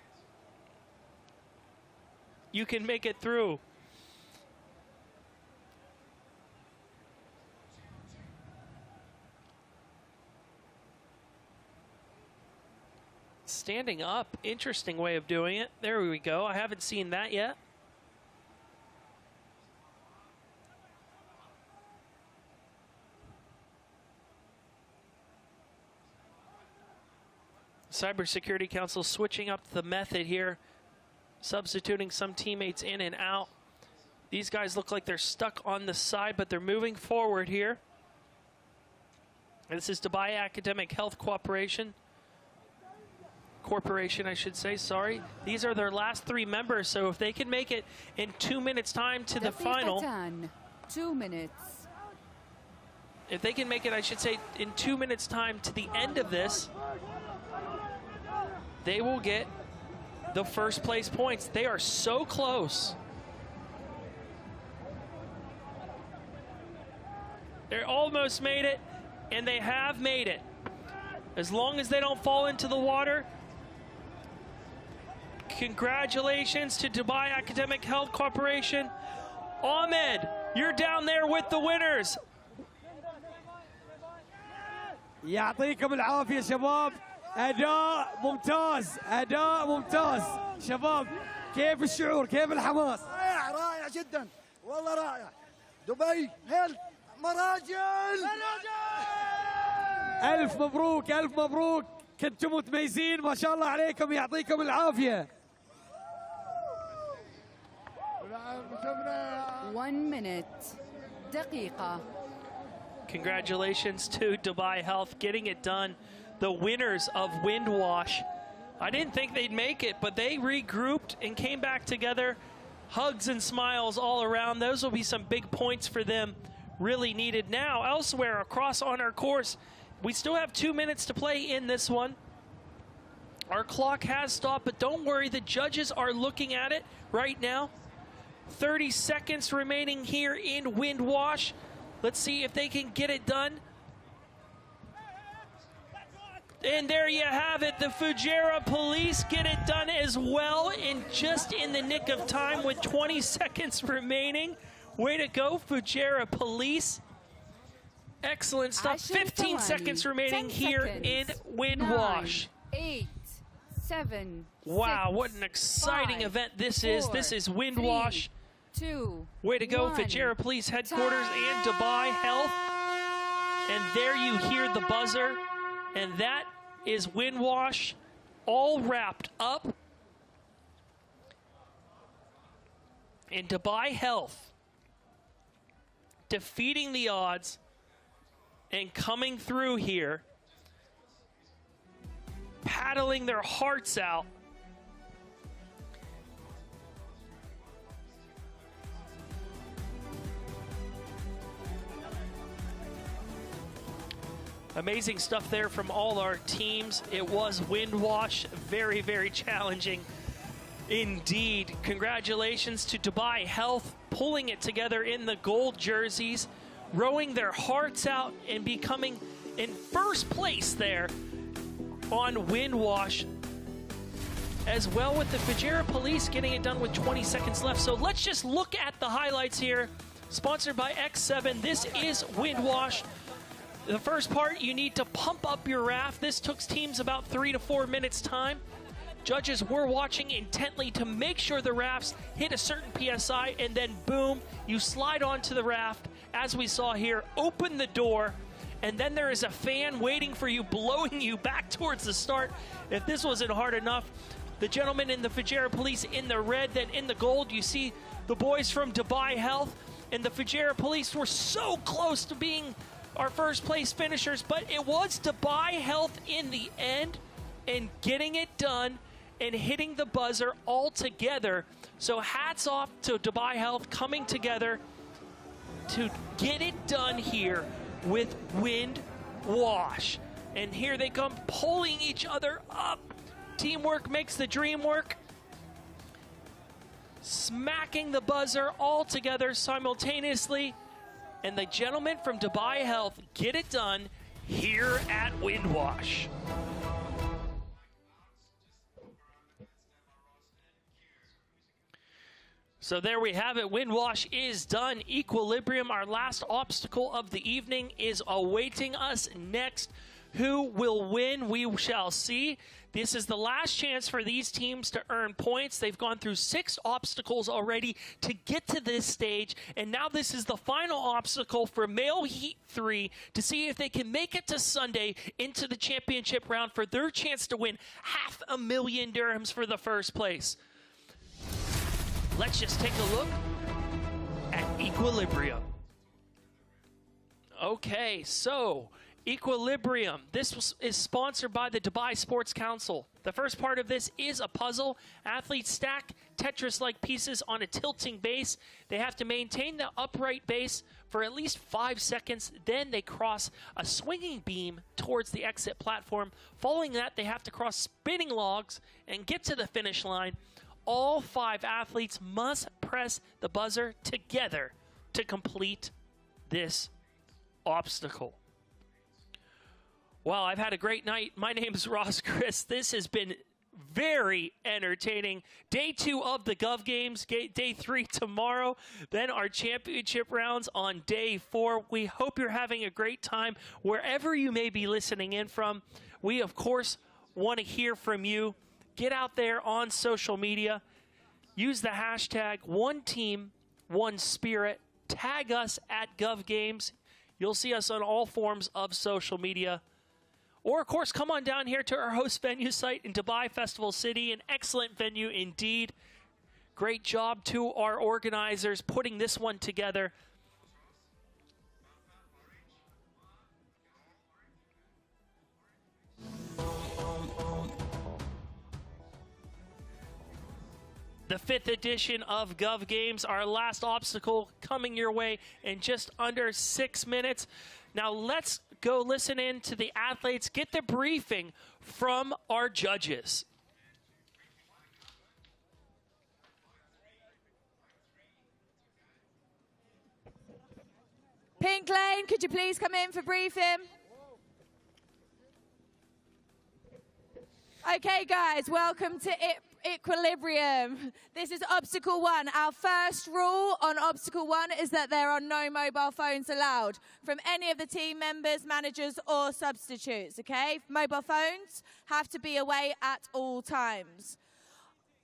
you can make it through. Standing up, interesting way of doing it. There we go. I haven't seen that yet. Cybersecurity Council switching up the method here, substituting some teammates in and out. These guys look like they're stuck on the side, but they're moving forward here. And this is Dubai Academic Health Corporation, I should say, sorry. These are their last 3 members, so if they can make it in 2 minutes time to the final. 2 minutes. If they can make it, I should say, in 2 minutes time to the end of this, they will get the first place points. They are so close. They're almost made it, and they have made it. As long as they don't fall into the water. Congratulations to Dubai Academic Health Corporation. Ahmed, you're down there with the winners. يعطيكم العافية شباب. أداء ممتاز، أداء ممتاز. شباب كيف الشعور؟ كيف الحماس؟ رائع رائع جدا، والله رائع. دبي هيلث مراجل. ألف مبروك ألف مبروك، كنتم متميزين ما شاء الله عليكم، يعطيكم العافية. 1 minute. دقيقة. Congratulations to Dubai Health getting it done. The winners of Windwash. I didn't think they'd make it, but they regrouped and came back together. Hugs and smiles all around. Those will be some big points for them. Really needed. Now, elsewhere across on our course, we still have 2 minutes to play in this one. Our clock has stopped, but don't worry, the judges are looking at it right now. 30 seconds remaining here in Windwash. Let's see if they can get it done. And there you have it. The Fujairah police get it done as well, just in the nick of time with 20 seconds remaining. Way to go, Fujairah police. Excellent stuff. 15 seconds remaining here in Windwash. 9, 8, 7. Wow, 6, what an exciting 5, event this 4, is. This is Windwash. 3, 2. Way to go, 1. Fujairah Police Headquarters and Dubai Health. And there you hear the buzzer. And that is Windwash all wrapped up. And Dubai Health defeating the odds and coming through here, paddling their hearts out. Amazing stuff there from all our teams. It was Windwash, very, very challenging indeed. Congratulations to Dubai Health, pulling it together in the gold jerseys, rowing their hearts out and becoming in first place there on Windwash, as well with the Fujairah Police getting it done with 20 seconds left. So let's just look at the highlights here. Sponsored by X7, this is Windwash. The first part, you need to pump up your raft. This took teams about 3 to 4 minutes time. Judges were watching intently to make sure the rafts hit a certain PSI, and then boom, you slide onto the raft, as we saw here, open the door, and then there is a fan waiting for you, blowing you back towards the start. If this wasn't hard enough, the gentlemen in the Fujairah Police in the red, then in the gold, you see the boys from Dubai Health, and the Fujairah Police were so close to being our first place finishers, but it was Dubai Health in the end and getting it done and hitting the buzzer all together. So hats off to Dubai Health coming together to get it done here with Windwash. And here they come, pulling each other up. Teamwork makes the dream work. Smacking the buzzer all together simultaneously. And the gentlemen from Dubai Health get it done here at Windwash. So there we have it. Wind wash is done. Equilibrium, our last obstacle of the evening, is awaiting us next. Who will win? We shall see. This is the last chance for these teams to earn points. They've gone through 6 obstacles already to get to this stage, and now this is the final obstacle for male heat 3 to see if they can make it to Sunday into the championship round for their chance to win $500,000 dirhams for the first place. Let's just take a look at Equilibrium. Okay, so Equilibrium. This is sponsored by the Dubai Sports Council. The first part of this is a puzzle. Athletes stack Tetris-like pieces on a tilting base. They have to maintain the upright base for at least 5 seconds. Then they cross a swinging beam towards the exit platform. Following that, they have to cross spinning logs and get to the finish line. All 5 athletes must press the buzzer together to complete this obstacle. Well, I've had a great night. My name is Ross Chris. This has been very entertaining. Day 2 of the Gov Games, day 3 tomorrow. Then our championship rounds on day 4. We hope you're having a great time wherever you may be listening in from. We, of course, want to hear from you. Get out there on social media. Use the hashtag #OneTeam1Spirit. Tag us at Gov Games. You'll see us on all forms of social media. Or, of course, come on down here to our host venue site in Dubai Festival City. An excellent venue indeed. Great job to our organizers putting this one together. The 5th edition of Gov Games, our last obstacle coming your way in just under 6 minutes. Now let's go listen in to the athletes, get the briefing from our judges. Pink Lane, could you please come in for briefing? Okay, guys, welcome to Equilibrium. This is obstacle 1. Our first rule on obstacle 1 is that there are no mobile phones allowed from any of the team members, managers, or substitutes, okay? Mobile phones have to be away at all times.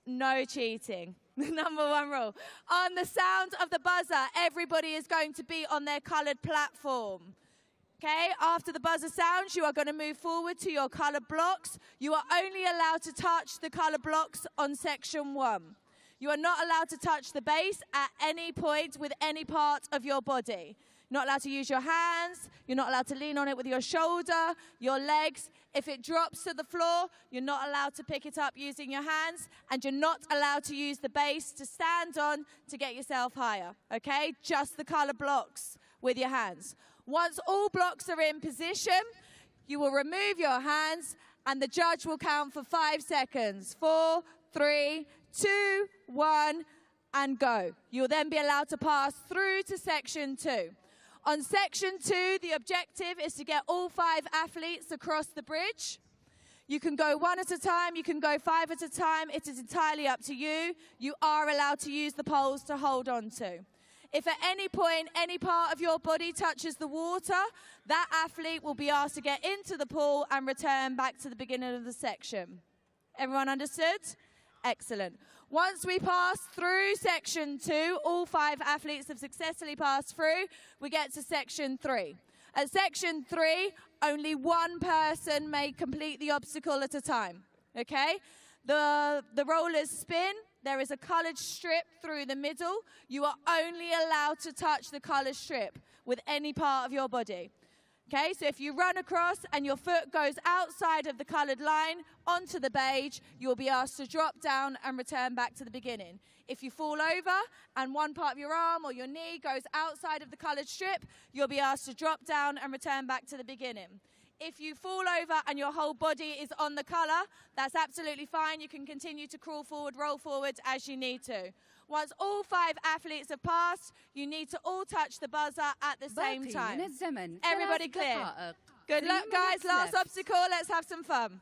No cheating. Number 1 rule. On the sound of the buzzer, everybody is going to be on their colored platform. Okay, after the buzzer sounds, you are going to move forward to your color blocks. You are only allowed to touch the color blocks on section 1. You are not allowed to touch the base at any point with any part of your body. You're not allowed to use your hands. You're not allowed to lean on it with your shoulder, your legs. If it drops to the floor, you're not allowed to pick it up using your hands, and you're not allowed to use the base to stand on to get yourself higher, okay? Just the color blocks with your hands. Once all blocks are in position, you will remove your hands and the judge will count for 5 seconds. 4, 3, 2, 1, and go. You'll then be allowed to pass through to section 2. On section 2, the objective is to get all 5 athletes across the bridge. You can go 1 at a time, you can go 5 at a time. It is entirely up to you. You are allowed to use the poles to hold on to. If at any point any part of your body touches the water, that athlete will be asked to get into the pool and return back to the beginning of the section. Everyone understood? Excellent. Once we pass through section 2, all 5 athletes have successfully passed through, we get to section 3. At section 3, only 1 person may complete the obstacle at a time, okay? The rollers spin. There is a colored strip through the middle. You are only allowed to touch the colored strip with any part of your body. Okay, so if you run across and your foot goes outside of the colored line onto the beige, you'll be asked to drop down and return back to the beginning. If you fall over and one part of your arm or your knee goes outside of the colored strip, you'll be asked to drop down and return back to the beginning. If you fall over and your whole body is on the color, that's absolutely fine. You can continue to crawl forward, roll forward as you need to. Once all 5 athletes have passed, you need to all touch the buzzer at the same time. Everybody clear? Good luck, guys. Last obstacle. Let's have some fun.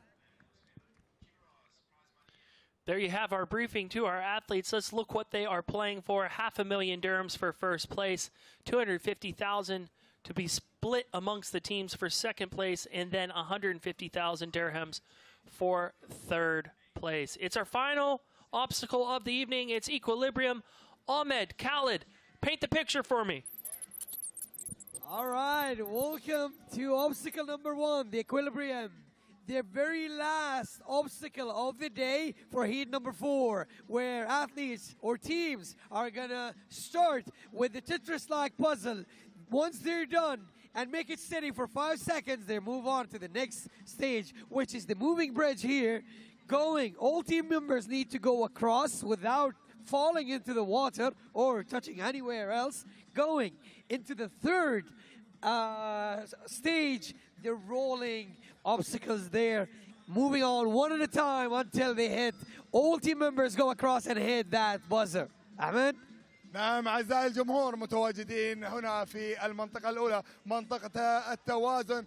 There you have our briefing to our athletes. Let's look what they are playing for. $500,000 dirhams for first place, $250,000 to be split amongst the teams for second place, and then 150,000 dirhams for third place. It's our final obstacle of the evening. It's equilibrium. Ahmed, Khalid, paint the picture for me. All right, welcome to obstacle number 1, the equilibrium. The very last obstacle of the day for heat number 4, where athletes or teams are gonna start with the Tetris-like puzzle. Once they're done and make it steady for 5 seconds, they move on to the next stage, which is the moving bridge here. All team members need to go across without falling into the water or touching anywhere else. Going into the third stage, the rolling obstacles there, moving on one at a time until they hit. All team members go across and hit that buzzer. Ahmed? نعم أعزائي الجمهور، متواجدين هنا في المنطقة الأولى، منطقة التوازن،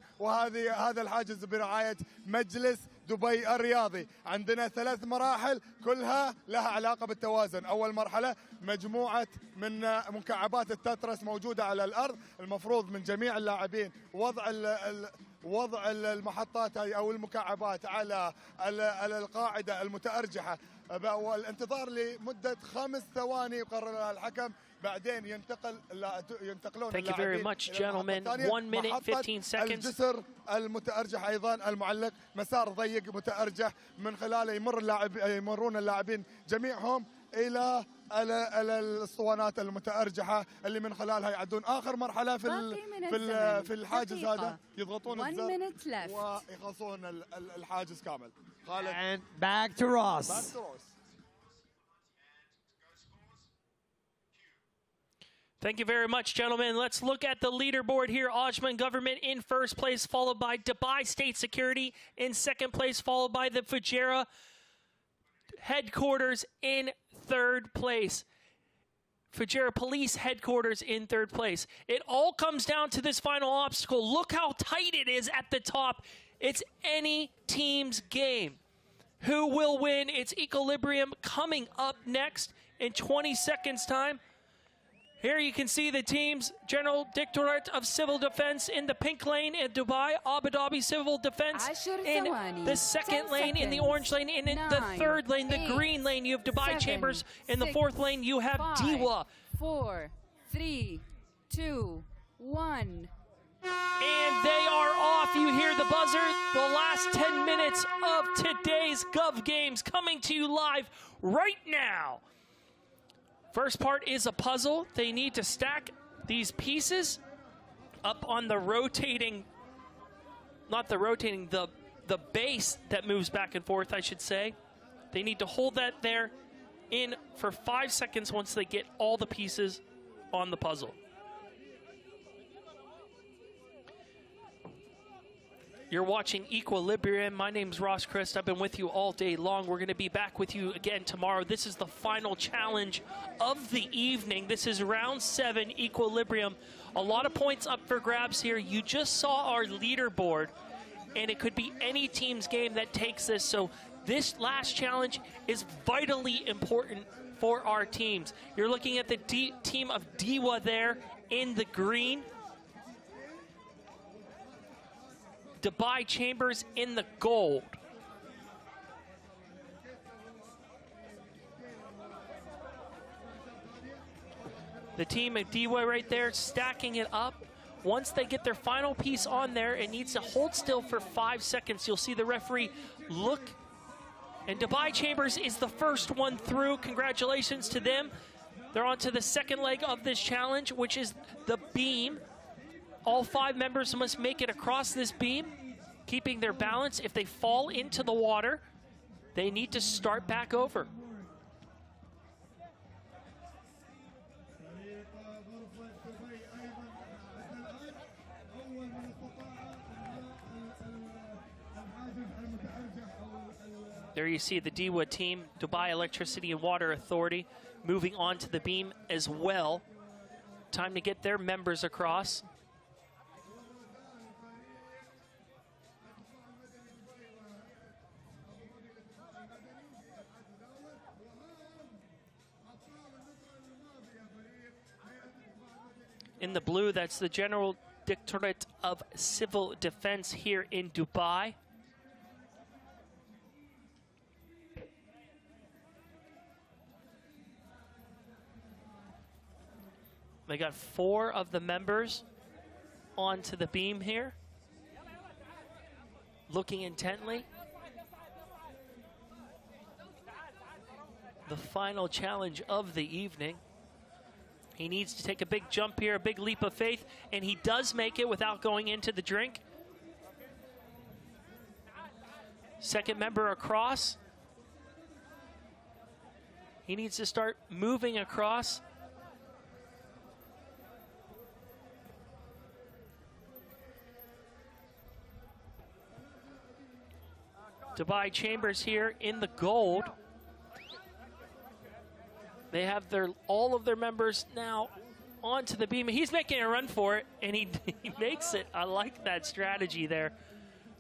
هذا الحاجز برعاية مجلس دبي الرياضي. عندنا 3 مراحل كلها لها علاقة بالتوازن. أول مرحلة مجموعة من مكعبات التترس موجودة على الأرض، المفروض من جميع اللاعبين وضع المحطات أو المكعبات على القاعدة المتأرجحة والانتظار لمدة 5 ثواني يقرر الحكم. بعدين ينتقلون Thank you very much, gentlemen. 1 minute, 15 seconds. الجسر المتأرجح أيضا المعلق، مسار ضيق متأرجح من خلاله يمرون اللاعبين جميعهم إلى الاسطوانات المتأرجحة اللي من خلالها يعدون آخر مرحلة في الحاجز هذا، يضغطون الزر ويخلصون الحاجز كامل. And back to Ross. Thank you very much, gentlemen. Let's look at the leaderboard here. Ajman Government in first place, followed by Dubai State Security in second place, followed by the Fujairah Headquarters in third place. Fujairah Police Headquarters in third place. It all comes down to this final obstacle. Look how tight it is at the top. It's any team's game. Who will win? It's equilibrium coming up next in 20 seconds' time. Here you can see the teams. General Directorate of Civil Defense in the pink lane in Dubai. Abu Dhabi Civil Defense in the second lane, in the orange lane, and in the third lane, the green lane. You have Dubai Chambers. In the fourth lane, you have Diwa. 4, 3, 2, 1. And they are off. You hear the buzzer. The last 10 minutes of today's Gov Games coming to you live right now. First part is a puzzle. They need to stack these pieces up on the rotating, not the rotating, the base that moves back and forth, I should say. They need to hold that there in for 5 seconds once they get all the pieces on the puzzle. You're watching Equilibrium. My name's Ross Christ. I've been with you all day long. We're going to be back with you again tomorrow. This is the final challenge of the evening. This is round 7, Equilibrium. A lot of points up for grabs here. You just saw our leaderboard, and it could be any team's game that takes this. So this last challenge is vitally important for our teams. You're looking at the team of Diwa there in the green. Dubai Chambers in the gold. The team at Diwa right there stacking it up. Once they get their final piece on there, it needs to hold still for 5 seconds. You'll see the referee look. And Dubai Chambers is the first one through. Congratulations to them. They're on to the second leg of this challenge, which is the beam. All 5 members must make it across this beam, keeping their balance. If they fall into the water, they need to start back over. There you see the Diwa team, Dubai Electricity and Water Authority, moving on to the beam as well. Time to get their members across. In the blue, that's the General Directorate of Civil Defense here in Dubai. They got 4 of the members onto the beam here, looking intently. The final challenge of the evening. He needs to take a big jump here, a big leap of faith, and he does make it without going into the drink. Second member across. He needs to start moving across. Dubai Chambers here in the gold. They have all of their members now onto the beam. He's making a run for it, and he makes it. I like that strategy there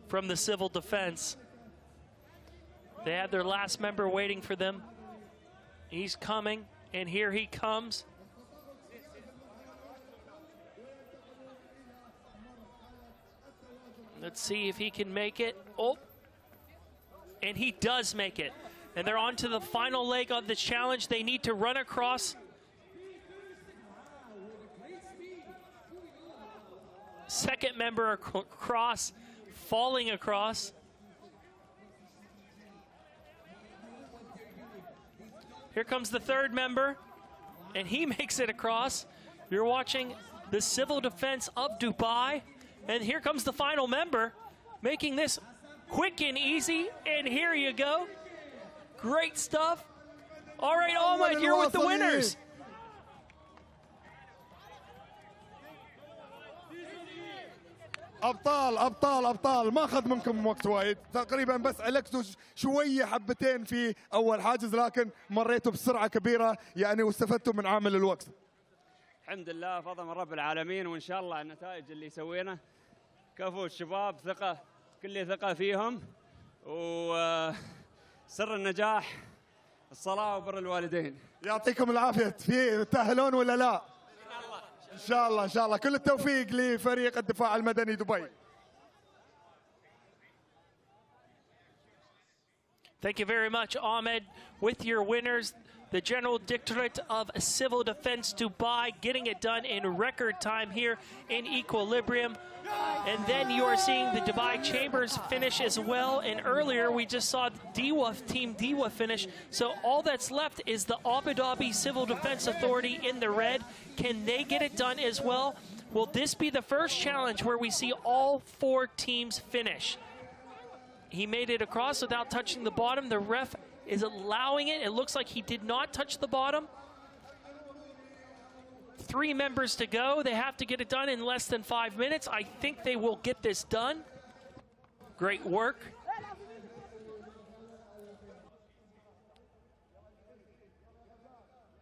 from the civil defense. They have their last member waiting for them. He's coming, and here he comes. Let's see if he can make it. Oh, and he does make it. And they're on to the final leg of the challenge. They need to run across. Second member across, falling across. Here comes the third member, and he makes it across. You're watching the civil defense of Dubai, and here comes the final member, making this quick and easy, and here you go. Great stuff. All right, Ahmed, here with the winners. ابطال ابطال ابطال ما اخذ منكم وقت وايد تقريبا بس علقتوا شويه حبتين في اول حاجز لكن مريتوا بسرعه كبيره يعني واستفدتوا من عامل الوقت. الحمد لله فضل من رب العالمين وان شاء الله النتائج اللي سوينا كفو الشباب ثقه كل ثقه فيهم وسر النجاح الصلاه وبر الوالدين. يعطيكم العافيه. في تأهلون ولا لا؟ إن شاء الله إن شاء الله كل التوفيق لفريق الدفاع المدني دبي. Thank you very much, Ahmed. With your winners, the General Directorate of Civil Defense Dubai getting it done in record time here in Equilibrium. And then you are seeing the Dubai Chambers finish as well. And earlier we just saw Team Dewa finish. So all that's left is the Abu Dhabi Civil Defense Authority in the red. Can they get it done as well? Will this be the first challenge where we see all 4 teams finish? He made it across without touching the bottom. The ref is allowing it. It looks like he did not touch the bottom. 3 members to go. They have to get it done in less than 5 minutes. I think they will get this done. Great work.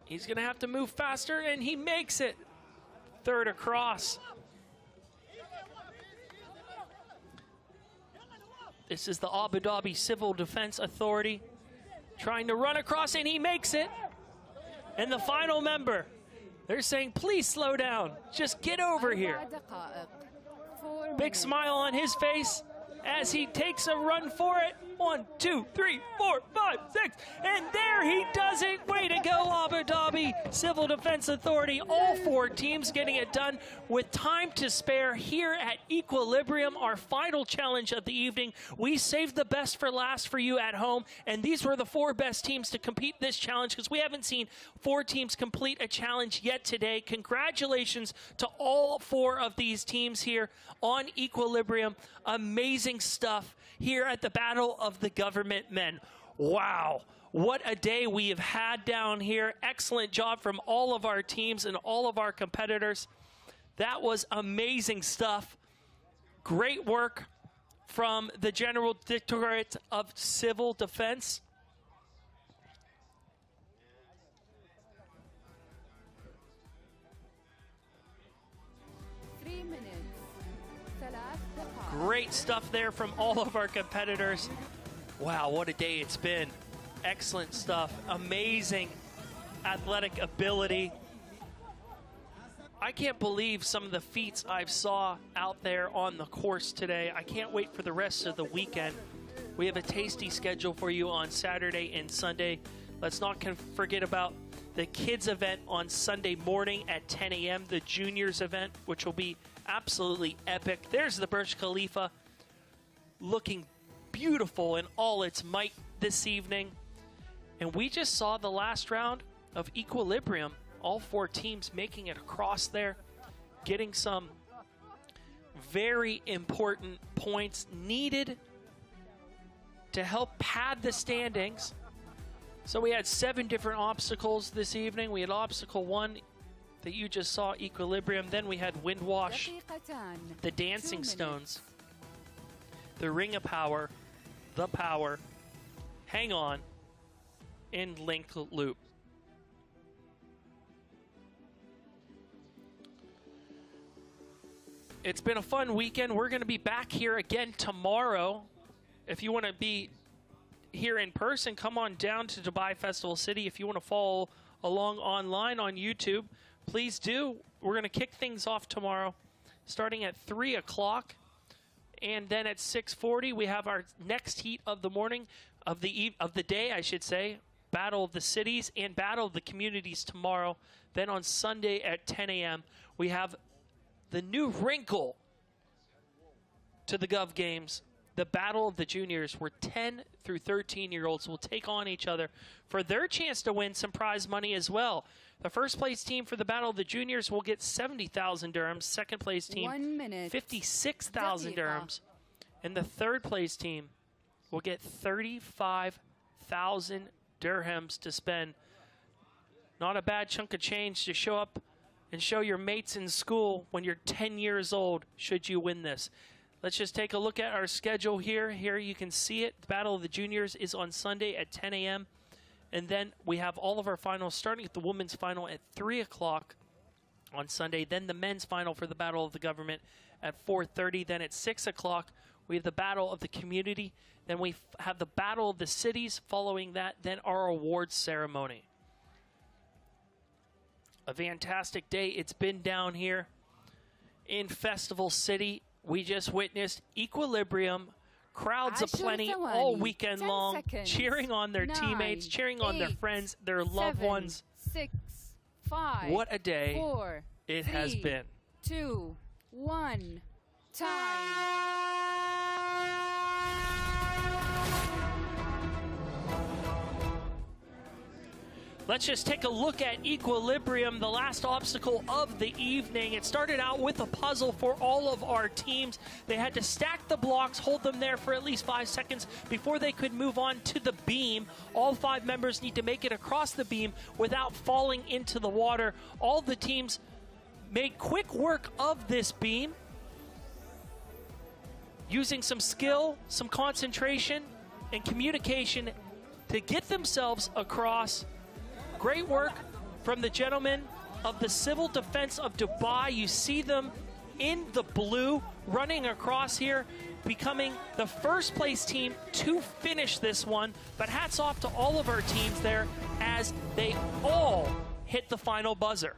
He's going to have to move faster, and he makes it. Third across. This is the Abu Dhabi Civil Defense Authority trying to run across, and he makes it. And the final member, they're saying, please slow down. Just get over here. Big smile on his face as he takes a run for it. 1, 2, 3, 4, 5, 6. And there he does it. Way to go, Abu Dhabi Civil Defense Authority. All 4 teams getting it done with time to spare here at Equilibrium, our final challenge of the evening. We saved the best for last for you at home, and these were the 4 best teams to compete this challenge because we haven't seen 4 teams complete a challenge yet today. Congratulations to all 4 of these teams here on Equilibrium. Amazing stuff here at the Battle of the Government Men. Wow, what a day we have had down here. Excellent job from all of our teams and all of our competitors. That was amazing stuff. Great work from the General Directorate of Civil Defense. Great stuff there from all of our competitors. Wow, what a day it's been. Excellent stuff. Amazing athletic ability. I can't believe some of the feats I've saw out there on the course today. I can't wait for the rest of the weekend. We have a tasty schedule for you on Saturday and Sunday. Let's not forget about the kids event on Sunday morning at 10 a.m., the juniors event, which will be absolutely epic. There's the Burj Khalifa looking beautiful in all its might this evening. And we just saw the last round of Equilibrium. All 4 teams making it across there, getting some very important points needed to help pad the standings. So we had 7 different obstacles this evening. We had obstacle 1 that you just saw, Equilibrium. Then we had Windwash, the Dancing Stones, the Ring of Power, the Power, Hang On, and Link Loop. It's been a fun weekend. We're going to be back here again tomorrow. If you want to be here in person, come on down to Dubai Festival City. If you want to follow along online on YouTube, please do. We're going to kick things off tomorrow starting at 3 o'clock. And then at 6:40, we have our next heat of the morning, of the day, I should say. Battle of the Cities and Battle of the Communities tomorrow. Then on Sunday at 10 a.m., we have the new wrinkle to the Gov Games, the Battle of the Juniors, where 10 through 13-year-olds will take on each other for their chance to win some prize money as well. The first place team for the Battle of the Juniors will get 70,000 dirhams. Second place team, 56,000 dirhams. And the third place team will get 35,000 dirhams to spend. Not a bad chunk of change to show up and show your mates in school when you're 10 years old, should you win this. Let's just take a look at our schedule here. Here you can see it. The Battle of the Juniors is on Sunday at 10 a.m. And then we have all of our finals starting at the women's final at 3 o'clock on Sunday. Then the men's final for the Battle of the Government at 4:30. Then at 6 o'clock, we have the Battle of the Community. Then we have the Battle of the Cities. Following that, then our awards ceremony. A fantastic day it's been down here in Festival City. We just witnessed Equilibrium, crowds aplenty all weekend long, cheering on their teammates, cheering on their friends, their loved ones. 6, 5. What a day 4, it has been. 2, 1. Time. Let's just take a look at Equilibrium, the last obstacle of the evening. It started out with a puzzle for all of our teams. They had to stack the blocks, hold them there for at least 5 seconds before they could move on to the beam. All 5 members need to make it across the beam without falling into the water. All the teams made quick work of this beam, using some skill, some concentration, and communication to get themselves across. Great work from the gentlemen of the Civil Defense of Dubai. You see them in the blue running across here, becoming the first place team to finish this one. But hats off to all of our teams there as they all hit the final buzzer.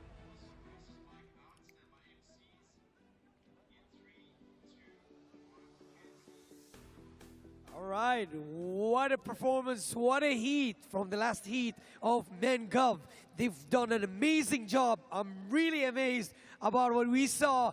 All right, what a performance, what a heat from the last heat of Men Gov. They've done an amazing job. I'm really amazed about what we saw,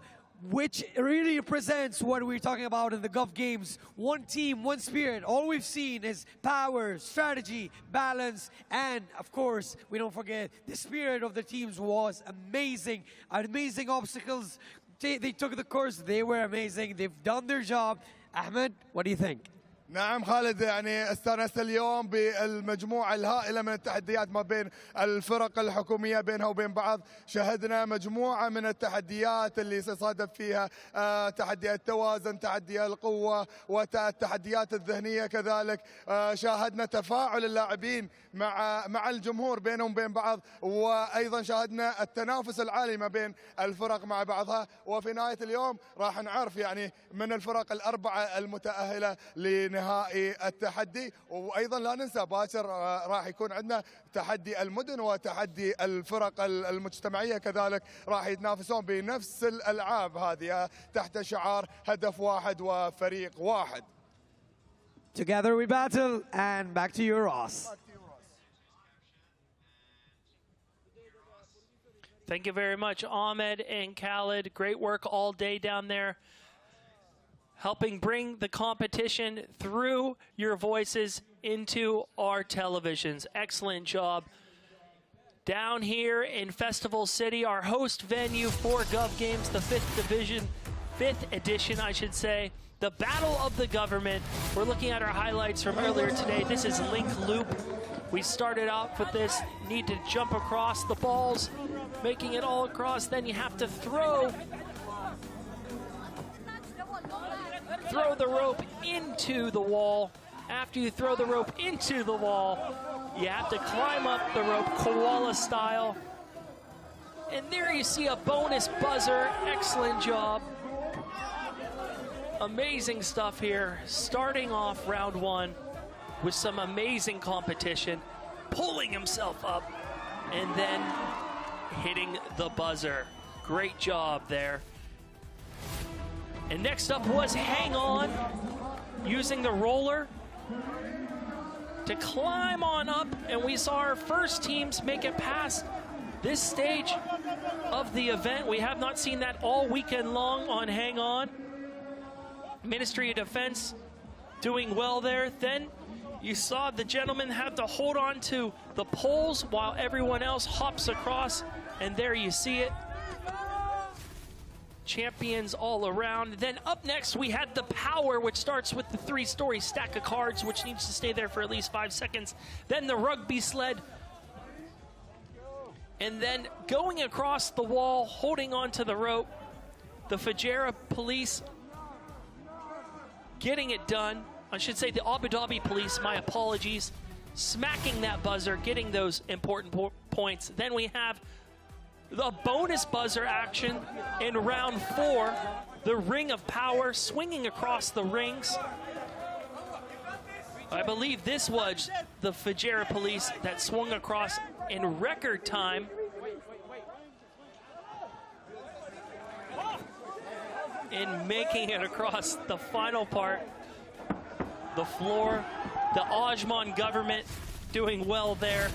which really represents what we're talking about in the Gov Games. One team, one spirit. All we've seen is power, strategy, balance, and of course, we don't forget, the spirit of the teams was amazing. Amazing obstacles. They took the course, they were amazing. They've done their job. Ahmed, what do you think? نعم خالد، يعني استانست اليوم بالمجموعة الهائلة من التحديات ما بين الفرق الحكومية بينها وبين بعض. شهدنا مجموعة من التحديات اللي صادف فيها تحدي التوازن، تحدي القوة، والتحديات الذهنية كذلك. شاهدنا تفاعل اللاعبين مع الجمهور بينهم وبين بعض، وأيضا شاهدنا التنافس العالي ما بين الفرق مع بعضها. وفي نهاية اليوم راح نعرف يعني من الفرق الأربعة المتأهلة نهائي التحدي. وأيضا لا ننسى باكر راح يكون عندنا تحدي المدن وتحدي الفرق المجتمعية كذلك راح يتنافسون بنفس الألعاب هذه تحت شعار هدف واحد وفريق واحد. Together we battle, and back to you, Ross. Thank you very much, Ahmed and Khaled. Great work all day down there, helping bring the competition through your voices into our televisions. Excellent job. Down here in Festival City, our host venue for Gov Games, the 5th edition, I should say, the Battle of the Government. We're looking at our highlights from earlier today. This is Link Loop. We started off with this need to jump across the balls, making it all across. Then you have to throw the rope into the wall. After you throw the rope into the wall, you have to climb up the rope, koala style. And there you see a bonus buzzer. Excellent job. Amazing stuff here. Starting off round one with some amazing competition, pulling himself up and then hitting the buzzer. Great job there. And next up was Hang On, using the roller to climb on up, and we saw our first teams make it past this stage of the event. We have not seen that all weekend long on Hang On. Ministry of Defense doing well there. Then you saw the gentleman have to hold on to the poles while everyone else hops across, and there you see it. Champions all around. Then up next we had the power, which starts with the 3-story stack of cards, which needs to stay there for at least 5 seconds. Then the rugby sled. And then going across the wall, holding on to the rope, the Fujairah police getting it done. I should say the Abu Dhabi police, my apologies, smacking that buzzer, getting those important points. Then we have the bonus buzzer action in round 4, the Ring of Power, swinging across the rings. I believe this was the Fujairah police that swung across in record time. In making it across the final part, the floor, the Ajman government doing well there.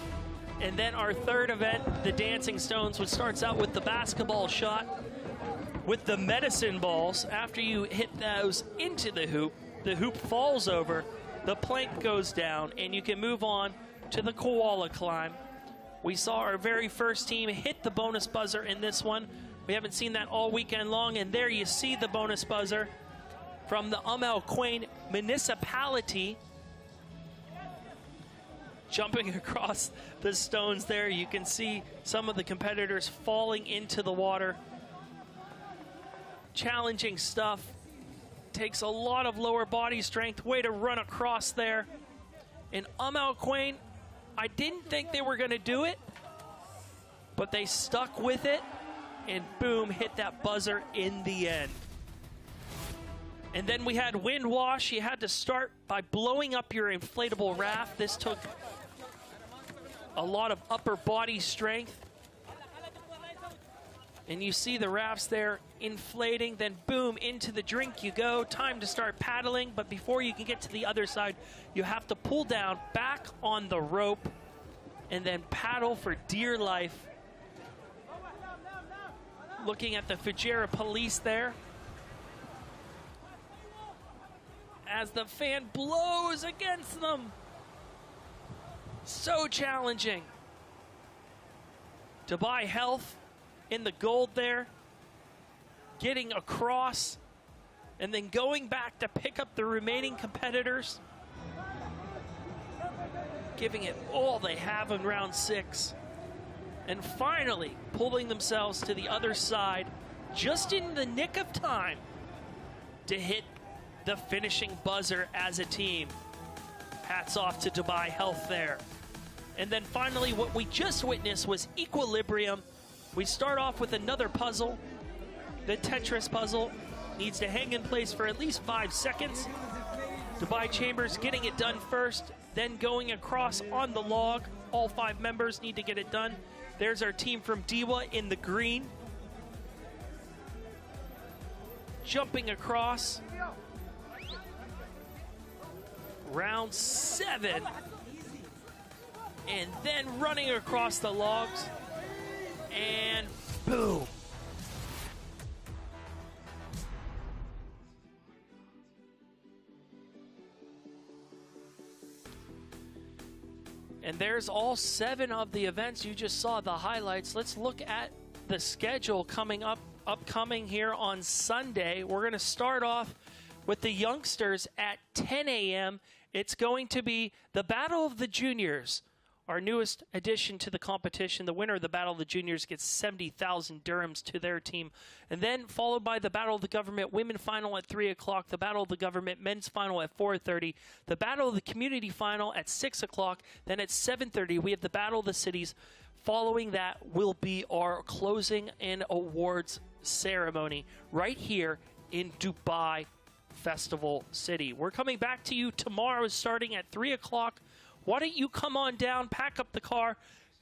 And then our third event, the Dancing Stones, which starts out with the basketball shot with the medicine balls. After you hit those into the hoop falls over, the plank goes down, and you can move on to the koala climb. We saw our very first team hit the bonus buzzer in this one. We haven't seen that all weekend long, and there you see the bonus buzzer from the Al Quain municipality. Jumping across the stones there, you can see some of the competitors falling into the water. Challenging stuff. Takes a lot of lower body strength. Way to run across there. And Al Quain, I didn't think they were going to do it, but they stuck with it, and boom, hit that buzzer in the end. And then we had wind wash. You had to start by blowing up your inflatable raft. This took a lot of upper body strength. And you see the rafts there inflating, then boom, into the drink you go. Time to start paddling, but before you can get to the other side, you have to pull down back on the rope and then paddle for dear life. Looking at the Fujairah police there, as the fan blows against them. So challenging. Dubai Health in the gold there, getting across and then going back to pick up the remaining competitors, giving it all they have in round 6, and finally pulling themselves to the other side just in the nick of time to hit the finishing buzzer as a team. Hats off to Dubai Health there. And then finally, what we just witnessed was equilibrium. We start off with another puzzle. The Tetris puzzle needs to hang in place for at least 5 seconds. Dubai Chambers getting it done first, then going across on the log. All 5 members need to get it done. There's our team from Diwa in the green. Jumping across. Round 7. And then running across the logs. And boom. And there's all 7 of the events. You just saw the highlights. Let's look at the schedule upcoming here on Sunday. We're going to start off with the youngsters at 10 a.m. It's going to be the Battle of the Juniors, our newest addition to the competition. The winner of the Battle of the Juniors gets 70,000 dirhams to their team. And then followed by the Battle of the Government Women Final at 3 o'clock, the Battle of the Government Men's Final at 4:30, the Battle of the Community Final at 6 o'clock. Then at 7:30, we have the Battle of the Cities. Following that will be our closing and awards ceremony right here in Dubai Festival City. We're coming back to you tomorrow starting at 3 o'clock. Why don't you come on down, pack up the car.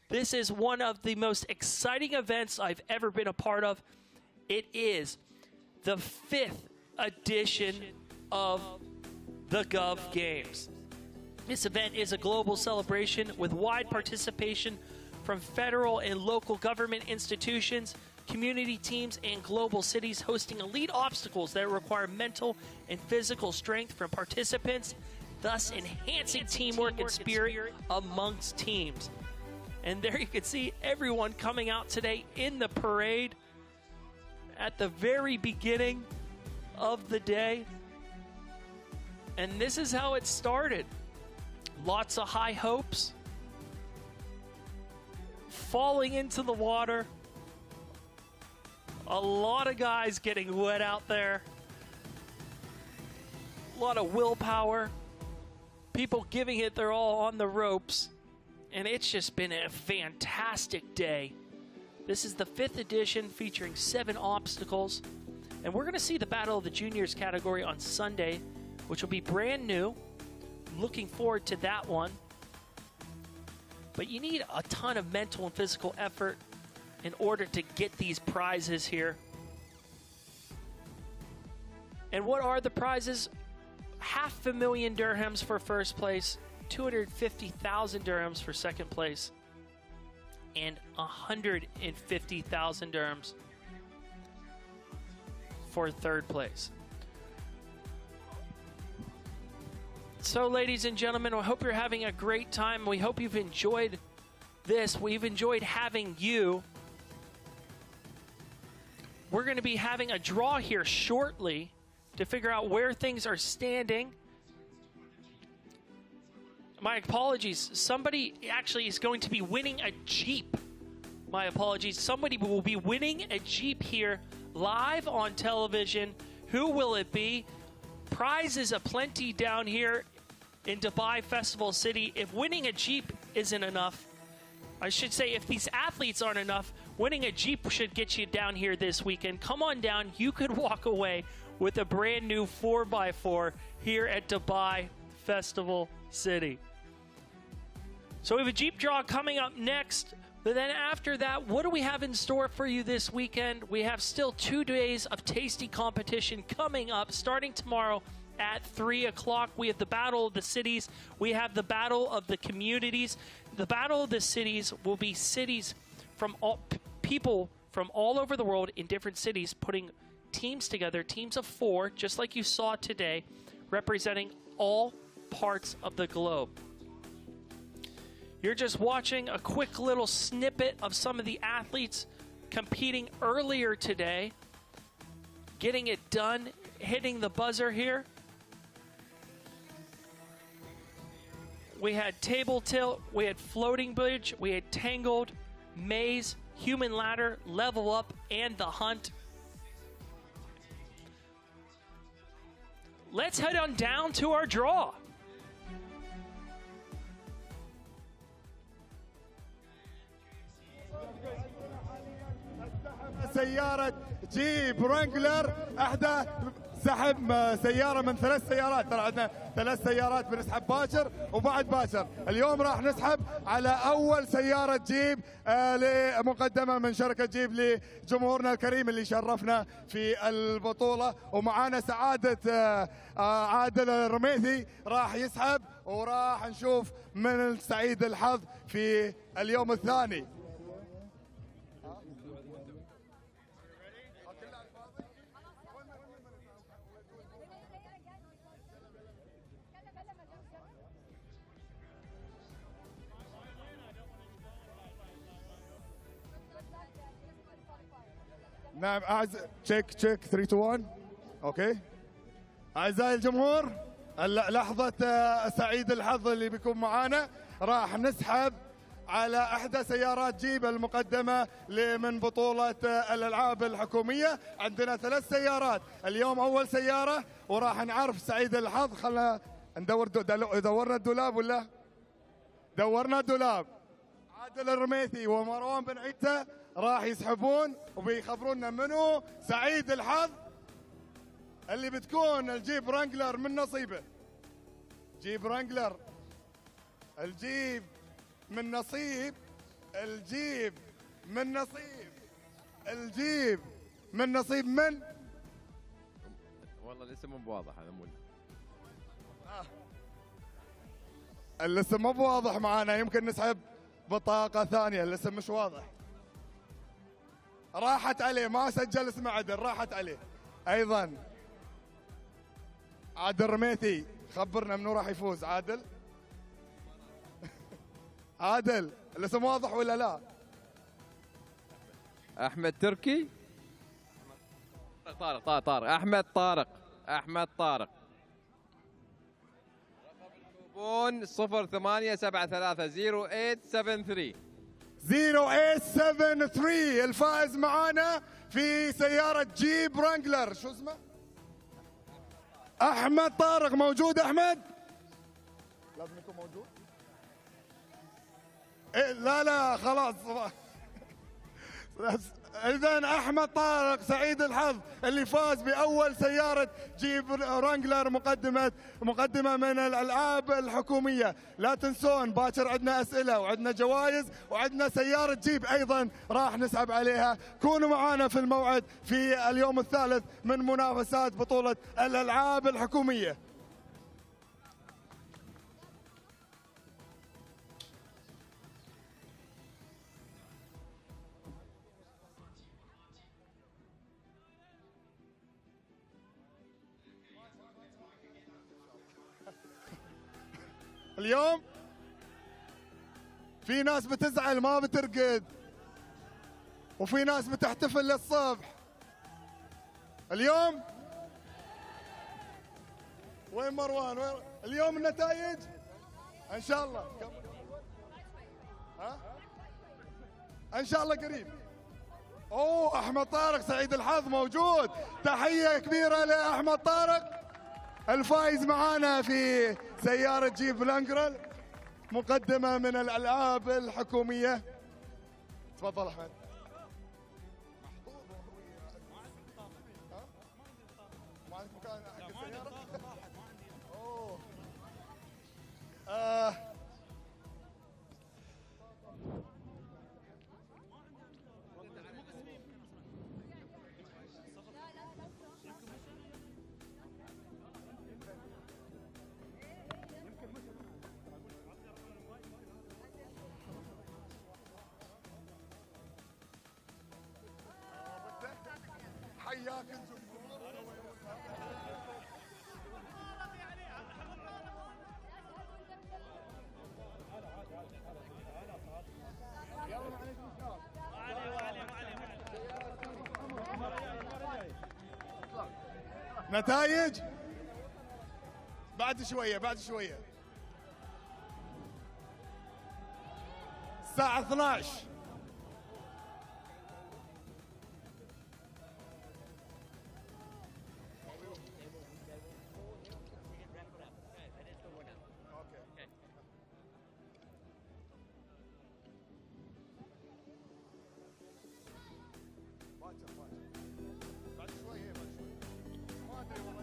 This is one of the most exciting events I've ever been a part of. It is the 5th edition of the Gov Games. This event is a global celebration with wide participation from federal and local government institutions, community teams, and global cities, hosting elite obstacles that require mental and physical strength from participants, thus enhancing teamwork and spirit amongst teams. And there you can see everyone coming out today in the parade at the very beginning of the day. And this is how it started. Lots of high hopes, falling into the water, a lot of guys getting wet out there, a lot of willpower, people giving it their all on the ropes, and it's just been a fantastic day. This is the 5th edition featuring 7 obstacles, and we're going to see the Battle of the Juniors category on Sunday, which will be brand new. Looking forward to that one. But you need a ton of mental and physical effort in order to get these prizes here. And what are the prizes? 500,000 dirhams for first place, 250,000 dirhams for second place, and 150,000 dirhams for third place. So, ladies and gentlemen, I hope you're having a great time. We hope you've enjoyed this. We've enjoyed having you. We're going to be having a draw here shortly to figure out where things are standing. My apologies. Somebody actually is going to be winning a Jeep. My apologies. Somebody will be winning a Jeep here live on television. Who will it be? Prizes aplenty down here in Dubai Festival City. If winning a Jeep isn't enough, I should say if these athletes aren't enough, winning a Jeep should get you down here this weekend. Come on down. You could walk away with a brand new 4x4 here at Dubai Festival City. So we have a Jeep draw coming up next. But then after that, what do we have in store for you this weekend? We have still 2 days of tasty competition coming up starting tomorrow at 3 o'clock. We have the Battle of the Cities. We have the Battle of the Communities. The Battle of the Cities will be cities from people from all over the world in different cities putting teams together, teams of 4, just like you saw today, representing all parts of the globe. You're just watching a quick little snippet of some of the athletes competing earlier today, getting it done, hitting the buzzer here. We had table tilt, we had floating bridge, we had tangled, maze, human ladder, level up, and the hunt. Let's head on down to our draw. سيارة جيب رانجلر، احدى سحب سيارة من 3 سيارات. ترى عندنا 3 سيارات بنسحب باكر وبعد باكر. اليوم راح نسحب على أول سيارة جيب لمقدمة من شركة جيب لجمهورنا الكريم اللي شرفنا في البطولة. ومعانا سعادة عادل الرميثي راح يسحب، وراح نشوف من سعيد الحظ في اليوم الثاني. نعم تشيك 3 2 1. اوكي اعزائي الجمهور، لحظة سعيد الحظ اللي بيكون معانا. راح نسحب على احدى سيارات جيب المقدمة من بطولة الالعاب الحكومية. عندنا 3 سيارات اليوم. اول سيارة وراح نعرف سعيد الحظ. خلنا ندور دورنا الدولاب ولا دورنا الدولاب. عادل الرميثي ومروان بن عيسى راح يسحبون وبيخبرونا منو سعيد الحظ اللي بتكون الجيب رانجلر من نصيبه. جيب رانجلر، الجيب من نصيب، الجيب من نصيب، الجيب من نصيب من. والله الاسم مو بواضح هذا مو الاسم مو بواضح معانا. يمكن نسحب بطاقة ثانية. الاسم مش واضح. راحت عليه، ما سجل اسم عدل، راحت عليه. ايضا عادل الرميثي، خبرنا منو راح يفوز. عادل عادل الاسم واضح ولا لا؟ احمد تركي. طارق احمد طارق. رقم 0873 0873. الفائز معانا في سيارة جيب رانجلر شو اسمه؟ احمد طارق. موجود احمد؟ لازم يكون موجود. إيه لا خلاص. إذن أحمد طارق سعيد الحظ اللي فاز بأول سيارة جيب رانجلر مقدمة من الألعاب الحكومية. لا تنسون باكر عندنا أسئلة وعندنا جوائز وعندنا سيارة جيب أيضا راح نسحب عليها. كونوا معنا في الموعد في اليوم الثالث من منافسات بطولة الألعاب الحكومية. اليوم في ناس بتزعل ما بترقد، وفي ناس بتحتفل للصبح. اليوم وين مروان؟ وين اليوم النتائج؟ ان شاء الله ان شاء الله قريب. اوه احمد طارق سعيد الحظ موجود. تحية كبيرة لاحمد طارق الفائز معانا في سيارة جيب رانجلر مقدمة من الألعاب الحكومية. تفضل أحمد. ما عندك مكان حق السيارة؟ حياك الجمهور. نتائج بعد شوية الساعة 12. بعد شوية ما ادري والله.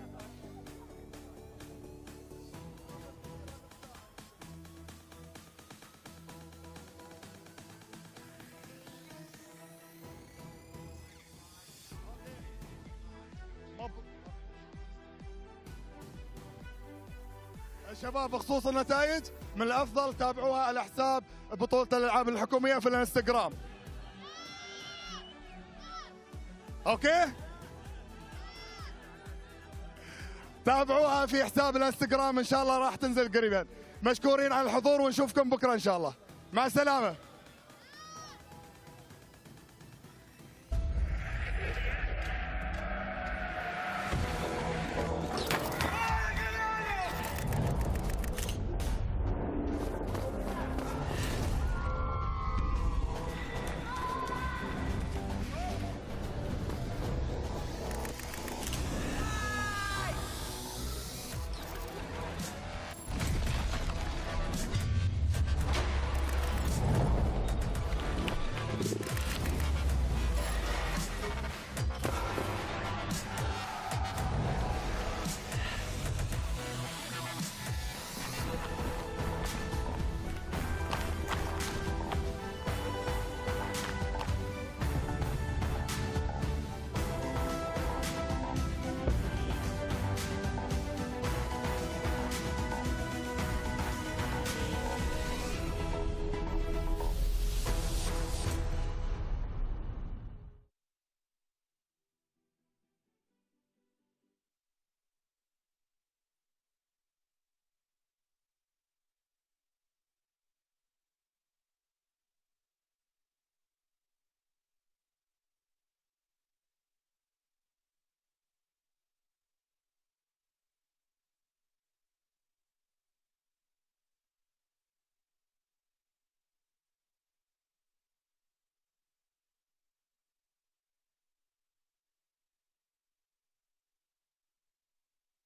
شباب بخصوص النتائج من الافضل تابعوها على حساب بطولة الالعاب الحكومية في الانستغرام. اوكي؟ تابعوها في حساب الانستغرام ان شاء الله راح تنزل قريبا. مشكورين على الحضور ونشوفكم بكره ان شاء الله. مع السلامة.